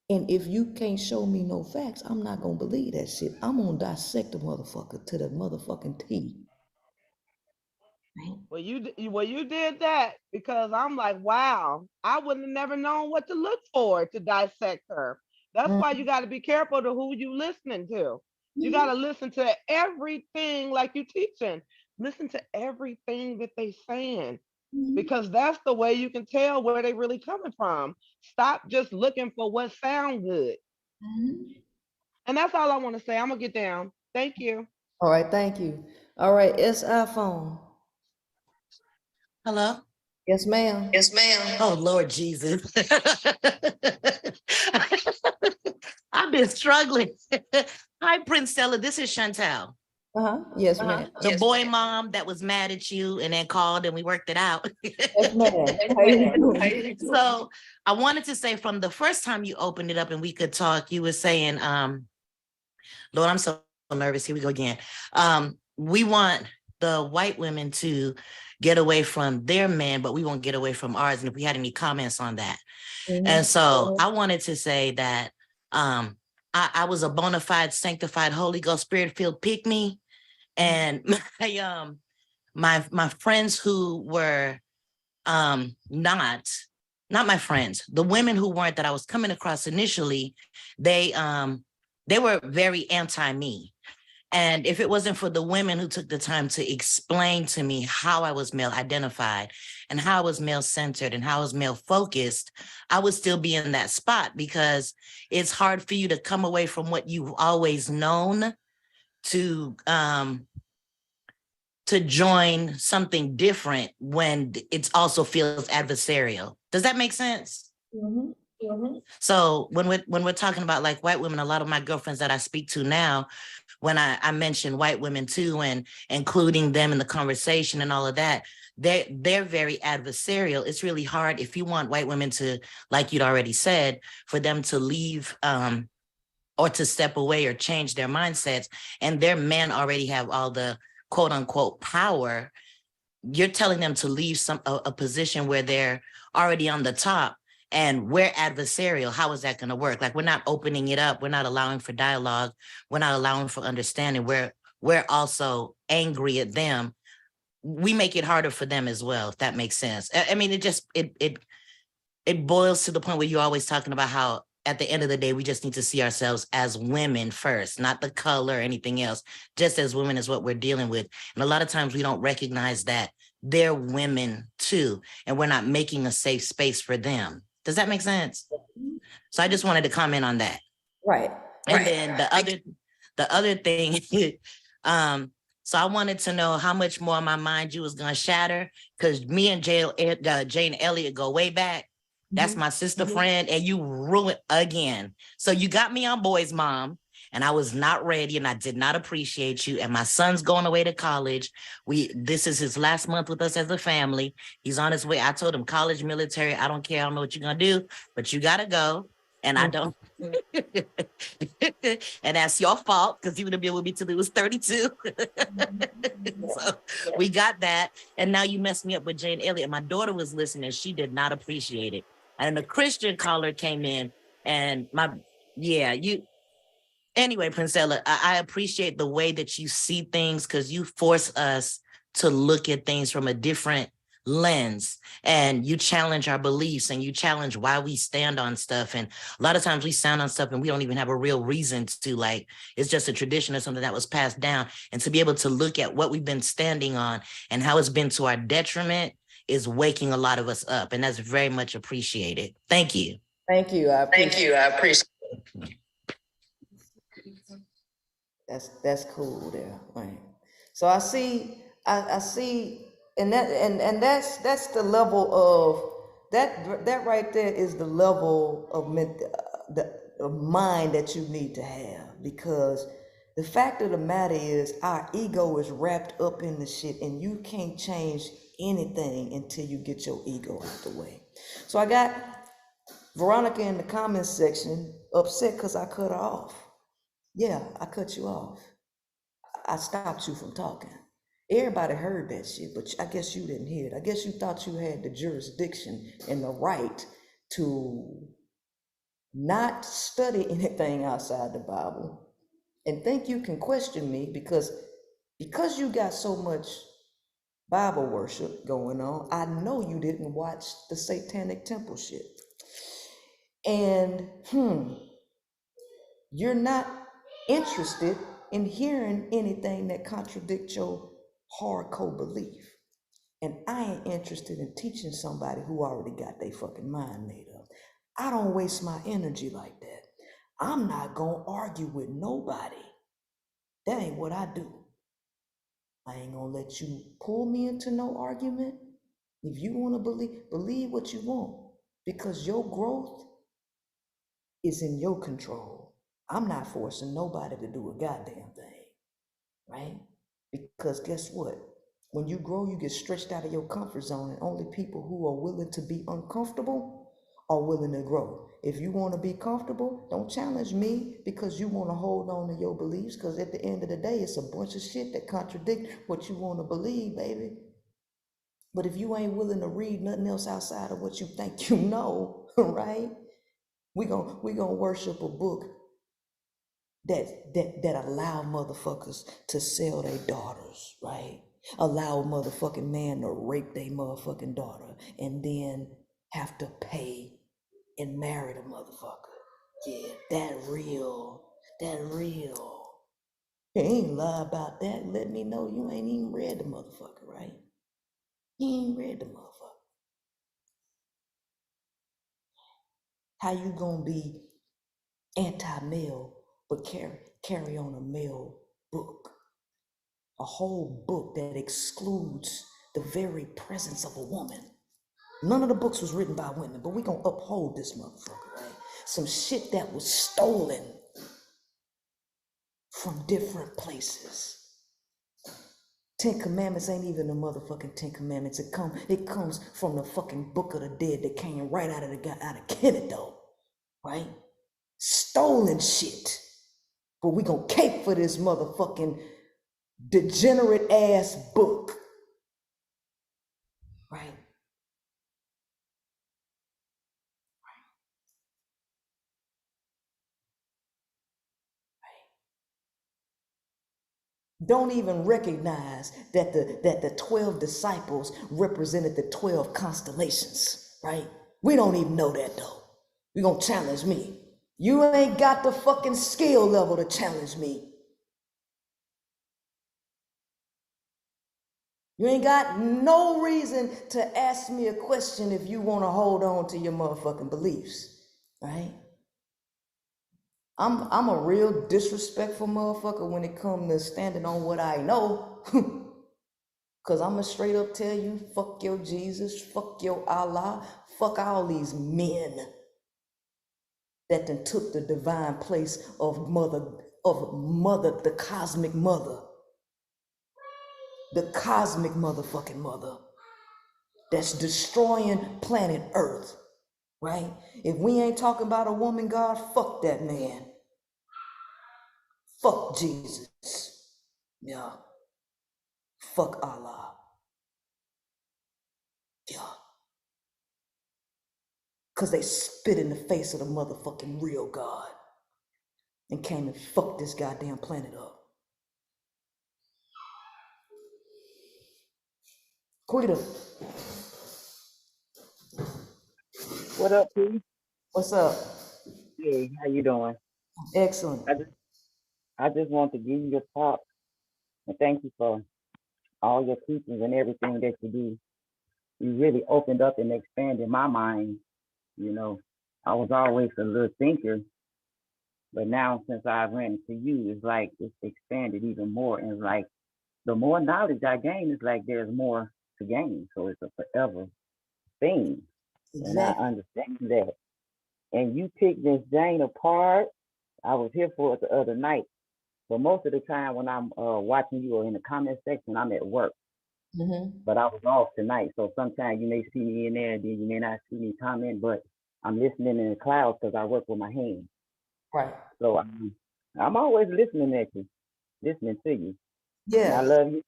And if you can't show me no facts, I'm not going to believe that shit. I'm going to dissect the motherfucker to the motherfucking T. Well, you did that, because I'm like, wow, I wouldn't have never known what to look for to dissect her. That's why you got to be careful to who you listening to. You got to listen to everything, like you teaching. Listen to everything that they saying, because that's the way you can tell where they really coming from. Stop just looking for what sound good. And that's all I want to say. I'm gonna get down. Thank you. All right, thank you. All right, it's iPhone. Hello? Yes, ma'am. Yes, ma'am. Oh, Lord Jesus. I've been struggling. Hi, Princella. This is Chantal. Yes, ma'am. The boy mom that was mad at you and then called and we worked it out. Yes, ma'am. How you doing? So I wanted to say from the first time you opened it up and we could talk, you were saying, Lord, I'm so nervous. Here we go again. We want the white women to get away from their men, but we won't get away from ours. And if we had any comments on that. And so I wanted to say that I was a bona fide, sanctified, Holy Ghost, Spirit-filled pick-me. And my friends who were not my friends, the women who weren't that I was coming across initially, they were very anti-me. And if it wasn't for the women who took the time to explain to me how I was male identified and how I was male centered and how I was male focused, I would still be in that spot, because it's hard for you to come away from what you've always known to join something different when it also feels adversarial. Does that make sense? So when we're talking about like white women, a lot of my girlfriends that I speak to now, when I mention white women too, and including them in the conversation and all of that, they're very adversarial. It's really hard if you want white women to, like you'd already said, for them to leave or to step away or change their mindsets, and their men already have all the quote unquote power. You're telling them to leave a position where they're already on the top, and we're adversarial. How is that going to work? Like, we're not opening it up. We're not allowing for dialogue. We're not allowing for understanding. We're also angry at them. We make it harder for them as well, if that makes sense. I mean, it boils to the point where you're always talking about how at the end of the day, we just need to see ourselves as women first, not the color or anything else. Just as women is what we're dealing with. And a lot of times we don't recognize that they're women too, and we're not making a safe space for them. Does that make sense? So I just wanted to comment on that. Right. And then the other thing, so I wanted to know how much more my mind you was gonna shatter, because me and Jane Elliott go way back. That's my sister friend, and you ruined again. So you got me on Boy's Mom, and I was not ready, and I did not appreciate you. And my son's going away to college. This is his last month with us as a family. He's on his way. I told him college, military, I don't care. I don't know what you're gonna do, but you gotta go. And I don't. And that's your fault, because you would have been with me till he was 32. So we got that. And now you messed me up with Jane Elliott. My daughter was listening. She did not appreciate it. And a Christian caller came in, and anyway, Princella, I appreciate the way that you see things, because you force us to look at things from a different lens, and you challenge our beliefs, and you challenge why we stand on stuff. And a lot of times we stand on stuff and we don't even have a real reason to, like, it's just a tradition or something that was passed down. And to be able to look at what we've been standing on and how it's been to our detriment is waking a lot of us up. And that's very much appreciated. Thank you. Thank you. I appreciate it. That's cool there. Right. So I see, and that's the level of that right there is the level of the mind that you need to have, because the fact of the matter is our ego is wrapped up in the shit, and you can't change anything until you get your ego out the way. So I got Veronica in the comments section upset because I cut her off. Yeah, I cut you off. I stopped you from talking. Everybody heard that shit, but I guess you didn't hear it. I guess you thought you had the jurisdiction and the right to not study anything outside the Bible and think you can question me because you got so much Bible worship going on. I know you didn't watch the Satanic Temple shit. And you're not interested in hearing anything that contradicts your hardcore belief. And I ain't interested in teaching somebody who already got their fucking mind made up. I don't waste my energy like that. I'm not gonna argue with nobody. That ain't what I do. I ain't gonna let you pull me into no argument. If you wanna believe what you want, because your growth is in your control. I'm not forcing nobody to do a goddamn thing, right? because guess what? When you grow, you get stretched out of your comfort zone, and only people who are willing to be uncomfortable are willing to grow. If you want to be comfortable, don't challenge me because you want to hold on to your beliefs, because at the end of the day, it's a bunch of shit that contradict what you want to believe, baby. But if you ain't willing to read nothing else outside of what you think you know, right? We gonna worship a book that allow motherfuckers to sell their daughters, right? Allow a motherfucking man to rape their motherfucking daughter and then have to pay and marry the motherfucker. Yeah, that real. You ain't lie about that. Let me know you ain't even read the motherfucker, right? You ain't read the motherfucker. How you gonna be anti-male but carry on a male book? A whole book that excludes the very presence of a woman. None of the books was written by women, but we gonna uphold this motherfucker, right? Some shit that was stolen from different places. 10 Commandments ain't even the motherfucking 10 Commandments. It comes from the fucking Book of the Dead that came right out of Kennedy, right? Stolen shit. But we gonna cape for this motherfucking degenerate ass book, right? Don't even recognize that the 12 disciples represented the 12 constellations, right? We don't even know that though. You gonna challenge me. You ain't got the fucking skill level to challenge me. You ain't got no reason to ask me a question if you want to hold on to your motherfucking beliefs, right? I'm a real disrespectful motherfucker when it comes to standing on what I know. Cause I'ma straight up tell you, fuck your Jesus, fuck your Allah, fuck all these men that done took the divine place of mother, the cosmic mother, the cosmic motherfucking mother that's destroying planet Earth, right? If we ain't talking about a woman God, fuck that man. Fuck Jesus. Yeah. Fuck Allah. Yeah. Cause they spit in the face of the motherfucking real God and came and fucked this goddamn planet up. Quita. What up, P? What's up? Hey, how you doing? Excellent. I just want to give you your props and thank you for all your teachings and everything that you do. You really opened up and expanded my mind. You know, I was always a little thinker, but now since I've ran into you, it's like it's expanded even more. And it's like the more knowledge I gain, it's like there's more to gain. So it's a forever thing. Exactly. And I understand that. And you picked Miss Jane apart. I was here for it the other night. But most of the time when I'm watching you or in the comment section, I'm at work. Mm-hmm. But I was off tonight. So sometimes you may see me in there and then you may not see me comment, but I'm listening in the clouds because I work with my hands. Right. So I'm always listening at you, listening to you. Yeah. And I love you.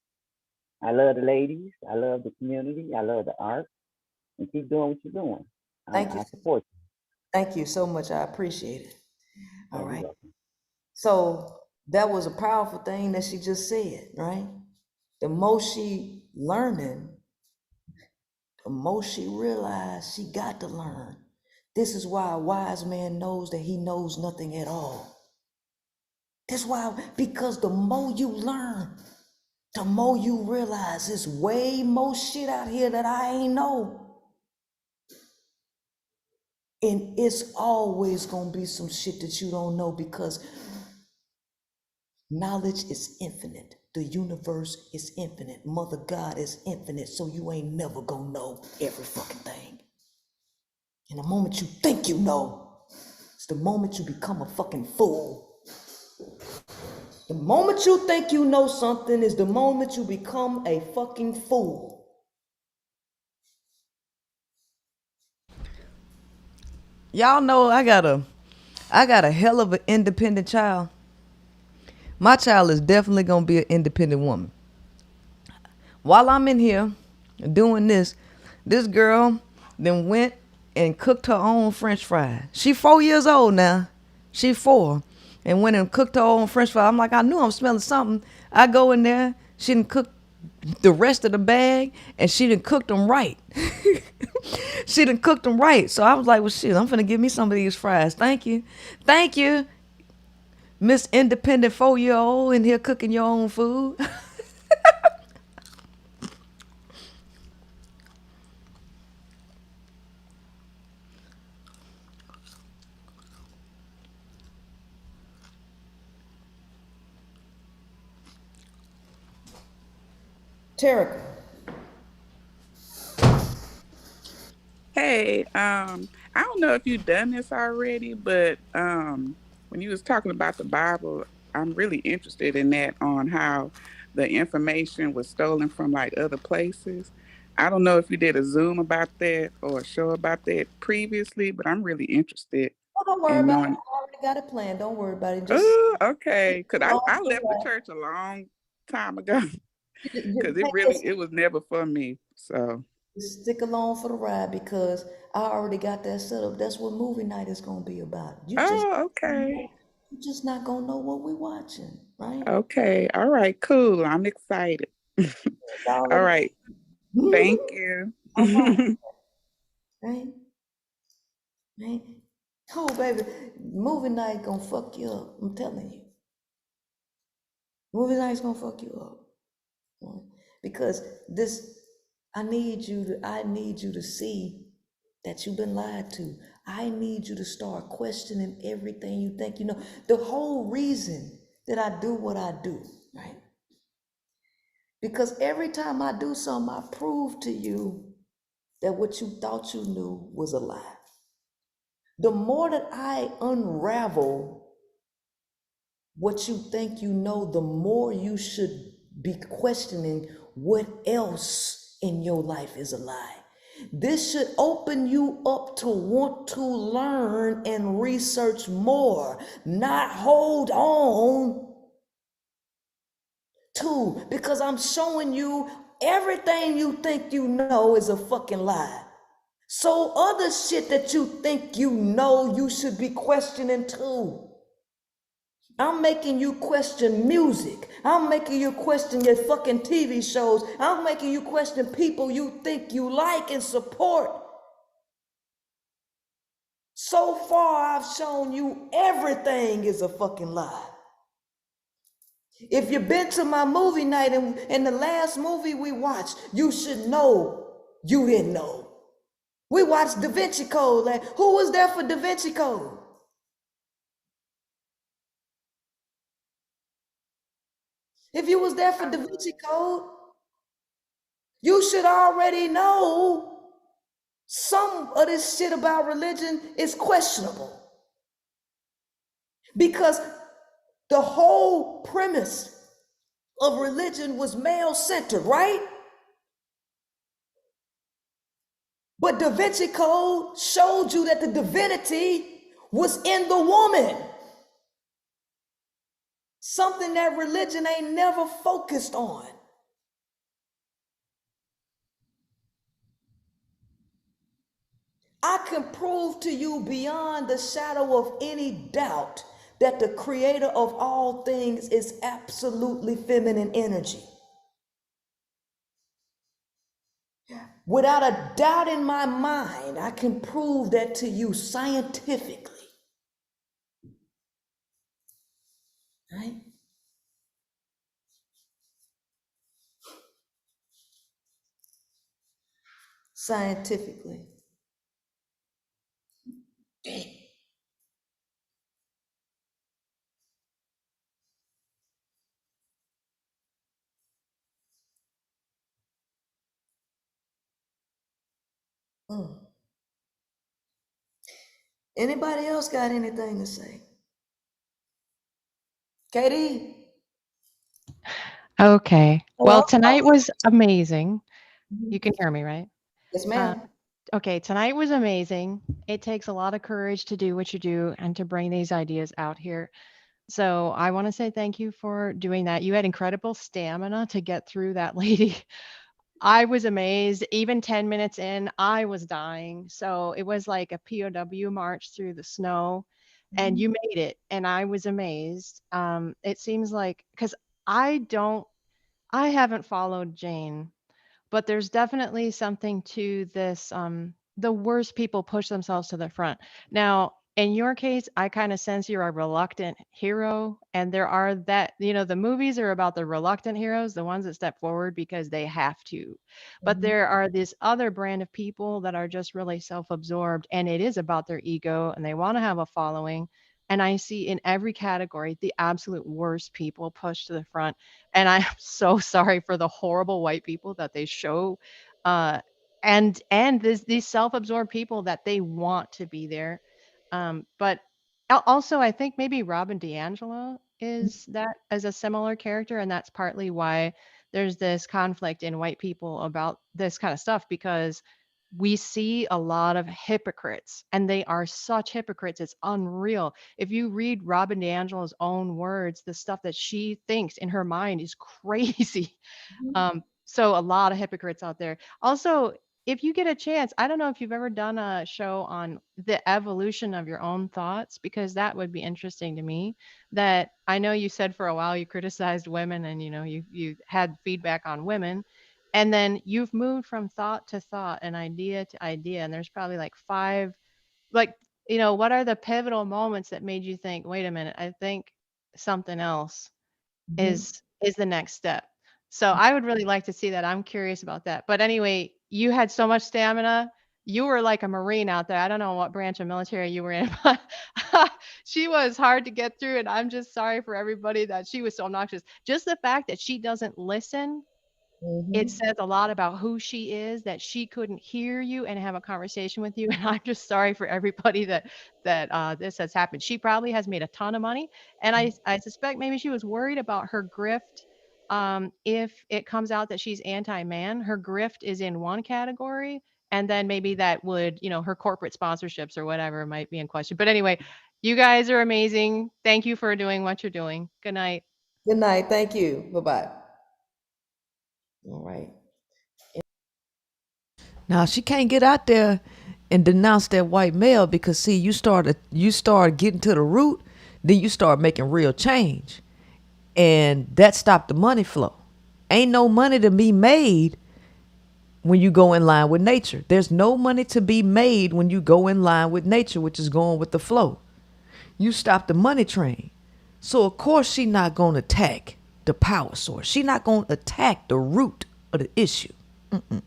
I love the ladies. I love the community. I love the art. And keep doing what you're doing. Thank you. I support you. Thank you so much. I appreciate it. All right. Welcome. So that was a powerful thing that she just said, right? The more she learning, the more she realized she got to learn. This is why a wise man knows that he knows nothing at all. That's why, because the more you learn, the more you realize there's way more shit out here that I ain't know. And it's always gonna be some shit that you don't know because knowledge is infinite. The universe is infinite. Mother God is infinite. So you ain't never gonna know every fucking thing. And the moment you think you know, it's the moment you become a fucking fool. The moment you think you know something is the moment you become a fucking fool. Y'all know I got a hell of an independent child. My child is definitely gonna be an independent woman. While I'm in here doing this girl then went and cooked her own French fry. She 4 years old now. She 4. And went and cooked her own French fry. I'm like, I knew I'm smelling something. I go in there. She didn't cook the rest of the bag, and she didn't cook them right. She didn't cook them right. So I was like, well, shit, I'm finna give me some of these fries. Thank you. Thank you, Miss Independent 4-year-old in here cooking your own food. Terica. Hey, I don't know if you've done this already, but when you was talking about the Bible, I'm really interested in that on how the information was stolen from like other places. I don't know if you did a Zoom about that or a show about that previously, but I'm really interested Oh, don't worry in about it. knowing. I already got a plan. Don't worry about it. Just Oh, okay. Cause I along the left the way. church a long time ago. Cause it Take really this. it was never for me. So Stick along for the ride because I already got that set up. That's what movie night is gonna be about. oh, okay. You just not gonna know what we're watching, right? Okay. All right, cool. I'm excited. It's All already right. Thank you. all right, right? Right? Oh, baby, movie night gonna fuck you up. I'm telling you. Movie night's gonna fuck you up. Right? Because I need you to see that you've been lied to. I need you to start questioning everything you think you know. The whole reason that I do what I do, right? Because every time I do something, I prove to you that what you thought you knew was a lie. The more that I unravel what you think you know, the more you should be questioning what else in your life is a lie. This should open you up to want to learn and research more, not hold on to, because I'm showing you everything you think you know is a fucking lie. So other shit that you think you know, you should be questioning too. I'm making you question music. I'm making you question your fucking TV shows. I'm making you question people you think you like and support. So far, I've shown you everything is a fucking lie. If you've been to my movie night and the last movie we watched, you should know you didn't know. We watched Da Vinci Code. Like, who was there for Da Vinci Code? If you was there for Da Vinci Code, you should already know some of this shit about religion is questionable. Because the whole premise of religion was male-centered, right? But Da Vinci Code showed you that the divinity was in the woman. Something that religion ain't never focused on. I can prove to you beyond the shadow of any doubt that the creator of all things is absolutely feminine energy. Without a doubt in my mind, I can prove that to you scientifically. Right? Scientifically. Mm. Anybody else got anything to say? Katie? Okay. Well, Hello? tonight was amazing. You can hear me, right? Yes, Uh, ma'am. okay, tonight was amazing. It takes a lot of courage to do what you do and to bring these ideas out here. So I want to say thank you for doing that. You had incredible stamina to get through that lady. I was amazed. Even 10 minutes in, I was dying. So it was like a POW march through the snow, and you made it. And I was amazed. It seems like, because I don't, I haven't followed Jane, but there's definitely something to this. The worst people push themselves to the front. Now, in your case, I kind of sense you're a reluctant hero, and there are that, the movies are about the reluctant heroes, the ones that step forward because they have to. But there are this other brand of people that are just really self-absorbed, and it is about their ego, and they want to have a following. And I see in every category the absolute worst people pushed to the front. And I'm so sorry for the horrible white people that they show, uh, and these self-absorbed people that they want to be there. But also, I think maybe Robin DiAngelo is that as a similar character, and that's partly why there's this conflict in white people about this kind of stuff, because we see a lot of hypocrites, and they are such hypocrites. It's unreal. If you read Robin DiAngelo's own words, the stuff that she thinks in her mind is crazy. So a lot of hypocrites out there. Also, if you get a chance, I don't know if you've ever done a show on the evolution of your own thoughts, because that would be interesting to me. That I know you said for a while you criticized women, and you had feedback on women, and then you've moved from thought to thought and idea to idea, and there's probably like five, like, what are the pivotal moments that made you think, wait a minute, I think something else is the next step. So I would really like to see that. I'm curious about that. But anyway, you had so much stamina. You were like a Marine out there. I don't know what branch of military you were in, but she was hard to get through. And I'm just sorry for everybody that she was so obnoxious. Just the fact that she doesn't listen, it says a lot about who she is, that she couldn't hear you and have a conversation with you. And I'm just sorry for everybody that this has happened. She probably has made a ton of money, and I suspect maybe she was worried about her grift. If it comes out that she's anti-man, her grift is in one category, and then maybe that would, her corporate sponsorships or whatever might be in question. But anyway, you guys are amazing. Thank you for doing what you're doing. Good night. Good night. Thank you. Bye-bye. All right. Now she can't get out there and denounce that white male, because see, you start getting to the root, then you start making real change. And that stopped the money flow. Ain't no money to be made when you go in line with nature. There's no money to be made when you go in line with nature, which is going with the flow. You stop the money train. So of course she not going to attack the power source. She not going to attack the root of the issue. Mm-mm.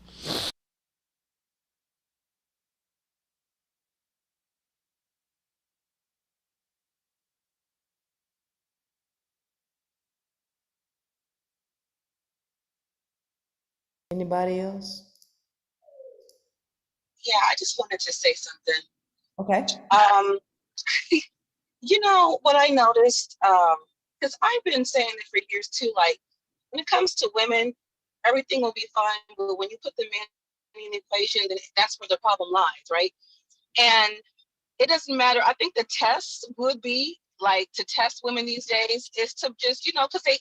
Anybody else? Yeah, I just wanted to say something. Okay. What I noticed, because I've been saying it for years too, like when it comes to women, everything will be fine, but when you put the man in the equation, then that's where the problem lies, right? And it doesn't matter. I think the test would be like to test women these days is to just, because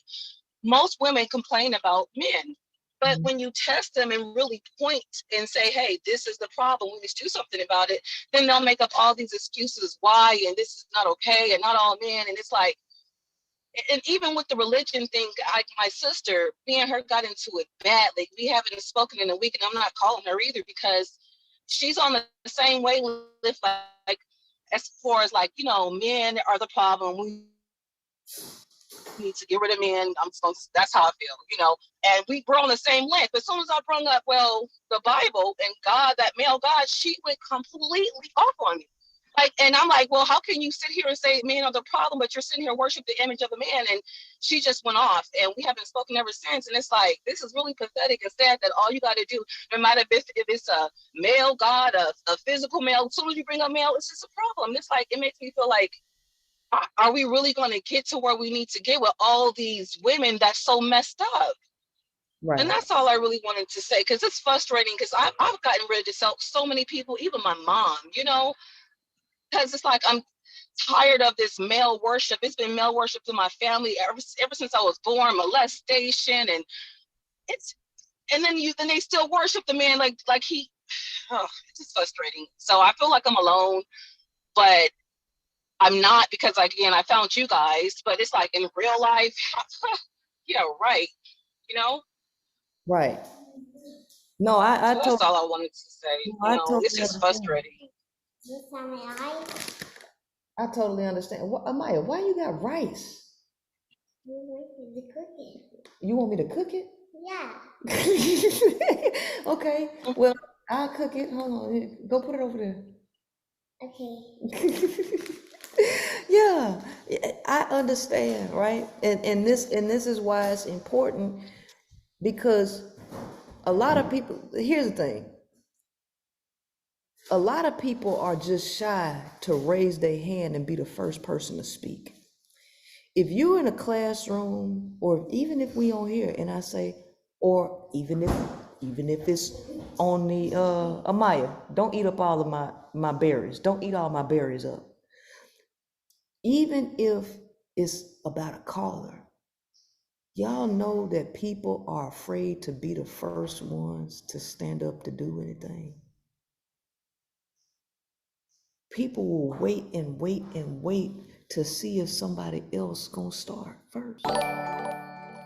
most women complain about men. But when you test them and really point and say, hey, this is the problem, we need to do something about it, then they'll make up all these excuses why, and this is not okay, and not all men. And it's like, and even with the religion thing, my sister, me and her got into it badly. We haven't spoken in a week, and I'm not calling her either because she's on the same wavelength, like as far as like, men are the problem. We need to get rid of men. That's how I feel, and we're on the same length. But as soon as I brought up, well, the Bible and God, that male God, she went completely off on me. And I'm like, well, how can you sit here and say men are the problem, but you're sitting here worship the image of the man? And she just went off, and we haven't spoken ever since. And it's like, this is really pathetic and sad that all you got to do, no matter if it's a male God, a physical male, as soon as you bring up male, it's just a problem. It's like, it makes me feel like are we really going to get to where we need to get with all these women that's so messed up? Right. And that's all I really wanted to say, because it's frustrating, because I've gotten rid of so many people, even my mom, you know, because it's like I'm tired of this male worship. It's been male worship in my family ever since I was born, molestation, and then they still worship the man like he. Oh, it's just frustrating. So I feel like I'm alone, but I'm not, because again, I found you guys. But it's like in real life, yeah, right. You know. Right. No, I So that's totally, all I wanted to say. no, I It's totally just understand. frustrating. I totally understand. What, Amaya, why you got rice? You want me to cook it? Yeah. Okay. Well, I'll cook it. Hold on. Here, go put it over there. Okay. Yeah, I understand, right? And this is why it's important, because a lot of people, here's the thing. A lot of people are just shy to raise their hand and be the first person to speak. If you're in a classroom, or even if we on here and I say, or even if it's on the Amaya, don't eat up all of my berries. Don't eat all my berries up. Even if it's about a caller, y'all know that people are afraid to be the first ones to stand up to do anything. People will wait and wait and wait to see if somebody else gonna start first.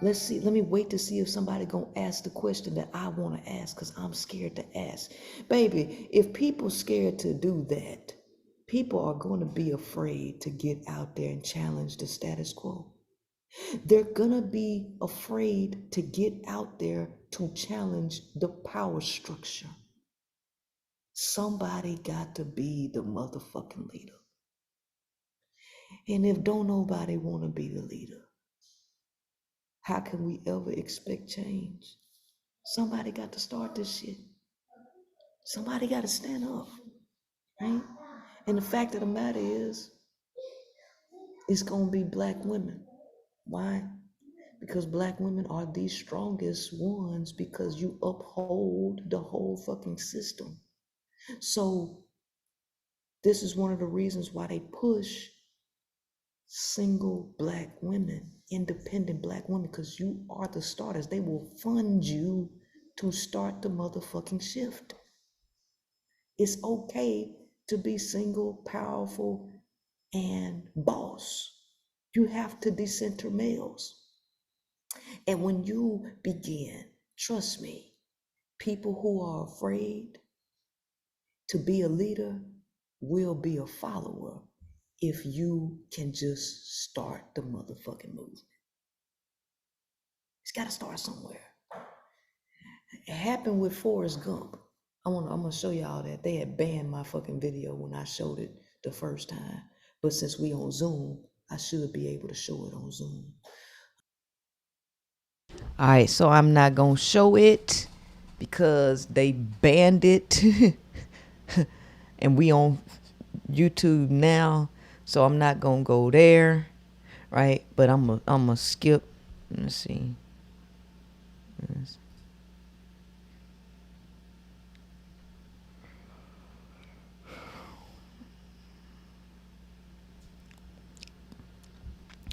Let me wait to see if somebody gonna ask the question that I wanna ask, because I'm scared to ask. Baby, if people scared to do that, people are gonna be afraid to get out there and challenge the status quo. They're gonna be afraid to get out there to challenge the power structure. Somebody got to be the motherfucking leader. And if don't nobody want to be the leader, how can we ever expect change? Somebody got to start this shit. Somebody got to stand up, right? And the fact of the matter is, it's gonna be Black women. Why? Because Black women are the strongest ones, because you uphold the whole fucking system. So this is one of the reasons why they push single Black women, independent Black women, because you are the starters. They will fund you to start the motherfucking shift. It's okay to be single, powerful, and boss. You have to decenter males. And when you begin, trust me, people who are afraid to be a leader will be a follower if you can just start the motherfucking movement. It's got to start somewhere. It happened with Forrest Gump. I'm gonna show y'all that. They had banned my fucking video when I showed it the first time. But since we on Zoom, I should be able to show it on Zoom. All right, so I'm not gonna show it because they banned it. And we on YouTube now, so I'm not gonna go there, right? But I'm gonna skip. Let's see.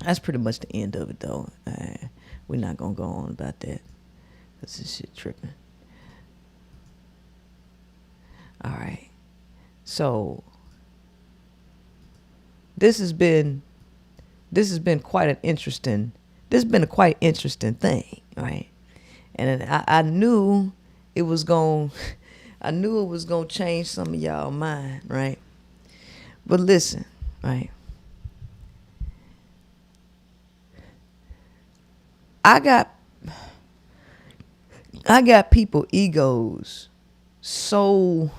That's pretty much the end of it, though. We're not gonna go on about that, because this shit tripping. All right, so this has been quite an interesting. This has been a quite interesting thing, right? And I knew it was gonna change some of y'all mind, right? But listen, right? I got people egos so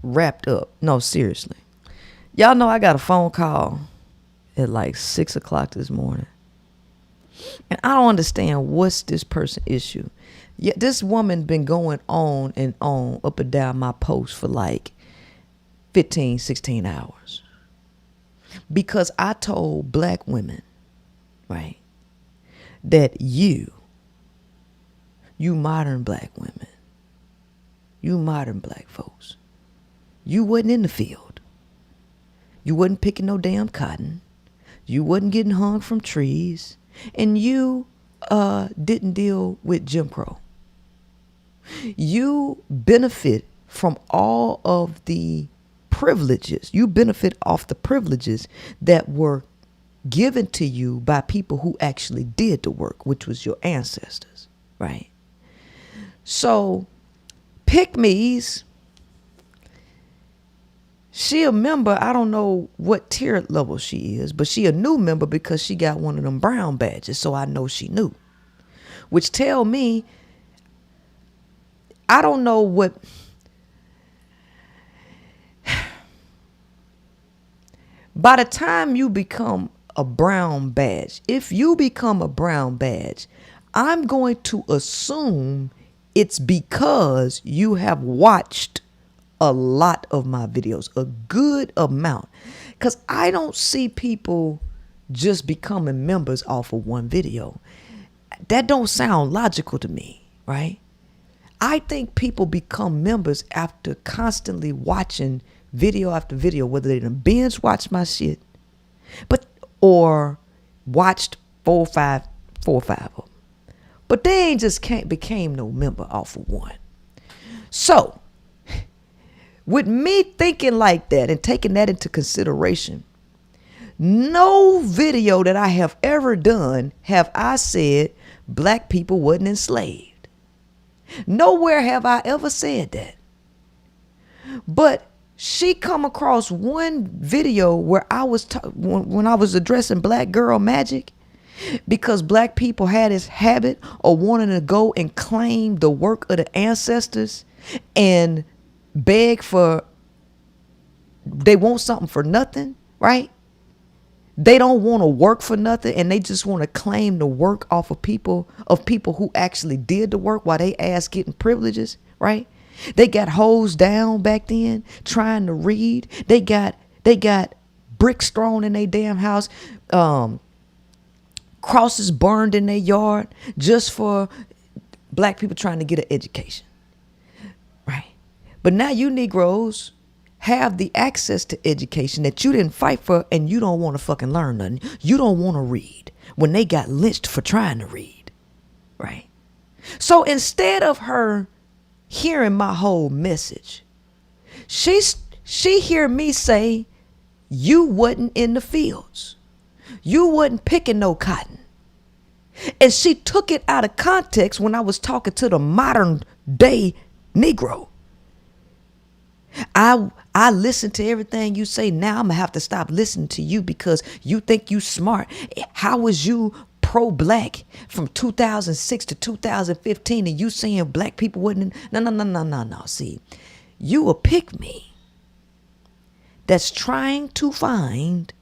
wrapped up. No, seriously. Y'all know I got a phone call at like 6 o'clock this morning. And I don't understand what's this person issue. Yeah, this woman been going on and on up and down my post for like 15, 16 hours. Because I told black women, right, that you modern black women, you modern black folks, you wasn't in the field. You wasn't picking no damn cotton. You wasn't getting hung from trees. And you didn't deal with Jim Crow. You benefit from all of the privileges. You benefit off the privileges that were given to you by people who actually did the work, which was your ancestors, right? So, pick me's. She a member. I don't know what tier level she is, but she a new member because she got one of them brown badges. So I know she knew, which tell me, I don't know what. By the time you become a brown badge, if you become a brown badge, I'm going to assume it's because you have watched a lot of my videos, a good amount, because I don't see people just becoming members off of one video. That don't sound logical to me, right? I think people become members after constantly watching video after video, whether they done binge watch my shit, or watched four or five of them. But they ain't just became no member off of one. So, with me thinking like that and taking that into consideration, no video that I have ever done have I said black people wasn't enslaved. Nowhere have I ever said that. But she come across one video where I was when I was addressing black girl magic, because black people had this habit of wanting to go and claim the work of the ancestors and beg for, they want something for nothing, right? They don't want to work for nothing, and they just want to claim the work off of people who actually did the work while they ass getting privileges, right? They got hosed down back then trying to read. They got bricks thrown in their damn house, crosses burned in their yard just for black people trying to get an education, right? But now you Negroes have the access to education that you didn't fight for, and you don't want to fucking learn nothing. You don't want to read when they got lynched for trying to read, right? So instead of her hearing my whole message, she hear me say, you wasn't in the fields. You wasn't picking no cotton. And she took it out of context when I was talking to the modern day Negro. I listen to everything you say. Now I'm gonna have to stop listening to you because you think you smart. How was you pro-black from 2006 to 2015 and you saying black people wasn't in? No. See, you a pick me that's trying to find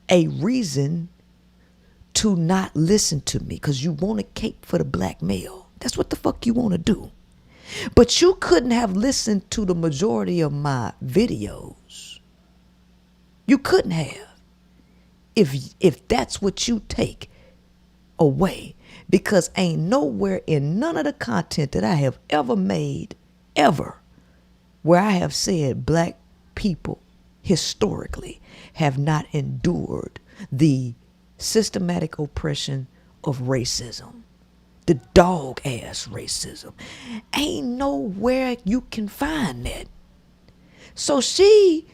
a reason to not listen to me because you want to cape for the black male. That's what the fuck you want to do. But you couldn't have listened to the majority of my videos. You couldn't have if that's what you take away, because ain't nowhere in none of the content that I have ever made, ever, where I have said black people historically have not endured the systematic oppression of racism, the dog ass racism. Ain't nowhere you can find that. So she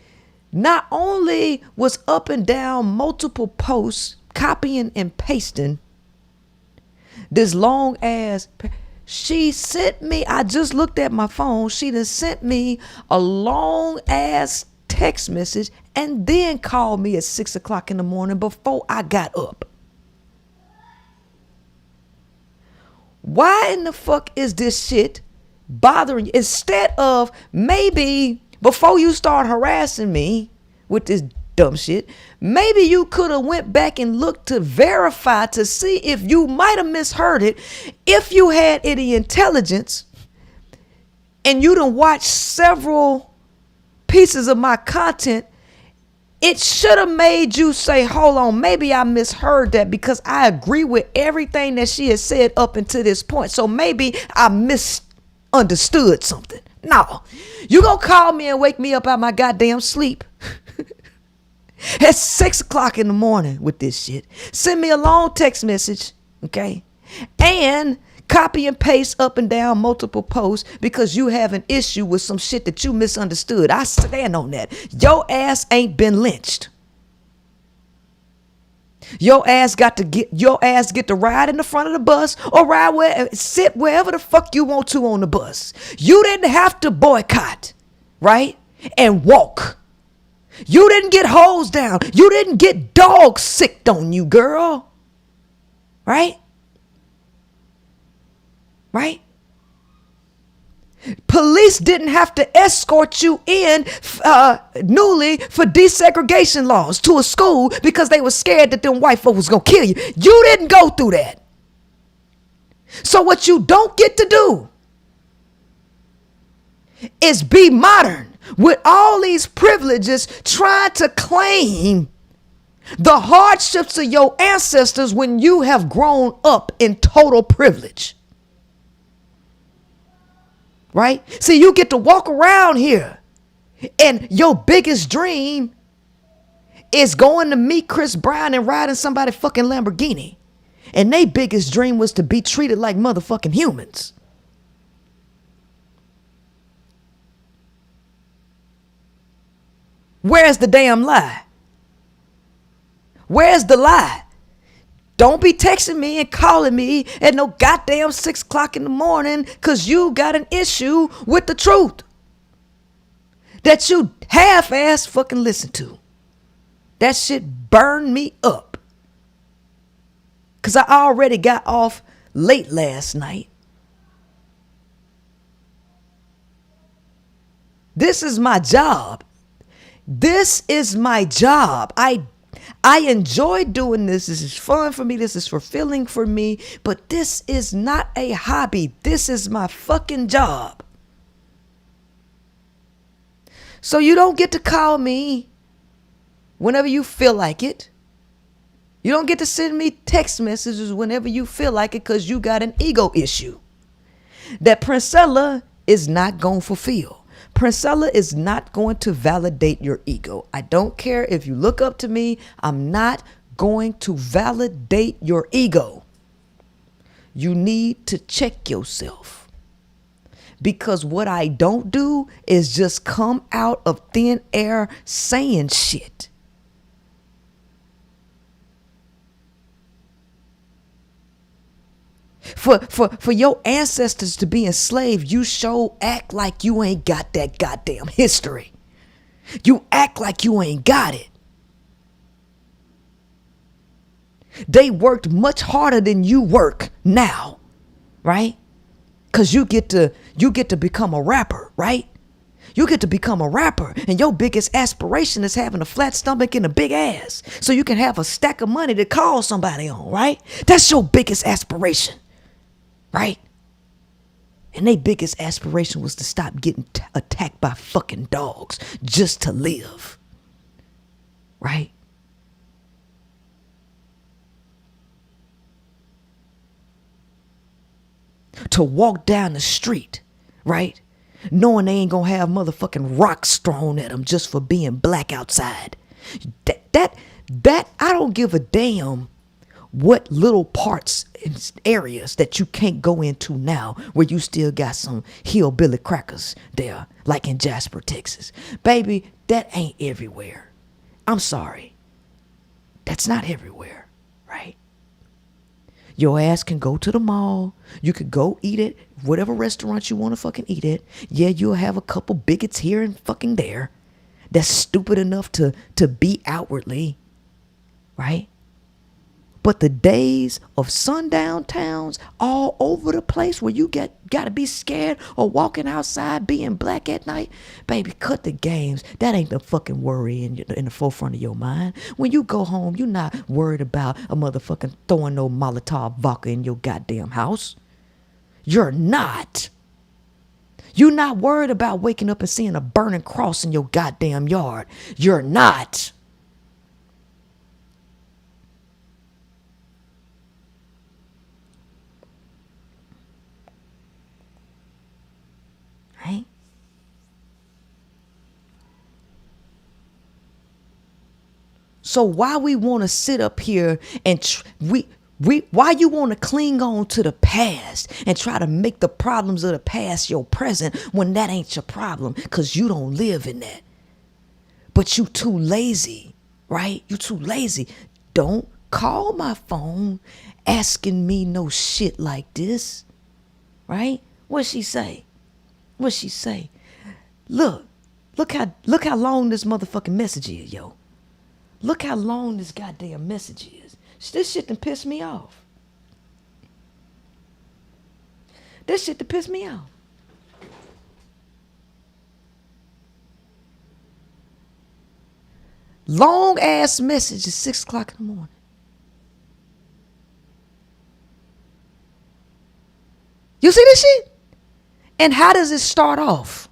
not only was up and down multiple posts, copying and pasting this long ass, she sent me, I just looked at my phone, she done sent me a long ass text message and then called me at 6 o'clock in the morning before I got up. Why in the fuck is this shit bothering you? Instead of maybe before you start harassing me with this dumb shit, maybe you could have went back and looked to verify to see if you might have misheard it. If you had any intelligence and you done watched several pieces of my content It should have made you say, hold on, maybe I misheard that, because I agree with everything that she has said up until this point. So maybe I misunderstood something. No, you gonna call me and wake me up out my goddamn sleep at 6 o'clock in the morning with this shit. Send me a long text message, okay? And copy and paste up and down multiple posts because you have an issue with some shit that you misunderstood. I stand on that. Your ass ain't been lynched. Your ass get to ride in the front of the bus or sit wherever the fuck you want to on the bus. You didn't have to boycott, right? And walk. You didn't get hosed down. You didn't get dog sicked on you, girl. Right? Right? Police didn't have to escort you in newly for desegregation laws to a school because they were scared that them white folks was going to kill you. You didn't go through that. So what you don't get to do is be modern with all these privileges, trying to claim the hardships of your ancestors when you have grown up in total privilege. Right? See, you get to walk around here and your biggest dream is going to meet Chris Brown and riding somebody's fucking Lamborghini. And their biggest dream was to be treated like motherfucking humans. Where's the damn lie? Where's the lie? Don't be texting me and calling me at no goddamn 6 o'clock in the morning because you got an issue with the truth that you half-ass fucking listen to. That shit burned me up because I already got off late last night. This is my job. This is my job. I enjoy doing this. This is fun for me. This is fulfilling for me. But this is not a hobby. This is my fucking job. So you don't get to call me whenever you feel like it. You don't get to send me text messages whenever you feel like it because you got an ego issue that Princella is not going to fulfill. Princella is not going to validate your ego. I don't care if you look up to me. I'm not going to validate your ego. You need to check yourself. Because what I don't do is just come out of thin air saying shit. For your ancestors to be enslaved, you act like you ain't got that goddamn history. You act like you ain't got it. They worked much harder than you work now, right? Because you get to become a rapper, right? You get to become a rapper, and your biggest aspiration is having a flat stomach and a big ass so you can have a stack of money to call somebody on, right? That's your biggest aspiration. Right? And their biggest aspiration was to stop getting attacked by fucking dogs just to live. Right? To walk down the street, right? Knowing they ain't gonna have motherfucking rocks thrown at them just for being black outside. That I don't give a damn what little parts and areas that you can't go into now where you still got some hillbilly crackers there, like in Jasper, Texas. Baby, that ain't everywhere. I'm sorry. That's not everywhere, right? Your ass can go to the mall. You could go eat at whatever restaurant you want to fucking eat at. Yeah, you'll have a couple bigots here and fucking there that's stupid enough to be outwardly, right? But the days of sundown towns all over the place where you got to be scared or walking outside being black at night, baby, cut the games. That ain't the fucking worry in the forefront of your mind. When you go home, you're not worried about a motherfucking throwing no Molotov vodka in your goddamn house. You're not. You're not worried about waking up and seeing a burning cross in your goddamn yard. You're not. So why we want to sit up here and why you want to cling on to the past and try to make the problems of the past your present when that ain't your problem, because you don't live in that. But you too lazy, right? You too lazy. Don't call my phone asking me no shit like this, right? What she say? What she say? Look how long this motherfucking message is, yo. Look how long this goddamn message is. This shit done piss me off. This shit done piss me off. Long ass message at 6 o'clock in the morning. You see this shit? And how does it start off?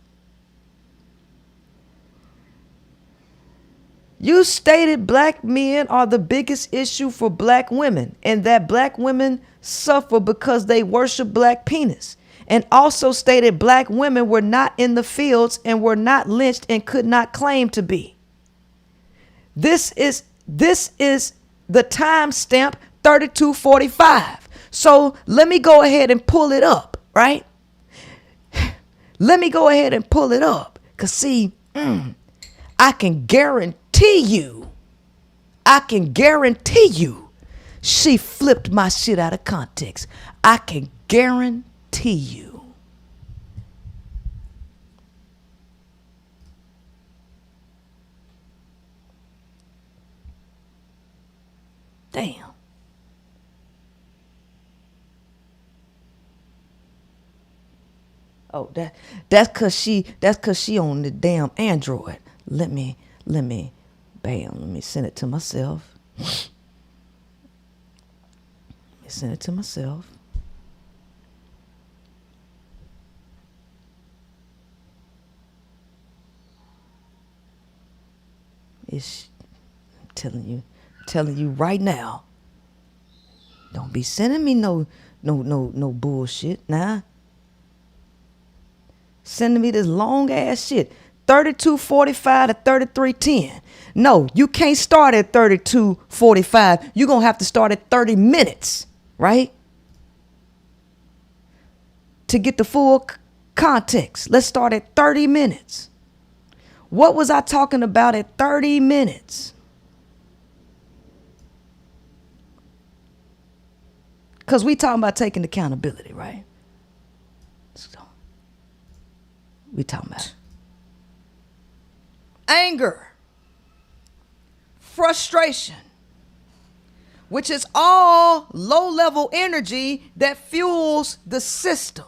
You stated black men are the biggest issue for black women, and that black women suffer because they worship black penis. And also stated black women were not in the fields and were not lynched and could not claim to be. This is the timestamp 3245. So let me go ahead and pull it up, right? Let me go ahead and pull it up. Because see, I can guarantee you, she flipped my shit out of context. I can guarantee you. Damn. Oh, that's cause she on the damn Android. Let me send it to myself. Let me send it to myself. It's telling you right now. Don't be sending me no bullshit, nah. Sending me this long ass shit. 3245 to 3310. No, you can't start at 3245. You're going to have to start at 30 minutes, right? To get the full context. Let's start at 30 minutes. What was I talking about at 30 minutes? Because we talking about taking accountability, right? So, we talking about anger, frustration, which is all low-level energy that fuels the system.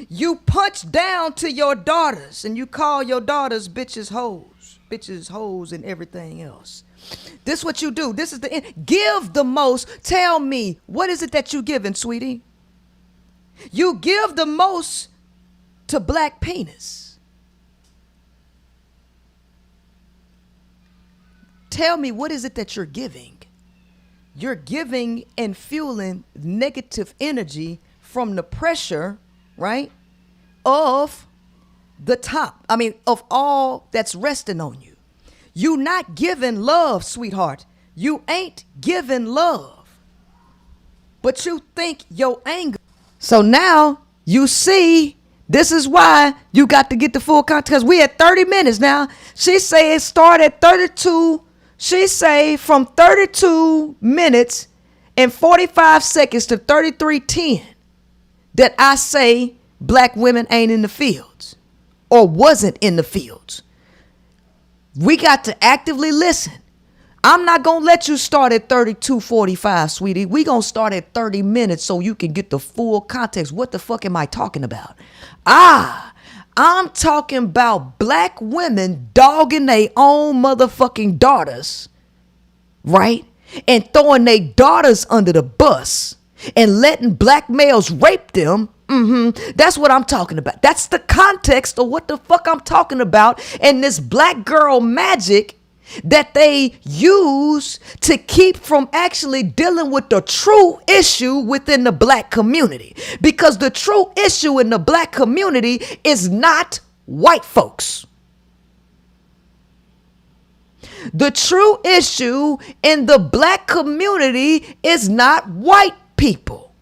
You punch down to your daughters and you call your daughters bitches, hoes, and everything else. This is what you do. This is the end. Give the most. Tell me, what is it that you giving, sweetie? You give the most to black penis. Tell me, what is it that you're giving? You're giving and fueling negative energy from the pressure, right, of the top. Of all that's resting on you. You not giving love, sweetheart. You ain't giving love. But you think your anger. So now you see, this is why you got to get the full context. Because we at 30 minutes now. She say it start at 32. She say from 32 minutes and 45 seconds to 33:10 that I say black women ain't in the fields or wasn't in the fields. We got to actively listen. I'm not going to let you start at 32:45, sweetie. We going to start at 30 minutes so you can get the full context. What the fuck am I talking about? I'm talking about black women dogging their own motherfucking daughters, right? And throwing their daughters under the bus and letting black males rape them. That's what I'm talking about. That's the context of what the fuck I'm talking about. And this black girl magic that they use to keep from actually dealing with the true issue within the black community. Because the true issue in the black community is not white folks. The true issue in the black community is not white people.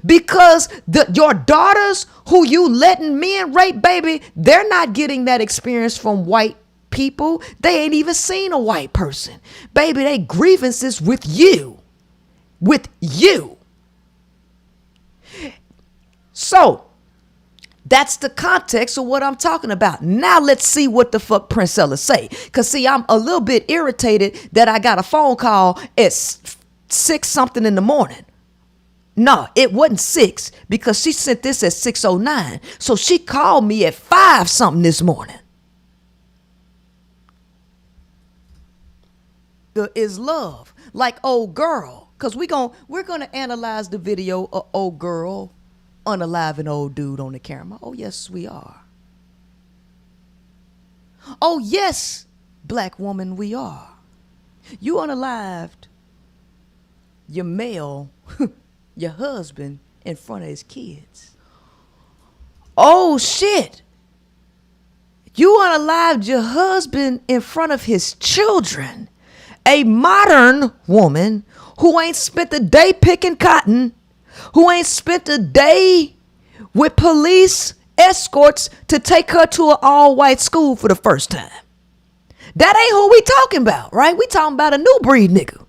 Because your daughters who you letting men rape, baby, they're not getting that experience from white people. They ain't even seen a white person. Baby, they grievances with you. With you. So, that's the context of what I'm talking about. Now let's see what the fuck Princella say. Because see, I'm a little bit irritated that I got a phone call at 6 something in the morning. No, it wasn't 6 because she sent this at 6:09. So she called me at 5 something this morning. Is love like old girl? Because we're gonna analyze the video of old girl unaliving old dude on the camera. Oh yes, we are. Oh yes, black woman, we are. You unalived your male, your husband in front of his kids. Oh shit. You unalived your husband in front of his children. A modern woman who ain't spent a day picking cotton, who ain't spent a day with police escorts to take her to an all-white school for the first time. That ain't who we talking about, right? We talking about a new breed nigga.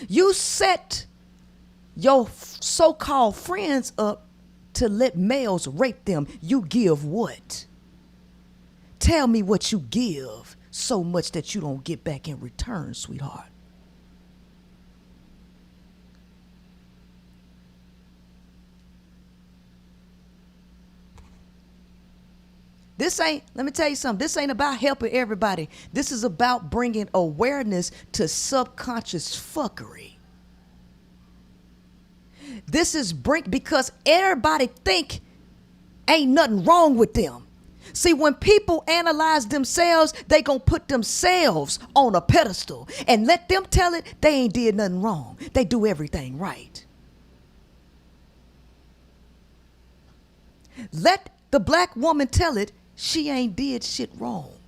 You set your so-called friends up to let males rape them. You give what? Tell me what you give so much that you don't get back in return, sweetheart. Let me tell you something. This ain't about helping everybody. This is about bringing awareness to subconscious fuckery. This is because everybody think ain't nothing wrong with them. See, when people analyze themselves, they gonna put themselves on a pedestal and let them tell it they ain't did nothing wrong. They do everything right. Let the black woman tell it she ain't did shit wrong.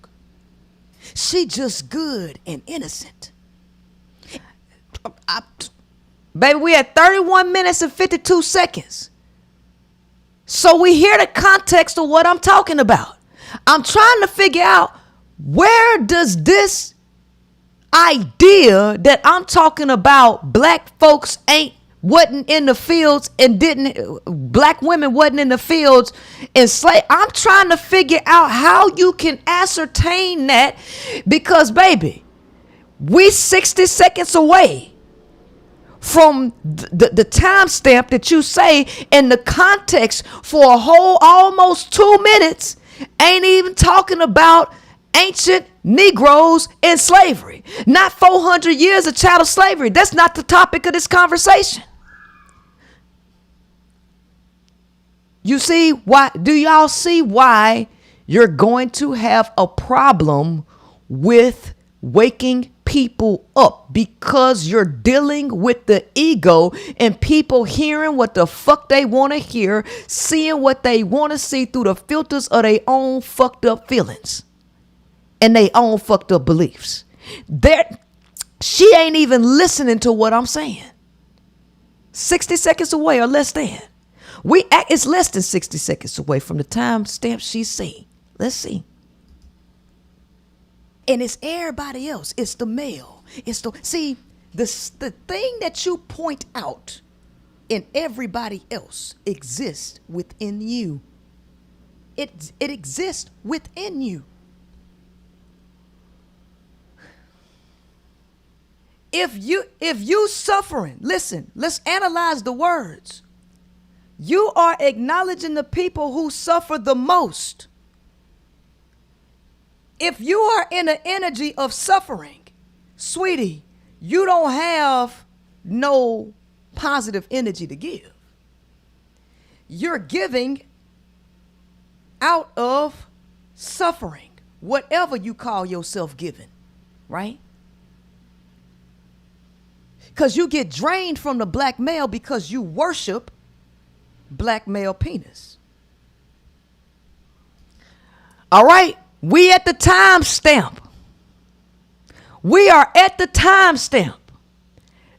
She just good and innocent. Baby, we at 31 minutes and 52 seconds. So we hear the context of what I'm talking about. I'm trying to figure out, where does this idea that I'm talking about black folks wasn't in the fields and black women wasn't in the fields enslaved. I'm trying to figure out how you can ascertain that, because baby, we 60 seconds away from the timestamp that you say in the context for a whole almost 2 minutes ain't even talking about ancient Negroes in slavery. Not 400 years of chattel slavery. That's not the topic of this conversation. You see why? Do y'all see why you're going to have a problem with waking people up? Because you're dealing with the ego and people hearing what the fuck they want to hear, seeing what they want to see through the filters of their own fucked up feelings and their own fucked up beliefs. She ain't even listening to what I'm saying. 60 seconds away or less than. It's less than 60 seconds away from the time stamp she say. Let's see. And it's everybody else. It's the male. See, the thing that you point out in everybody else exists within you. It exists within you. If you suffering, listen, let's analyze the words. You are acknowledging the people who suffer the most. If you are in an energy of suffering, sweetie, you don't have no positive energy to give. You're giving out of suffering, whatever you call yourself giving, right? Because you get drained from the black male because you worship black male penis. All right, we at the time stamp. We are at the time stamp.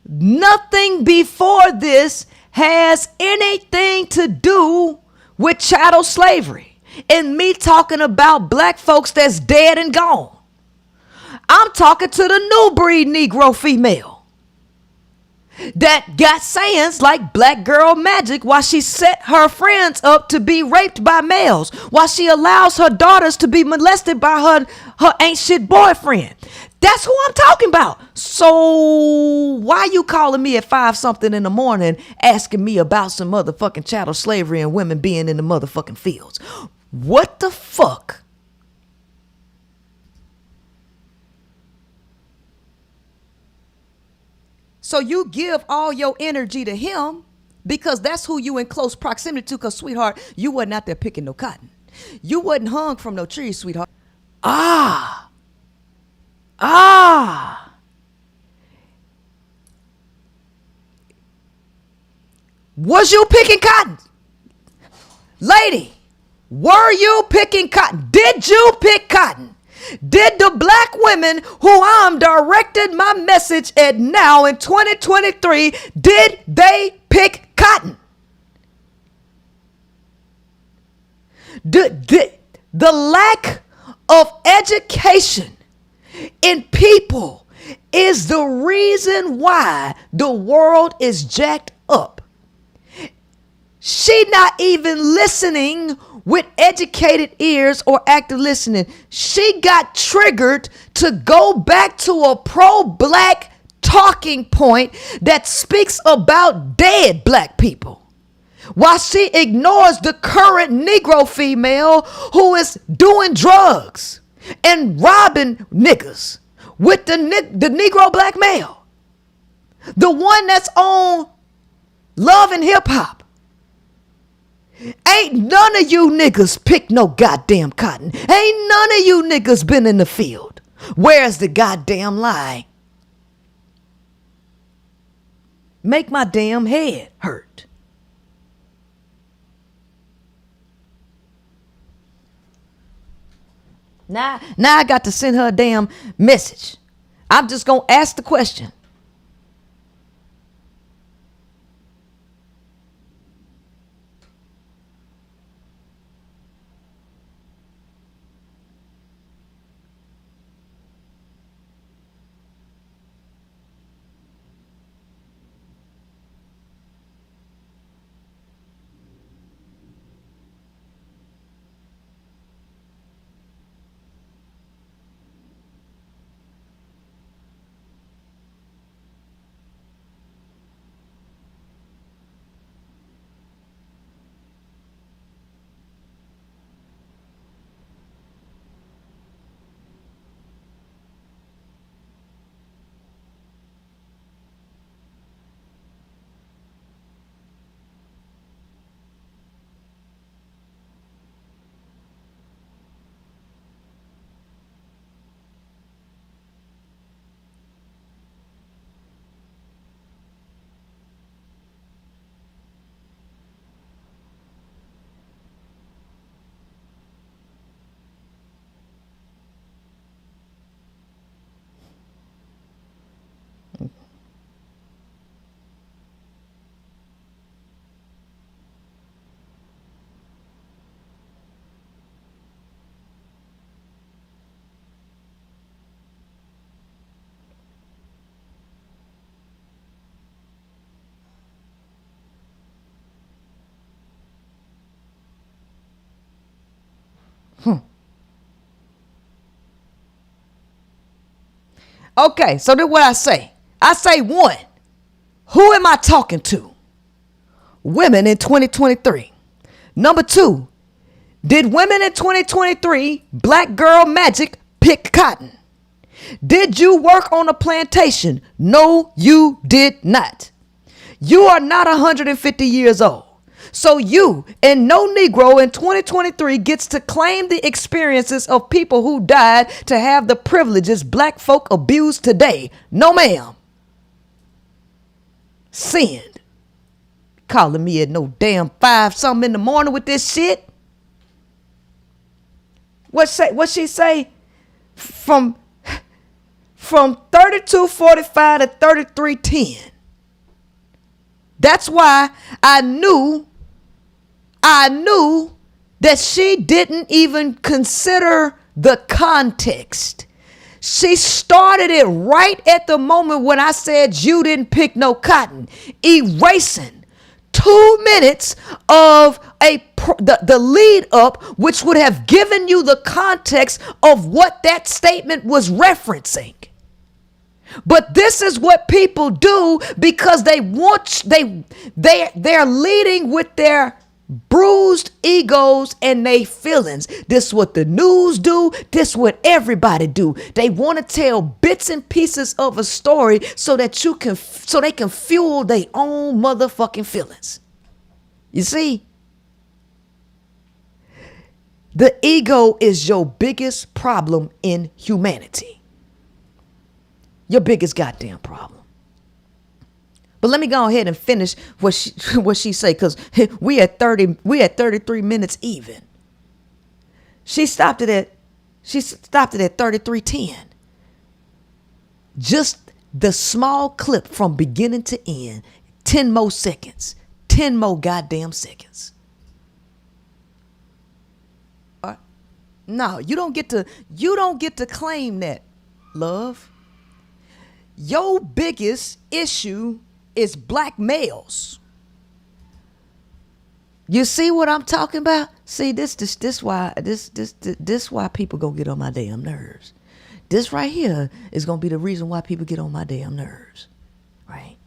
Nothing before this has anything to do with chattel slavery and me talking about black folks that's dead and gone. I'm talking to the new breed Negro female that got sayings like black girl magic while she set her friends up to be raped by males, while she allows her daughters to be molested by her ain't shit boyfriend. That's who I'm talking about. So why you calling me at 5 something in the morning asking me about some motherfucking chattel slavery and women being in the motherfucking fields? What the fuck? So you give all your energy to him because that's who you in close proximity to, because, sweetheart, you wasn't out there picking no cotton. You wasn't hung from no trees, sweetheart. Ah. Was you picking cotton? Lady, were you picking cotton? Did you pick cotton? Did the black women who I'm directing my message at now in 2023, did they pick cotton? The lack of education in people is the reason why the world is jacked up. She not even listening with educated ears or active listening. She got triggered to go back to a pro-black talking point that speaks about dead black people, while she ignores the current Negro female who is doing drugs and robbing niggas with the Negro black male, the one that's on Love and Hip Hop. Ain't none of you niggas pick no goddamn cotton. Ain't none of you niggas been in the field. Where's the goddamn lie? Make my damn head hurt. Now I got to send her a damn message. I'm just gonna ask the question. Okay, so then what I say? I say, one, who am I talking to? Women in 2023. Number two, did women in 2023, black girl magic, pick cotton? Did you work on a plantation? No, you did not. You are not 150 years old. So you and no Negro in 2023 gets to claim the experiences of people who died to have the privileges black folk abuse today. No, ma'am. Send. Calling me at no damn 5 something in the morning with this shit. What she say? From 32:45 to 33:10. That's why I knew that she didn't even consider the context. She started it right at the moment when I said you didn't pick no cotton, erasing 2 minutes of the lead up, which would have given you the context of what that statement was referencing. But this is what people do because they're leading with their bruised egos and they feelings. This is what the news do. This is what everybody do. They want to tell bits and pieces of a story so that they can fuel their own motherfucking feelings. You see? The ego is your biggest problem in humanity. Your biggest goddamn problem. But let me go ahead and finish what she say, because we at 33 minutes even. She stopped it at 33:10. Just the small clip from beginning to end, 10 more seconds. 10 more goddamn seconds. No, you don't get to claim that, love. Your biggest issue is black males. You see what I'm talking about? See, this why people gonna get on my damn nerves. This right here is gonna be the reason why people get on my damn nerves, right?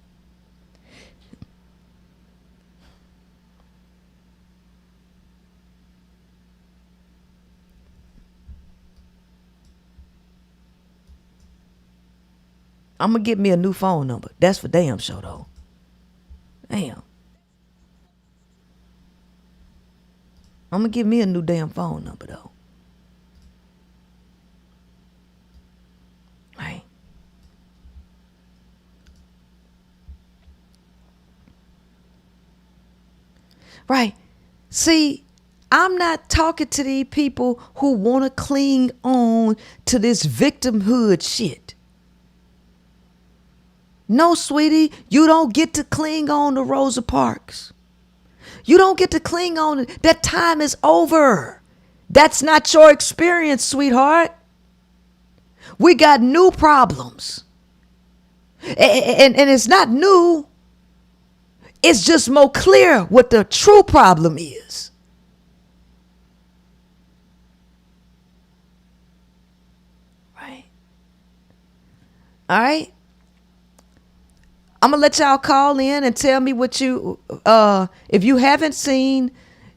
I'm gonna get me a new phone number. That's for damn sure though. Damn. I'm gonna give me a new damn phone number though. Right. Right. See, I'm not talking to these people who want to cling on to this victimhood shit. No, sweetie, you don't get to cling on to Rosa Parks. You don't get to cling on. That time is over. That's not your experience, sweetheart. We got new problems. And it's not new. It's just more clear what the true problem is. Right. All right. I'm going to let y'all call in and tell me what you, if you haven't seen,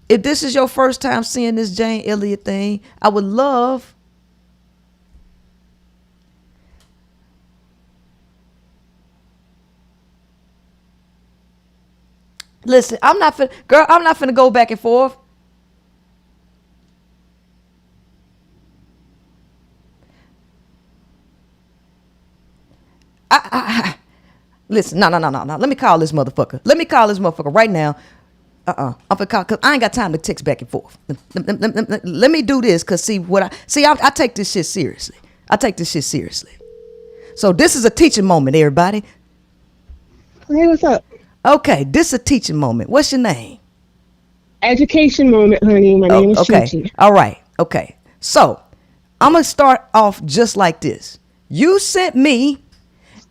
if this is your first time seeing this Jane Elliott thing, I would love. Listen, I'm not finna go back and forth. Listen, no. Let me call this motherfucker right now. I'm gonna call, cause I ain't got time to text back and forth. Let me do this, cause I take this shit seriously. So this is a teaching moment, everybody. Hey, what's up? Okay, this is a teaching moment. What's your name? Education moment, honey. My name is okay. Chuchi. All right. Okay. So I'm gonna start off just like this. You sent me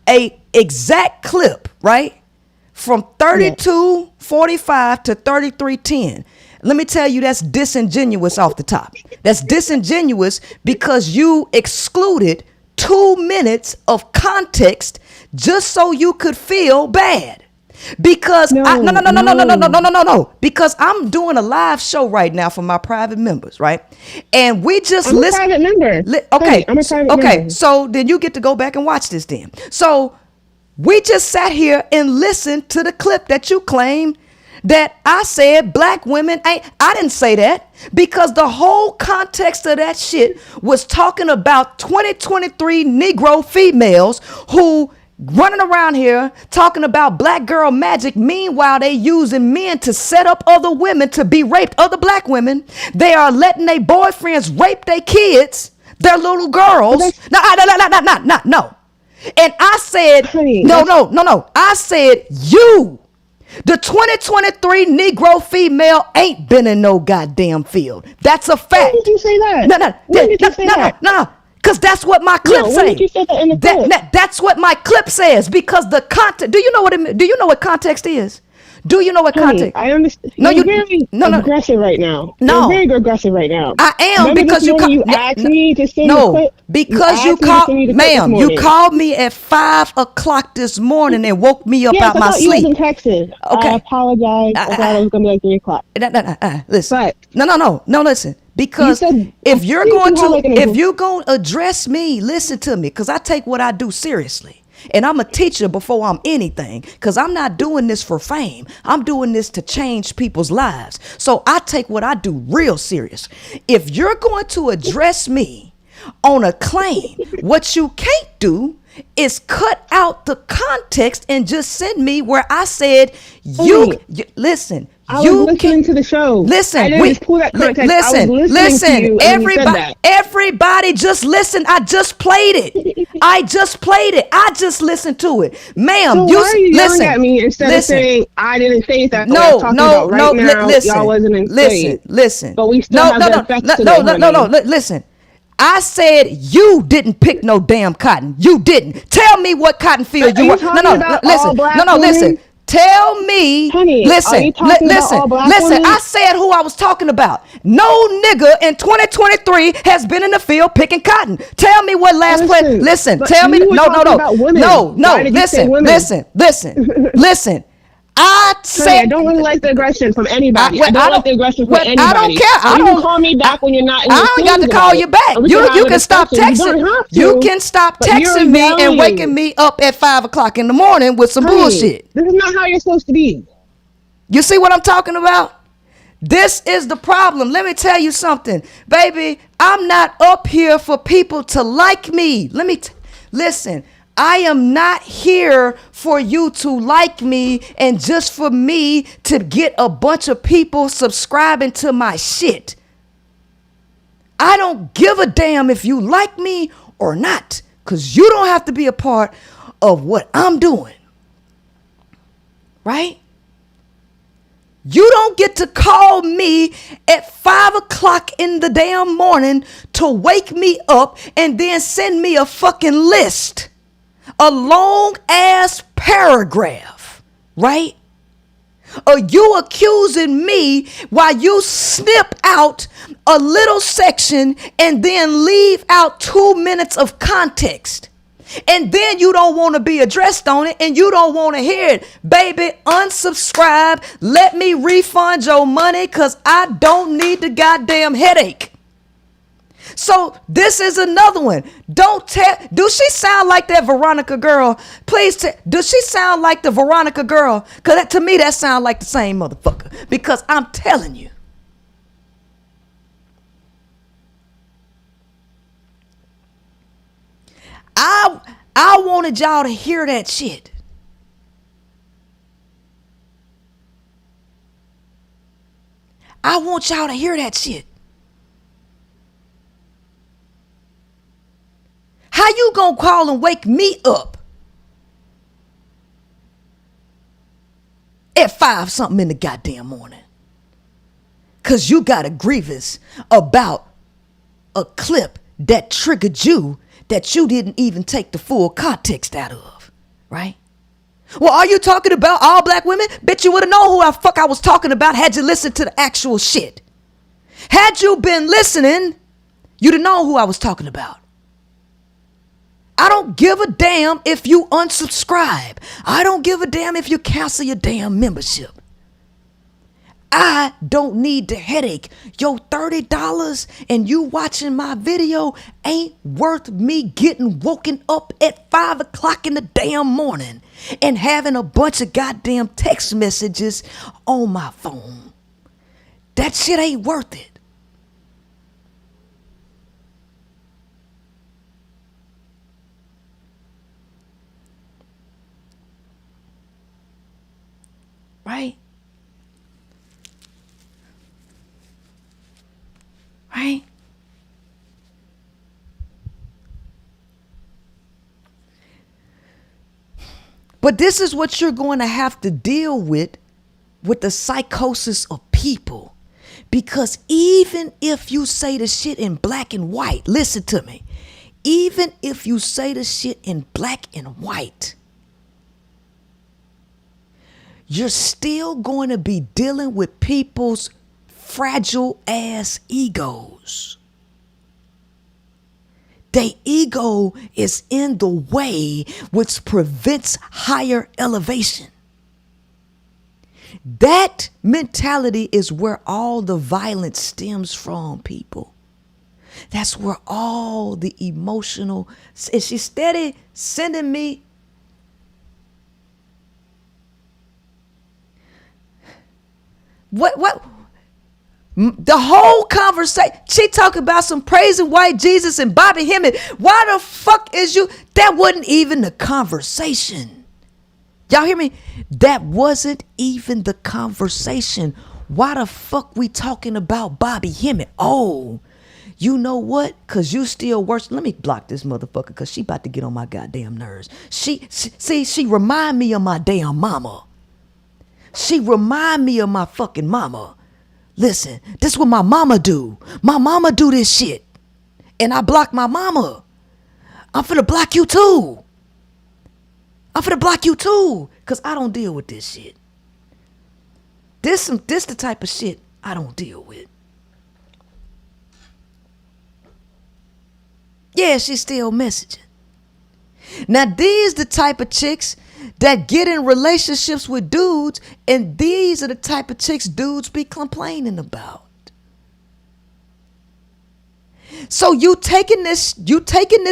a exact clip, right? From 32:45 to 33:10. Let me tell you, that's disingenuous off the top. That's disingenuous because you excluded 2 minutes of context just so you could feel bad. Because no. Because I'm doing a live show right now for my private members, right? And we just I'm a private member. Okay, I'm a private member. So then you get to go back and watch this then. So we just sat here and listened to the clip that you claimed that I said black women ain't. I didn't say that, because the whole context of that shit was talking about 2023 Negro females who running around here talking about black girl magic. Meanwhile, they using men to set up other women to be raped, other black women. They are letting their boyfriends rape their kids, their little girls. No. And I said, no. I said, the 2023 Negro female ain't been in no goddamn field. That's a fact. When did you say that? No. Because that's what my clip says. When did you say that in the clip? That's what my clip says. Because the context. Do you know what context is? Do you know what context? I understand. No, you're very aggressive right now. No, you're very aggressive right now. I am. Remember Because you asked me to send the clip. Because you called, ma'am. You called me at 5 o'clock this morning and woke me up out my sleep. You was in Texas. Okay. I apologize. I thought it was gonna be like 3 o'clock. Listen. No. Listen. Because if you're going to address me, listen to me. Because I take what I do seriously. And I'm a teacher before I'm anything, because I'm not doing this for fame. I'm doing this to change people's lives. So I take what I do real serious. If you're going to address me on a claim, what you can't do is cut out the context and just send me where I said, listen. I was listening to the show. Listen, I didn't just pull that context. listen. Everybody, just listen. I just played it. I just listened to it, ma'am. So why are you yelling at me instead of saying I didn't say that? No. Listen. Y'all wasn't in Listen. But we still have the effects today, no. Listen. I said you didn't pick no damn cotton. You didn't. Tell me what cotton field you were. Listen. Tell me, listen. I said who I was talking about. No nigga in 2023 has been in the field picking cotton. Tell me what last place. Listen. Tell me. No. Listen. I said, I don't really like the aggression from anybody. I don't like the aggression from anybody. I don't care. So you can call me back when you're not in the I don't got to call you back. You can stop texting. You can stop texting me and waking me up at 5 o'clock in the morning with some bullshit. This is not how you're supposed to be. You see what I'm talking about? This is the problem. Let me tell you something, baby. I'm not up here for people to like me. Listen. I am not here for you to like me and just for me to get a bunch of people subscribing to my shit. I don't give a damn if you like me or not, because you don't have to be a part of what I'm doing. Right? You don't get to call me at 5 o'clock in the damn morning to wake me up and then send me a fucking list. A long ass paragraph, right? Are you accusing me while you snip out a little section and then leave out 2 minutes of context? And then you don't want to be addressed on it and you don't want to hear it. Baby, unsubscribe. Let me refund your money because I don't need the goddamn headache. So this is another one. Do she sound like that Veronica girl? Please, does she sound like the Veronica girl? Because to me, that sounds like the same motherfucker. Because I'm telling you. I wanted y'all to hear that shit. I want y'all to hear that shit. How you gonna call and wake me up at 5 something in the goddamn morning? Cause you got a grievance about a clip that triggered you that you didn't even take the full context out of, right? Well, are you talking about all black women? Bitch, you would have known who the fuck I was talking about had you listened to the actual shit. Had you been listening, you'd have known who I was talking about. I don't give a damn if you unsubscribe. I don't give a damn if you cancel your damn membership. I don't need the headache. Your $30 and you watching my video ain't worth me getting woken up at 5 o'clock in the damn morning and having a bunch of goddamn text messages on my phone. That shit ain't worth it. But this is what you're going to have to deal with the psychosis of people. Because even if you say the shit in black and white, listen to me. Even if you say the shit in black and white, you're still going to be dealing with people's fragile ass egos. Their ego is in the way, which prevents higher elevation. That mentality is where all the violence stems from, people. That's where all the emotional, and she's steady sending me. What? The whole conversation, she talking about some praising white Jesus and Bobby Hemmett. Why the fuck is you? That wasn't even the conversation. Y'all hear me? That wasn't even the conversation. Why the fuck we talking about Bobby Hemmett? Oh, you know what? Cause you still worse. Let me block this motherfucker, cause she about to get on my goddamn nerves. She remind me of my damn mama. She remind me of my fucking mama. Listen, this is what my mama do. My mama do this shit. And I block my mama. I'm finna block you too. Cause I don't deal with this shit. This the type of shit I don't deal with. Yeah, she's still messaging. Now these the type of chicks that get in relationships with dudes, and these are the type of chicks dudes be complaining about. So you taking this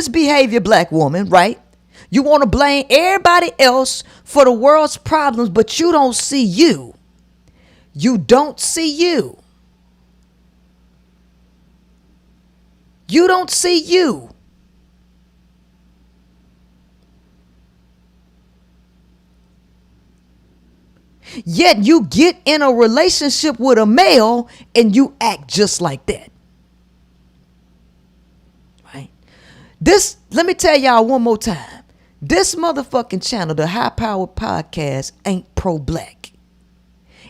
behavior, black woman, right? You want to blame everybody else for the world's problems, but you don't see you. You don't see you. You don't see you. Yet you get in a relationship with a male and you act just like that. Right? This, let me tell y'all one more time. This motherfucking channel, the High Powered Podcast, ain't pro-black.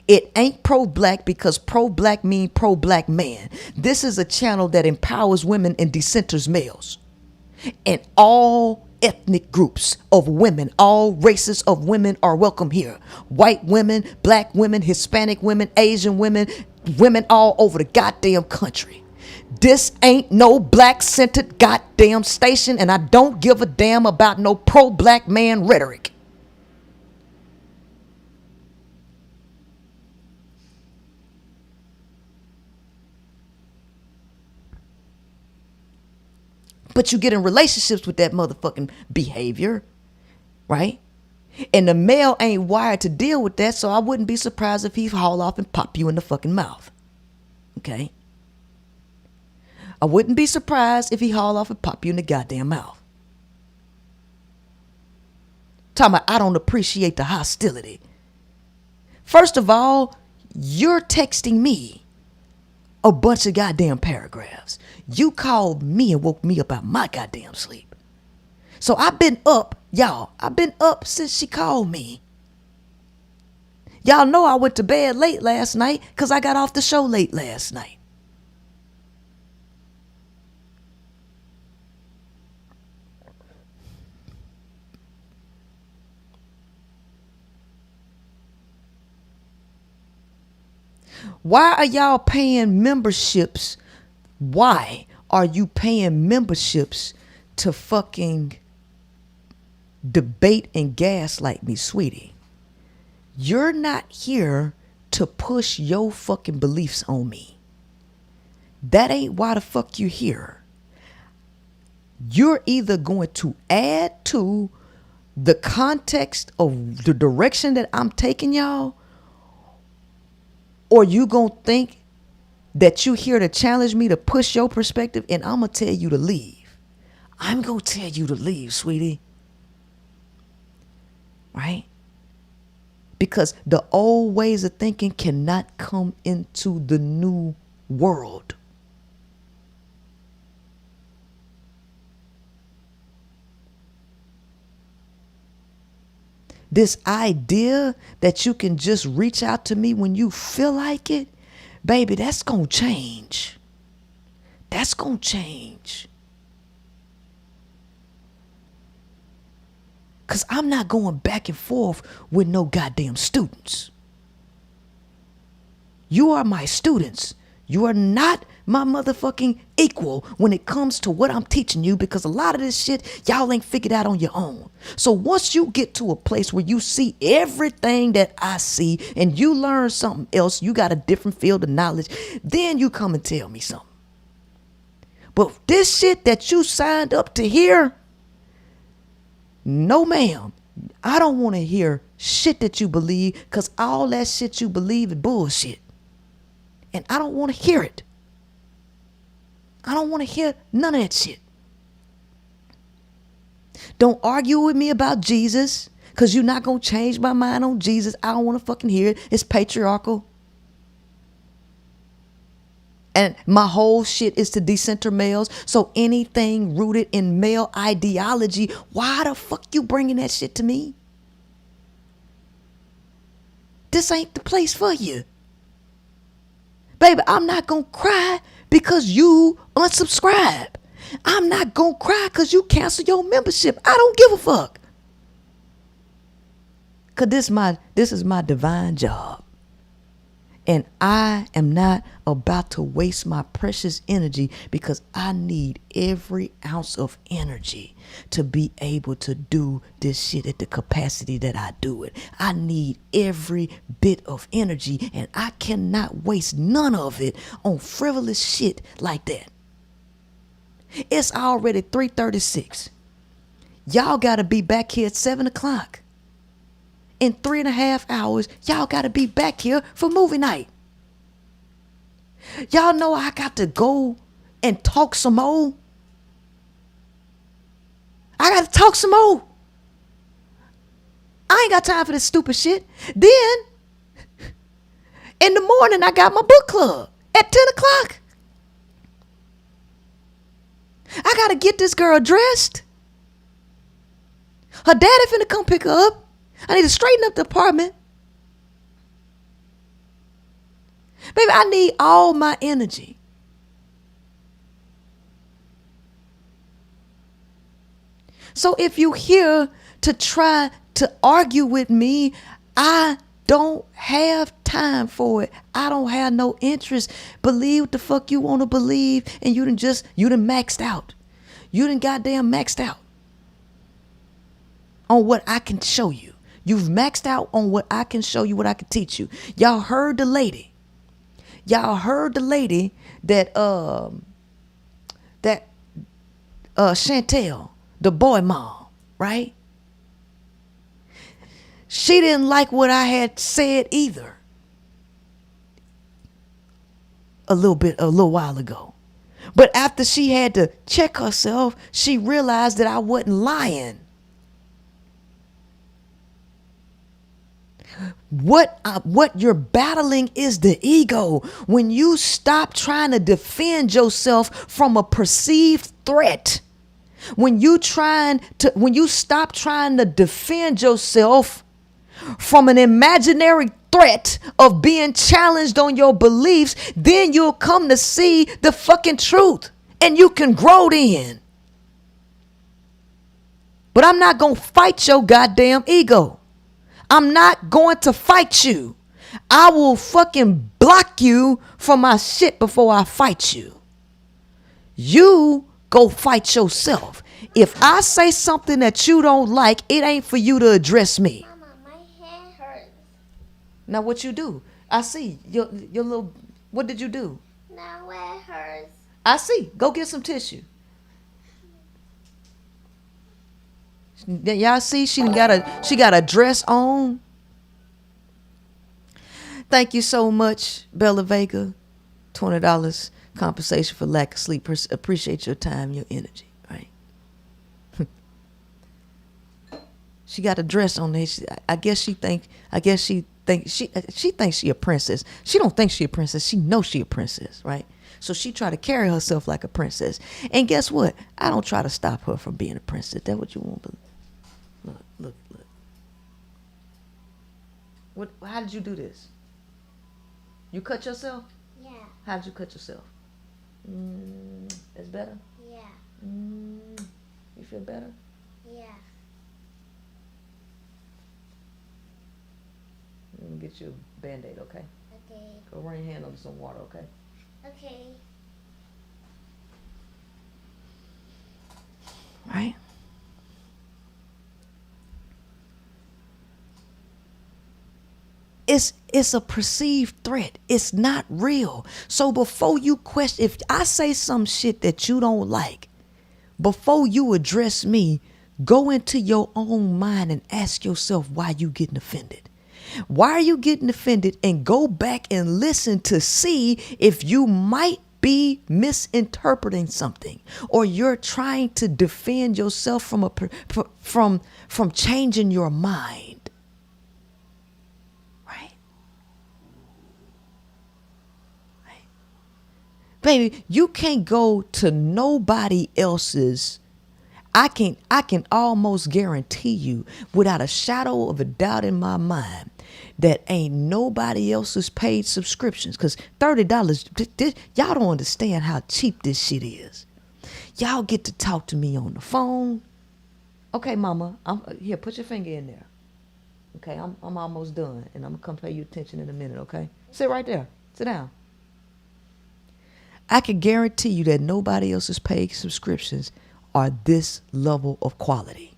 It ain't pro-black because pro-black mean pro-black man. This is a channel that empowers women and decenters males. And all ethnic groups of women, all races of women are welcome here. White women, black women, Hispanic women, Asian women, women all over the goddamn country. This ain't no black-centered goddamn station, and I don't give a damn about no pro-black man rhetoric. But you get in relationships with that motherfucking behavior, right? And the male ain't wired to deal with that, so I wouldn't be surprised if he haul off and pop you in the fucking mouth. Okay? I wouldn't be surprised if he haul off and pop you in the goddamn mouth. Talking about I don't appreciate the hostility. First of all, you're texting me a bunch of goddamn paragraphs. You called me and woke me up out my goddamn sleep. So I've been up, y'all. I've been up since she called me. Y'all know I went to bed late last night because I got off the show late last night. Why are y'all paying memberships? Why are you paying memberships to fucking debate and gaslight me, sweetie? You're not here to push your fucking beliefs on me. That ain't why the fuck you here. You're either going to add to the context of the direction that I'm taking y'all, or you gonna think that you here to challenge me to push your perspective, and I'm gonna tell you to leave. I'm gonna tell you to leave, sweetie. Right? Because the old ways of thinking cannot come into the new world. this idea that you can just reach out to me when you feel like it, baby, that's gonna change. That's gonna change. Because I'm not going back and forth with no goddamn students. You are my students. You are not my motherfucking equal when it comes to what I'm teaching you, because a lot of this shit y'all ain't figured out on your own. So once you get to a place where you see everything that I see and you learn something else, you got a different field of knowledge, then you come and tell me something. But this shit that you signed up to hear, no ma'am. I don't want to hear shit that you believe, because all that shit you believe is bullshit. And I don't want to hear it. I don't want to hear none of that shit. Don't argue with me about Jesus, because you're not going to change my mind on Jesus. I don't want to fucking hear it. It's patriarchal. And my whole shit is to decenter males. So anything rooted in male ideology, why the fuck you bringing that shit to me? This ain't the place for you. Baby, I'm not going to cry because you unsubscribe. I'm not going to cry because you cancel your membership. I don't give a fuck. Because this is my divine job. And I am not about to waste my precious energy, because I need every ounce of energy to be able to do this shit at the capacity that I do it. I need every bit of energy, and I cannot waste none of it on frivolous shit like that. It's already 3:36. Y'all got to be back here at 7 o'clock. In 3.5 hours, y'all got to be back here for movie night. Y'all know I got to go and talk some more. I got to talk some more. I ain't got time for this stupid shit. Then, in the morning, I got my book club at 10 o'clock. I got to get this girl dressed. Her daddy finna come pick her up. I need to straighten up the apartment. Baby, I need all my energy. So if you here to try to argue with me, I don't have time for it. I don't have no interest. Believe what the fuck you want to believe, and you done maxed out. You done goddamn maxed out on what I can show you. You've maxed out on what I can show you, what I can teach you. Y'all heard the lady. Y'all heard the lady that Chantel, the boy mom, right? She didn't like what I had said either. A little while ago. But after she had to check herself, she realized that I wasn't lying. What you're battling is the ego. When you stop trying to defend yourself from a perceived threat, when you stop trying to defend yourself from an imaginary threat of being challenged on your beliefs, then you'll come to see the fucking truth, and you can grow then. But I'm not gonna fight your goddamn ego. I'm not going to fight you. I will fucking block you from my shit before I fight you. You go fight yourself. If I say something that you don't like, it ain't for you to address me. Mama, my hair hurts. Now what you do? I see your little, what did you do? Now it hurts. I see. Go get some tissue. Y'all see she got a dress on. Thank you so much, Bella Vega. $20 compensation for lack of sleep. Appreciate your time, your energy, right? She got a dress on there. I guess she thinks she a princess. She don't think she a princess. She knows she a princess, right? So she try to carry herself like a princess. And guess what? I don't try to stop her from being a princess. That's what you want to believe. Look. How did you do this? You cut yourself? Yeah. How did you cut yourself? That's better? Yeah. You feel better? Yeah. Let me get you a Band-Aid, okay? Okay. Go run your hand under some water, okay? Okay. Right? It's a perceived threat. It's not real. So before you question, if I say some shit that you don't like, before you address me, go into your own mind and ask yourself why you getting offended. Why are you getting offended? And go back and listen to see if you might be misinterpreting something, or you're trying to defend yourself from changing your mind. Baby, you can't go to nobody else's. I can almost guarantee you, without a shadow of a doubt in my mind, that ain't nobody else's paid subscriptions. Because $30, y'all don't understand how cheap this shit is. Y'all get to talk to me on the phone. Okay, mama, here, put your finger in there. Okay, I'm almost done, and I'm gonna come pay you attention in a minute, okay? Sit right there. Sit down. I can guarantee you that nobody else's paid subscriptions are this level of quality.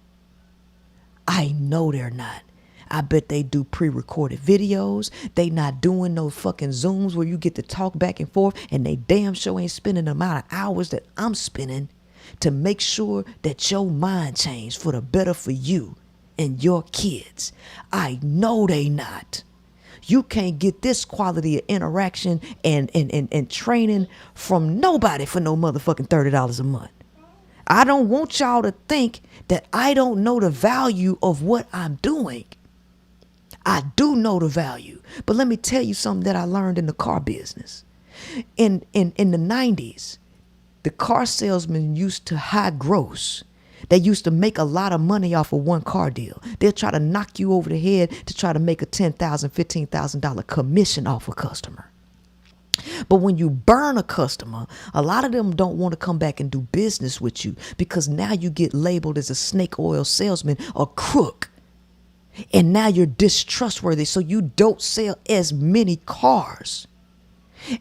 I know they're not. I bet they do pre-recorded videos. They not doing no fucking Zooms where you get to talk back and forth, and they damn sure ain't spending the amount of hours that I'm spending to make sure that your mind changed for the better for you and your kids. I know they not. You can't get this quality of interaction and training from nobody for no motherfucking $30 a month. I don't want y'all to think that I don't know the value of what I'm doing. I do know the value. But let me tell you something that I learned in the car business. In the 90s, the car salesman used to high gross. They used to make a lot of money off of one car deal. They'll try to knock you over the head to try to make a $10,000, $15,000 commission off a customer. But when you burn a customer, a lot of them don't want to come back and do business with you, because now you get labeled as a snake oil salesman, a crook. And now you're distrustworthy, so you don't sell as many cars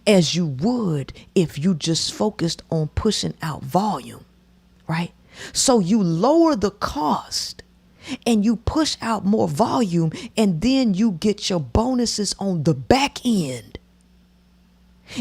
as you would if you just focused on pushing out volume, right? So you lower the cost and you push out more volume, and then you get your bonuses on the back end.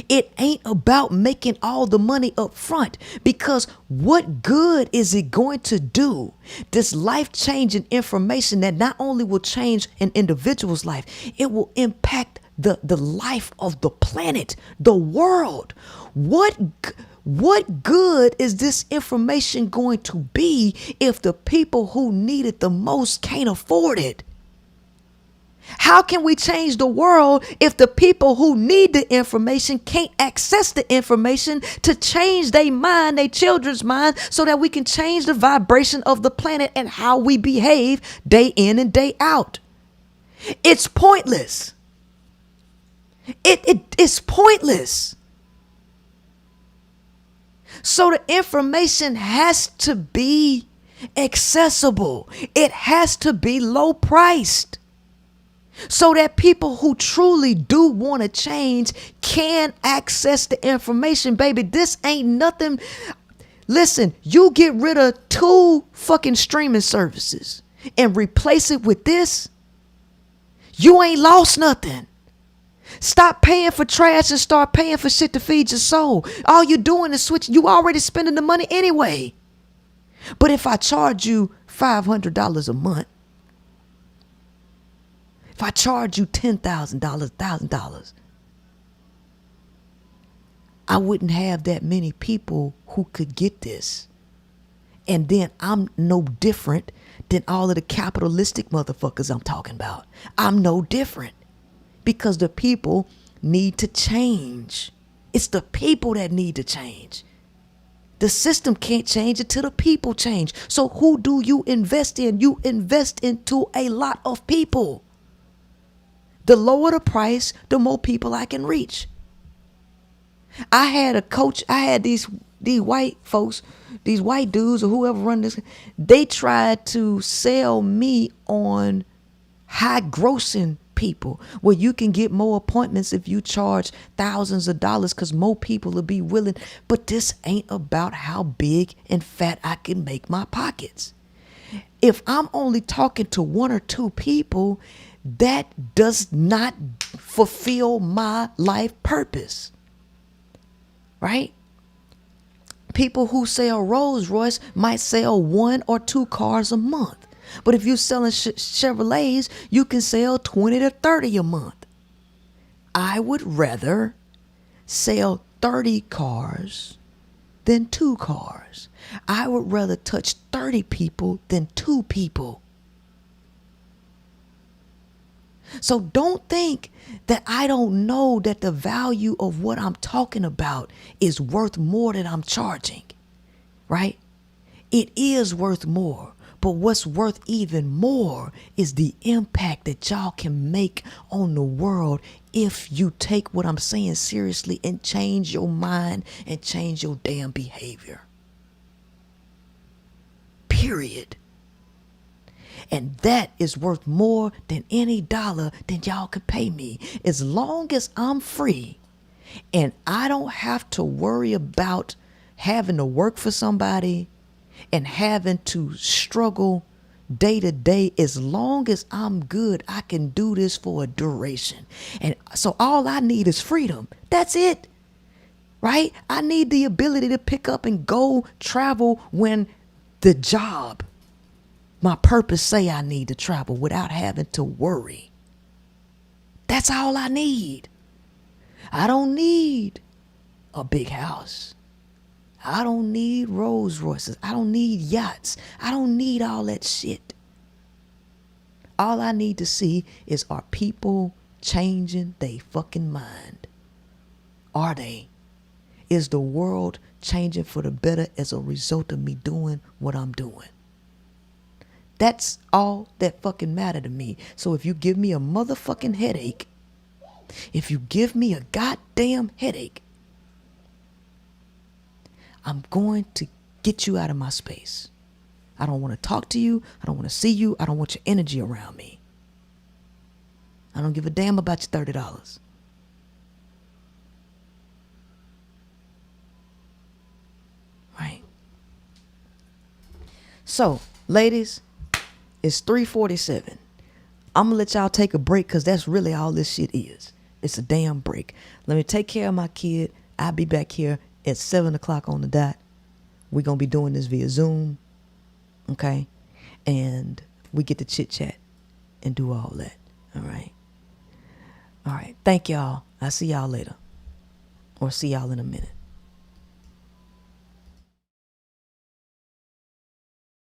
It ain't about making all the money up front, because what good is it going to do? This life-changing information that not only will change an individual's life, it will impact the life of the planet, the world. What good is this information going to be if the people who need it the most can't afford it? How can we change the world if the people who need the information can't access the information to change their mind, their children's mind, so that we can change the vibration of the planet and how we behave day in and day out? It's pointless. It's pointless. So the information has to be accessible. It has to be low priced, so that people who truly do want to change can access the information. Baby, this ain't nothing. Listen, you get rid of 2 fucking streaming services and replace it with this, you ain't lost nothing. Stop paying for trash and start paying for shit to feed your soul. All you're doing is switching. You already spending the money anyway. But if I charge you $500 a month, if I charge you $10,000, $1,000, I wouldn't have that many people who could get this. And then I'm no different than all of the capitalistic motherfuckers I'm talking about. I'm no different, because the people need to change. It's the people that need to change. The system can't change until the people change. So who do you invest in? You invest into a lot of people. The lower the price, the more people I can reach. I had a coach, I had these white folks, these white dudes or whoever run this, they tried to sell me on high grossing people where you can get more appointments if you charge thousands of dollars because more people will be willing. But this ain't about how big and fat I can make my pockets. If I'm only talking to one or two people, that does not fulfill my life purpose. Right? People who sell Rolls Royce might sell 1 or 2 cars a month. But if you're selling Chevrolets, you can sell 20 to 30 a month. I would rather sell 30 cars than 2 cars. I would rather touch 30 people than 2 people. So don't think that I don't know that the value of what I'm talking about is worth more than I'm charging, right? It is worth more. But what's worth even more is the impact that y'all can make on the world if you take what I'm saying seriously and change your mind and change your damn behavior. Period. And that is worth more than any dollar that y'all could pay me. As long as I'm free and I don't have to worry about having to work for somebody and having to struggle day to day, as long as I'm good, I can do this for a duration. And so all I need is freedom. That's it. Right? I need the ability to pick up and go travel when the job, my purpose say I need to travel without having to worry. That's all I need. I don't need a big house. I don't need Rolls Royces. I don't need yachts. I don't need all that shit. All I need to see is, are people changing their fucking mind? Are they? Is the world changing for the better as a result of me doing what I'm doing? That's all that fucking matter to me. So if you give me a motherfucking headache, if you give me a goddamn headache, I'm going to get you out of my space. I don't want to talk to you. I don't want to see you. I don't want your energy around me. I don't give a damn about your $30. Right. So, ladies, it's 3:47. I'm going to let y'all take a break because that's really all this shit is. It's a damn break. Let me take care of my kid. I'll be back here at 7 o'clock on the dot. We're going to be doing this via Zoom. Okay? And we get to chit chat and do all that. All right? All right. Thank y'all. I'll see y'all later. Or see y'all in a minute.